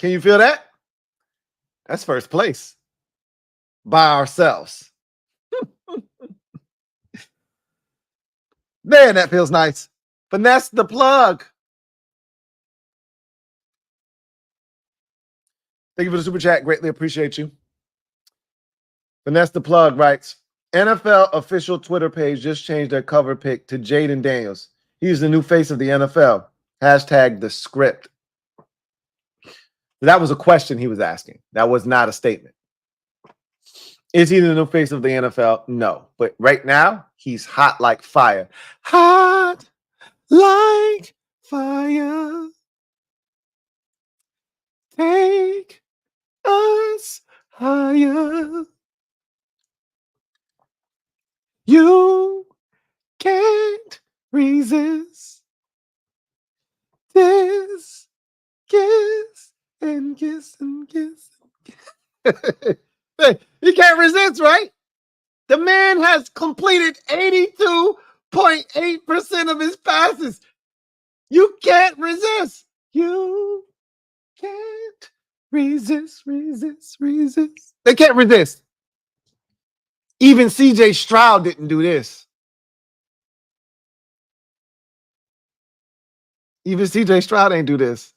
Can you feel that? That's first place. By ourselves. Man, that feels nice. Finesse the plug. Thank you for the super chat. Greatly appreciate you. Finesse the plug writes, NFL official Twitter page just changed their cover pic to Jaden Daniels. He's the new face of the NFL. Hashtag the script. That was a question he was asking. That was not a statement. Is he the new face of the NFL? No. But right now, he's hot like fire. Hot like fire. Take us higher. You can't resist this kiss and kiss and kiss. Hey, you can't resist, right? The man has completed 82.8% of his passes. You can't resist. You can't resist. They can't resist. Even CJ Stroud didn't do this. Even CJ Stroud ain't do this.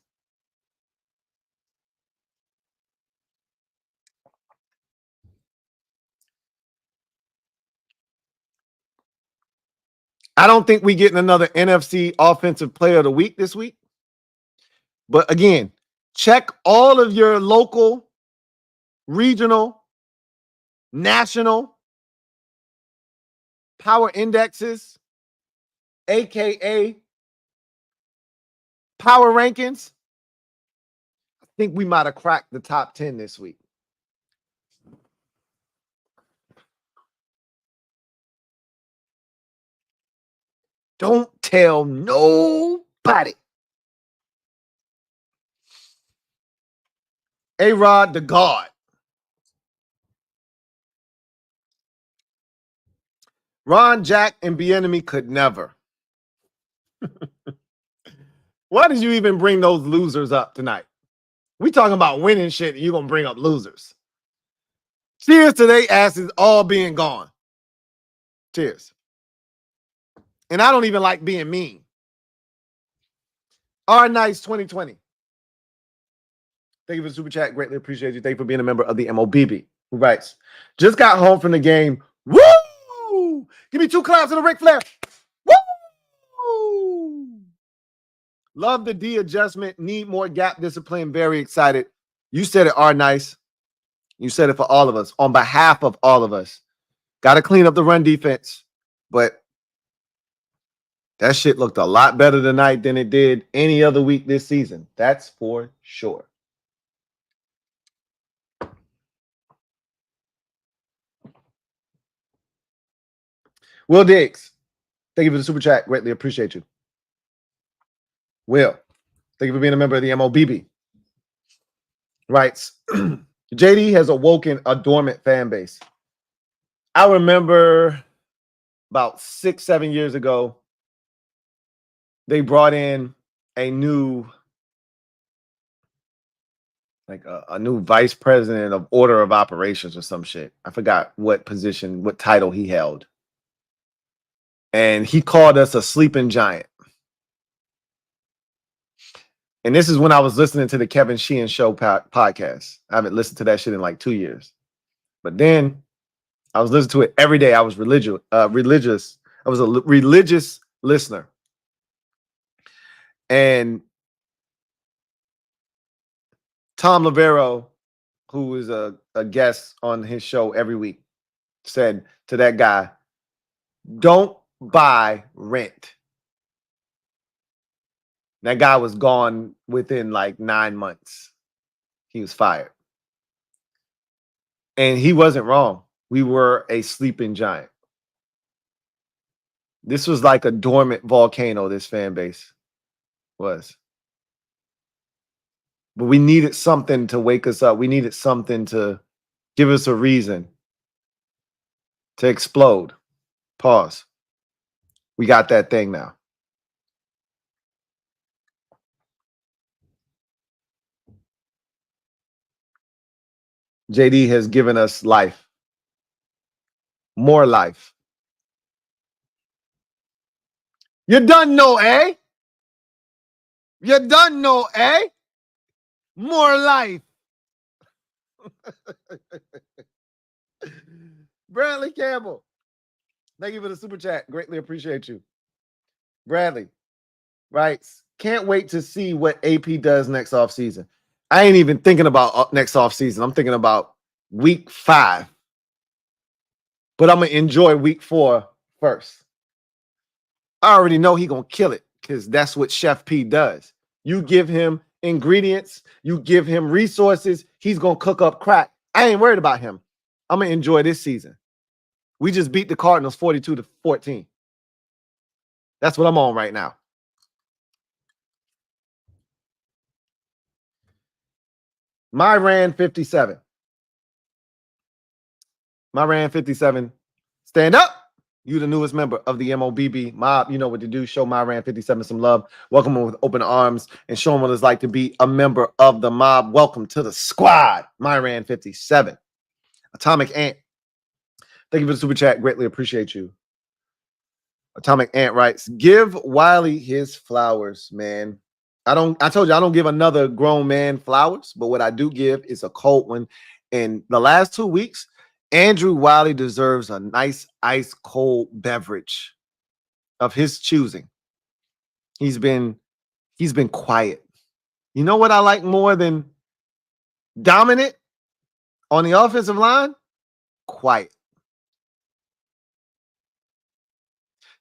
I don't think we're getting another NFC Offensive Player of the Week this week. But again, check all of your local, regional, national power indexes, aka power rankings. I think we might have cracked the top 10 this week. Don't tell nobody. A-Rod the God. Ron, Jack, and Bieniemy could never. Why did you even bring those losers up tonight? We talking about winning shit, and you going to bring up losers. Cheers to they asses all being gone. Cheers. And I don't even like being mean. Our Nice 2020. Thank you for the super chat. Greatly appreciate you. Thank you for being a member of the MOBB. Who writes, just got home from the game. Woo! Give me 2 claps and a Ric Flair. Woo! Love the D adjustment. Need more gap discipline. Very excited. You said it, R Nice. You said it for all of us. On behalf of all of us. Got to clean up the run defense. But that shit looked a lot better tonight than it did any other week this season. That's for sure. Will Diggs, thank you for the super chat. Greatly appreciate you. Will, thank you for being a member of the MOBB. Writes, JD has awoken a dormant fan base. I remember about 6-7 years ago, they brought in a new, like a new vice president of order of operations or some shit. I forgot what position, what title he held. And he called us a sleeping giant. And this is when I was listening to the Kevin Sheehan Show podcast. I haven't listened to that shit in like 2 years. But then I was listening to it every day. I was religious. I was a religious listener. And Tom Lavero, who is a guest on his show every week, said to that guy, don't buy rent. That guy was gone within like 9 months. He was fired. And he wasn't wrong. We were a sleeping giant. This was like a dormant volcano, this fan base was. But we needed something to wake us up. We needed something to give us a reason to explode. Pause. We got that thing now. JD has given us life. More life. You done know, eh? You done know, eh? More life. Bradley Campbell, thank you for the super chat. Greatly appreciate you. Bradley writes, can't wait to see what AP does next offseason. I ain't even thinking about next offseason. I'm thinking about week 5. But I'm going to enjoy week 4 first. I already know he going to kill it because that's what Chef P does. You give him ingredients, you give him resources, he's going to cook up crack. I ain't worried about him. I'm going to enjoy this season. We just beat the Cardinals 42-14. That's what I'm on right now. Myran 57. Myran 57. Stand up. You the newest member of the MOBB mob. You know what to do. Show Myran 57 some love. Welcome him with open arms and show him what it's like to be a member of the mob. Welcome to the squad. Myran 57. Atomic Ant. Thank you for the super chat. Greatly appreciate you. Atomic Ant writes, give Wiley his flowers, man. I told you I don't give another grown man flowers, but what I do give is a cold one. In the last 2 weeks, Andrew Wiley deserves a nice ice cold beverage of his choosing. He's been quiet. You know what I like more than dominant on the offensive line? Quiet.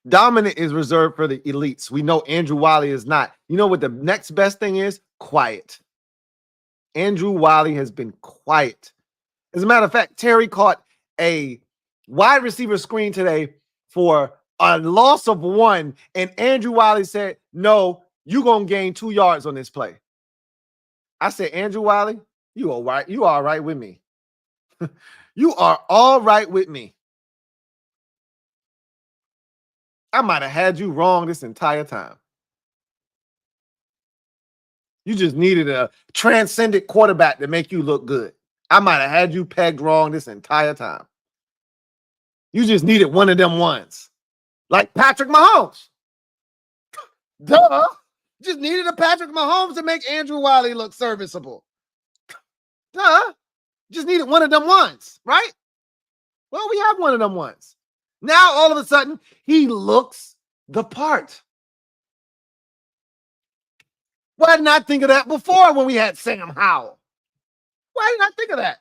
Dominant is reserved for the elites. We know Andrew Wiley is not. You know what the next best thing is? Quiet. Andrew Wiley has been quiet. As a matter of fact, Terry caught a wide receiver screen today for a loss of 1, and Andrew Wiley said, no, you're going to gain 2 yards on this play. I said, Andrew Wiley, you all right. You all right with me. You are all right with me. I might have had you wrong this entire time. You just needed a transcendent quarterback to make you look good. I might have had you pegged wrong this entire time. You just needed one of them ones. Like Patrick Mahomes. Duh. Just needed a Patrick Mahomes to make Andrew Wiley look serviceable. Duh. Just needed one of them ones, right? Well, we have one of them ones. Now, all of a sudden, he looks the part. Why didn't I think of that before when we had Sam Howell? Why didn't I think of that?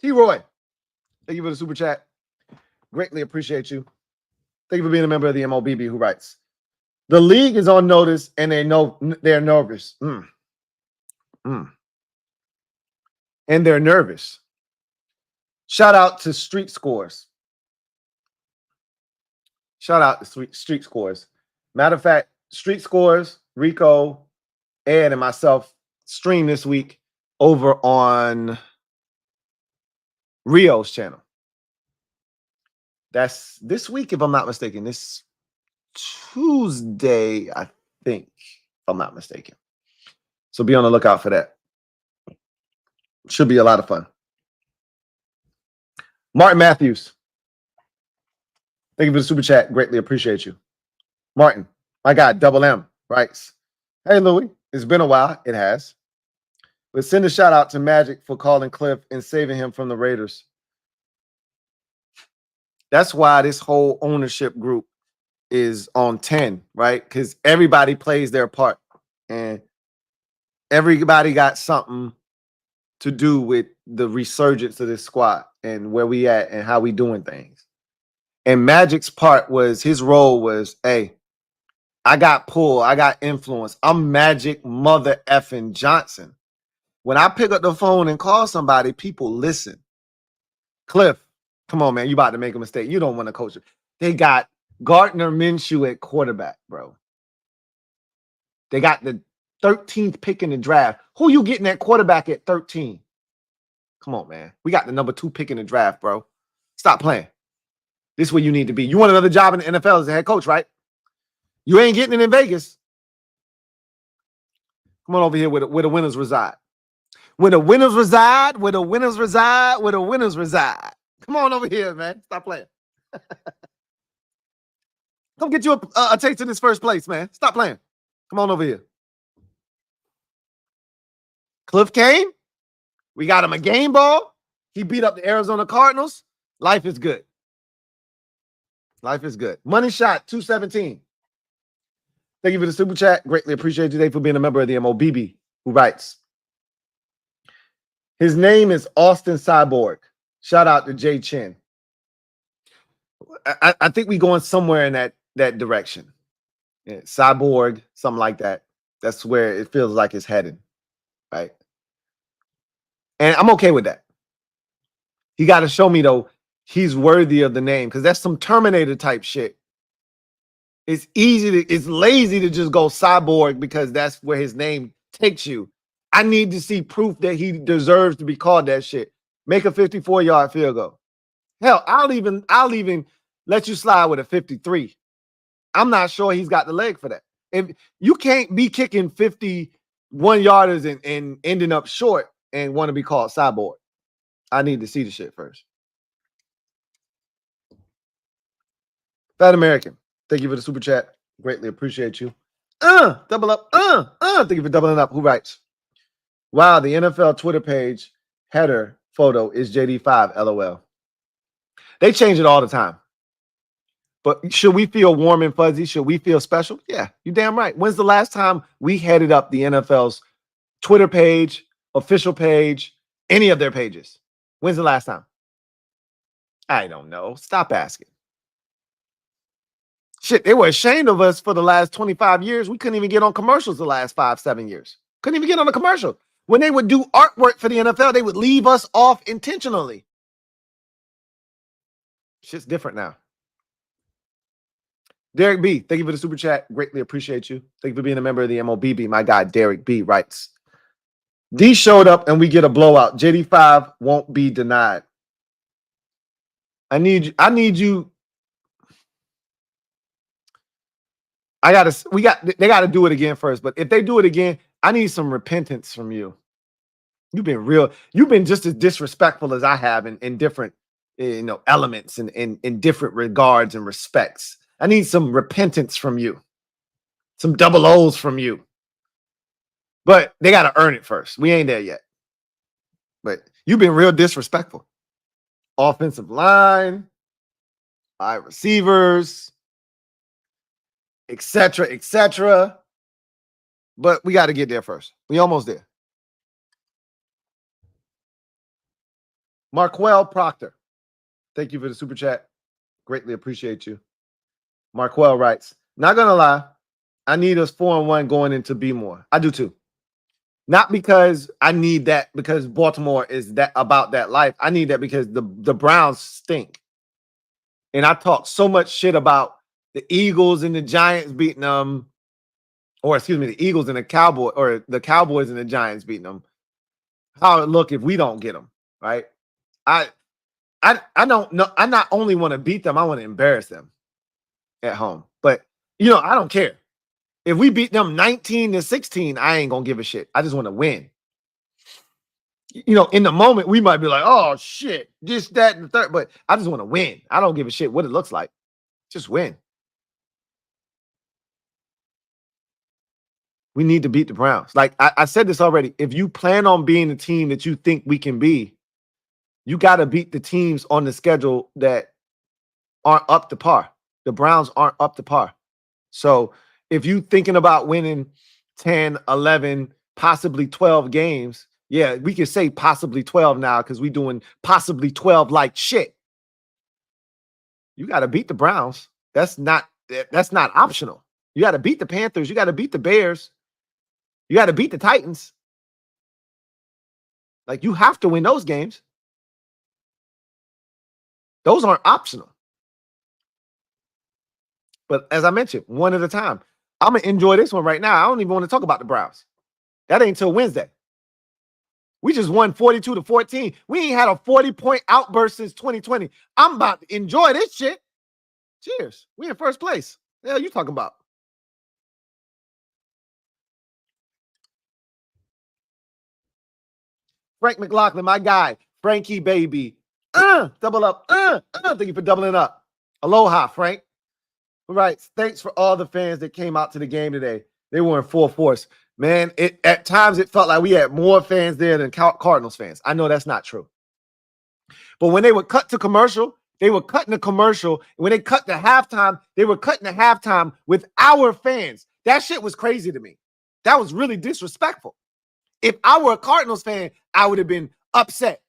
T-Roy, thank you for the super chat. Greatly appreciate you. Thank you for being a member of the MOBB who writes, the league is on notice and they know they're nervous. And they're nervous. Shout out to Street Scores. Shout out to Street Scores. Matter of fact, Street Scores, Rico, Ed, and myself stream this week over on Rio's channel. That's this week, if I'm not mistaken. This Tuesday, I think, if I'm not mistaken. So be on the lookout for that. Should be a lot of fun. Martin Matthews, thank you for the super chat. Greatly appreciate you. Martin, my guy, Double M, writes, hey, Louie, it's been a while. It has. But send a shout out to Magic for calling Cliff and saving him from the Raiders. That's why this whole ownership group is on 10, right? Because everybody plays their part. And everybody got something to do with the resurgence of this squad and where we at and how we doing things. And Magic's part was, his role was, hey, I got pull, I got influence. I'm Magic Mother effing Johnson. When I pick up the phone and call somebody, people listen. Cliff, come on, man, you about to make a mistake. You don't want to coach it. They got Gardner Minshew at quarterback, bro. They got the 13th pick in the draft. Who you getting at quarterback at 13? Come on, man. We got the number 2 pick in the draft, bro. Stop playing. This is where you need to be. You want another job in the NFL as a head coach, right? You ain't getting it in Vegas. Come on over here where the winners reside. Where the winners reside, where the winners reside, where the winners reside. Come on over here, man. Stop playing. Come get you a taste of this first place, man. Stop playing. Come on over here. Cliff came. We got him a game ball. He beat up the Arizona Cardinals. Life is good. Life is good. Money shot, 217. Thank you for the super chat. Greatly appreciate you today for being a member of the MOBB who writes, his name is Austin Cyborg. Shout out to Jay Chin. I think we going somewhere in that direction. Yeah, Cyborg, something like that. That's where it feels like it's headed, right? And I'm okay with that. He got to show me, though, he's worthy of the name, because that's some Terminator type shit. It's it's lazy to just go Cyborg because that's where his name takes you. I need to see proof that he deserves to be called that shit. Make a 54-yard field goal. Hell, I'll even let you slide with a 53. I'm not sure he's got the leg for that. If you can't be kicking 51-yarders and ending up short and want to be called Cyborg. I need to see the shit first. Fat American, thank you for the super chat. Greatly appreciate you. Double up. Thank you for doubling up. Who writes? Wow, the NFL Twitter page header photo is JD5, LOL. They change it all the time. But should we feel warm and fuzzy? Should we feel special? Yeah, you're damn right. When's the last time we headed up the NFL's Twitter page, official page, any of their pages? When's the last time? I don't know. Stop asking. Shit, they were ashamed of us for the last 25 years. We couldn't even get on commercials the last 5-7 years. Couldn't even get on a commercial. When they would do artwork for the NFL, they would leave us off intentionally. Shit's different now. Derek B, thank you for the super chat. Greatly appreciate you. Thank you for being a member of the MOBB. My guy, Derek B, writes, D showed up and we get a blowout. JD5 won't be denied. I need you. they got to do it again first. But if they do it again, I need some repentance from you. You've been just as disrespectful as I have in different, elements and in different regards and respects. I need some repentance from you, some double O's from you. But they got to earn it first. We ain't there yet. But you've been real disrespectful. Offensive line, wide receivers, etc., etc. But we got to get there first. We almost there. Marquell Proctor, thank you for the super chat. Greatly appreciate you. Marquell writes, not gonna lie, I need us 4-1 going into B more. I do too. Not because I need that because Baltimore is that about that life. I need that because the Browns stink. And I talk so much shit about the Eagles and the Giants beating them, or excuse me, the Eagles and the Cowboys, or the Cowboys and the Giants beating them. How it look if we don't get them, right? I don't know. I not only want to beat them, I want to embarrass them at home. But I don't care. If we beat them 19-16, I ain't gonna give a shit. I just want to win. In the moment, we might be like, oh shit, this, that, and the third. But I just want to win. I don't give a shit what it looks like. Just win. We need to beat the Browns. Like I said this already. If you plan on being the team that you think we can be, you got to beat the teams on the schedule that aren't up to par. The Browns aren't up to par. So if you thinking about winning 10, 11, possibly 12 games, yeah, we can say possibly 12 now because we're doing possibly 12 like shit. You got to beat the Browns. That's not optional. You got to beat the Panthers. You got to beat the Bears. You got to beat the Titans. Like, you have to win those games. Those aren't optional. But as I mentioned, one at a time. I'm going to enjoy this one right now. I don't even want to talk about the Browns. That ain't till Wednesday. We just won 42-14. We ain't had a 40-point outburst since 2020. I'm about to enjoy this shit. Cheers. We in first place. The hell you talking about? Frank McLaughlin, my guy. Frankie, baby. Double up. Thank you for doubling up. Aloha, Frank. All right. Thanks for all the fans that came out to the game today. They were in full force. Man, at times it felt like we had more fans there than Cardinals fans. I know that's not true. But when they would cut to commercial, they were cutting the commercial. When they cut to halftime, they were cutting the halftime with our fans. That shit was crazy to me. That was really disrespectful. If I were a Cardinals fan, I would have been upset.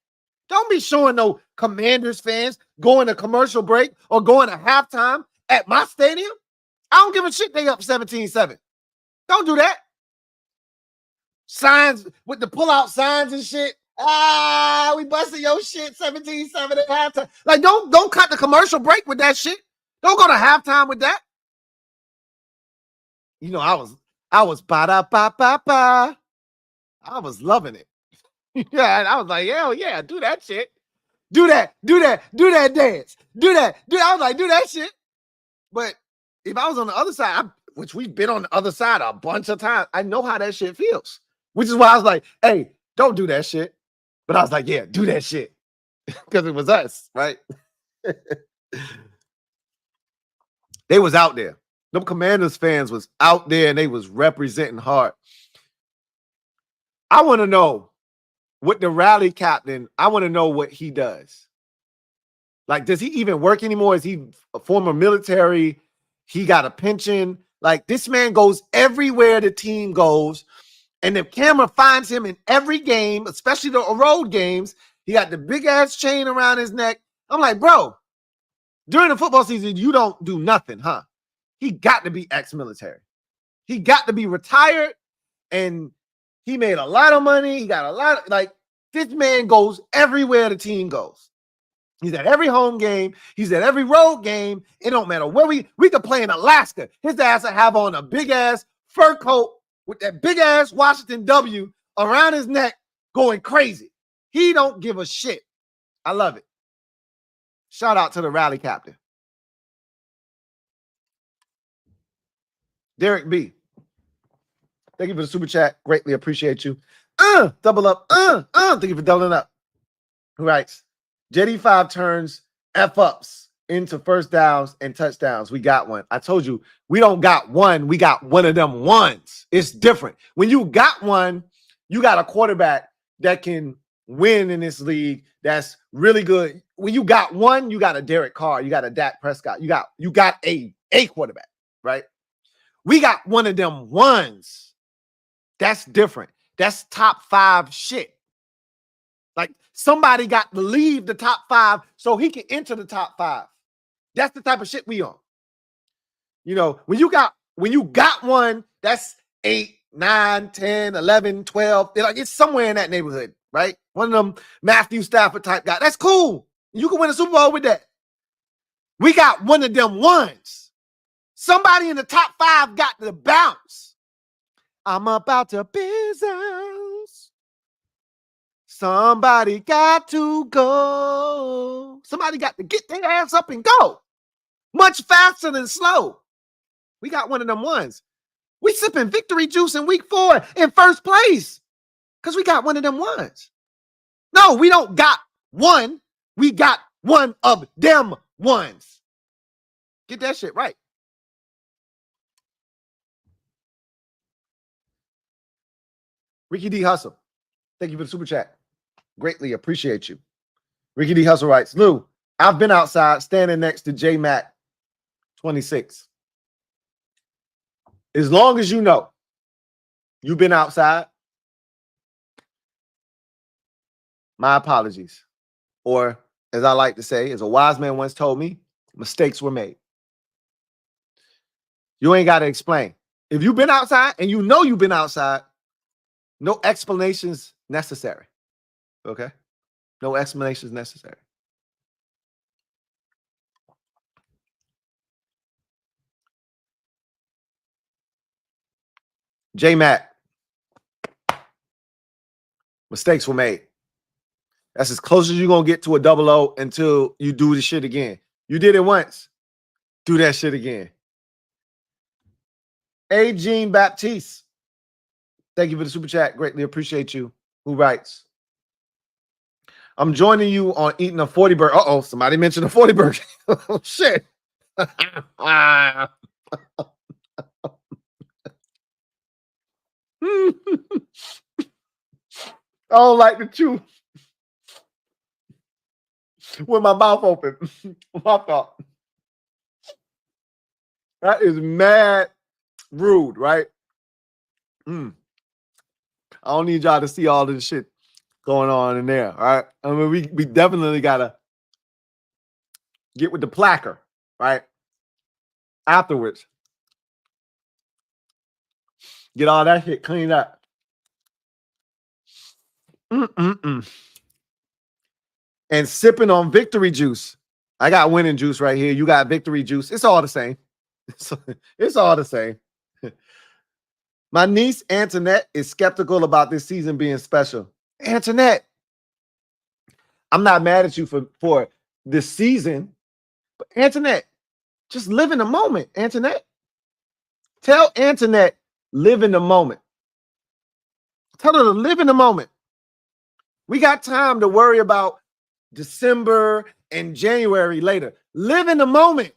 Don't be showing no Commanders fans going to commercial break or going to halftime at my stadium. I don't give a shit they up 17-7. Don't do that. Signs with the pull-out signs and shit. We busted your shit 17-7 at halftime. Like, don't cut the commercial break with that shit. Don't go to halftime with that. I was ba-da-ba-ba-ba. I was loving it. Yeah, and I was like, hell yeah, do that shit. Do that dance. Do that. I was like, do that shit. But if I was on the other side, which we've been on the other side a bunch of times, I know how that shit feels. Which is why I was like, hey, don't do that shit. But I was like, yeah, do that shit. Because it was us, right? They was out there. Them Commanders fans was out there and they was representing hard. I want to know what the rally captain, I want to know what he does. Like, does he even work anymore? Is he a former military? He got a pension? Like, this man goes everywhere the team goes. And the camera finds him in every game, especially the road games. He got the big ass chain around his neck. I'm like, bro, during the football season, you don't do nothing, huh? He got to be ex-military. He got to be retired. And he made a lot of money. He got a lot of, like, this man goes everywhere the team goes. He's at every home game. He's at every road game. It don't matter where we could play in Alaska. His ass will have on a big ass fur coat with that big ass Washington W around his neck going crazy. He don't give a shit. I love it. Shout out to the rally captain. Derek B. Thank you for the super chat. Greatly appreciate you. Double up. Thank you for doubling up. Who writes? JD5 turns F-ups into first downs and touchdowns. We got one. I told you, we don't got one. We got one of them ones. It's different. When you got one, you got a quarterback that can win in this league. That's really good. When you got one, you got a Derek Carr. You got a Dak Prescott. You got a quarterback, right? We got one of them ones. That's different. That's top 5 shit. Like somebody got to leave the top 5 so he can enter the top 5. That's the type of shit we on. You know, when you got one, that's 8, 9, 10, 11, 12. Like it's somewhere in that neighborhood, right? One of them Matthew Stafford type guy. That's cool. You can win a Super Bowl with that. We got one of them ones. Somebody in the top 5 got to bounce. I'm about to business. Somebody got to go. Somebody got to get their ass up and go. Much faster than slow. We got one of them ones. We sipping victory juice in week 4 in first place because we got one of them ones. No, we don't got one. We got one of them ones. Get that shit right. Ricky D. Hustle. Thank you for the super chat. Greatly appreciate you. Ricky D. Hustle writes, Lou, I've been outside standing next to J Mac 26. As long as you know you've been outside, my apologies. Or, as I like to say, as a wise man once told me, mistakes were made. You ain't got to explain. If you've been outside and you know you've been outside, no explanations necessary. Okay? No explanations necessary. J Mac. Mistakes were made. That's as close as you're going to get to a 00 until you do the shit again. You did it once. Do that shit again. A. Jean Baptiste. Thank you for the super chat. Greatly appreciate you. Who writes? I'm joining you on eating a 40 burger. Uh-oh, somebody mentioned a 40 burger. Oh, shit. I don't like to chew with my mouth open. My thought. That is mad rude, right? I don't need y'all to see all of the shit going on in there, all right? I mean, we definitely got to get with the placker, right? Afterwards. Get all that shit cleaned up. And sipping on victory juice. I got winning juice right here. You got victory juice. It's all the same. It's all the same. My niece, Antoinette, is skeptical about this season being special. Antoinette, I'm not mad at you for this season, but Antoinette, just live in the moment, Antoinette. Tell Antoinette, live in the moment. Tell her to live in the moment. We got time to worry about December and January later. Live in the moment.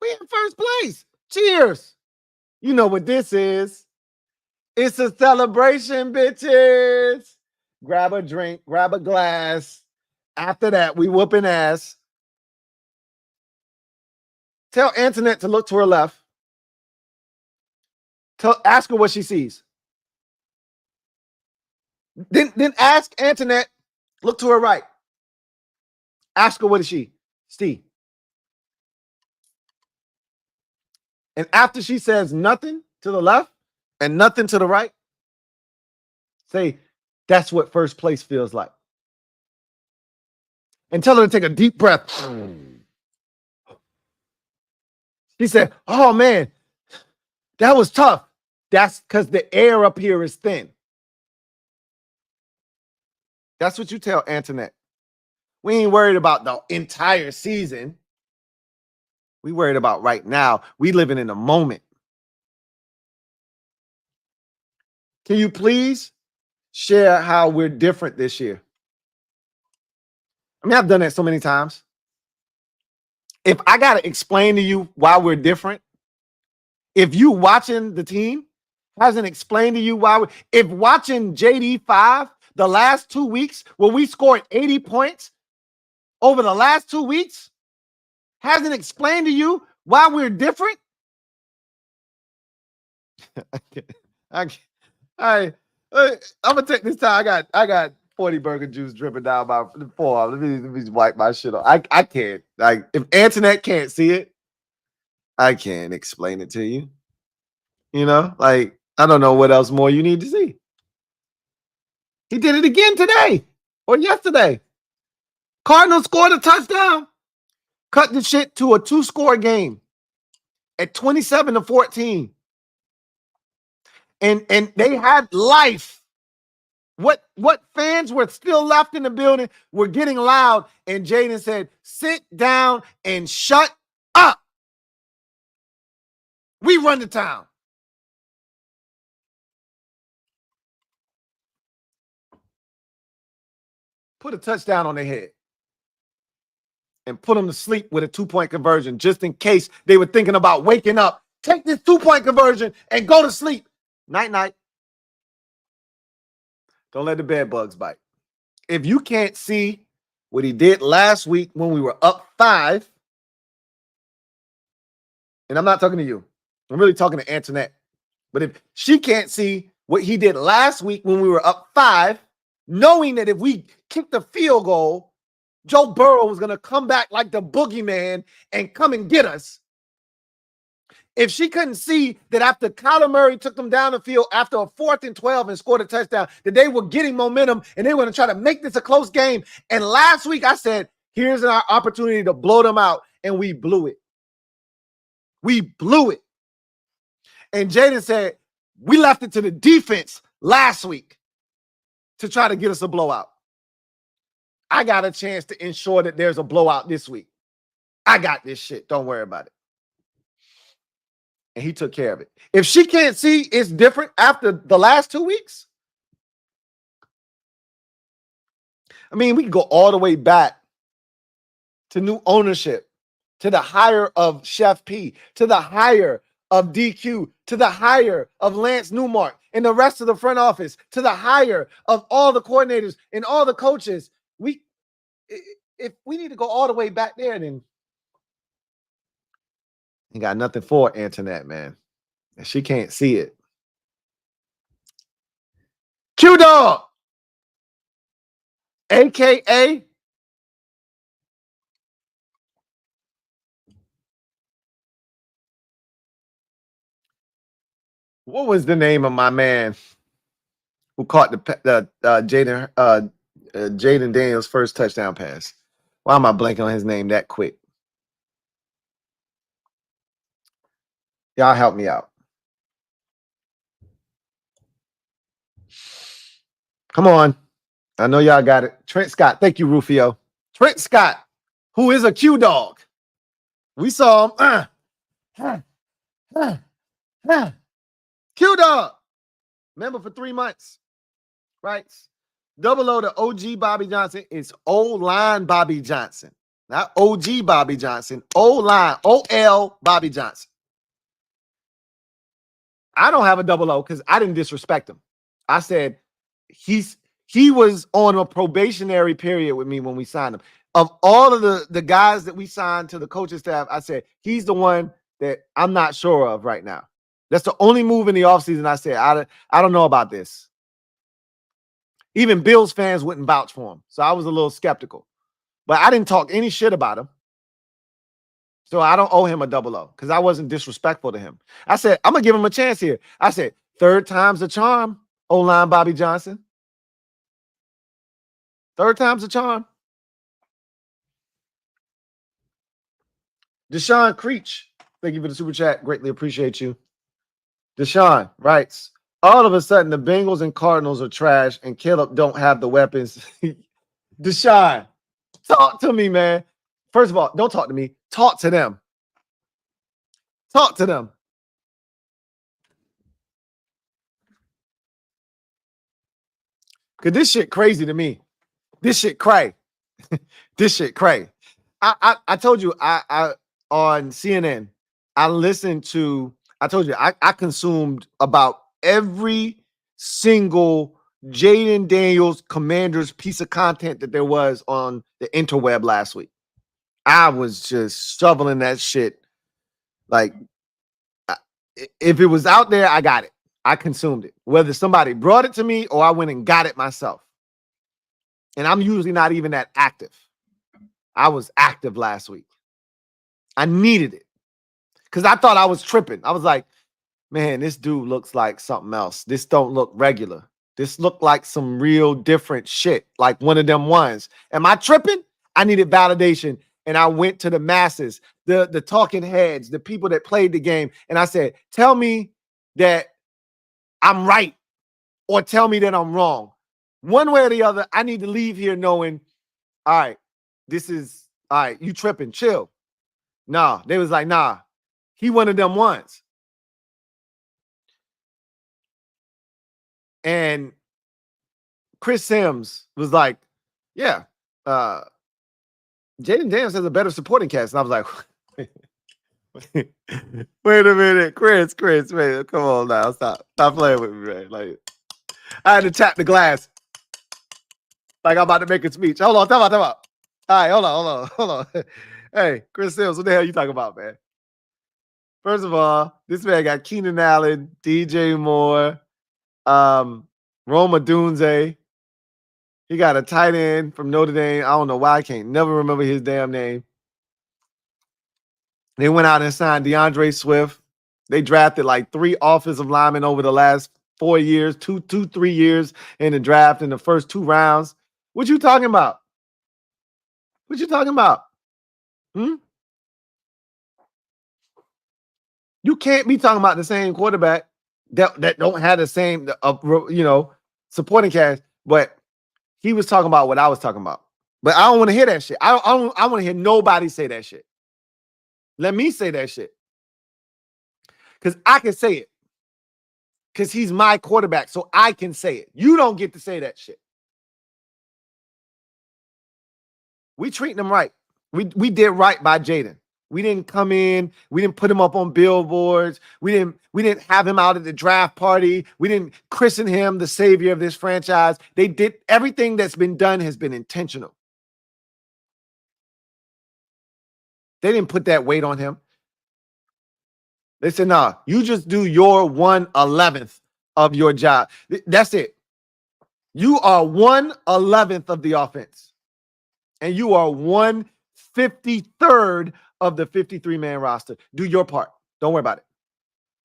We in first place. Cheers. You know what this is. It's a celebration, bitches. Grab a drink, grab a glass. After that, we whooping ass. Tell Antoinette to look to her left. Ask her what she sees. Then ask Antoinette, look to her right. Ask her what is she see. And after she says nothing to the left and nothing to the right, say, that's what first place feels like. And tell her to take a deep breath. She said, oh, man, that was tough. That's because the air up here is thin. That's what you tell Antoinette. We ain't worried about the entire season. We worried about right now. We living in the moment. Can you please share how we're different this year? I mean, I've done that so many times. If I got to explain to you why we're different, if you watching the team hasn't explained to you why, if watching JD5 the last 2 weeks where we scored 80 points over the last 2 weeks hasn't explained to you why we're different, I'm gonna take this time. I got 40 burger juice dripping down my forearm. Let me wipe my shit off. I can't. Like, if Antoinette can't see it, I can't explain it to you. You know, like, I don't know what else more you need to see. He did it again today or yesterday. Cardinals scored a touchdown, cut the shit to a 2-score game at 27-14. And they had life. What fans were still left in the building were getting loud, and Jaden said, "Sit down and shut up. We run the town." Put a touchdown on their head and put them to sleep with a 2-point conversion just in case they were thinking about waking up. Take this 2-point conversion and go to sleep. Night-night. Don't let the bed bugs bite. If you can't see what he did last week when we were up 5, and I'm not talking to you, I'm really talking to Antoinette. But if she can't see what he did last week when we were up 5, knowing that if we kicked the field goal, Joe Burrow was going to come back like the boogeyman and come and get us. If she couldn't see that after Kyler Murray took them down the field after a 4th and 12 and scored a touchdown, that they were getting momentum and they were going to try to make this a close game. And last week I said, here's our opportunity to blow them out, and we blew it. We blew it. And Jaden said, we left it to the defense last week to try to get us a blowout. I got a chance to ensure that there's a blowout this week. I got this shit. Don't worry about it. And he took care of it. If she can't see it's different after the last 2 weeks, I mean, we can go all the way back to new ownership, to the hire of Chef P, to the hire of DQ, to the hire of Lance Newmark and the rest of the front office, to the hire of all the coordinators and all the coaches. If we need to go all the way back there, then he got nothing for Antoinette, man. And she can't see it. Q-Dog, a.k.a. what was the name of my man who caught the Jaden Daniels' first touchdown pass? Why am I blanking on his name that quick? Y'all help me out. Come on. I know y'all got it. Trent Scott. Thank you, Rufio. Trent Scott, who is a Q-Dog. We saw him. Q-Dog. Member for 3 months. Right? Double O to OG Bobby Johnson. It's O-line Bobby Johnson. Not OG Bobby Johnson. O-line. O-L Bobby Johnson. I don't have a double O because I didn't disrespect him. I said he was on a probationary period with me when we signed him. Of all of the guys that we signed to the coaching staff, I said he's the one that I'm not sure of right now. That's the only move in the offseason I said, I don't know about this. Even Bills fans wouldn't vouch for him. So I was a little skeptical. But I didn't talk any shit about him. So I don't owe him a double O because I wasn't disrespectful to him. I said, I'm going to give him a chance here. I said, 3rd time's the charm, O-line Bobby Johnson. 3rd time's the charm. Deshaun Creech, thank you for the super chat. Greatly appreciate you. Deshaun writes, all of a sudden the Bengals and Cardinals are trash and Caleb don't have the weapons. Deshaun, talk to me, man. First of all, don't talk to me. Talk to them. Talk to them. Because this shit crazy to me. This shit cray. This shit cray. I told you I on CNN, I listened to, I told you I consumed about every single Jaden Daniels Commanders piece of content that there was on the interweb last week. I was just shoveling that shit. Like, if it was out there, I got it. I consumed it. Whether somebody brought it to me or I went and got it myself. And I'm usually not even that active. I was active last week. I needed it because I thought I was tripping. I was like, man, this dude looks like something else. This don't look regular. This looked like some real different shit, like one of them ones. Am I tripping? I needed validation. And I went to the masses, the talking heads, the people that played the game. And I said, tell me that I'm right or tell me that I'm wrong. One way or the other, I need to leave here knowing, all right, this is, all right, you tripping, chill. Nah, they was like, nah, he one of them ones. And Chris Sims was like, yeah, Jaden Daniels has a better supporting cast. And I was like, wait a minute, Chris, wait, come on now, stop playing with me, man. Like, I had to tap the glass like I'm about to make a speech. Hold on, time out. All right, hold on. Hey, Chris Sims, what the hell you talking about, man? First of all, this man got Keenan Allen, DJ Moore, Roma Dunze. He got a tight end from Notre Dame. I don't know why I can't never remember his damn name. They went out and signed DeAndre Swift. They drafted like 3 offensive linemen over the last 4 years, 3 years in the draft in the first 2 rounds. What you talking about? What you talking about? You can't be talking about the same quarterback that don't have the same, supporting cast. But he was talking about what I was talking about. But I don't want to hear that shit. I want to hear nobody say that shit. Let me say that shit. Because I can say it. Because he's my quarterback, so I can say it. You don't get to say that shit. We treating him right. We did right by Jaden. We didn't come in. We didn't put him up on billboards. We didn't have him out at the draft party. We didn't christen him the savior of this franchise. They did everything that's been done has been intentional. They didn't put that weight on him. They said, nah, you just do your 1/11th of your job. That's it. You are 1/11th of the offense. And you are 1/53rd of the 53-man roster. Do your part. Don't worry about it.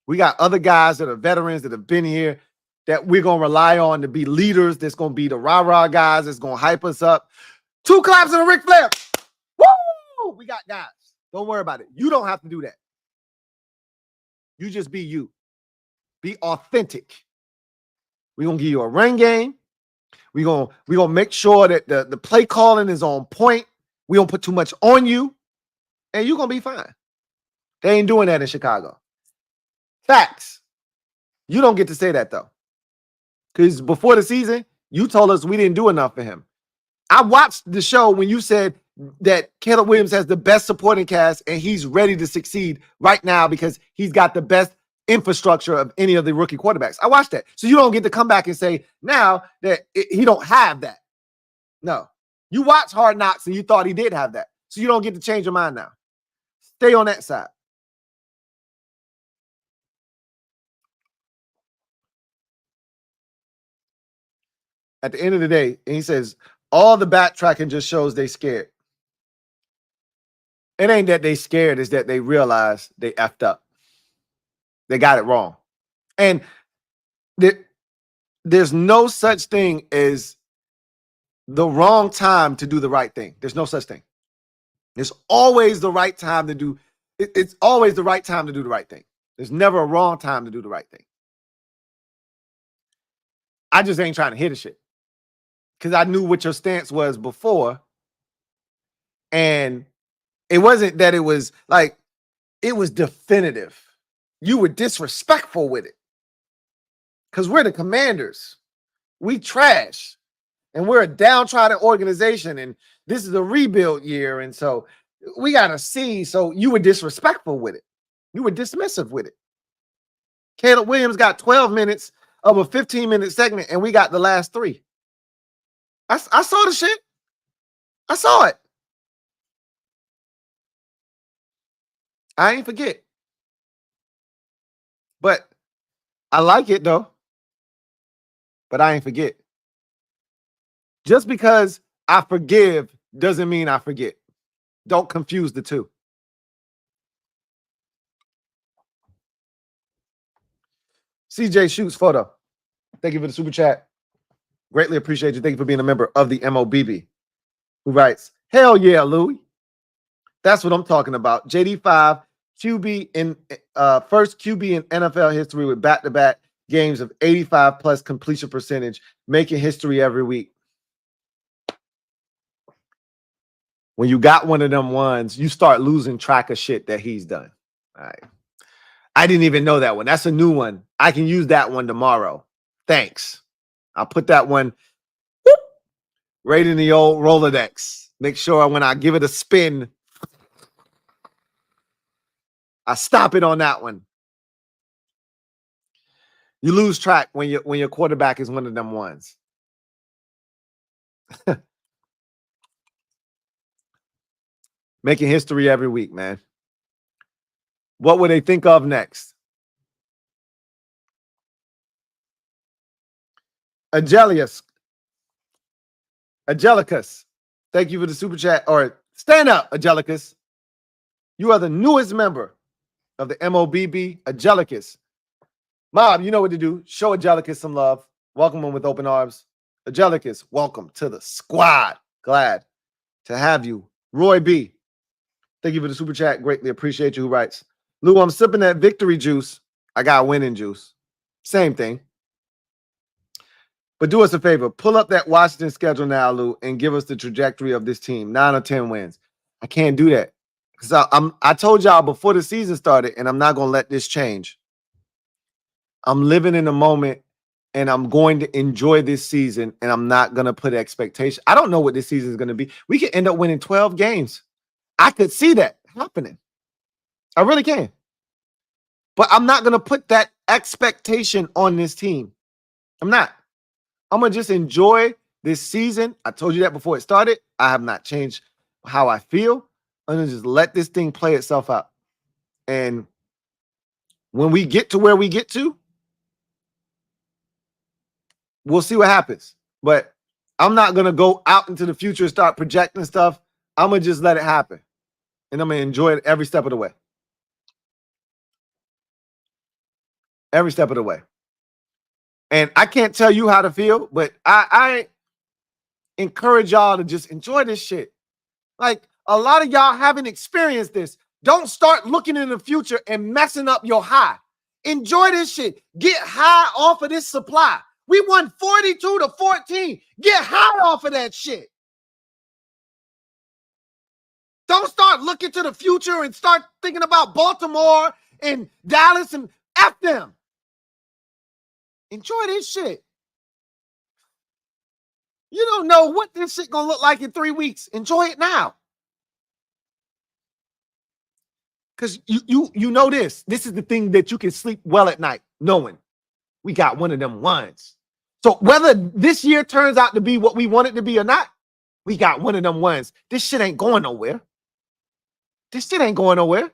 We got other guys that are veterans that have been here that we're going to rely on to be leaders. That's going to be the rah-rah guys that's going to hype us up. 2 claps and a Ric Flair. Woo! We got guys. Don't worry about it. You don't have to do that. You just be you. Be authentic. We're going to give you a run game. We're gonna make sure that the play calling is on point. We don't put too much on you. And you're going to be fine. They ain't doing that in Chicago. Facts. You don't get to say that, though. Because before the season, you told us we didn't do enough for him. I watched the show when you said that Caleb Williams has the best supporting cast and he's ready to succeed right now because he's got the best infrastructure of any of the rookie quarterbacks. I watched that. So you don't get to come back and say now that he don't have that. No. You watched Hard Knocks and you thought he did have that. So you don't get to change your mind now. Stay on that side. At the end of the day, and he says, all the backtracking just shows they scared. It ain't that they scared, it's that they realize they effed up. They got it wrong. And there's no such thing as the wrong time to do the right thing. There's no such thing. There's always the right time to do. It's always the right time to do the right thing. There's never a wrong time to do the right thing. I just ain't trying to hit the shit. Because I knew what your stance was before. And it wasn't that it was like, it was definitive. You were disrespectful with it. Because we're the Commanders. We trash. And we're a downtrodden organization, and this is a rebuild year. And so we got to see. So you were disrespectful with it. You were dismissive with it. Caleb Williams got 12 minutes of a 15-minute segment, and we got the last 3. I saw the shit. I saw it. I ain't forget. But I like it, though. But I ain't forget. Just because I forgive doesn't mean I forget. Don't confuse the two. CJ Shoots photo. Thank you for the super chat. Greatly appreciate you. Thank you for being a member of the MOBB. Who writes, hell yeah, Louie. That's what I'm talking about. JD5, QB in first QB in NFL history with back-to-back games of 85+ completion percentage, making history every week. When you got one of them ones, you start losing track of shit that he's done. All right. I didn't even know that one. That's a new one. I can use that one tomorrow. Thanks. I'll put that one right in the old Rolodex. Make sure when I give it a spin, I stop it on that one. You lose track when your quarterback is one of them ones. Making history every week, man. What would they think of next? Angelicus. Thank you for the super chat. Or stand up, Angelicus. You are the newest member of the MOBB, Angelicus. Mob, you know what to do. Show Angelicus some love. Welcome him with open arms. Angelicus, welcome to the squad. Glad to have you. Roy B. Thank you for the super chat. Greatly appreciate you. Who writes, Lou, I'm sipping that victory juice. I got winning juice. Same thing. But do us a favor. Pull up that Washington schedule now, Lou, and give us the trajectory of this team. 9 or 10 wins. I can't do that. Because I told y'all before the season started, and I'm not going to let this change. I'm living in the moment, and I'm going to enjoy this season, and I'm not going to put expectations. I don't know what this season is going to be. We could end up winning 12 games. I could see that happening. I really can. But I'm not going to put that expectation on this team. I'm not. I'm going to just enjoy this season. I told you that before it started. I have not changed how I feel. I'm going to just let this thing play itself out. And when we get to where we get to, we'll see what happens. But I'm not going to go out into the future and start projecting stuff. I'm going to just let it happen. And I'm going to enjoy it every step of the way. Every step of the way. And I can't tell you how to feel, but I encourage y'all to just enjoy this shit. Like, a lot of y'all haven't experienced this. Don't start looking in the future and messing up your high. Enjoy this shit. Get high off of this supply. We won 42-14. Get high off of that shit. Don't start looking to the future and start thinking about Baltimore and Dallas and F them. Enjoy this shit. You don't know what this shit gonna look like in 3 weeks. Enjoy it now. Because you know this. This is the thing that you can sleep well at night, knowing we got one of them ones. So whether this year turns out to be what we want it to be or not, we got one of them ones. This shit ain't going nowhere. This shit ain't going nowhere.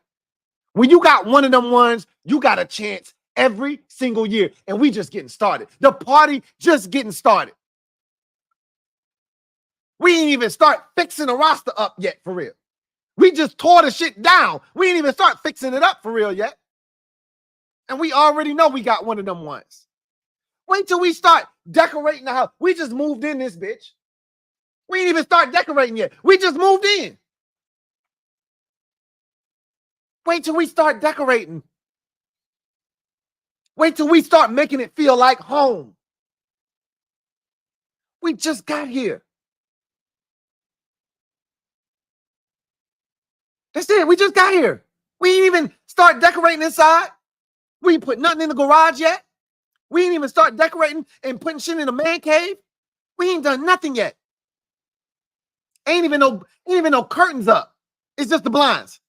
When you got one of them ones, you got a chance every single year. And we just getting started. The party just getting started. We ain't even start fixing the roster up yet, for real. We just tore the shit down. We ain't even start fixing it up for real yet. And we already know we got one of them ones. Wait till we start decorating the house. We just moved in this bitch. We ain't even start decorating yet. We just moved in. Wait till we start decorating. Wait till we start making it feel like home. We just got here. That's it. We just got here. We ain't even start decorating inside. We ain't put nothing in the garage yet. We ain't even start decorating and putting shit in the man cave. We ain't done nothing yet. Ain't even no curtains up. It's just the blinds.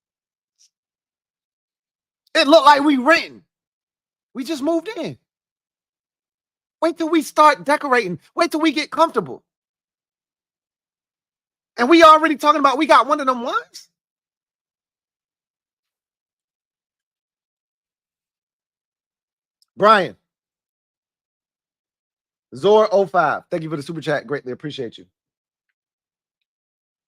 It looked like we renting. We just moved in. Wait till we start decorating. Wait till we get comfortable. And we already talking about we got one of them ones. Brian. Zor05. Thank you for the super chat. Greatly appreciate you.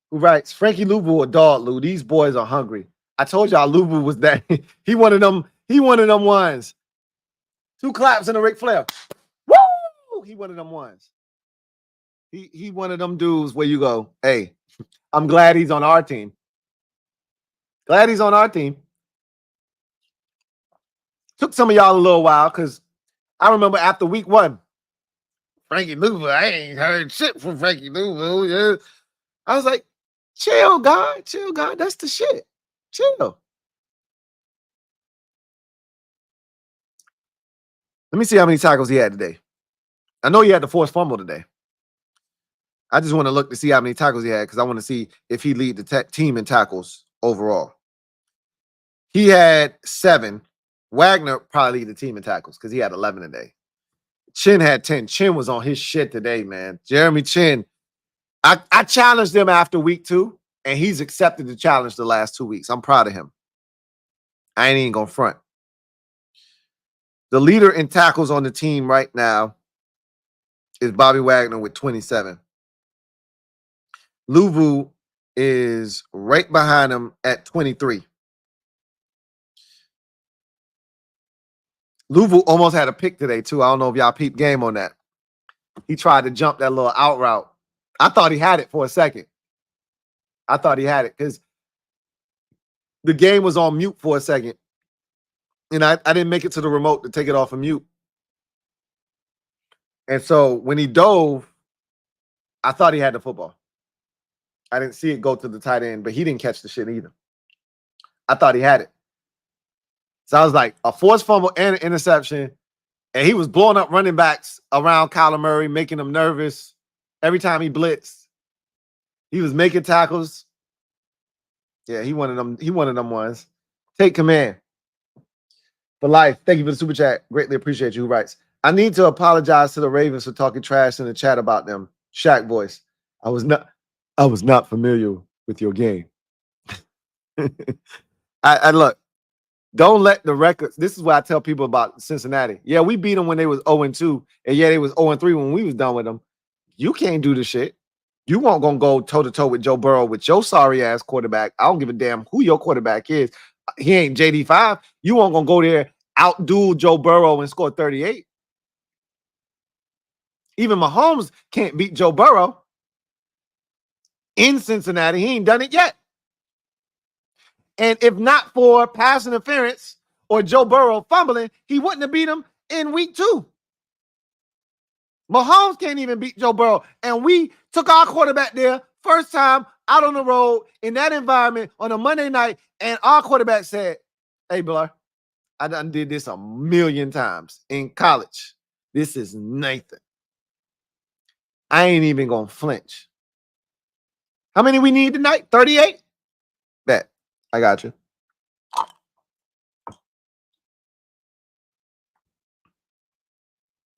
Who writes, Frankie Louvu a dog, Lou. These boys are hungry. I told y'all Louvu was that. He one of them ones. 2 claps and a Ric Flair. Woo! He one of them ones. He one of them dudes where you go, hey, I'm glad he's on our team. Glad he's on our team. Took some of y'all a little while because I remember after week 1, Frankie Louvu, I ain't heard shit from Frankie Louvu. Yeah. I was like, chill, God. Chill, God. That's the shit. Chill. Let me see how many tackles he had today. I know he had the forced fumble today. I just want to look to see how many tackles he had because I want to see if he lead the team in tackles overall. He had 7. Wagner probably lead the team in tackles because he had 11 today. Chin had 10. Chin was on his shit today, man. Jeremy Chin. I challenged him after week 2, and he's accepted the challenge the last 2 weeks. I'm proud of him. I ain't even gonna front. The leader in tackles on the team right now is Bobby Wagner with 27. Louvu is right behind him at 23. Louvu almost had a pick today, too. I don't know if y'all peeped game on that. He tried to jump that little out route. I thought he had it for a second. I thought he had it because the game was on mute for a second. And I didn't make it to the remote to take it off of mute. And so when he dove, I thought he had the football. I didn't see it go to the tight end, but he didn't catch the shit either. I thought he had it. So I was like, a forced fumble and an interception. And he was blowing up running backs around Kyler Murray, making them nervous every time he blitzed. He was making tackles. Yeah, he one of them ones. Take command. For life. Thank you for the super chat. Greatly appreciate you. Who writes, I need to apologize to the Ravens for talking trash in the chat about them. Shaq voice. I was not familiar with your game. I look, don't let the records. This is what I tell people about Cincinnati. Yeah, we beat them when they was 0-2, and yeah, they was 0-3 when we was done with them. You can't do the shit. You won't gonna go toe-to-toe with Joe Burrow with your sorry ass quarterback. I don't give a damn who your quarterback is. He ain't JD5. You won't gonna go there, outdo Joe Burrow and score 38. Even Mahomes can't beat Joe Burrow in Cincinnati. He ain't done it yet. And if not for pass interference or Joe Burrow fumbling, he wouldn't have beat him in week 2. Mahomes can't even beat Joe Burrow. And we took our quarterback there first time out on the road in that environment on a Monday night. And our quarterback said, hey, Blur, I done did this a million times in college. This is Nathan. I ain't even going to flinch. How many we need tonight? 38? Bet. I got you.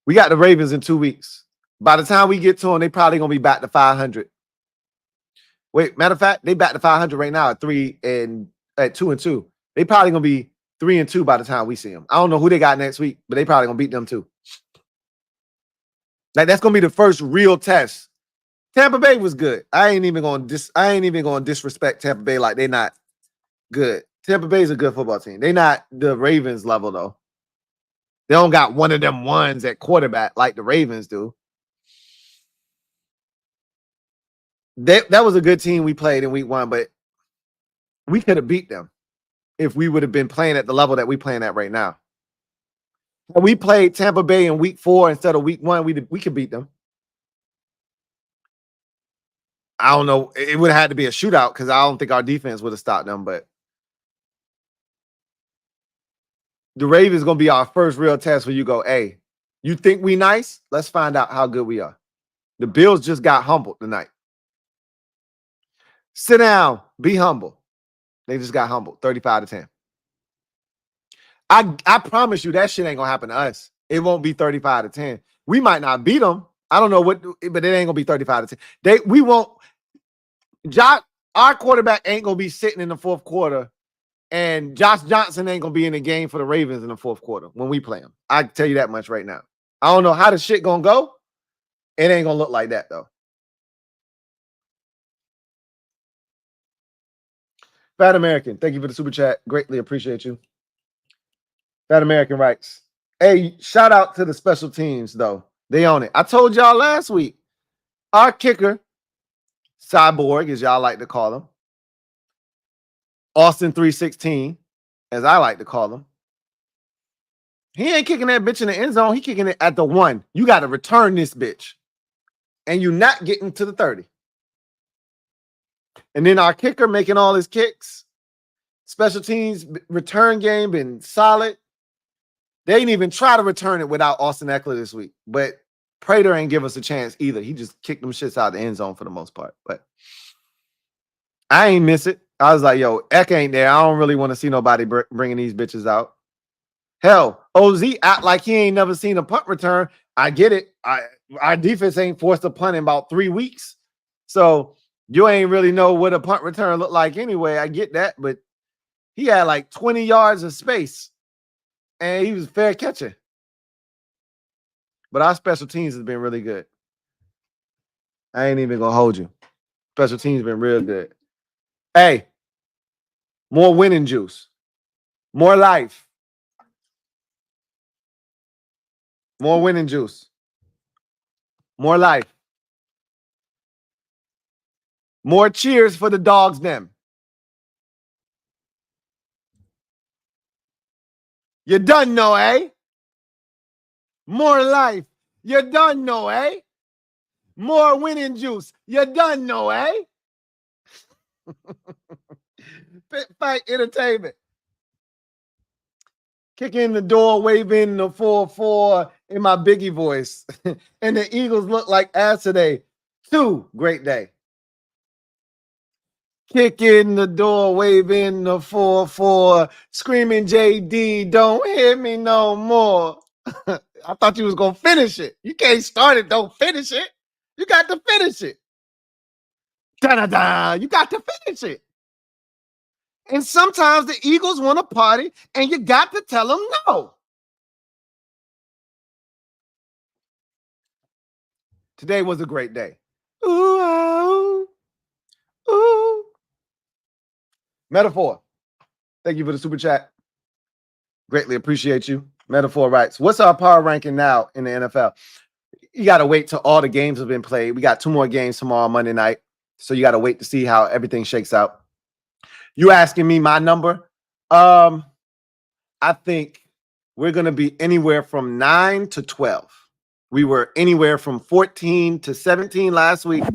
We got the Ravens in 2 weeks. By the time we get to them, they probably going to be back to 500. Wait, matter of fact, they back to 500 right now at 2-2. They probably going to be 3-2 by the time we see them. I don't know who they got next week, but they probably going to beat them too. Like, that's going to be the first real test. Tampa Bay was good. I ain't even going to disrespect Tampa Bay like they're not good. Tampa Bay's a good football team. They're not the Ravens level, though. They don't got one of them ones at quarterback like the Ravens do. That was a good team we played in week 1, but we could have beat them if we would have been playing at the level that we're playing at right now. When we played Tampa Bay in week 4 instead of week 1, we could beat them. I don't know. It would have had to be a shootout because I don't think our defense would have stopped them, but the Ravens going to be our first real test where you go, hey, you think we nice? Let's find out how good we are. The Bills just got humbled tonight. Sit down. Be humble. They just got humbled. 35-10. I promise you that shit ain't going to happen to us. It won't be 35-10. We might not beat them. I don't know what, but it ain't going to be 35-10. We won't. Our quarterback ain't going to be sitting in the fourth quarter, and Josh Johnson ain't going to be in the game for the Ravens in the fourth quarter when we play them. I can tell you that much right now. I don't know how the shit going to go. It ain't going to look like that, though. Fat American, thank you for the super chat. Greatly appreciate you. Fat American writes, hey, shout out to the special teams, though. They own it. I told y'all last week, our kicker, Cyborg, as y'all like to call him, Austin 316, as I like to call him, he ain't kicking that bitch in the end zone. He kicking it at the 1. You got to return this bitch. And you're not getting to the 30. And then our kicker making all his kicks. Special teams return game been solid. They ain't even try to return it without Austin Eckler this week. But Prater ain't give us a chance either. He just kicked them shits out of the end zone for the most part. But I ain't miss it. I was like, yo, Eck ain't there. I don't really want to see nobody bringing these bitches out. Hell, OZ act like he ain't never seen a punt return. I get it. Our defense ain't forced a punt in about 3 weeks. So you ain't really know what a punt return look like anyway. I get that. But he had like 20 yards of space. And he was fair catcher. But our special teams has been really good. I ain't even going to hold you. Special teams been real good. Hey, more winning juice. More life. More winning juice. More life. More cheers for the dogs, them. You done know, eh? More life. You done know, eh? More winning juice. You done know, eh? Pit Fight Entertainment. Kick in the door, wave in the 4-4 in my Biggie voice. And the Eagles look like ass today. 2, great day. Kick in the door, wave in the 4-4, screaming JD, don't hit me no more. I thought you was going to finish it. You can't start it, don't finish it. You got to finish it. Da-da-da, you got to finish it. And sometimes the Eagles want to party, and you got to tell them no. Today was a great day. Ooh, ooh, ooh. Metaphor, thank you for the super chat. Greatly appreciate you. Metaphor writes, what's our power ranking now in the NFL? You got to wait till all the games have been played. We got 2 more games tomorrow, Monday night. So you got to wait to see how everything shakes out. You asking me my number? I think we're going to be anywhere from 9 to 12. We were anywhere from 14 to 17 last week.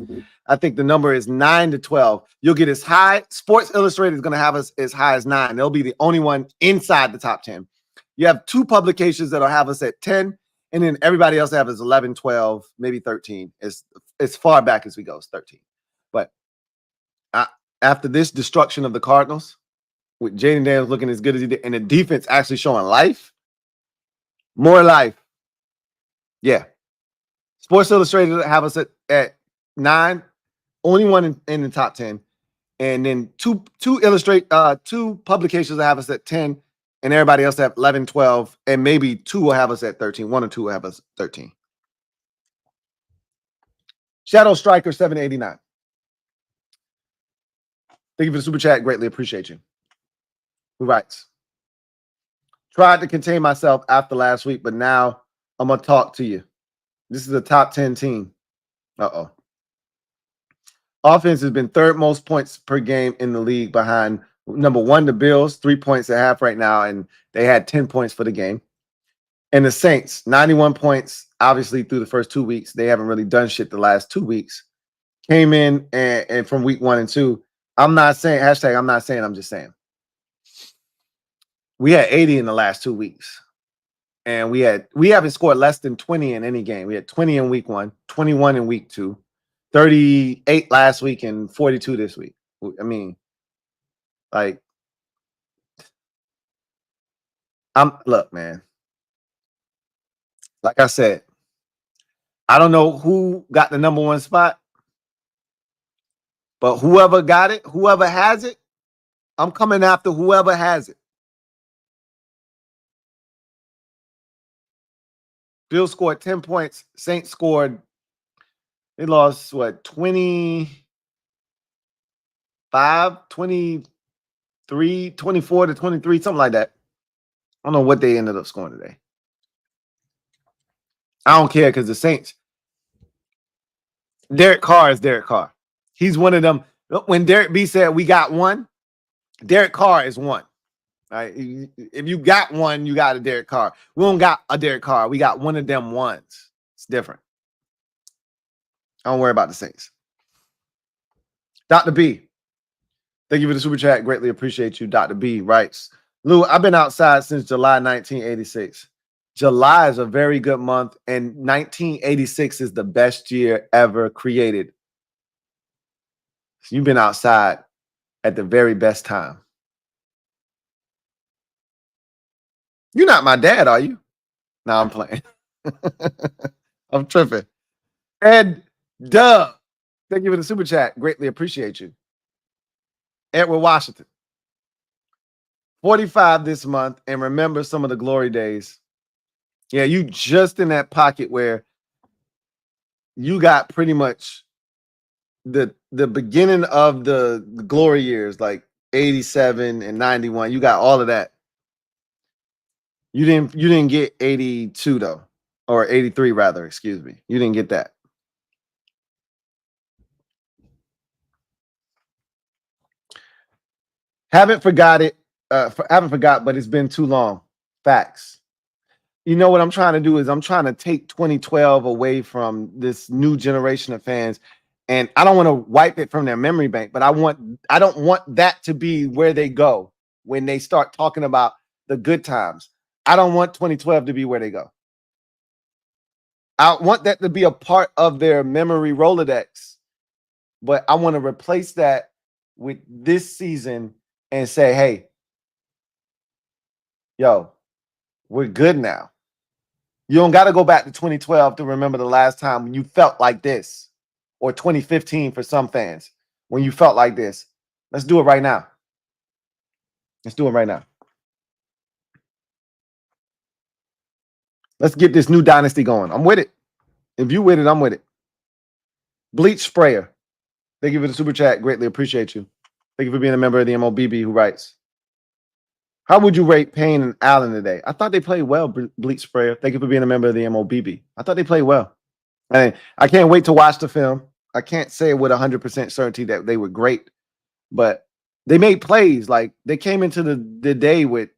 I think the number is 9 to 12. You'll get as high. Sports Illustrated is going to have us as high as 9. They'll be the only one inside the top 10. You have 2 publications that'll have us at 10, and then everybody else have us 11, 12, maybe 13. As far back as we go, it's 13. But after this destruction of the Cardinals, with Jaden Daniels looking as good as he did, and the defense actually showing life, more life. Yeah. Sports Illustrated have us at 9, only one in the top 10. And then two publications will have us at 10, and everybody else have 11, 12, and maybe 2 will have us at 13. 1 or 2 will have us 13. Shadow Striker 789. Thank you for the super chat. Greatly appreciate you. Who writes? Tried to contain myself after last week, but now I'm going to talk to you. This is a top 10 team. Uh-oh. Offense has been 3rd most points per game in the league behind number 1, the Bills, 3 points at half right now, and they had 10 points for the game. And the Saints, 91 points, obviously through the first 2 weeks. They haven't really done shit the last 2 weeks. Came in and from week 1 and 2. I'm not saying, hashtag I'm not saying, I'm just saying. We had 80 in the last 2 weeks. And we haven't scored less than 20 in any game. We had 20 in week 1, 21 in week 2, 38 last week, and 42 this week. I mean, like, look, man. Like I said, I don't know who got the number 1 spot, but whoever got it, whoever has it, I'm coming after whoever has it. Bills scored 10 points. Saints scored, they lost what, 25, 23, 24 to 23, something like that. I don't know what they ended up scoring today. I don't care because the Saints, Derek Carr is Derek Carr. He's one of them. When Derek B said we got one, Derek Carr is one. Right? If you got one, you got a Derek Carr. We don't got a Derek Carr. We got one of them ones. It's different. I don't worry about the Saints. Dr. B, thank you for the super chat. Greatly appreciate you. Dr. B writes, Lou, I've been outside since July 1986. July is a very good month, and 1986 is the best year ever created. So you've been outside at the very best time. You're not my dad, are you? No, I'm playing. I'm tripping. Ed Dub, thank you for the super chat. Greatly appreciate you. Edward Washington, 45 this month, and remember some of the glory days. Yeah, you just in that pocket where you got pretty much the beginning of the glory years, like 87 and 91. You got all of that. You didn't get 82 though, or 83 rather, excuse me. You didn't get that. Haven't forgot, but it's been too long. Facts. You know what I'm trying to do is I'm trying to take 2012 away from this new generation of fans, and I don't want to wipe it from their memory bank, but I don't want that to be where they go when they start talking about the good times. I don't want 2012 to be where they go. I want that to be a part of their memory Rolodex, but I want to replace that with this season and say, hey, yo, we're good now. You don't got to go back to 2012 to remember the last time when you felt like this, or 2015 for some fans when you felt like this. Let's do it right now. Let's do it right now. Let's get this new dynasty going. I'm with it. If you with it, I'm with it. Bleach Sprayer, thank you for the super chat. Greatly appreciate you. Thank you for being a member of the MOBB who writes, how would you rate Payne and Allen today? I thought they played well, Bleach Sprayer. Thank you for being a member of the MOBB. I thought they played well. And I can't wait to watch the film. I can't say with 100% certainty that they were great, but they made plays. Like, they came into the day with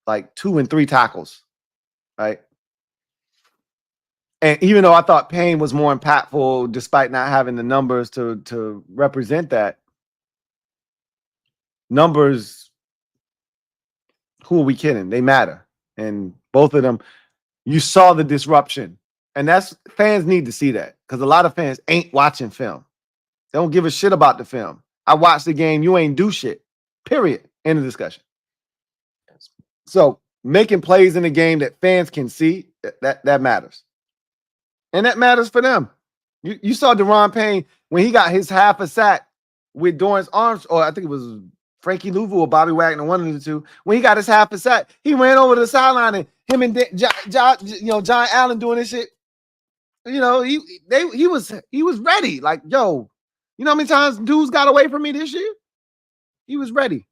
like 2 and 3 tackles, right? And even though I thought Payne was more impactful, despite not having the numbers to represent that, numbers, who are we kidding? They matter. And both of them, you saw the disruption. And that's, fans need to see that, because a lot of fans ain't watching film. They don't give a shit about the film. I watched the game. You ain't do shit. Period. End of discussion. So making plays in the game that fans can see, that matters. And that matters for them. You saw Deron Payne when he got his half a sack with Dorrance Arms, or I think it was Frankie Louvu or Bobby Wagner, one of the two. When he got his half a sack, he ran over to the sideline, and him and John Allen doing this shit. You know, he was ready. Like, yo, you know how many times dudes got away from me this year? He was ready.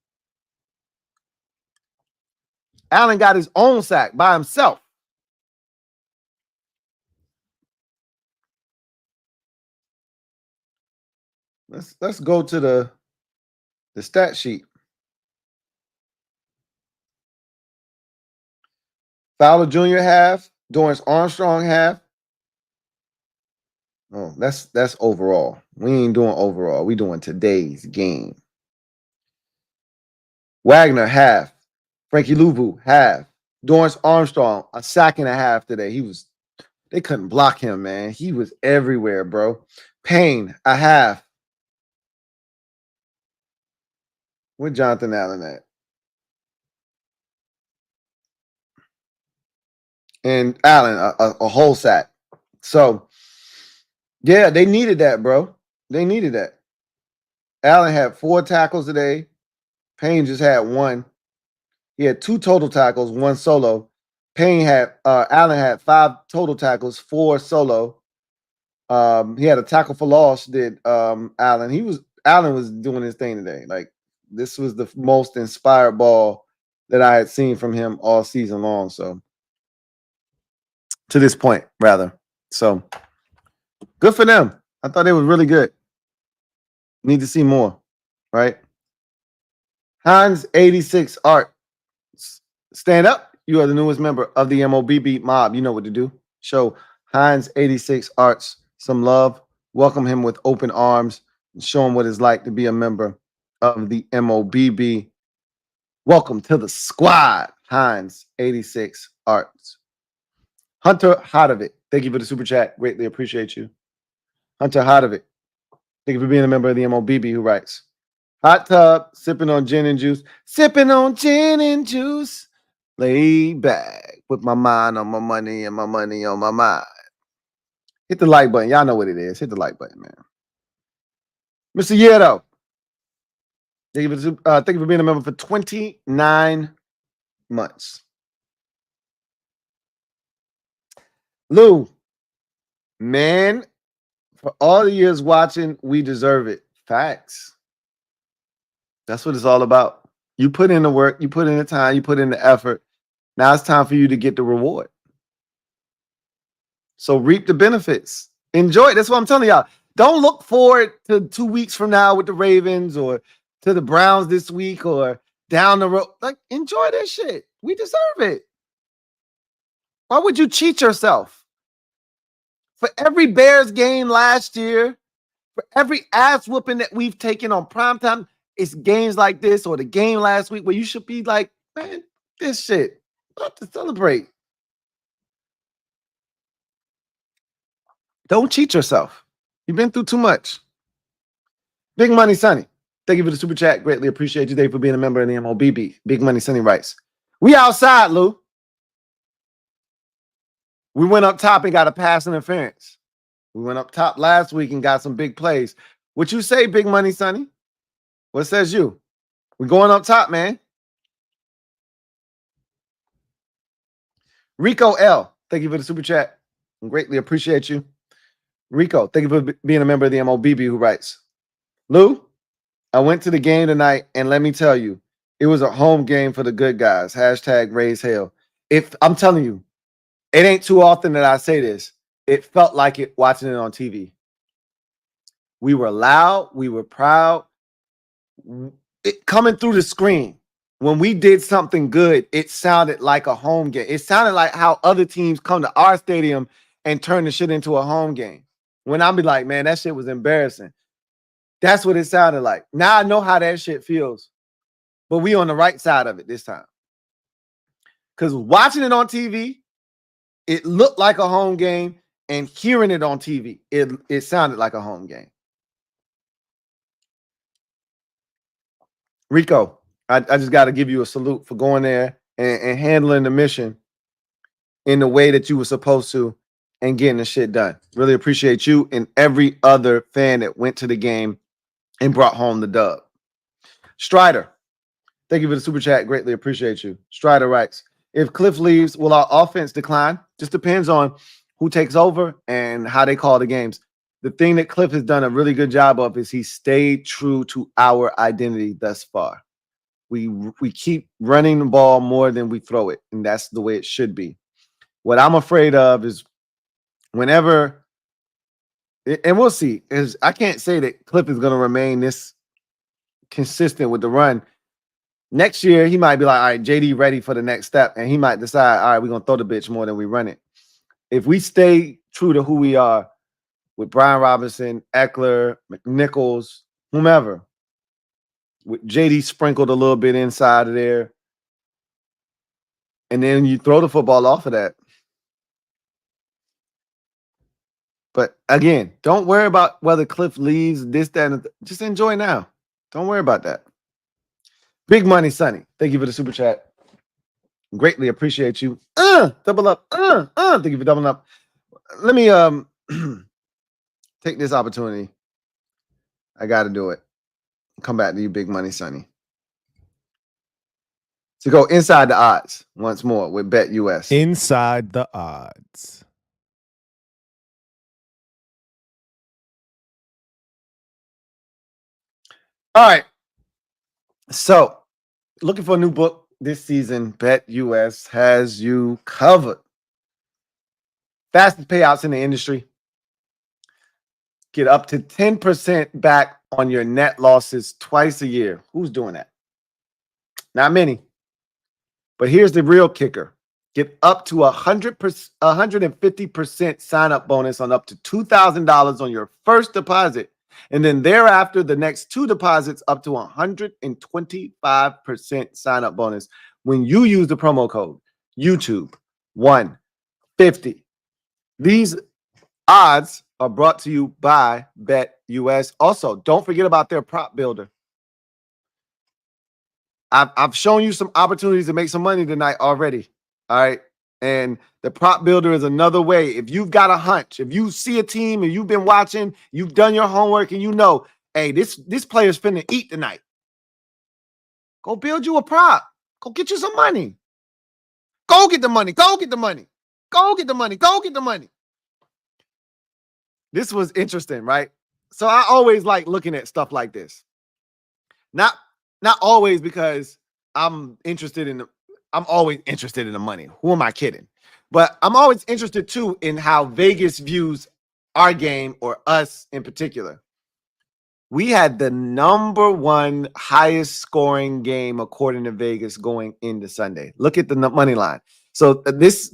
Allen got his own sack by himself. Let's go to the stat sheet. Fowler Jr. half, Dorrance Armstrong half. Oh, that's overall. We ain't doing overall. We doing today's game. Wagner half, Frankie Louvu half, Dorrance Armstrong, a sack and a half today. They couldn't block him, man. He was everywhere, bro. Payne, a half. Where Jonathan Allen at? And Allen, a whole sack. So, yeah, they needed that, bro. They needed that. Allen had 4 tackles today. Payne just had 1. He had 2 total tackles, 1 solo. Allen had 5 total tackles, 4 solo. He had a tackle for loss. Did Allen? Allen was doing his thing today. Like, this was the most inspired ball that I had seen from him all season long. So, to this point, rather. So, good for them. I thought they were really good. Need to see more, right? Hines 86 Art. Stand up. You are the newest member of the MOBB mob. You know what to do. Show Hines 86 Arts some love. Welcome him with open arms and show him what it's like to be a member of the MOBB. Welcome to the squad, Hines 86 Arts. Hunter Hodovit, thank you for the super chat. Greatly appreciate you. Hunter Hodovit, thank you for being a member of the MOBB who writes, hot tub, sipping on gin and juice. Sipping on gin and juice. Lay back with my mind on my money and my money on my mind. Hit the like button. Y'all know what it is. Hit the like button, man. Mr. Yeto, thank you for being a member for 29 months. Lou, man, for all the years watching, we deserve it. Facts. That's what it's all about. You put in the work, you put in the time, you put in the effort. Now it's time for you to get the reward. So reap the benefits. Enjoy it. That's what I'm telling y'all. Don't look forward to 2 weeks from now with the Ravens or to the Browns this week or down the road. Like, enjoy this shit. We deserve it. Why would you cheat yourself? For every Bears game last year, for every ass whooping that we've taken on primetime, it's games like this or the game last week where you should be like, man, this shit. Not to celebrate. Don't cheat yourself. You've been through too much. Big Money Sonny, thank you for the super chat. Greatly appreciate you. Thank you for being a member of the MOBB. Big Money Sonny writes, we outside, Lou. We went up top and got a pass interference. We went up top last week and got some big plays. What you say, Big Money Sonny? What says you? We're going up top, man. Rico L, thank you for the super chat. I greatly appreciate you. Rico, thank you for being a member of the MOBB who writes, Lou, I went to the game tonight, and let me tell you, it was a home game for the good guys. Hashtag raise hell. If I'm telling you, it ain't too often that I say this. It felt like it watching it on TV. We were loud. We were proud. Coming through the screen, when we did something good, it sounded like a home game. It sounded like how other teams come to our stadium and turn the shit into a home game. When I'm be like, man, that shit was embarrassing. That's what it sounded like. Now I know how that shit feels. But we on the right side of it this time. Because watching it on TV, it looked like a home game. And hearing it on TV, it sounded like a home game. Rico, I just got to give you a salute for going there and handling the mission in the way that you were supposed to and getting the shit done. Really appreciate you and every other fan that went to the game and brought home the dub. Strider, thank you for the super chat. Greatly appreciate you. Strider writes, if Cliff leaves, will our offense decline? Just depends on who takes over and how they call the games. The thing that Cliff has done a really good job of is he stayed true to our identity thus far. We keep running the ball more than we throw it, and that's the way it should be. What I'm afraid of is whenever, and we'll see, is I can't say that Cliff is going to remain this consistent with the run. Next year, he might be like, all right, JD ready for the next step, and he might decide, all right, we're going to throw the bitch more than we run it. If we stay true to who we are with Brian Robinson, Eckler, McNichols, whomever, with JD sprinkled a little bit inside of there, And then you throw the football off of that. But again, don't worry about whether Cliff leaves, this, that, and just enjoy now. Don't worry about that. Big Money Sonny, thank you for the super chat. Greatly appreciate you. Double up. Thank you for doubling up. Let me take this opportunity. I got to do it. Come back to you, Big Money Sonny. To go inside the odds once more with Bet US. Inside the odds. All right. So, looking for a new book this season, Bet US has you covered. Fastest payouts in the industry. Get up to 10% back on your net losses twice a year. Who's doing that? Not many. But here's the real kicker. Get up to 150% sign-up bonus on up to $2,000 on your first deposit. And then thereafter, the next 2 deposits up to 125% sign-up bonus when you use the promo code YouTube150. These odds are brought to you by BetUS. Also, don't forget about their prop builder. I've shown you some opportunities to make some money tonight already. All right. And the prop builder is another way. If you've got a hunch, if you see a team and you've been watching, you've done your homework and you know, hey, this player's finna eat tonight. Go build you a prop. Go get you some money. Go get the money. Go get the money. Go get the money. Go get the money. This was interesting, right? So I always like looking at stuff like this. Not always because I'm always interested in the money. Who am I kidding? But I'm always interested too in how Vegas views our game, or us in particular. We had the number 1 highest scoring game according to Vegas going into Sunday. Look at the money line. So this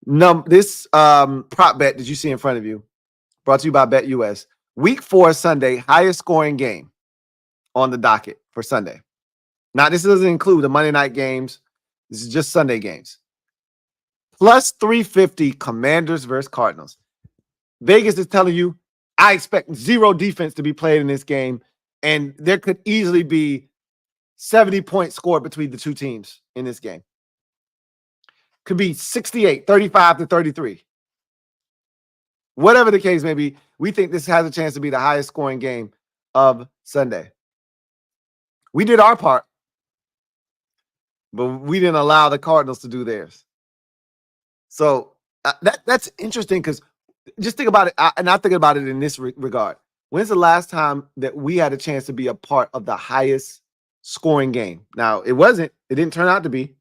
prop bet that you see in front of you, brought to you by BetUS. Week 4 Sunday, highest scoring game on the docket for Sunday. Now, this doesn't include the Monday night games. This is just Sunday games. Plus 350 Commanders versus Cardinals. Vegas is telling you, I expect 0 defense to be played in this game, and there could easily be 70 points scored between the two teams in this game. Could be 68, 35-33. Whatever the case may be, we think this has a chance to be the highest scoring game of Sunday. We did our part, but we didn't allow the Cardinals to do theirs. So that's interesting, because just think about it, and I think about it in this regard. When's the last time that we had a chance to be a part of the highest scoring game? Now, it didn't turn out to be,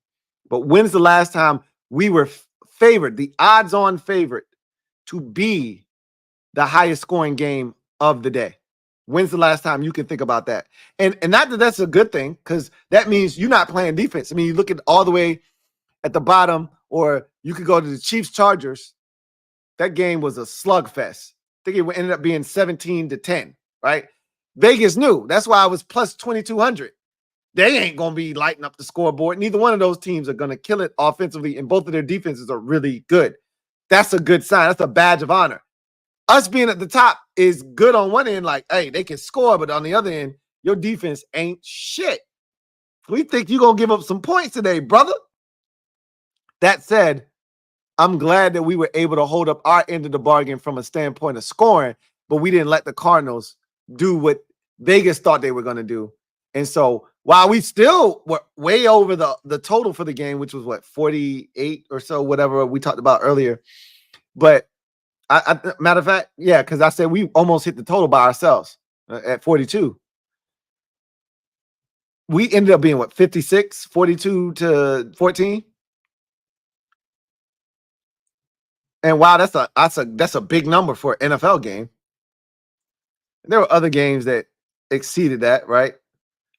but when's the last time we were favored, the odds-on favorite, to be the highest scoring game of the day? When's the last time you can think about that? And not that that's a good thing, because that means you're not playing defense. I mean, you look at all the way at the bottom, or you could go to the Chiefs-Chargers. That game was a slugfest. I think it ended up being 17-10, right? Vegas knew. That's why I was plus 2,200. They ain't going to be lighting up the scoreboard. Neither one of those teams are going to kill it offensively, and both of their defenses are really good. That's a good sign. That's a badge of honor. Us being at the top is good on one end, like, hey, they can score, but on the other end, your defense ain't shit. We think you're going to give up some points today, brother. That said, I'm glad that we were able to hold up our end of the bargain from a standpoint of scoring, but we didn't let the Cardinals do what Vegas thought they were going to do. And so while we still were way over the total for the game, which was what, 48 or so, whatever we talked about earlier. But matter of fact, yeah, because I said we almost hit the total by ourselves at 42. We ended up being what, 56, 42-14. And wow, that's a big number for an NFL game. There were other games that exceeded that, right?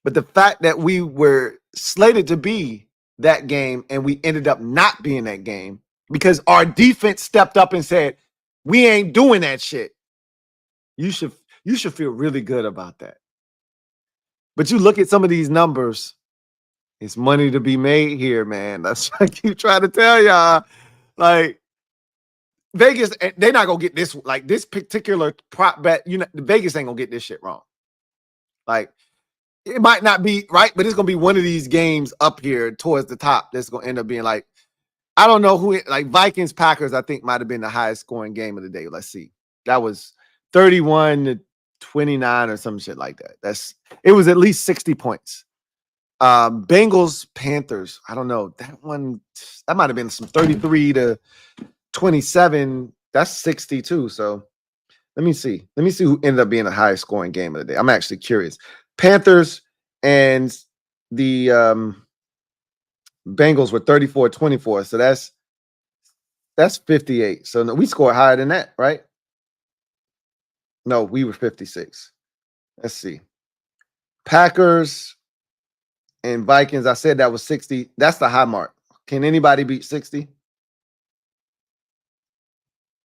But the fact that we were slated to be that game and we ended up not being that game because our defense stepped up and said, we ain't doing that shit. You should feel really good about that. But you look at some of these numbers It's money to be made here, man. That's what I keep trying to tell y'all. Like, Vegas, they're not gonna get this. Like, this particular prop bet, Vegas ain't gonna get this shit wrong. Like, it might not be right, but it's gonna be one of these games up here towards the top that's gonna end up being like, I don't know who like Vikings Packers. I think might have been the highest scoring game of the day. Let's see, that was 31-29 or some shit like that. It was at least 60 points. Bengals Panthers. I don't know that one. That might have been some 33-27. That's 62. So let me see. Let me see who ended up being the highest scoring game of the day. I'm actually curious. Panthers and the Bengals were 34-24. So that's 58. So no, we scored higher than that, right? No, we were 56. Let's see. Packers and Vikings. I said that was 60. That's the high mark. Can anybody beat 60?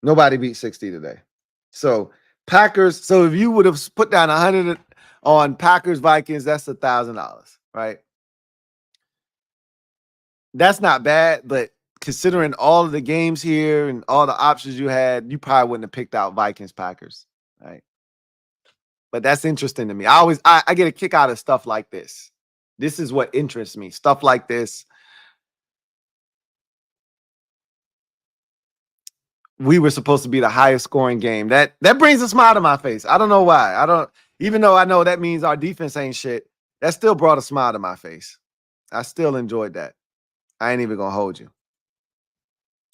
Nobody beat 60 today. So Packers. So if you would have put down 100 on Packers Vikings, that's $1,000, right? That's not bad, but considering all of the games here and all the options you had, you probably wouldn't have picked out Vikings Packers, right? But that's interesting to me. I get a kick out of stuff like this. This is what interests me. Stuff like this. We were supposed to be the highest scoring game. That brings a smile to my face. I don't know why. Even though I know that means our defense ain't shit, that still brought a smile to my face. I still enjoyed that. I ain't even gonna hold you.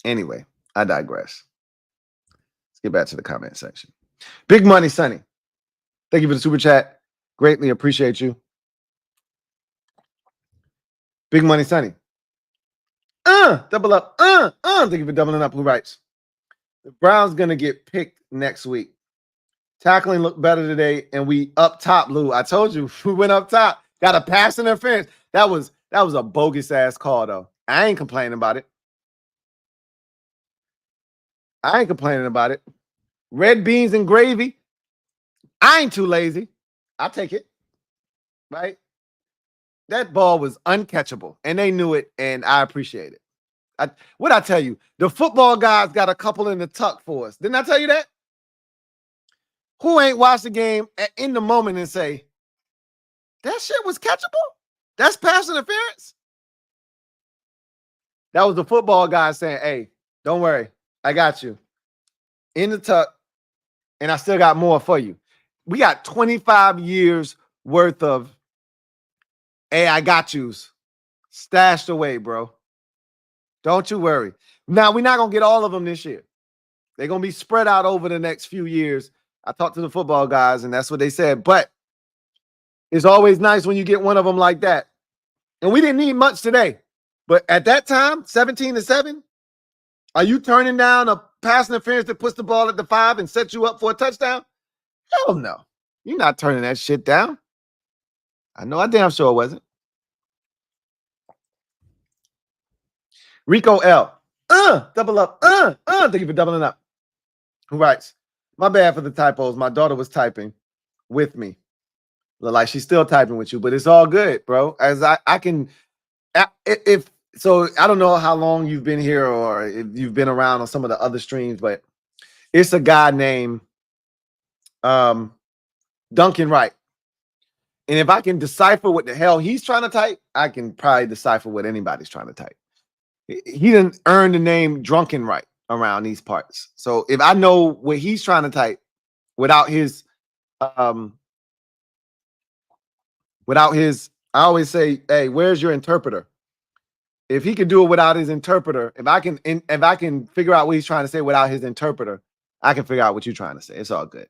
Anyway, I digress. Let's get back to the comment section. Big Money Sonny. Thank you for the super chat. Greatly appreciate you. Big Money Sonny. Double up. Thank you for doubling up. Who writes? The Browns gonna get picked next week. Tackling looked better today, and we up top, Lou. I told you we went up top. Got a pass interference. That was a bogus ass call, though. I ain't complaining about it. Red beans and gravy. I ain't too lazy. I'll take it. Right? That ball was uncatchable, and they knew it, and I appreciate it. What I tell you? The football guys got a couple in the tuck for us. Didn't I tell you that? Who ain't watched the game in the moment and say, that shit was catchable? That's pass interference? That was the football guy saying, hey, don't worry. I got you. In the tuck, and I still got more for you. We got 25 years worth of, hey, I got yous stashed away, bro. Don't you worry. Now, we're not going to get all of them this year. They're going to be spread out over the next few years. I talked to the football guys, and that's what they said. But it's always nice when you get one of them like that. And we didn't need much today. But at that time, 17-7, are you turning down a pass interference that puts the ball at the 5 and sets you up for a touchdown? Hell no. You're not turning that shit down. I know I damn sure wasn't. Rico L. Double up. Thank you for doubling up. Who writes? My bad for the typos. My daughter was typing with me. Look like she's still typing with you, but it's all good, bro. As I can, if so, I don't know how long you've been here or if you've been around on some of the other streams, but it's a guy named Duncan Wright. And if I can decipher what the hell he's trying to type, I can probably decipher what anybody's trying to type. He didn't earn the name Drunken Wright around these parts. So if I know what he's trying to type without his, I always say, hey, where's your interpreter? If he can do it without his interpreter, if I can figure out what he's trying to say without his interpreter, I can figure out what you're trying to say. It's all good.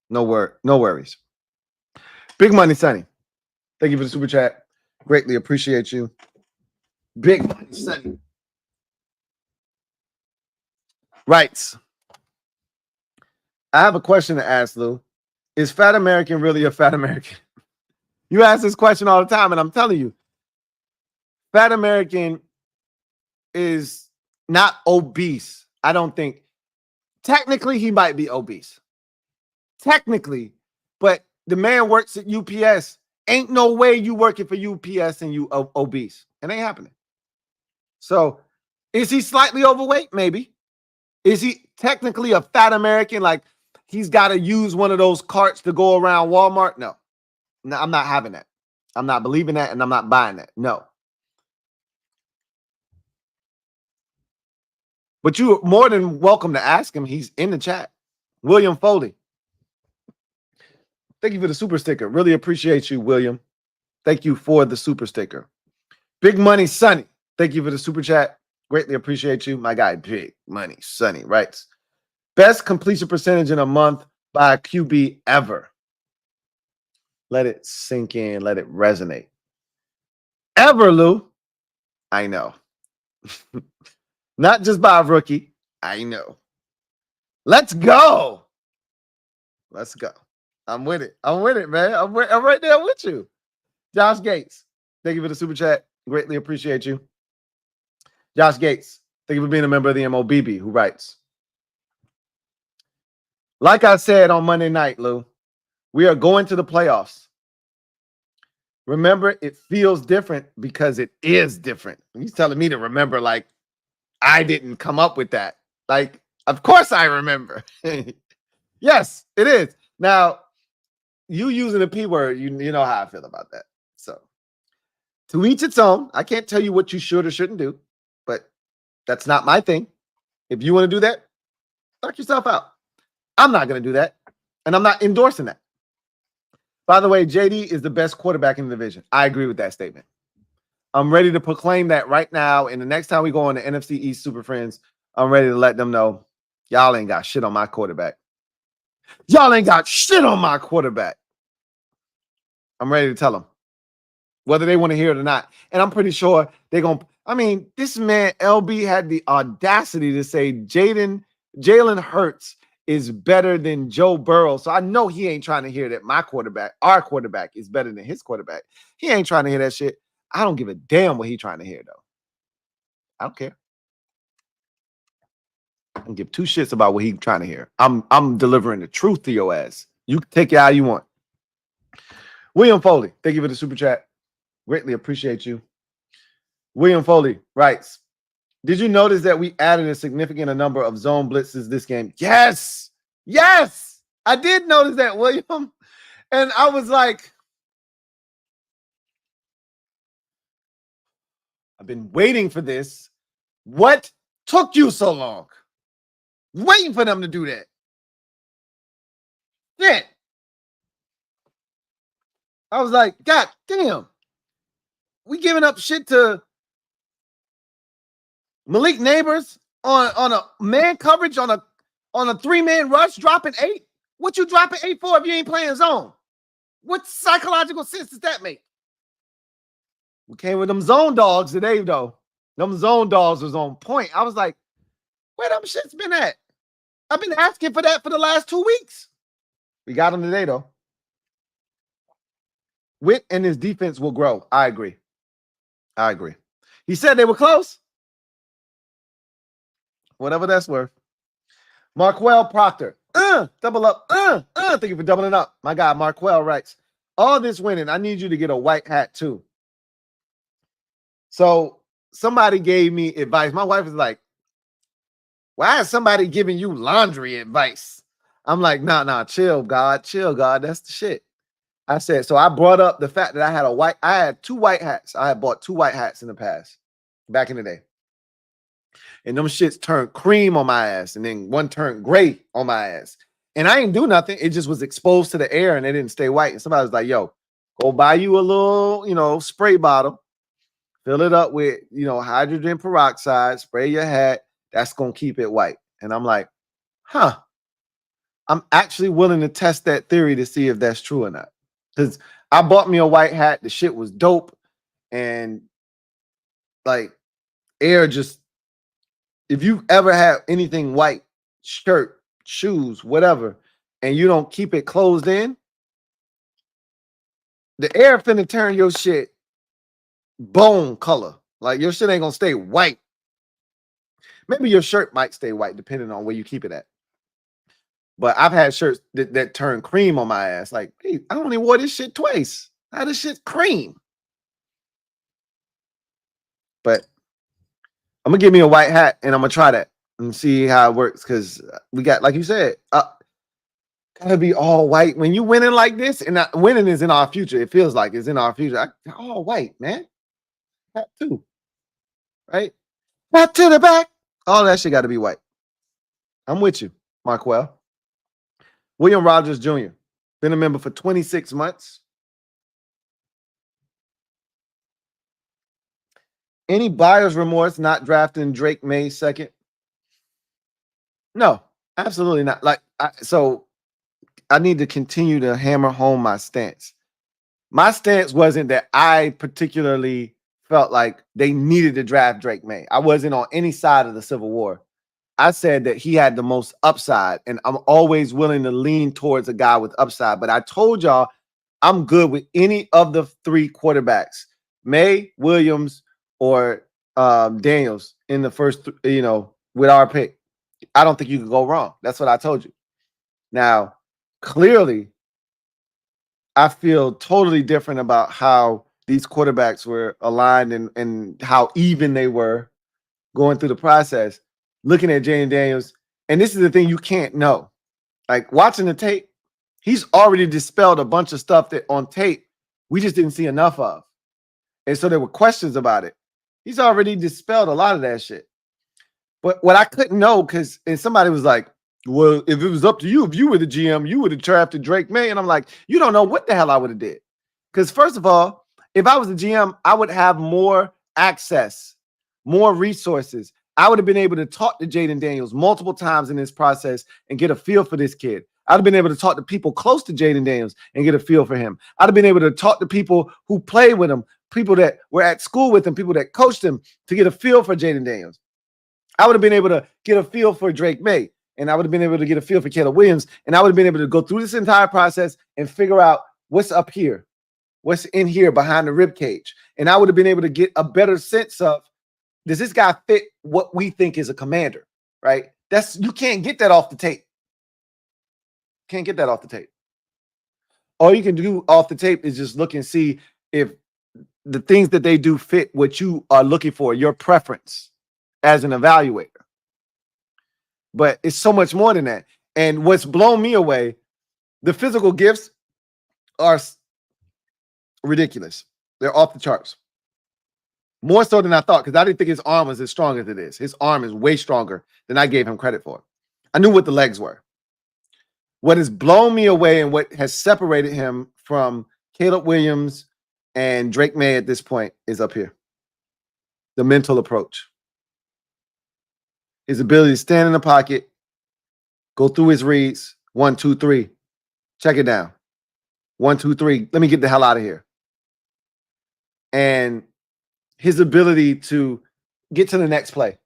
No worries. Big Money Sonny. Thank you for the super chat. Greatly appreciate you. Big Money Sonny. Writes. I have a question to ask, Lou. Is Fat American really a Fat American? You ask this question all the time, and I'm telling you, Fat American is not obese. I don't think. Technically, he might be obese. Technically, but the man works at UPS Ain't no way you working for UPS and you obese. It ain't happening. So is he slightly overweight? Maybe. Is he technically a fat American? Like he's got to use one of those carts to go around Walmart? No, I'm not having that. I'm not believing that, and I'm not buying that. No. But you're more than welcome to ask him. He's in the chat. William Foley. Thank you for the super sticker. Really appreciate you, William. Thank you for the super sticker. Big Money Sonny. Thank you for the super chat. Greatly appreciate you. My guy, Big Money Sonny writes, best completion percentage in a month by a QB ever. Let it sink in. Let it resonate. Ever, Lou? I know. Not just by a rookie. I know. Let's go. Let's go. I'm with it. I'm with it, man. I'm right there with you. Josh Gates. Thank you for the super chat. Greatly appreciate you. Josh Gates. Thank you for being a member of the MOBB who writes, like I said on Monday night, Lou, we are going to the playoffs. Remember, it feels different because it is different. He's telling me to remember like I didn't come up with that. Like, of course I remember. Yes, it is. Now, you using the P word, you know how I feel about that. So, to each its own. I can't tell you what you should or shouldn't do, but that's not my thing. If you want to do that, knock yourself out. I'm not going to do that, and I'm not endorsing that. By the way, JD is the best quarterback in the division. I agree with that statement. I'm ready to proclaim that right now, and the next time we go on the NFC East Super Friends, I'm ready to let them know, y'all ain't got shit on my quarterback. Y'all ain't got shit on my quarterback. I'm ready to tell them, whether they want to hear it or not. And I'm pretty sure they're going to, I mean, this man, LB, had the audacity to say Jalen Hurts is better than Joe Burrow. So I know he ain't trying to hear that our quarterback is better than his quarterback. He ain't trying to hear that shit. I don't give a damn what he's trying to hear, though. I don't care. I don't give two shits about what he's trying to hear. I'm delivering the truth to your ass. You can take it how you want. William Foley, thank you for the super chat. Greatly appreciate you. William Foley writes, did you notice that we added a significant number of zone blitzes this game? Yes. Yes. I did notice that, William. And I was like, I've been waiting for this. What took you so long? Waiting for them to do that. Yeah. I was like, God damn. We giving up shit to Malik Neighbors on a man coverage on a 3-man rush, dropping 8. What you dropping 8 for if you ain't playing zone? What psychological sense does that make? We came with them zone dogs today, though. Them zone dogs was on point. I was like, where them shits been at? I've been asking for that for the last 2 weeks. We got them today, though. Witt and his defense will grow. I agree. He said they were close. Whatever that's worth. Marquell Proctor. Double up. Thank you for doubling up. My guy, Marquell writes, all this winning, I need you to get a white hat, too. So somebody gave me advice. My wife is like, why is somebody giving you laundry advice? I'm like, nah, chill, God. That's the shit. I said, so I brought up the fact that I had 2 white hats. I had bought 2 white hats in the past, back in the day. And them shits turned cream on my ass. And then one turned gray on my ass. And I didn't do nothing. It just was exposed to the air and it didn't stay white. And somebody was like, yo, go buy you a little, spray bottle. Fill it up with, hydrogen peroxide. Spray your hat. That's going to keep it white. And I'm like, huh. I'm actually willing to test that theory to see if that's true or not. Because I bought me a white hat. The shit was dope. And like air just, if you ever have anything white, shirt, shoes, whatever, and you don't keep it closed in, the air finna turn your shit bone color. Like your shit ain't gonna stay white. Maybe your shirt might stay white depending on where you keep it at. But I've had shirts that turn cream on my ass. Like, hey, I only wore this shit twice. How this shit cream? But I'm gonna give me a white hat and I'm gonna try that and see how it works because we got, like you said, gotta be all white when you winning like this. And winning is in our future. It feels like it's in our future. All white, man. Hat too, right? Hat to the back. All that shit got to be white. I'm with you, Markwell. William Rogers Jr. Been a member for 26 months. Any buyer's remorse not drafting Drake May second? No, absolutely not. So I need to continue to hammer home my stance. My stance wasn't that I particularly felt like they needed to draft Drake May. I wasn't on any side of the Civil War. I said that he had the most upside, and I'm always willing to lean towards a guy with upside. But I told y'all I'm good with any of the three quarterbacks, May, Williams, or Daniels in the first, with our pick. I don't think you could go wrong. That's what I told you. Now, clearly, I feel totally different about how these quarterbacks were aligned and how even they were going through the process. Looking at Jaden Daniels, and this is the thing you can't know. Like watching the tape, he's already dispelled a bunch of stuff that on tape we just didn't see enough of. And so there were questions about it. He's already dispelled a lot of that shit. But what I couldn't know, and somebody was like, well, if it was up to you, if you were the GM, you would have drafted Drake May. And I'm like, you don't know what the hell I would have did. Because first of all, if I was the GM, I would have more access, more resources. I would have been able to talk to Jaden Daniels multiple times in this process and get a feel for this kid. I'd have been able to talk to people close to Jaden Daniels and get a feel for him. I'd have been able to talk to people who played with him, people that were at school with him, people that coached him to get a feel for Jaden Daniels. I would have been able to get a feel for Drake May, and I would have been able to get a feel for Caleb Williams, and I would have been able to go through this entire process and figure out what's up here, what's in here behind the rib cage. And I would have been able to get a better sense of, does this guy fit what we think is a commander, right? You can't get that off the tape. Can't get that off the tape. All you can do off the tape is just look and see if the things that they do fit what you are looking for, your preference as an evaluator. But it's so much more than that. And what's blown me away, the physical gifts are ridiculous. They're off the charts. More so than I thought, because I didn't think his arm was as strong as it is. His arm is way stronger than I gave him credit for. I knew what the legs were. What has blown me away and what has separated him from Caleb Williams and Drake May at this point is up here. The mental approach. His ability to stand in the pocket, go through his reads, 1, 2, 3, check it down. 1, 2, 3, let me get the hell out of here. And his ability to get to the next play.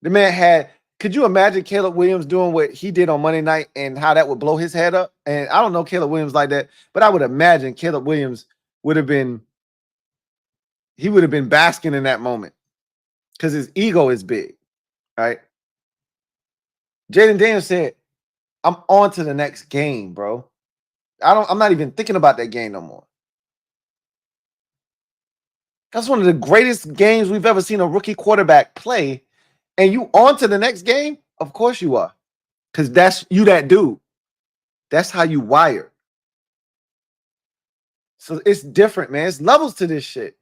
The man could you imagine Caleb Williams doing what he did on Monday night and how that would blow his head up? And I don't know Caleb Williams like that, but I would imagine Caleb Williams would have been basking in that moment because his ego is big, right? Jaden Daniels said, I'm on to the next game, bro. I'm not even thinking about that game no more. That's one of the greatest games we've ever seen a rookie quarterback play. And you on to the next game? Of course you are. Because that's you, that dude. That's how you wired. So it's different, man. It's levels to this shit.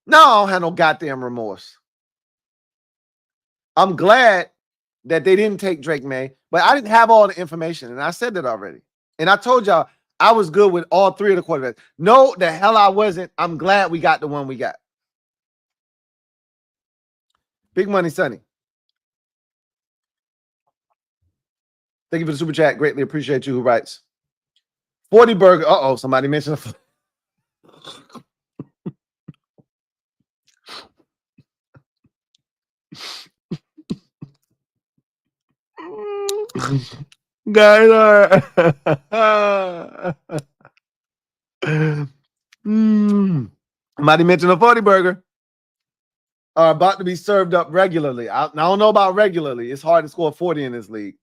No, I don't have no goddamn remorse. I'm glad that they didn't take Drake May, but I didn't have all the information. And I said that already. And I told y'all I was good with all three of the quarterbacks. No, the hell I wasn't. I'm glad we got the one we got. Big Money Sonny. Thank you for the super chat. Greatly appreciate you. Who writes 40 burger. Uh-oh, somebody mentioned guys somebody mentioned a 40 burger are about to be served up regularly. I don't know about regularly. It's hard to score 40 in this league.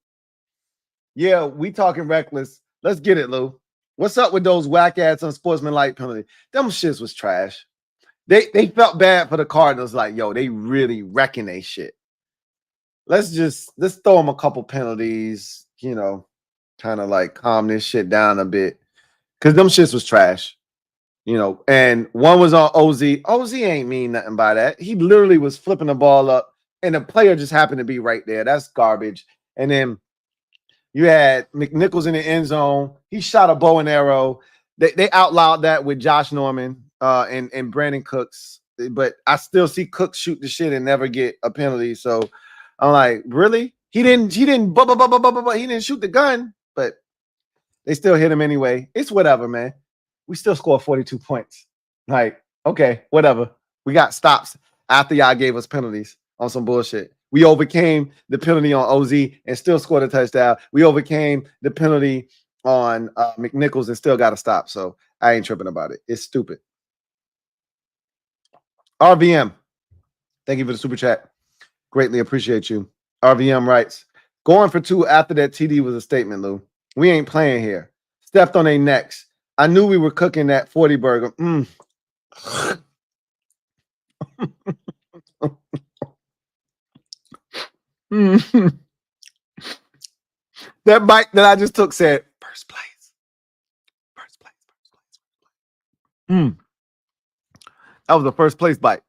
Yeah, we talking reckless. Let's get it, Lou. What's up with those whack ass unsportsmanlike penalty? Them shits was trash. They felt bad for the Cardinals. Like, yo, they really wrecking they shit. Let's throw them a couple penalties, kind of like calm this shit down a bit. Cause them shits was trash. And one was on OZ. OZ ain't mean nothing by that. He literally was flipping the ball up, and the player just happened to be right there. That's garbage. And then you had McNichols in the end zone. He shot a bow and arrow. They outlawed that with Josh Norman and Brandon Cooks. But I still see Cooks shoot the shit and never get a penalty. So I'm like, really? He didn't he didn't shoot the gun, but they still hit him anyway. It's whatever, man. We still scored 42 points. Like, okay, whatever. We got stops after y'all gave us penalties on some bullshit. We overcame the penalty on OZ and still scored a touchdown. We overcame the penalty on McNichols and still got a stop. So I ain't tripping about it. It's stupid. RVM, thank you for the super chat. Greatly appreciate you. RVM writes, going for 2 after that TD was a statement, Lou. We ain't playing here. Stepped on their necks. I knew we were cooking that 40 burger. That bite that I just took said, first place. First place. That was the first place bite.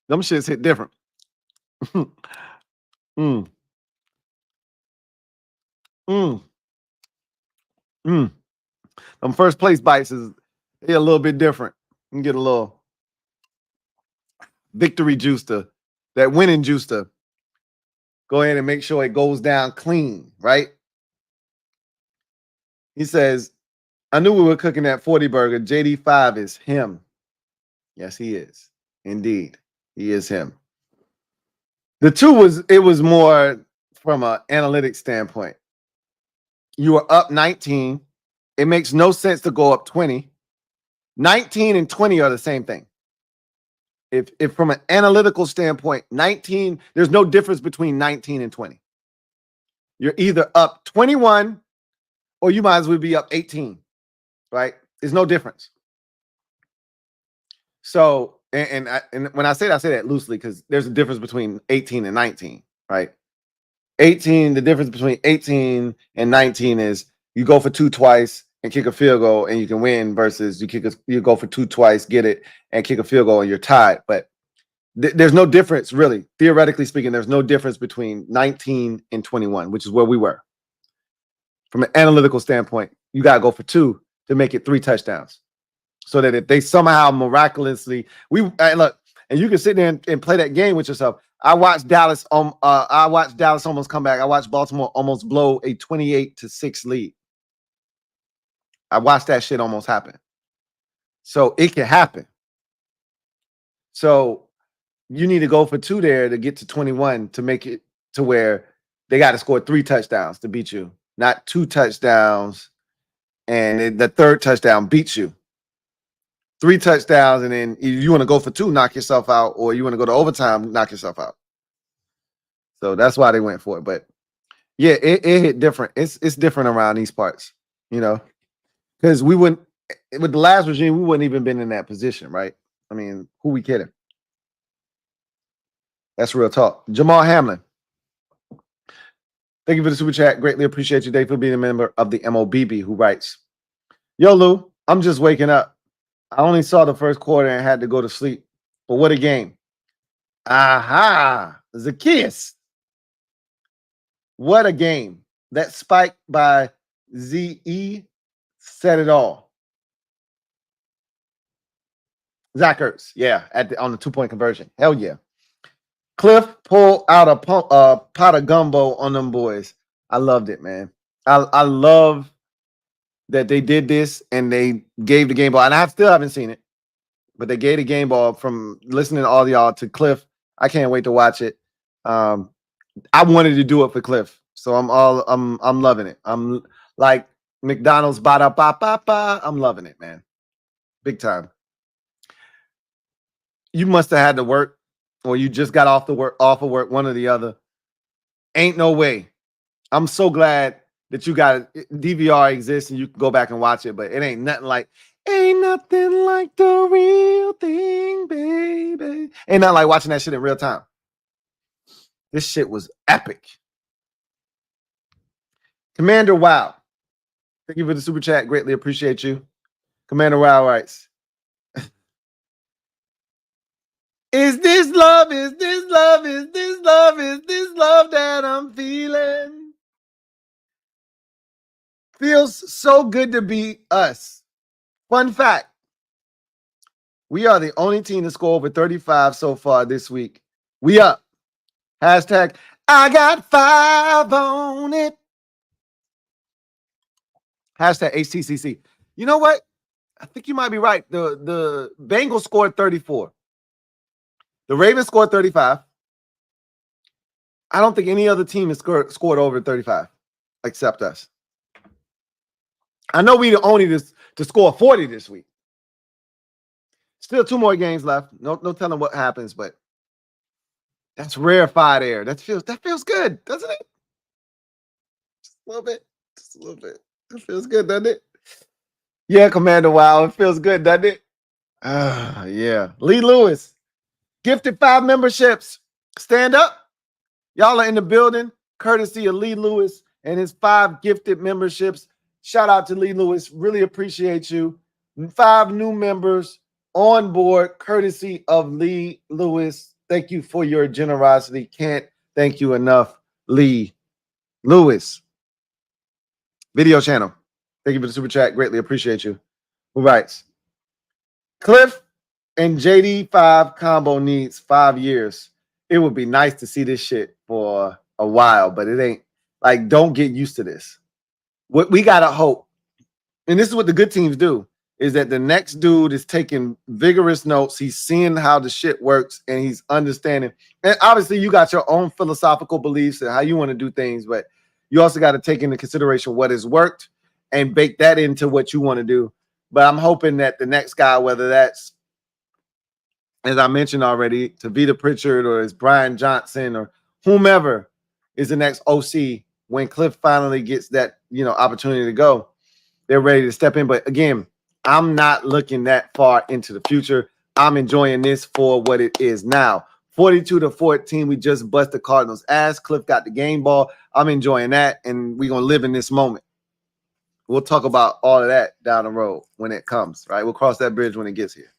Them shits hit different. Them first place bites is a little bit different. You can get a little victory juicer, that winning juicer. Go ahead and make sure it goes down clean, right? He says, I knew we were cooking that 40 burger. JD5 is him. Yes, he is. Indeed. He is him. The 2 was more from an analytics standpoint. You were up 19. It makes no sense to go up 20. 19 and 20 are the same thing. If from an analytical standpoint, 19, there's no difference between 19 and 20. You're either up 21 or you might as well be up 18, right? There's no difference. So, and when I say that loosely, because there's a difference between 18 and 19, right? 18, the difference between 18 and 19 is you go for 2 twice and kick a field goal and you can win versus you go for 2 twice, get it, and kick a field goal and you're tied. But there's no difference, really. Theoretically speaking, there's no difference between 19 and 21, which is where we were. From an analytical standpoint, you got to go for 2 to make it 3 touchdowns. So that if they somehow miraculously, look, and you can sit there and play that game with yourself. I watched Dallas almost come back. I watched Baltimore almost blow a 28-6 lead. I watched that shit almost happen. So it can happen. So you need to go for 2 there to get to 21 to make it to where they got to score 3 touchdowns to beat you, not 2 touchdowns, and the 3rd touchdown beats you. 3 touchdowns, and then if you want to go for 2, knock yourself out, or you want to go to overtime, knock yourself out. So that's why they went for it. But yeah, it hit different. It's different around these parts, because we wouldn't, with the last regime, we wouldn't even been in that position, right? I mean, who we kidding? That's real talk. Jamal Hamlin, thank you for the super chat. Greatly appreciate you, Dave, for being a member of the MOBB, who writes, yo, Lou, I'm just waking up. I only saw the first quarter and had to go to sleep. But what a game. Aha. Zacchaeus. What a game. That spike by ZE said it all. Zach Ertz. Yeah, on the 2-point conversion. Hell yeah. Cliff pulled out a pot of gumbo on them boys. I loved it, man. I love that they did this and they gave the game ball. And I still haven't seen it, but they gave the game ball from listening to all y'all to Cliff. I can't wait to watch it. I wanted to do it for Cliff, so I'm loving it. I'm like McDonald's ba-da-ba-ba-ba. I'm loving it, man. Big time. You must have had to work, or you just got off of work, one or the other. Ain't no way. I'm so glad that you got DVR exists and you can go back and watch it, but it ain't nothing like the real thing, baby. Ain't nothing like watching that shit in real time. This shit was epic. Commander Wow. Thank you for the super chat. Greatly appreciate you. Commander Wow writes, is this love? Is this love? Is this love? Is this love that I'm feeling? Feels so good to be us. Fun fact. We are the only team to score over 35 so far this week. We up. Hashtag, I got 5 on it. Hashtag HTCC. You know what? I think you might be right. The Bengals scored 34. The Ravens scored 35. I don't think any other team has scored over 35 except us. I know we the only to score 40 this week. Still 2 more games left. No telling what happens, but that's rarefied air. That feels good, doesn't it? Just a little bit. Just a little bit. It feels good, doesn't it? Yeah, Commander Wow. It feels good, doesn't it? Yeah. Lee Lewis. Gifted 5 memberships. Stand up. Y'all are in the building, courtesy of Lee Lewis and his 5 gifted memberships. Shout out to Lee Lewis. Really appreciate you. 5 new members on board, courtesy of Lee Lewis. Thank you for your generosity. Can't thank you enough, Lee Lewis. Video channel. Thank you for the super chat. Greatly appreciate you. Who writes? Cliff and JD5 combo needs 5 years. It would be nice to see this shit for a while, but it ain't. Like, don't get used to this. What we gotta hope, and this is what the good teams do, is that the next dude is taking vigorous notes. He's seeing how the shit works, and he's understanding. And obviously, you got your own philosophical beliefs and how you want to do things, but you also got to take into consideration what has worked and bake that into what you want to do. But I'm hoping that the next guy, whether that's, as I mentioned already, Tavita Pritchard or it's Brian Johnson or whomever is the next OC, when Cliff finally gets that, opportunity to go, they're ready to step in. But again, I'm not looking that far into the future. I'm enjoying this for what it is now. 42-14, we just bust the Cardinals' ass. Cliff got the game ball. I'm enjoying that, and we're going to live in this moment. We'll talk about all of that down the road when it comes, right? We'll cross that bridge when it gets here.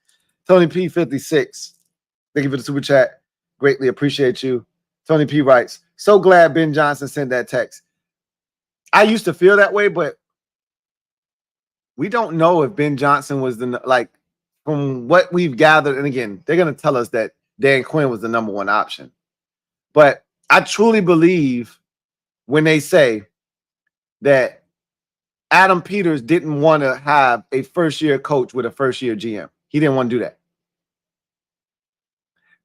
Tony P56, thank you for the super chat. Greatly appreciate you. Tony P writes, so glad Ben Johnson sent that text. I used to feel that way, but we don't know if Ben Johnson was from what we've gathered. And again, they're going to tell us that Dan Quinn was the number 1 option. But I truly believe when they say that Adam Peters didn't want to have a first-year coach with a first-year GM. He didn't want to do that.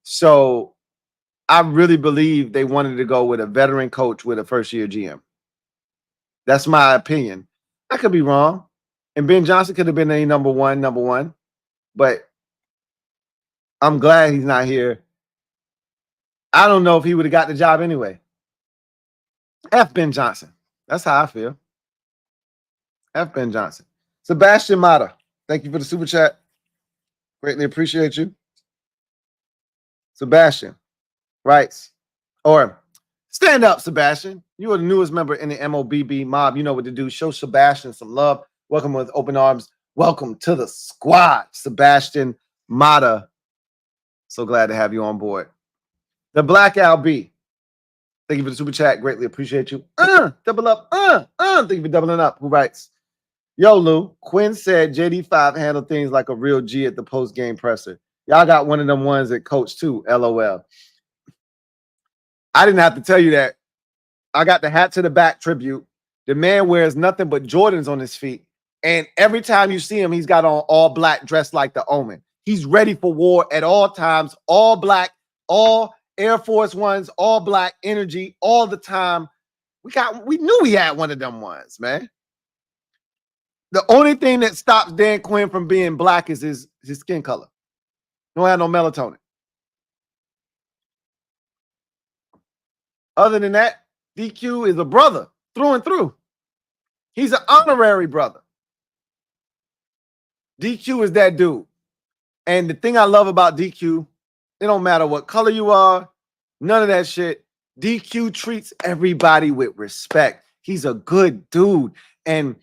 So I really believe they wanted to go with a veteran coach with a first-year GM. That's my opinion. I could be wrong. And Ben Johnson could have been a number one. But I'm glad he's not here. I don't know if he would have got the job anyway. F Ben Johnson. That's how I feel. F Ben Johnson. Sebastian Mata, thank you for the super chat. Greatly appreciate you. Sebastian writes, or stand up, Sebastian. You are the newest member in the MOBB mob. You know what to do. Show Sebastian some love. Welcome with open arms. Welcome to the squad, Sebastian Mata. So glad to have you on board. The Black Al B. Thank you for the super chat. Greatly appreciate you. Double up. Thank you for doubling up. Who writes? Yo, Lou. Quinn said JD5 handled things like a real G at the post-game presser. Y'all got one of them ones that coach too. LOL. I didn't have to tell you that. I got the hat to the back tribute. The man wears nothing but Jordans on his feet. And every time you see him, he's got on all black, dressed like the Omen. He's ready for war at all times. All black, all Air Force Ones, all black energy all the time. We knew he had one of them ones, man. The only thing that stops Dan Quinn from being black is his skin color. Don't have no melatonin. Other than that, DQ is a brother through and through. He's an honorary brother. DQ is that dude. And the thing I love about DQ, it don't matter what color you are, none of that shit. DQ treats everybody with respect. He's a good dude. And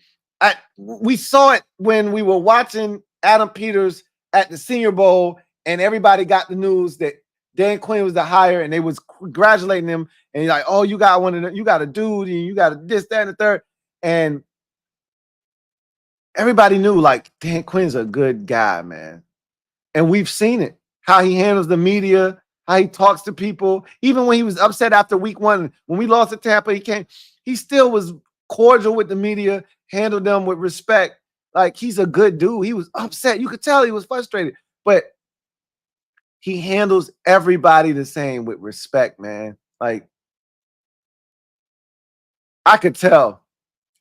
we saw it when we were watching Adam Peters at the Senior Bowl, and everybody got the news that Dan Quinn was the hire, and they was congratulating him. And he's like, oh, you got one of them, you got a dude, and you got this, that, and the third. And everybody knew, like, Dan Quinn's a good guy, man. And we've seen it, how he handles the media, how he talks to people. Even when he was upset after week 1, when we lost to Tampa, he still was cordial with the media, handled them with respect. Like, he's a good dude. He was upset. You could tell he was frustrated, but he handles everybody the same with respect, man. Like, I could tell,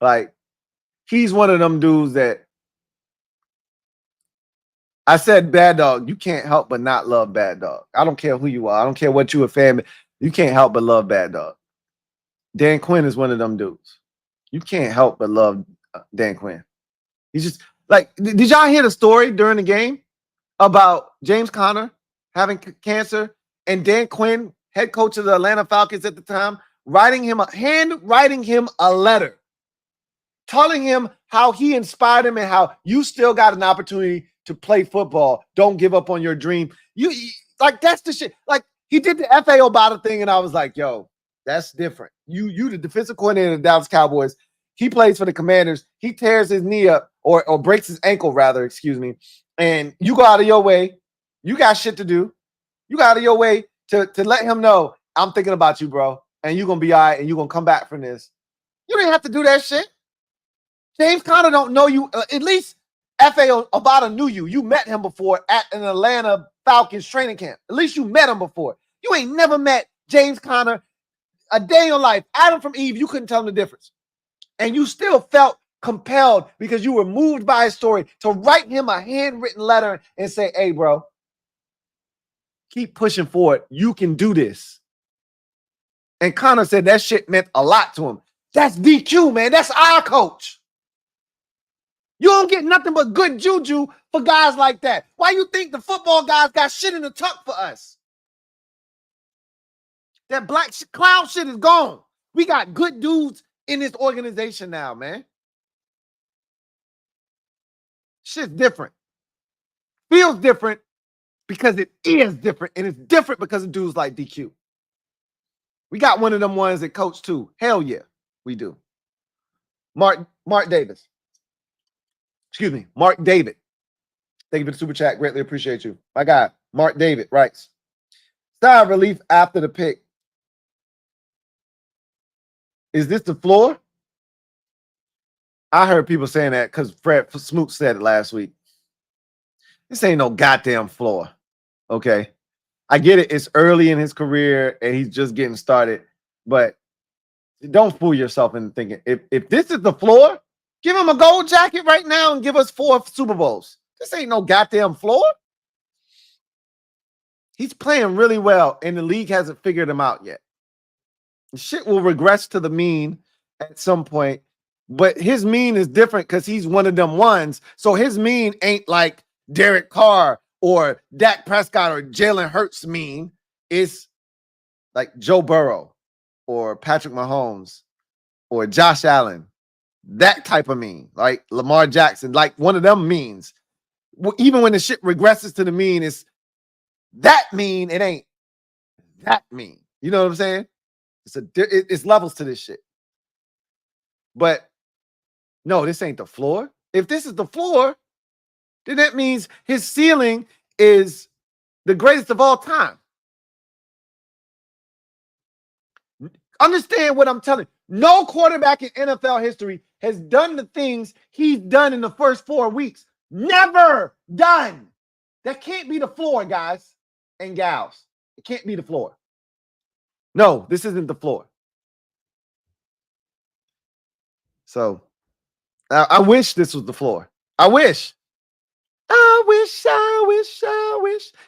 like, he's one of them dudes that I said, Bad Dog, you can't help but not love Bad Dog. I don't care who you are. I don't care what you a fan of. You can't help but love Bad Dog. Dan Quinn is one of them dudes. You can't help but love Dan Quinn. He's just like, did y'all hear the story during the game about James Conner having cancer and Dan Quinn, head coach of the Atlanta Falcons at the time, handwriting him a letter telling him how he inspired him and how you still got an opportunity to play football. Don't give up on your dream. You like, that's the shit. Like, he did the F.A. Obata thing, and I was like, yo, that's different. You the defensive coordinator of the Dallas Cowboys. He plays for the Commanders. He tears his knee up or breaks his ankle, rather, excuse me. And you go out of your way. You got shit to do. You got out of your way to let him know, I'm thinking about you, bro. And you're going to be all right, and you're going to come back from this. You didn't have to do that shit. James Conner don't know you. At least F.A. Obata knew you. You met him before at an Atlanta Falcons training camp. At least you met him before. You ain't never met James Conner a day in your life. Adam from Eve, you couldn't tell him the difference. And you still felt compelled because you were moved by his story to write him a handwritten letter and say, hey, bro, keep pushing forward. You can do this. And Conner said that shit meant a lot to him. That's DQ, man. That's our coach. You don't get nothing but good juju for guys like that. Why you think the football guys got shit in the tuck for us? That black clown shit is gone. We got good dudes in this organization now, man. Shit's different. Feels different because it is different, and it's different because of dudes like DQ. We got one of them ones that coach too. Hell yeah, we do. Mark Davis. Excuse me, Mark David. Thank you for the super chat. Greatly appreciate you. My guy, Mark David writes, sigh of relief after the pick. Is this the floor? I heard people saying that because Fred Smoot said it last week. This ain't no goddamn floor. Okay. I get it. It's early in his career and he's just getting started. But don't fool yourself into thinking if this is the floor, give him a gold jacket right now and give us 4 Super Bowls. This ain't no goddamn floor. He's playing really well, and the league hasn't figured him out yet. Shit will regress to the mean at some point, but his mean is different because he's one of them ones. So his mean ain't like Derek Carr or Dak Prescott or Jalen Hurts mean. It's like Joe Burrow or Patrick Mahomes or Josh Allen. That type of mean, like Lamar Jackson, like one of them means. Even when the shit regresses to the mean, it's that mean. It ain't that mean. You know what I'm saying? It's levels to this shit. But no, this ain't the floor. If this is the floor, then that means his ceiling is the greatest of all time. Understand what I'm telling you. No quarterback in NFL history has done the things he's done in the first 4 weeks. Never done. That can't be the floor, guys and gals. It can't be the floor. No, this isn't the floor. So I wish this was the floor. I wish.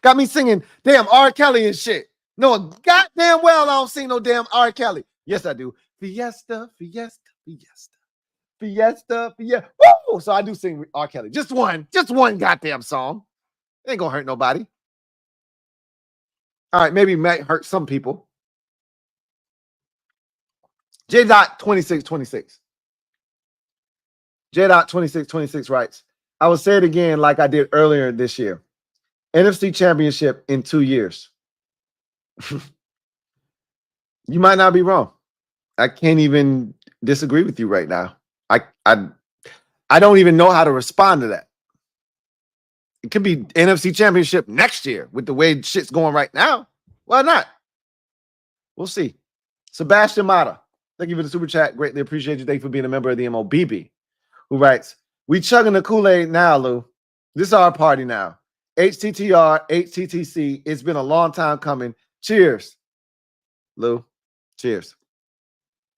Got me singing damn R. Kelly and shit. No, goddamn well I don't sing no damn R. Kelly. Yes, I do. Fiesta, fiesta, fiesta. Fiesta. Woo! So I do sing R. Kelly. Just one goddamn song. It ain't gonna hurt nobody. All right, maybe it might hurt some people. J.2626. J.2626 writes, I will say it again like I did earlier this year. NFC Championship in 2 years. You might not be wrong. I can't even disagree with you right now. I don't even know how to respond to that. It could be NFC Championship next year with the way shit's going right now. Why not? We'll see. Sebastian Mata, thank you for the super chat. Greatly appreciate you. Thank you for being a member of the MOBB. Who writes, we chugging the Kool-Aid now, Lou. This is our party now. HTTR, HTTC. It's been a long time coming. Cheers, Lou. Cheers.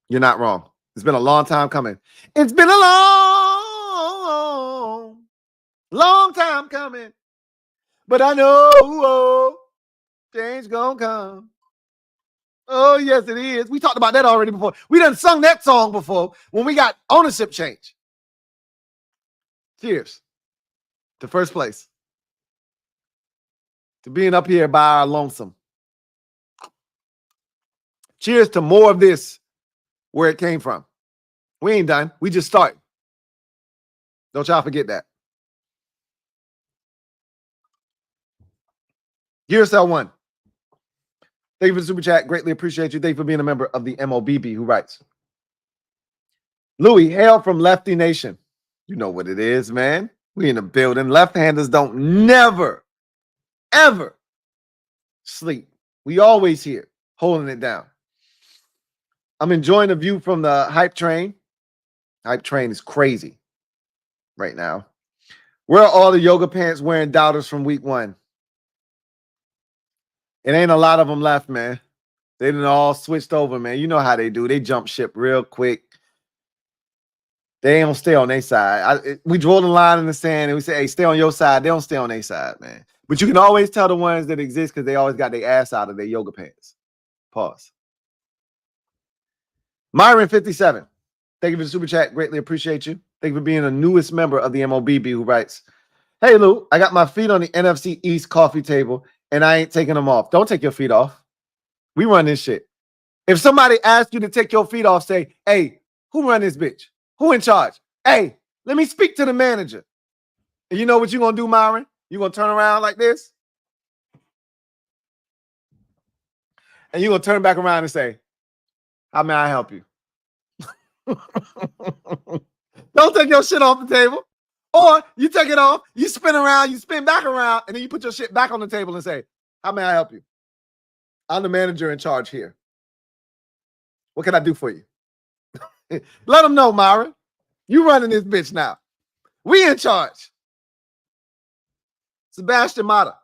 You're not wrong. It's been a long time coming. It's been a long time coming. But I know change gonna come. Oh, yes, it is. We talked about that already before. We done sung that song before when we got ownership change. Cheers to first place. To being up here by our lonesome. Cheers to more of this where it came from. We ain't done. We just started. Don't y'all forget that. Gearsell 1. Thank you for the super chat. Greatly appreciate you. Thank you for being a member of the MOBB who writes. Louie, hail from Lefty Nation. You know what it is, man. We in the building. Left-handers don't never, ever sleep. We always here, holding it down. I'm enjoying the view from the hype train. Hype train is crazy right now. Where are all the yoga pants wearing doubters from week 1? It ain't a lot of them left, man. They done all switched over, man. You know how they do. They jump ship real quick. They don't stay on their side. We draw the line in the sand and we say, hey, stay on your side. They don't stay on their side, man. But you can always tell the ones that exist because they always got their ass out of their yoga pants. Pause. Myron 57. Thank you for the super chat. Greatly appreciate you. Thank you for being the newest member of the MOBB who writes, hey, Lou, I got my feet on the NFC East coffee table and I ain't taking them off. Don't take your feet off. We run this shit. If somebody asks you to take your feet off, say, hey, who run this bitch? Who in charge? Hey, let me speak to the manager. And you know what you're going to do, Myron? You're going to turn around like this. And you're going to turn back around and say, how may I help you? Don't take your shit off the table. Or you take it off, you spin around, you spin back around, and then you put your shit back on the table and say, how may I help you? I'm the manager in charge here. What can I do for you? Let them know, Myron. You running this bitch now. We in charge. Sebastian Mata.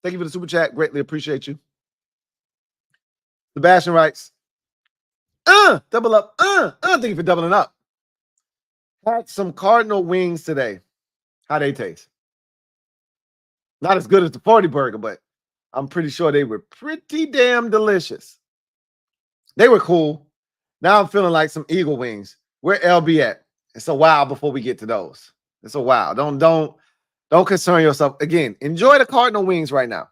Thank you for the super chat. Greatly appreciate you. Sebastian writes, double up. Thank you for doubling up. Had some Cardinal wings today. How they taste? Not as good as the 40 burger, but I'm pretty sure they were pretty damn delicious. They were cool. Now I'm feeling like some Eagle wings. Where LB at? It's a while before we get to those. It's a while. Don't concern yourself. Again, enjoy the Cardinal wings right now.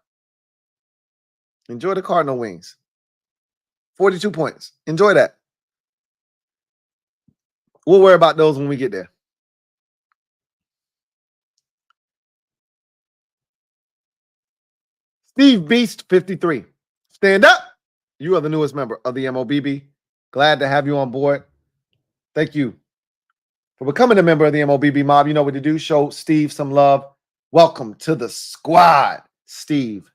Enjoy the Cardinal wings. 42 points. Enjoy that. We'll worry about those when we get there. Steve Beast 53. Stand up. You are the newest member of the MOBB. Glad to have you on board. Thank you for becoming a member of the MOBB mob. You know what to do. Show Steve some love. Welcome to the squad, Steve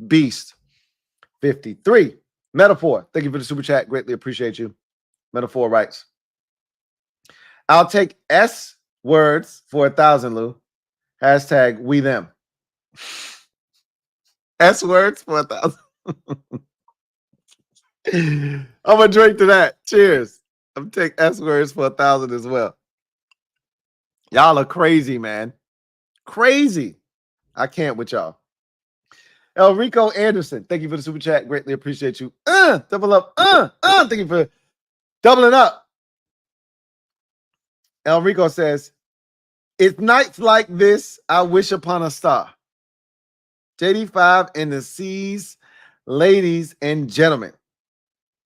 Beast 53. Metaphor. Thank you for the super chat. Greatly appreciate you. Metaphor writes, I'll take S words for 1,000, Lou. Hashtag we them. S words for 1,000. I'm going to drink to that. Cheers. I'm going to take S words for 1,000 as well. Y'all are crazy, man. Crazy. I can't with y'all. Elrico Anderson. Thank you for the super chat. Greatly appreciate you. Double up. Thank you for doubling up. El Rico says, it's nights like this I wish upon a star. JD5 and the C's, ladies and gentlemen.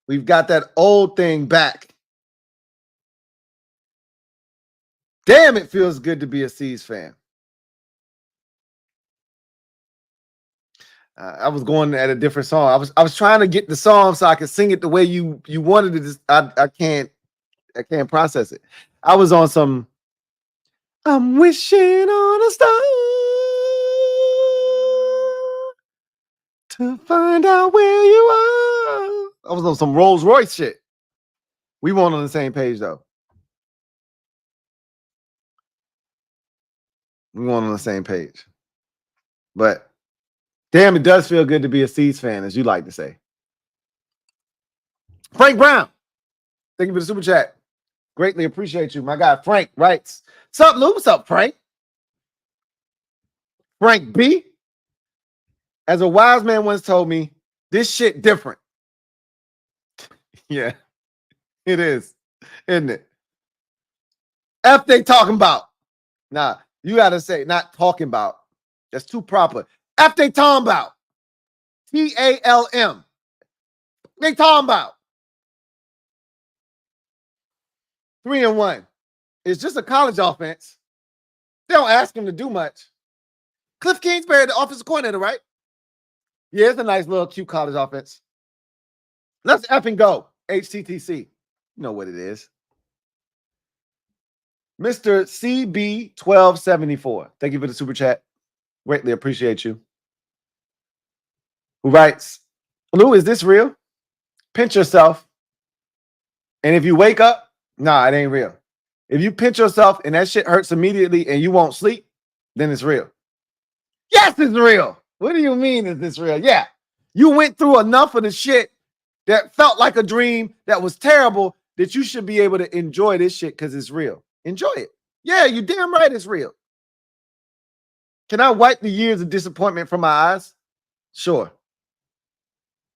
We've got that old thing back. Damn, it feels good to be a C's fan. I was going at a different song. I was trying to get the song so I could sing it the way you wanted it. I can't process it. I was on some I'm wishing on a star to find out where you are. I was on some Rolls Royce shit. We weren't on the same page though. We weren't on the same page. But damn, it does feel good to be a C's fan, as you like to say. Frank Brown, thank you for the super chat. Greatly appreciate you. My guy Frank writes, what's up, Lou? What's up, Frank? Frank B. As a wise man once told me, this shit different. Yeah, it is, isn't it? F they talking about. Nah, you got to say not talking about. That's too proper. F they talking about. TALM. They talking about. 3-1. It's just a college offense. They don't ask him to do much. Cliff Kingsbury, the offensive coordinator, right? Yeah, it's a nice little cute college offense. Let's effing go. HTTC. You know what it is. Mr. CB1274. Thank you for the super chat. Greatly appreciate you. Who writes, Lou, is this real? Pinch yourself. And if you wake up, nah, it ain't real. If you pinch yourself and that shit hurts immediately and you won't sleep, then it's real. Yes, it's real. What do you mean is this real? Yeah. You went through enough of the shit that felt like a dream that was terrible that you should be able to enjoy this shit because it's real. Enjoy it. Yeah, you damn right it's real. Can I wipe the years of disappointment from my eyes? Sure.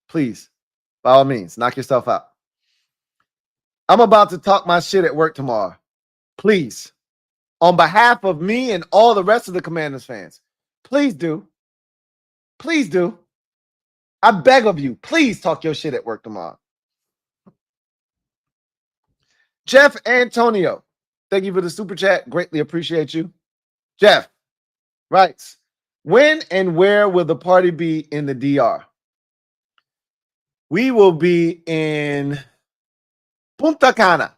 Please. By all means, knock yourself out. I'm about to talk my shit at work tomorrow. Please. On behalf of me and all the rest of the Commanders fans, please do. Please do. I beg of you, please talk your shit at work tomorrow. Jeff Antonio, thank you for the super chat. Greatly appreciate you. Jeff writes, when and where will the party be in the DR? We will be in Punta Cana,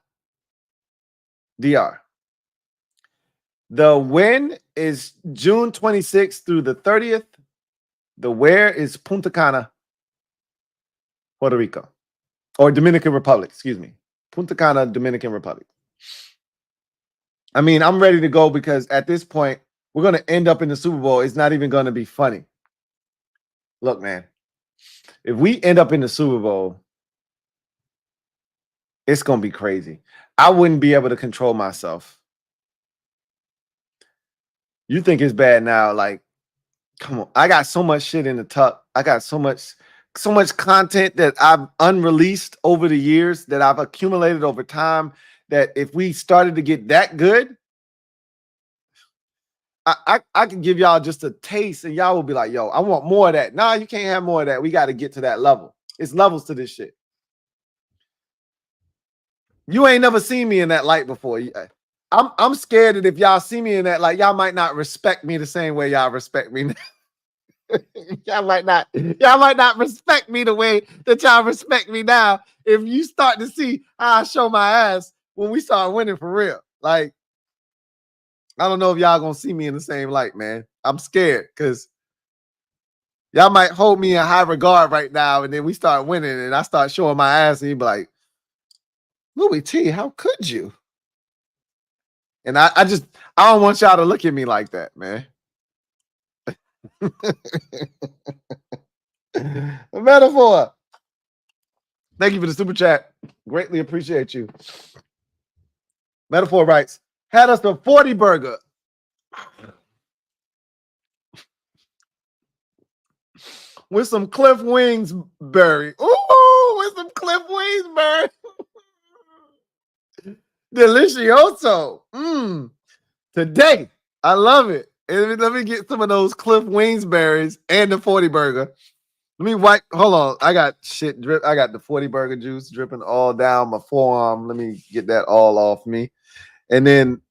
DR. The when is June 26th through the 30th. The where is Punta Cana, Puerto Rico. Or Dominican Republic, excuse me. Punta Cana, Dominican Republic. I mean, I'm ready to go because at this point, we're going to end up in the Super Bowl. It's not even going to be funny. Look, man, if we end up in the Super Bowl, it's going to be crazy. I wouldn't be able to control myself. You think it's bad now? Like, come on. I got so much shit in the tuck. I got so much content that I've unreleased over the years that I've accumulated over time that if we started to get that good, I can give y'all just a taste and y'all will be like, yo, I want more of that. Nah, you can't have more of that. We got to get to that level. It's levels to this shit. You ain't never seen me in that light before. I'm scared that if y'all see me in that light, y'all might not respect me the same way y'all respect me now. y'all might not respect me the way that y'all respect me now. If you start to see how I show my ass when we start winning for real. Like, I don't know if y'all gonna see me in the same light, man. I'm scared because y'all might hold me in high regard right now, and then we start winning, and I start showing my ass, and you be like, Louie T, how could you? And I don't want y'all to look at me like that, man. A metaphor. Thank you for the super chat. Greatly appreciate you. Metaphor writes, had us a 40 burger. With some Cliff Wings berry. Ooh, with some Cliff Wings berry. Delicioso. Today. I love it. And let me get some of those Cliff Wingsberries and the 40 burger. Let me wipe. Hold on. I got shit drip. I got the 40 burger juice dripping all down my forearm. Let me get that all off me. And then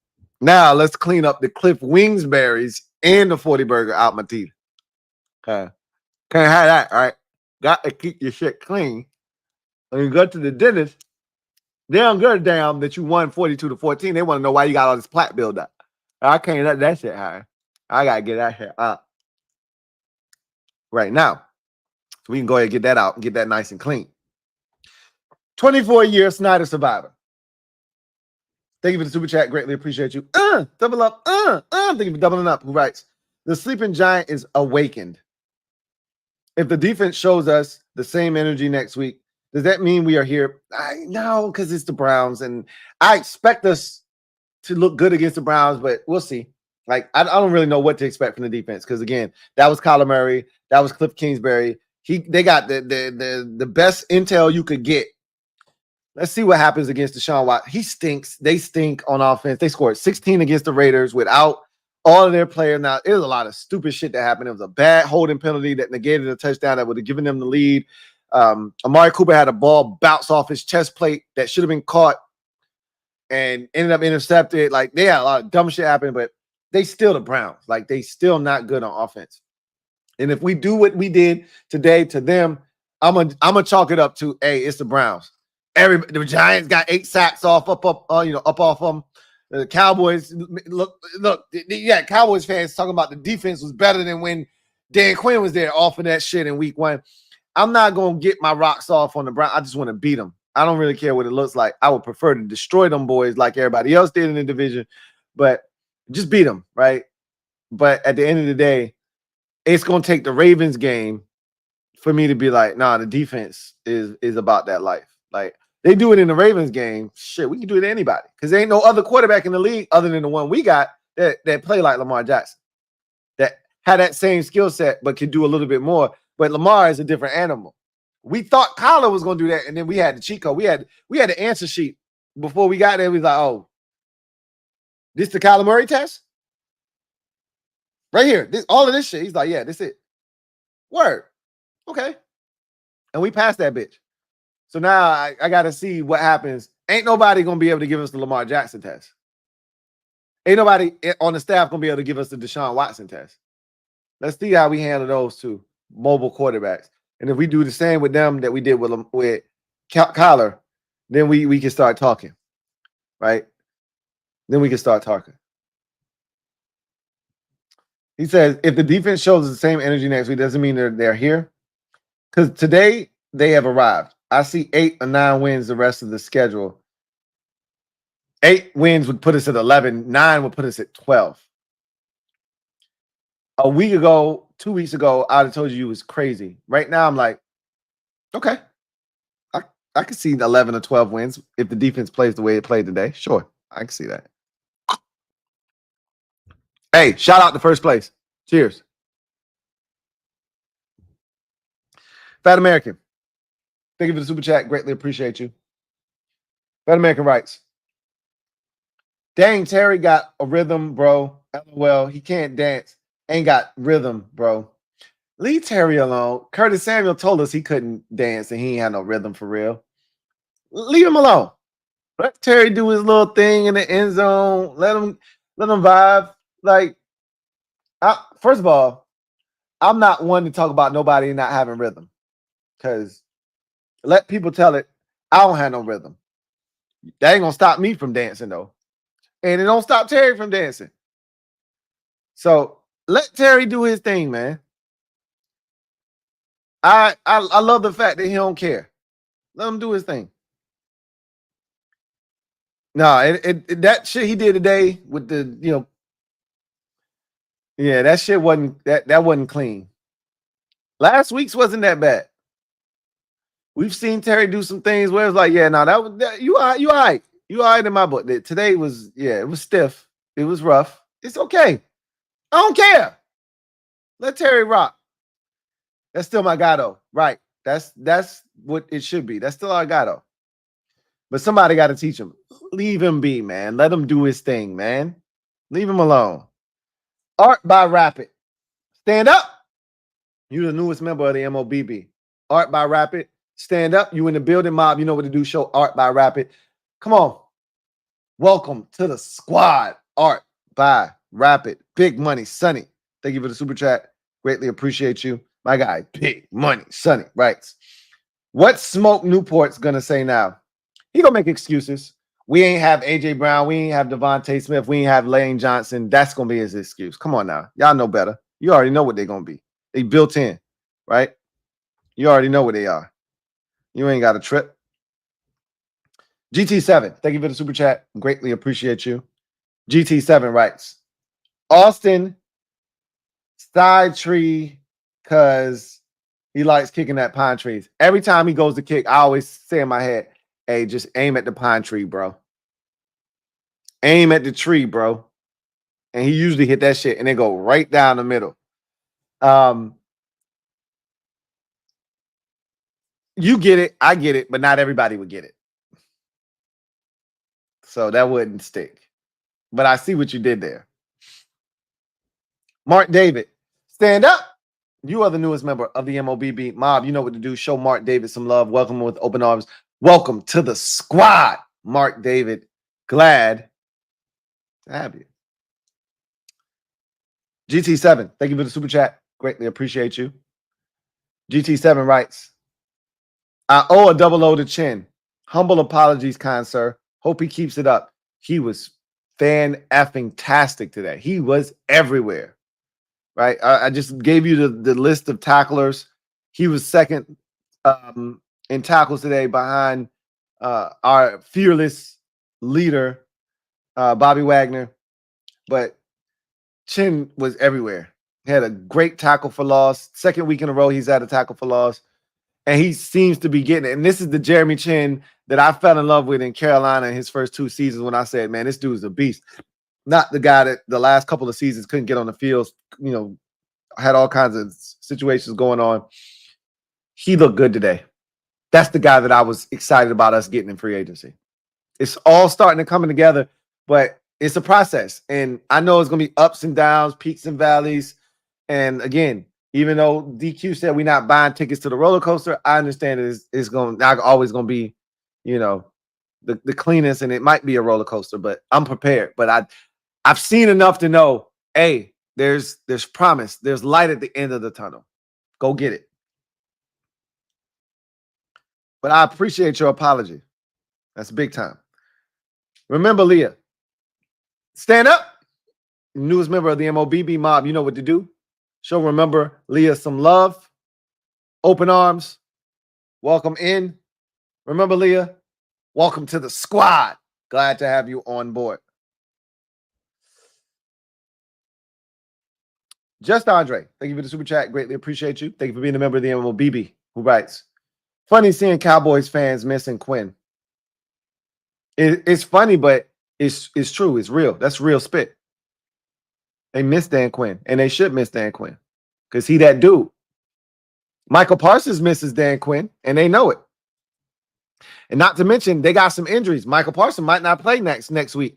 now let's clean up the Cliff Wingsberries and the 40 burger out my teeth. Okay. Can't have that, all right? Got to keep your shit clean. When you go to the dentist, they don't give a damn that you won 42-14. They want to know why you got all this plaque buildup. I can't let that shit happen. I got to get that shit up right now. So we can go ahead and get that out and get that nice and clean. 24-year Snyder survivor. Thank you for the super chat. Greatly appreciate you. Double up. Thank you for doubling up. Who writes, the sleeping giant is awakened. If the defense shows us the same energy next week, does that mean we are here? No, because it's the Browns. And I expect us to look good against the Browns, but we'll see. Like, I don't really know what to expect from the defense. Because again, that was Kyler Murray, that was Cliff Kingsbury. They got the best intel you could get. Let's see what happens against Deshaun Watson. He stinks. They stink on offense. They scored 16 against the Raiders without all of their players. Now, it was a lot of stupid shit that happened. It was a bad holding penalty that negated a touchdown that would have given them the lead. Amari Cooper had a ball bounce off his chest plate that should have been caught and ended up intercepted. Like, they had a lot of dumb shit happen, but they still the Browns. Like, they still not good on offense. And if we do what we did today to them, I'm gonna chalk it up to, hey, it's the Browns. The Giants got 8 sacks up off them. The Cowboys look. Yeah, Cowboys fans talking about the defense was better than when Dan Quinn was there off of that shit in week 1. I'm not gonna get my rocks off on the Browns. I just want to beat them. I don't really care what it looks like. I would prefer to destroy them boys like everybody else did in the division, but just beat them, right? But at the end of the day, it's gonna take the Ravens game for me to be like, nah, the defense is about that life. Like, they do it in the Ravens game. Shit, we can do it to anybody because there ain't no other quarterback in the league other than the one we got that play like Lamar Jackson, that had that same skill set but can do a little bit more. But Lamar is a different animal. We thought Kyler was going to do that, and then we had the cheat code. We had the answer sheet before we got there. We was like, oh, this the Kyler Murray test? Right here. All of this shit. He's like, yeah, this it. Word. Okay. And we passed that bitch. So now I got to see what happens. Ain't nobody going to be able to give us the Lamar Jackson test. Ain't nobody on the staff going to be able to give us the Deshaun Watson test. Let's see how we handle those two mobile quarterbacks. And if we do the same with them that we did with Kyler, then we can start talking, right? Then we can start talking. He says, if the defense shows the same energy next week, doesn't mean they're here. Because today they have arrived. I see 8 or 9 wins the rest of the schedule. 8 wins would put us at 11. 9 would put us at 12. A week ago, 2 weeks ago, I'd have told you it was crazy. Right now, I'm like, okay. I can see 11 or 12 wins if the defense plays the way it played today. Sure, I can see that. Hey, shout out to first place. Cheers. Fat American. Thank you for the super chat. Greatly appreciate you. Fat American writes, dang, Terry got a rhythm, bro. LOL, he can't dance. Ain't got rhythm, bro. Leave Terry alone. Curtis Samuel told us he couldn't dance and he ain't had no rhythm for real. Leave him alone. Let Terry do his little thing in the end zone. Let him vibe. Like, first of all, I'm not one to talk about nobody not having rhythm. Because let people tell it, I don't have no rhythm. That ain't gonna stop me from dancing though. And it don't stop Terry from dancing. So let Terry do his thing, man. I love the fact that he don't care. Let him do his thing. No, that shit he did today with the, yeah, that shit wasn't that wasn't clean. Last week's wasn't that bad. We've seen Terry do some things where it's like, yeah, no, you all right. You all right in my book. Today was, yeah, it was stiff. It was rough. It's okay. I don't care. Let Terry rock. That's still my guy, though. Right. That's what it should be. That's still our guy, though. But somebody got to teach him. Leave him be, man. Let him do his thing, man. Leave him alone. Art by Rapid. Stand up. You're the newest member of the MOBB. Art by Rapid. Stand up. You in the building, mob. You know what to do. Show Art by Rapid. Come on. Welcome to the squad. Art by Rapid. Big Money Sonny. Thank you for the super chat. Greatly appreciate you. My guy, Big Money Sonny, writes, what Smoke Newport's gonna say now? He gonna make excuses. We ain't have AJ Brown. We ain't have Devontae Smith. We ain't have Lane Johnson. That's gonna be his excuse. Come on now. Y'all know better. You already know what they're gonna be. They built in, right? You already know what they are. You ain't got a trip. GT7, thank you for the super chat. Greatly appreciate you. GT7 writes, Austin side tree because he likes kicking at pine trees. Every time he goes to kick, I always say in my head, hey, just aim at the pine tree, bro. Aim at the tree, bro. And he usually hit that shit and they go right down the middle. You get it, I get it, but not everybody would get it. So that wouldn't stick. But I see what you did there. Mark David, stand up. You are the newest member of the MOBB mob. You know what to do. Show Mark David some love. Welcome him with open arms. Welcome to the squad, Mark David. Glad to have you. GT7, thank you for the super chat. Greatly appreciate you. GT7 writes, I owe a double O to Chin. Humble apologies, kind sir. Hope he keeps it up. He was fan-effing-tastic today. He was everywhere, right? I just gave you the list of tacklers. He was second in tackles today behind our fearless leader, Bobby Wagner. But Chin was everywhere. He had a great tackle for loss. Second week in a row, he's had a tackle for loss. And he seems to be getting it. And this is the Jeremy Chin that I fell in love with in Carolina in his first 2 seasons when I said, man, this dude's a beast. Not the guy that the last couple of seasons couldn't get on the field, you know, had all kinds of situations going on. He looked good today. That's the guy that I was excited about us getting in free agency. It's all starting to come together, but it's a process. And I know it's going to be ups and downs, peaks and valleys. And again, even though DQ said we're not buying tickets to the roller coaster, I understand it's going not always going to be, you know, the cleanest, and it might be a roller coaster, but I'm prepared. But I've seen enough to know, hey, there's promise. There's light at the end of the tunnel. Go get it. But I appreciate your apology. That's big time. Remember, Leah, stand up. Newest member of the MOBB mob, you know what to do. Show Remember Leah some love. Open arms. Welcome in. Remember, Leah, welcome to the squad. Glad to have you on board. Just Andre, thank you for the super chat. Greatly appreciate you. Thank you for being a member of the MOBB, who writes, funny seeing Cowboys fans missing Quinn. It's funny, but it's true. It's real. That's real spit. They miss Dan Quinn, and they should miss Dan Quinn because he that dude. Michael Parsons misses Dan Quinn, and they know it. And not to mention, they got some injuries. Michael Parsons might not play next week.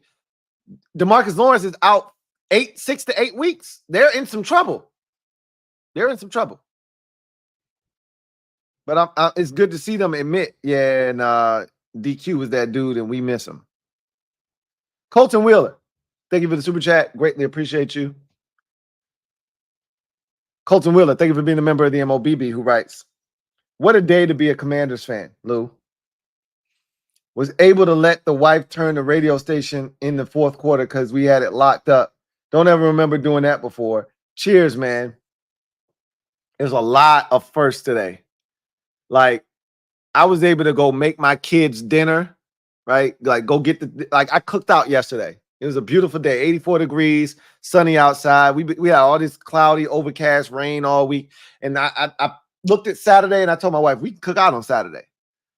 DeMarcus Lawrence is out 6 to 8 weeks. They're in some trouble. They're in some trouble. But it's good to see them admit, yeah, and DQ was that dude, and we miss him. Colton Wheeler, thank you for the super chat. Greatly appreciate you. Colton Wheeler, thank you for being a member of the MOBB, who writes, what a day to be a Commanders fan, Lou. Was able to let the wife turn the radio station in the fourth quarter because we had it locked up. Don't ever remember doing that before. Cheers, man. There's a lot of firsts today. Like, I was able to go make my kids dinner, right? Like, go get I cooked out yesterday. It was a beautiful day, 84 degrees, sunny outside. We had all this cloudy, overcast rain all week. And I looked at Saturday and I told my wife, we can cook out on Saturday.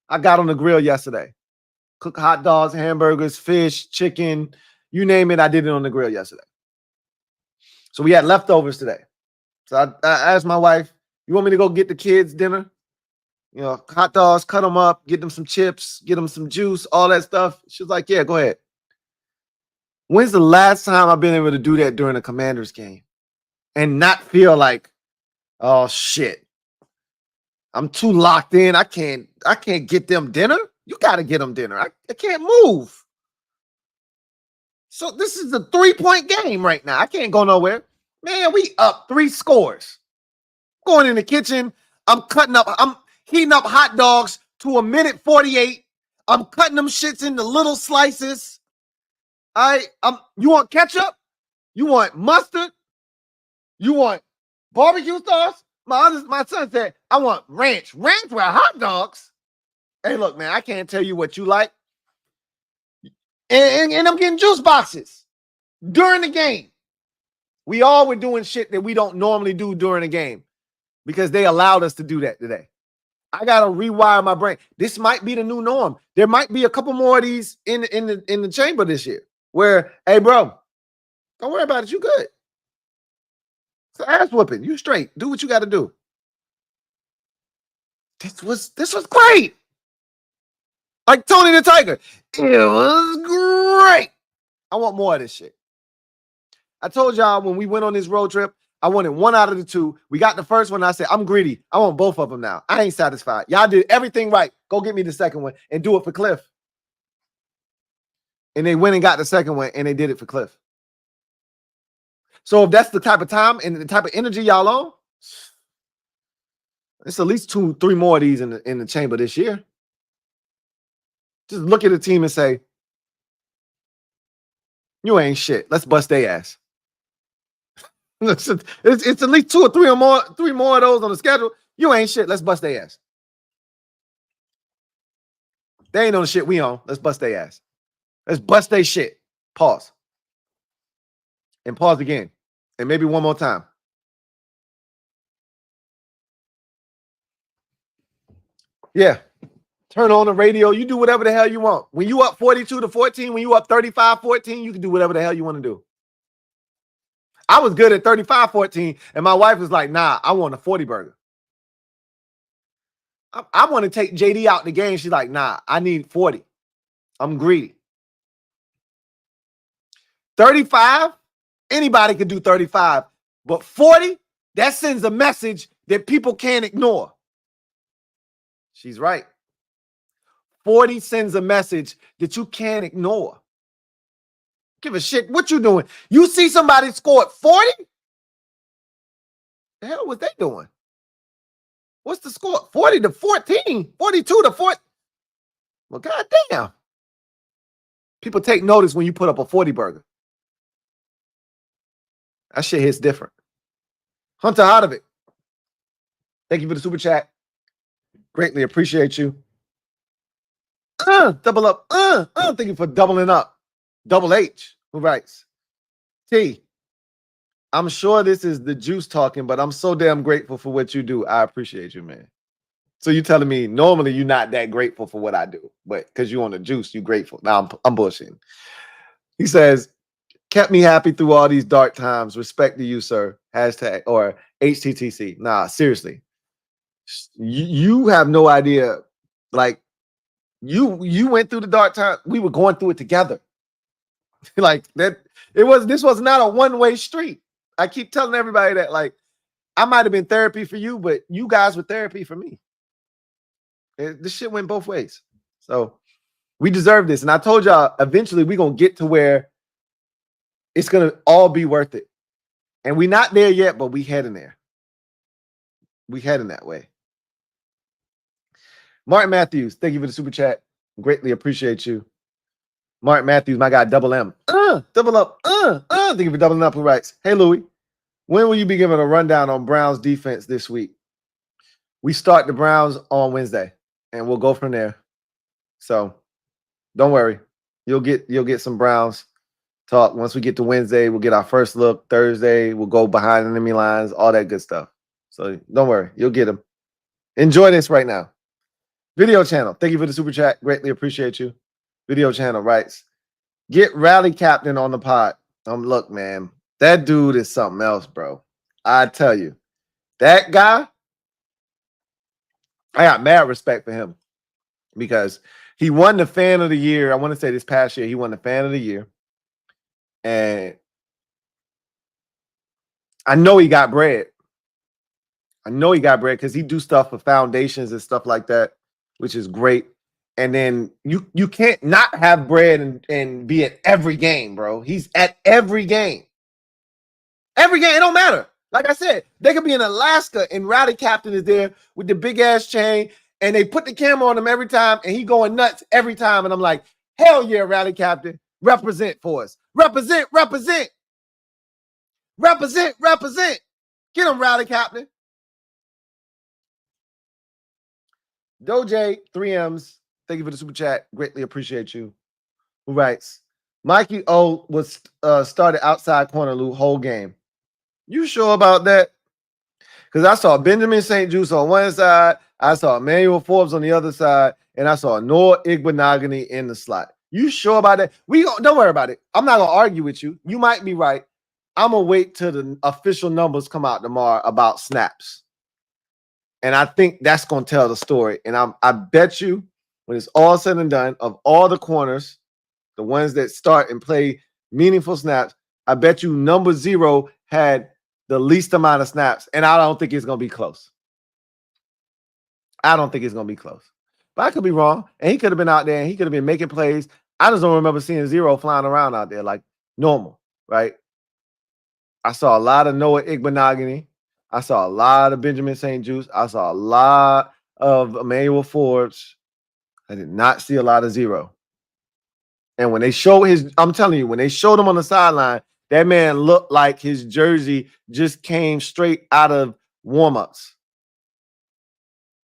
I got on the grill yesterday. Cook hot dogs, hamburgers, fish, chicken, you name it. I did it on the grill yesterday. So we had leftovers today. So I asked my wife, you want me to go get the kids dinner? You know, hot dogs, cut them up, get them some chips, get them some juice, all that stuff. She was like, yeah, go ahead. When's the last time I've been able to do that during a Commanders game and not feel like, oh shit, I'm too locked in. I can't get them dinner. You got to get them dinner. I can't move. So this is a 3-point game right now. I can't go nowhere. Man, we up 3 scores. Going in the kitchen. I'm heating up hot dogs to 1:48. I'm cutting them shits into little slices. You want ketchup? You want mustard? You want barbecue sauce? My son said, I want ranch. Ranch with hot dogs? Hey, look, man, I can't tell you what you like. And I'm getting juice boxes during the game. We all were doing shit that we don't normally do during a game because they allowed us to do that today. I gotta rewire my brain. This might be the new norm. There might be a couple more of these in the chamber this year. Where, hey, bro, don't worry about it. You good. It's an ass whooping. You straight. Do what you got to do. This was great. Like Tony the Tiger. It was great. I want more of this shit. I told y'all when we went on this road trip, I wanted 1 out of the 2. We got the first one. I said, I'm greedy. I want both of them now. I ain't satisfied. Y'all did everything right. Go get me the second one and do it for Cliff. And they went and got the second one and they did it for Cliff. So if that's the type of time and the type of energy y'all on, it's at least 2-3 more of these in the chamber this year. Just look at the team and say, you ain't shit. Let's bust their ass. It's at least 2 or 3 or more, 3 more of those on the schedule. You ain't shit. Let's bust their ass. They ain't on the shit we on. Let's bust their ass. Let's bust their shit. Pause. And pause again. And maybe one more time. Yeah. Turn on the radio. You do whatever the hell you want. When you up 42-14, when you up 35-14, you can do whatever the hell you want to do. I was good at 35-14, and my wife was like, nah, I want a 40 burger. I want to take JD out in the game. She's like, nah, I need 40. I'm greedy. 35, anybody could do 35. But 40, that sends a message that people can't ignore. She's right. 40 sends a message that you can't ignore. Give a shit what you doing. You see somebody scored 40? The hell was they doing? What's the score? 40-14, 42-14. Well, goddamn. People take notice when you put up a 40 burger. That shit hits different. Hunter out of it. Thank you for the super chat. Greatly appreciate you. Double up. Thank you for doubling up. Double H, who writes? T, I'm sure this is the juice talking, but I'm so damn grateful for what you do. I appreciate you, man. So you telling me normally you're not that grateful for what I do, but because you on the juice, you grateful. Now I'm bullshitting. He says, kept me happy through all these dark times. Respect to you, sir. Hashtag or HTTC. Nah, seriously. You have no idea. Like, you went through the dark time. We were going through it together. Like that. This was not a one-way street. I keep telling everybody that, like, I might have been therapy for you, but you guys were therapy for me. This shit went both ways. So we deserve this. And I told y'all eventually we're going to get to where it's going to all be worth it. And we're not there yet, but we heading there. We heading that way. Martin Matthews, thank you for the super chat. Greatly appreciate you. Martin Matthews, my guy, double M. Double up. Thank you for doubling up. Who writes? Hey, Louie, when will you be giving a rundown on Browns defense this week? We start the Browns on Wednesday, and we'll go from there. So don't worry. You'll get some Browns talk. Once we get to Wednesday, we'll get our first look. Thursday, we'll go behind enemy lines, all that good stuff. So don't worry. You'll get them. Enjoy this right now. Video channel. Thank you for the super chat. Greatly appreciate you. Video channel writes, get Rally Captain on the pod. Look, man, that dude is something else, bro. I tell you, that guy, I got mad respect for him because he won the fan of the year. I want to say this past year, he won the fan of the year. And I know he got bread. I know he got bread because he do stuff for foundations and stuff like that, which is great. And then you can't not have bread and be at every game, bro. He's at every game. Every game, it don't matter. Like I said, they could be in Alaska and Rowdy Captain is there with the big ass chain, and they put the camera on him every time, and he going nuts every time. And I'm like, hell yeah, Rowdy Captain, represent for us. Represent, represent. Represent, represent. Get him, Rowdy Captain. Doje, 3Ms, thank you for the super chat. Greatly appreciate you. Who writes, Mikey O was started outside corner Lou whole game. You sure about that? Because I saw Benjamin St. Juste on one side, I saw Emmanuel Forbes on the other side, and I saw Noah Igbenogany in the slot. You sure about that? Don't worry about it. I'm not gonna argue with you. You might be right. I'm gonna wait till the official numbers come out tomorrow about snaps. And I think that's gonna tell the story. And I bet you when it's all said and done, of all the corners, the ones that start and play meaningful snaps, I bet you number 0 had the least amount of snaps, and I don't think it's going to be close. I don't think it's going to be close. But I could be wrong, and he could have been out there, and he could have been making plays. I just don't remember seeing 0 flying around out there like normal, right? I saw a lot of Noah Igbenogany. I saw a lot of Benjamin St. Juste. I saw a lot of Emmanuel Forbes. I did not see a lot of 0. And when they show I'm telling you, when they showed him on the sideline, that man looked like his jersey just came straight out of warmups.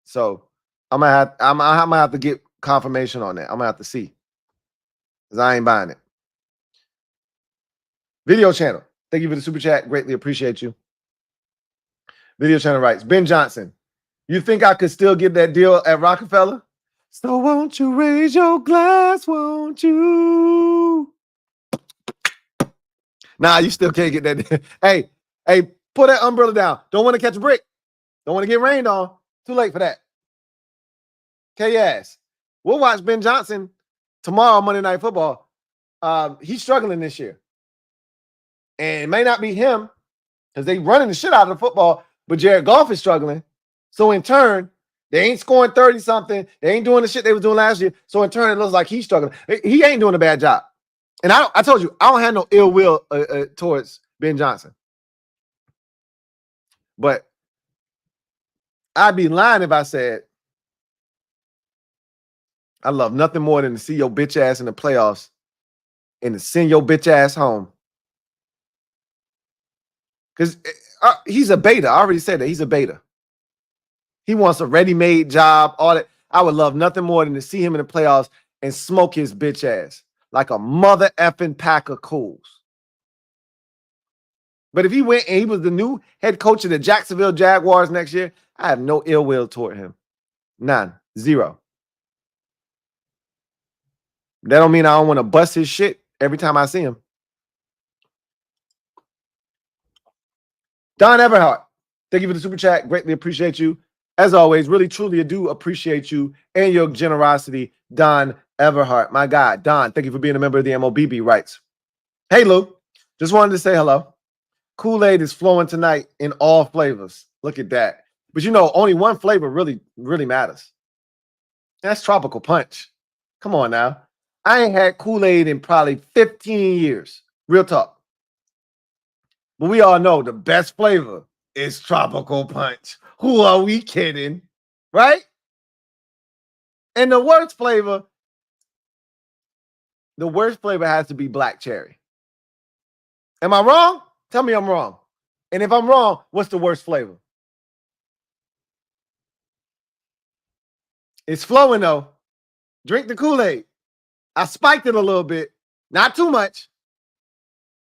So I'm gonna have to get confirmation on that. I'm gonna have to see. Because I ain't buying it. Video channel. Thank you for the super chat. Greatly appreciate you. Video channel writes, Ben Johnson, you think I could still get that deal at Rockefeller? So won't you raise your glass, won't you? Nah, you still can't get that. Hey, pull that umbrella down. Don't want to catch a brick. Don't want to get rained on. Too late for that. K-ass. We'll watch Ben Johnson tomorrow, Monday Night Football. He's struggling this year. And it may not be him because they running the shit out of the football, but Jared Goff is struggling. So in turn, they ain't scoring 30-something. They ain't doing the shit they was doing last year. So in turn, it looks like he's struggling. He ain't doing a bad job. And I told you, I don't have no ill will towards Ben Johnson. But I'd be lying if I said I love nothing more than to see your bitch ass in the playoffs and to send your bitch ass home. Because he's a beta. I already said that. He's a beta. He wants a ready-made job, all that. I would love nothing more than to see him in the playoffs and smoke his bitch ass like a mother effing pack of cools. But if he went and he was the new head coach of the Jacksonville Jaguars next year, I have no ill will toward him. None. 0. That don't mean I don't want to bust his shit every time I see him. Don Everhart, thank you for the super chat. Greatly appreciate you. As always, really, truly, I do appreciate you and your generosity, Don Everhart. My God, Don, thank you for being a member of the MOBB Rights. Hey, Lou, just wanted to say hello. Kool-Aid is flowing tonight in all flavors. Look at that. But you know, only one flavor really, really matters. That's tropical punch. Come on now. I ain't had Kool-Aid in probably 15 years. Real talk. But we all know the best flavor is tropical punch. Who are we kidding? Right? And the worst flavor has to be black cherry. Am I wrong? Tell me I'm wrong. And if I'm wrong, what's the worst flavor? It's flowing though. Drink the Kool-Aid. I spiked it a little bit. Not too much.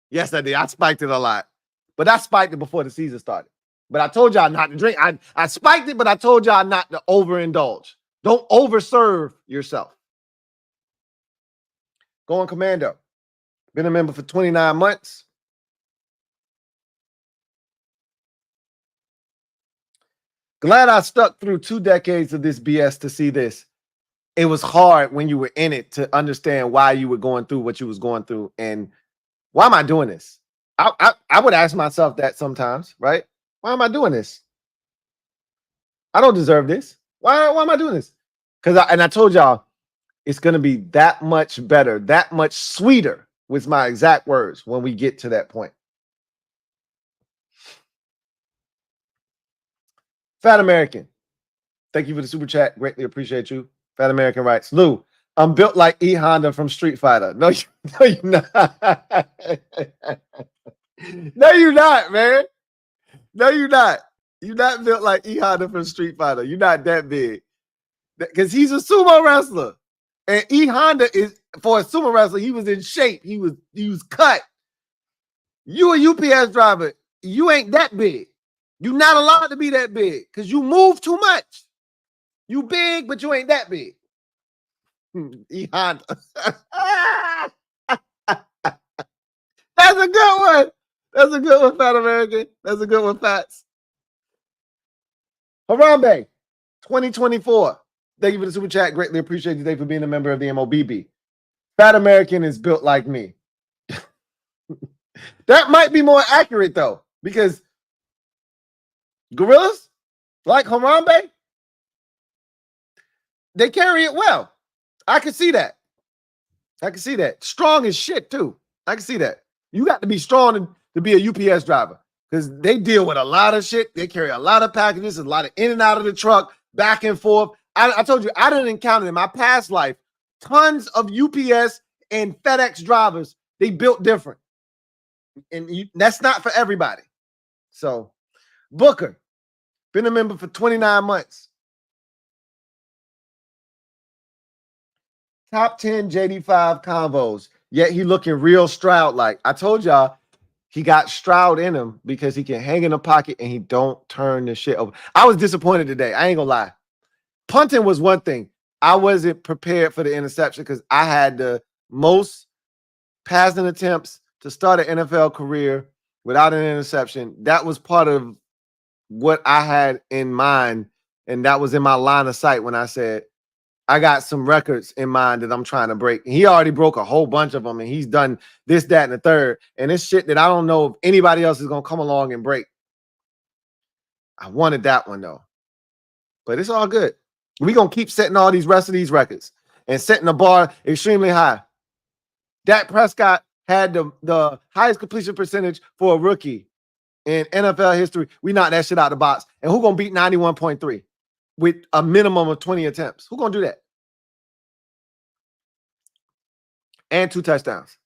Yes, I did. I spiked it a lot. But I spiked it before the season started. But I told y'all not to drink. I spiked it, but I told y'all not to overindulge. Don't overserve yourself. Going Commando. Been a member for 29 months. Glad I stuck through 2 decades of this BS to see this. It was hard when you were in it to understand why you were going through what you was going through and why am I doing this? I would ask myself that sometimes, right? Why am I doing this? I don't deserve this. Why am I doing this? Because I told y'all it's gonna be that much better, that much sweeter with my exact words when we get to that point. Fat American, thank you for the super chat. Greatly appreciate you. Fat American writes, Lou, I'm built like E Honda from Street Fighter. No, no, you're not. No, you're not, man. No, you're not. You're not built like E Honda from Street Fighter. You're not that big. Because he's a sumo wrestler. And E Honda is, for a sumo wrestler, he was in shape. He was cut. You a UPS driver. You ain't that big. You're not allowed to be that big because you move too much. You big, but you ain't that big. E Honda. That's a good one. That's a good one, Fat American. That's a good one, Fats. Harambe, 2024. Thank you for the super chat. Greatly appreciate you today for being a member of the MOBB. Fat American is built like me. That might be more accurate, though, because gorillas, like Harambe, they carry it well. I can see that. I can see that. Strong as shit, too. I can see that. You got to be strong to be a UPS driver because they deal with a lot of shit. They carry a lot of packages, a lot of in and out of the truck, back and forth. I told you, I didn't encounter in my past life tons of UPS and FedEx drivers. They built different. And that's not for everybody. So, Booker, been a member for 29 months. Top 10 JD5 convos, yet he looking real Stroud-like. I told y'all he got Stroud in him because he can hang in the pocket and he don't turn the shit over. I was disappointed today. I ain't gonna lie. Punting was one thing. I wasn't prepared for the interception because I had the most passing attempts to start an NFL career without an interception. That was part of what I had in mind, and that was in my line of sight when I said, I got some records in mind that I'm trying to break. He already broke a whole bunch of them, and he's done this, that, and the third. And it's shit that I don't know if anybody else is going to come along and break. I wanted that one, though. But it's all good. We're going to keep setting all these rest of these records and setting the bar extremely high. Dak Prescott had the highest completion percentage for a rookie in NFL history. We knocked that shit out of the box. And who's going to beat 91.3 with a minimum of 20 attempts? Who's going to do that? And 2 touchdowns.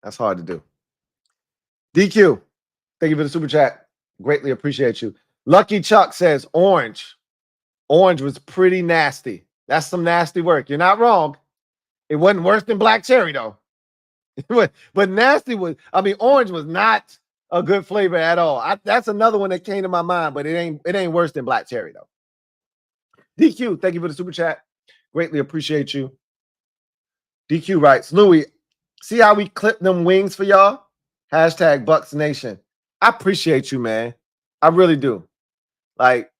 That's hard to do. DQ, thank you for the super chat. Greatly appreciate you. Lucky Chuck says orange. Orange was pretty nasty. That's some nasty work. You're not wrong. It wasn't worse than black cherry, though. But nasty was, I mean, orange was not a good flavor at all. That's another one that came to my mind, but it ain't worse than black cherry, though. DQ, thank you for the super chat. Greatly appreciate you. DQ writes, Louie, see how we clip them wings for y'all? Hashtag Bucks Nation. I appreciate you, man. I really do. Like,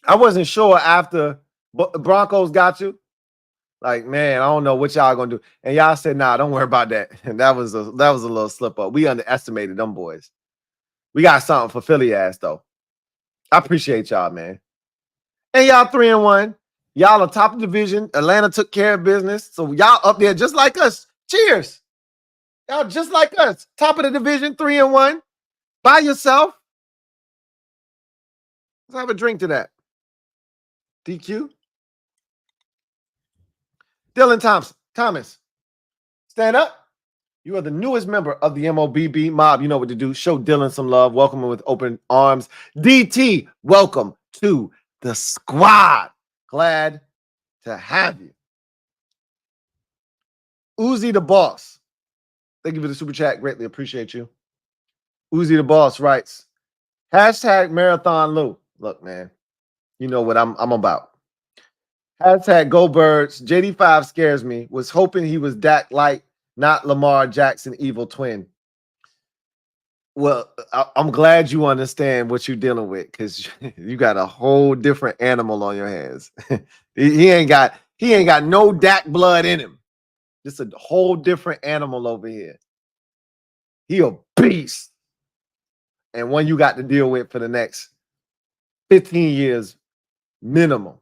I wasn't sure after Broncos got you. Like, man, I don't know what y'all gonna do. And y'all said, nah, don't worry about that. And that was a little slip up. We underestimated them boys. We got something for Philly ass, though. I appreciate y'all, man. And y'all 3-1. Y'all on top of the division. Atlanta took care of business. So y'all up there just like us. Cheers. Y'all just like us. Top of the division, 3-1. By yourself. Let's have a drink to that. DQ. Dylan Thomas. Stand up. You are the newest member of the MOBB mob. You know what to do. Show Dylan some love. Welcome him with open arms. DT, welcome to the squad. Glad to have you. Uzi the Boss. Thank you for the super chat. Greatly appreciate you. Uzi the Boss writes, hashtag Marathon Lou. Look, man, you know what I'm about. Hashtag Go Birds. JD5 scares me. Was hoping he was Dak Light, not Lamar Jackson evil twin. Well, I'm glad you understand what you're dealing with because you got a whole different animal on your hands. he ain't got no Dak blood in him. Just a whole different animal over here. He a beast, and one you got to deal with for the next 15 years minimum.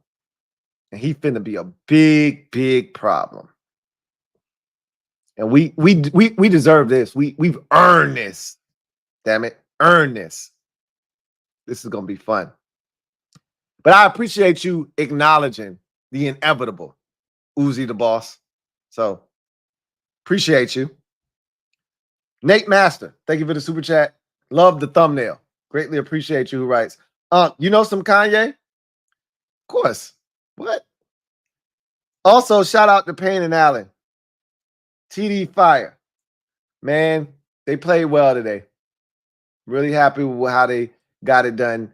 And he finna be a big, big problem. And we deserve this. We've earned this. Damn it, earned this. This is gonna be fun. But I appreciate you acknowledging the inevitable, Uzi the boss. So appreciate you. Nate Master, thank you for the super chat. Love the thumbnail. Greatly appreciate you who writes. You know some Kanye? Of course. What? Also, shout out to Payne and Allen. TD Fire. Man, they played well today. Really happy with how they got it done.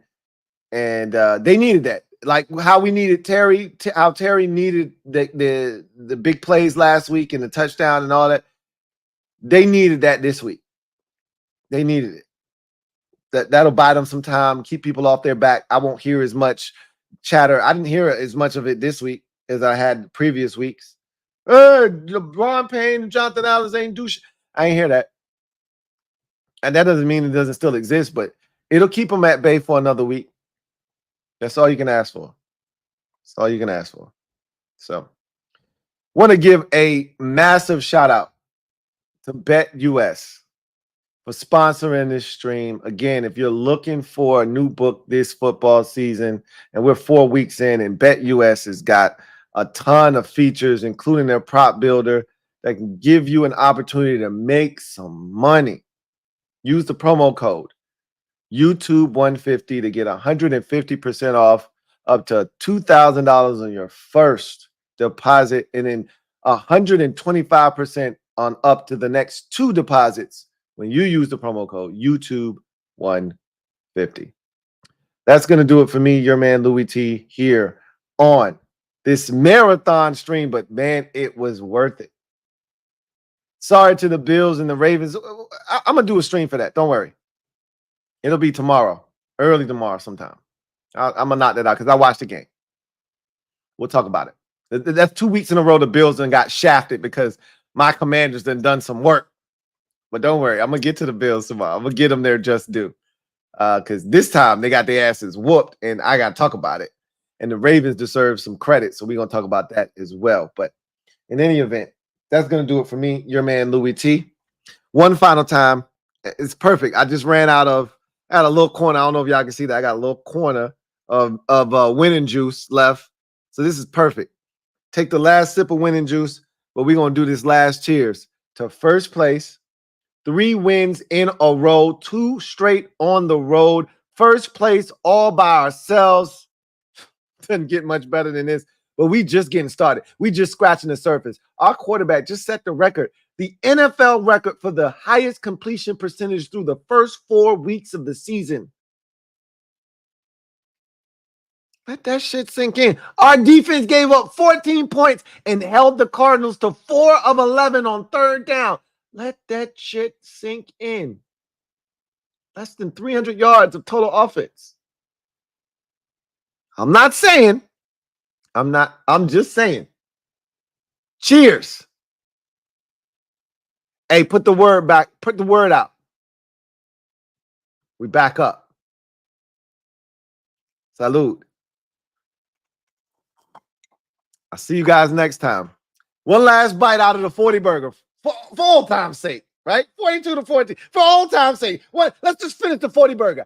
And they needed that. Like how we needed Terry, how Terry needed the big plays last week and the touchdown and all that. They needed that this week. They needed it. That'll buy them some time, keep people off their back. I won't hear as much chatter. I didn't hear as much of it this week as I had previous weeks. LeBron Payne and Jonathan Allen ain't do shit. I ain't hear that. And that doesn't mean it doesn't still exist, but it'll keep them at bay for another week. That's all you can ask for. That's all you can ask for. So, want to give a massive shout out to BetUS for sponsoring this stream. Again, if you're looking for a new book this football season, and we're 4 weeks in, and BetUS has got a ton of features, including their prop builder that can give you an opportunity to make some money. Use the promo code YouTube150 to get 150% off up to $2,000 on your first deposit, and then 125% on up to the next 2 deposits when you use the promo code YouTube150. That's going to do it for me, your man Louie T, here on this marathon stream, but man, it was worth it. Sorry to the Bills and the Ravens. I'm going to do a stream for that. Don't worry. It'll be tomorrow, early tomorrow sometime. I'm going to knock that out because I watched the game. We'll talk about it. That's 2 weeks in a row the Bills done got shafted because my Commanders done some work. But don't worry, I'm going to get to the Bills tomorrow. I'm going to get them their just due. Because this time they got their asses whooped, and I got to talk about it. And the Ravens deserve some credit, so we're going to talk about that as well. But in any event, that's going to do it for me, your man Louie T. One final time. It's perfect. I just ran out of, I had a little corner. I don't know if y'all can see that. I got a little corner of winning juice left. So this is perfect. Take the last sip of winning juice, but we're going to do this last cheers to first place. 3 wins in a row, 2 straight on the road. First place all by ourselves. Doesn't get much better than this, but we just getting started. We just scratching the surface. Our quarterback just set the record, the NFL record for the highest completion percentage through the first 4 weeks of the season. Let that shit sink in. Our defense gave up 14 points and held the Cardinals to 4 of 11 on 3rd down. Let that shit sink in. Less than 300 yards of total offense. I'm just saying. Cheers. Hey, put the word back. Put the word out. We back up. Salud. I'll see you guys next time. One last bite out of the 40 burger for old time's sake, right? 42 to 14 for old time's sake. What? Let's just finish the 40 burger.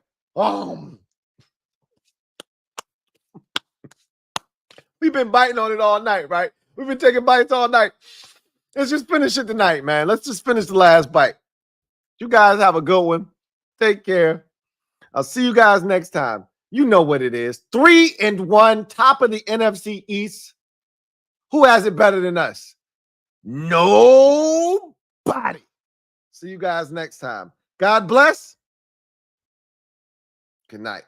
We've been biting on it all night, right? We've been taking bites all night. Let's just finish it tonight, man. Let's just finish the last bite. You guys have a good one. Take care. I'll see you guys next time. You know what it is. 3-1, top of the NFC East. Who has it better than us? Nobody. See you guys next time. God bless. Good night.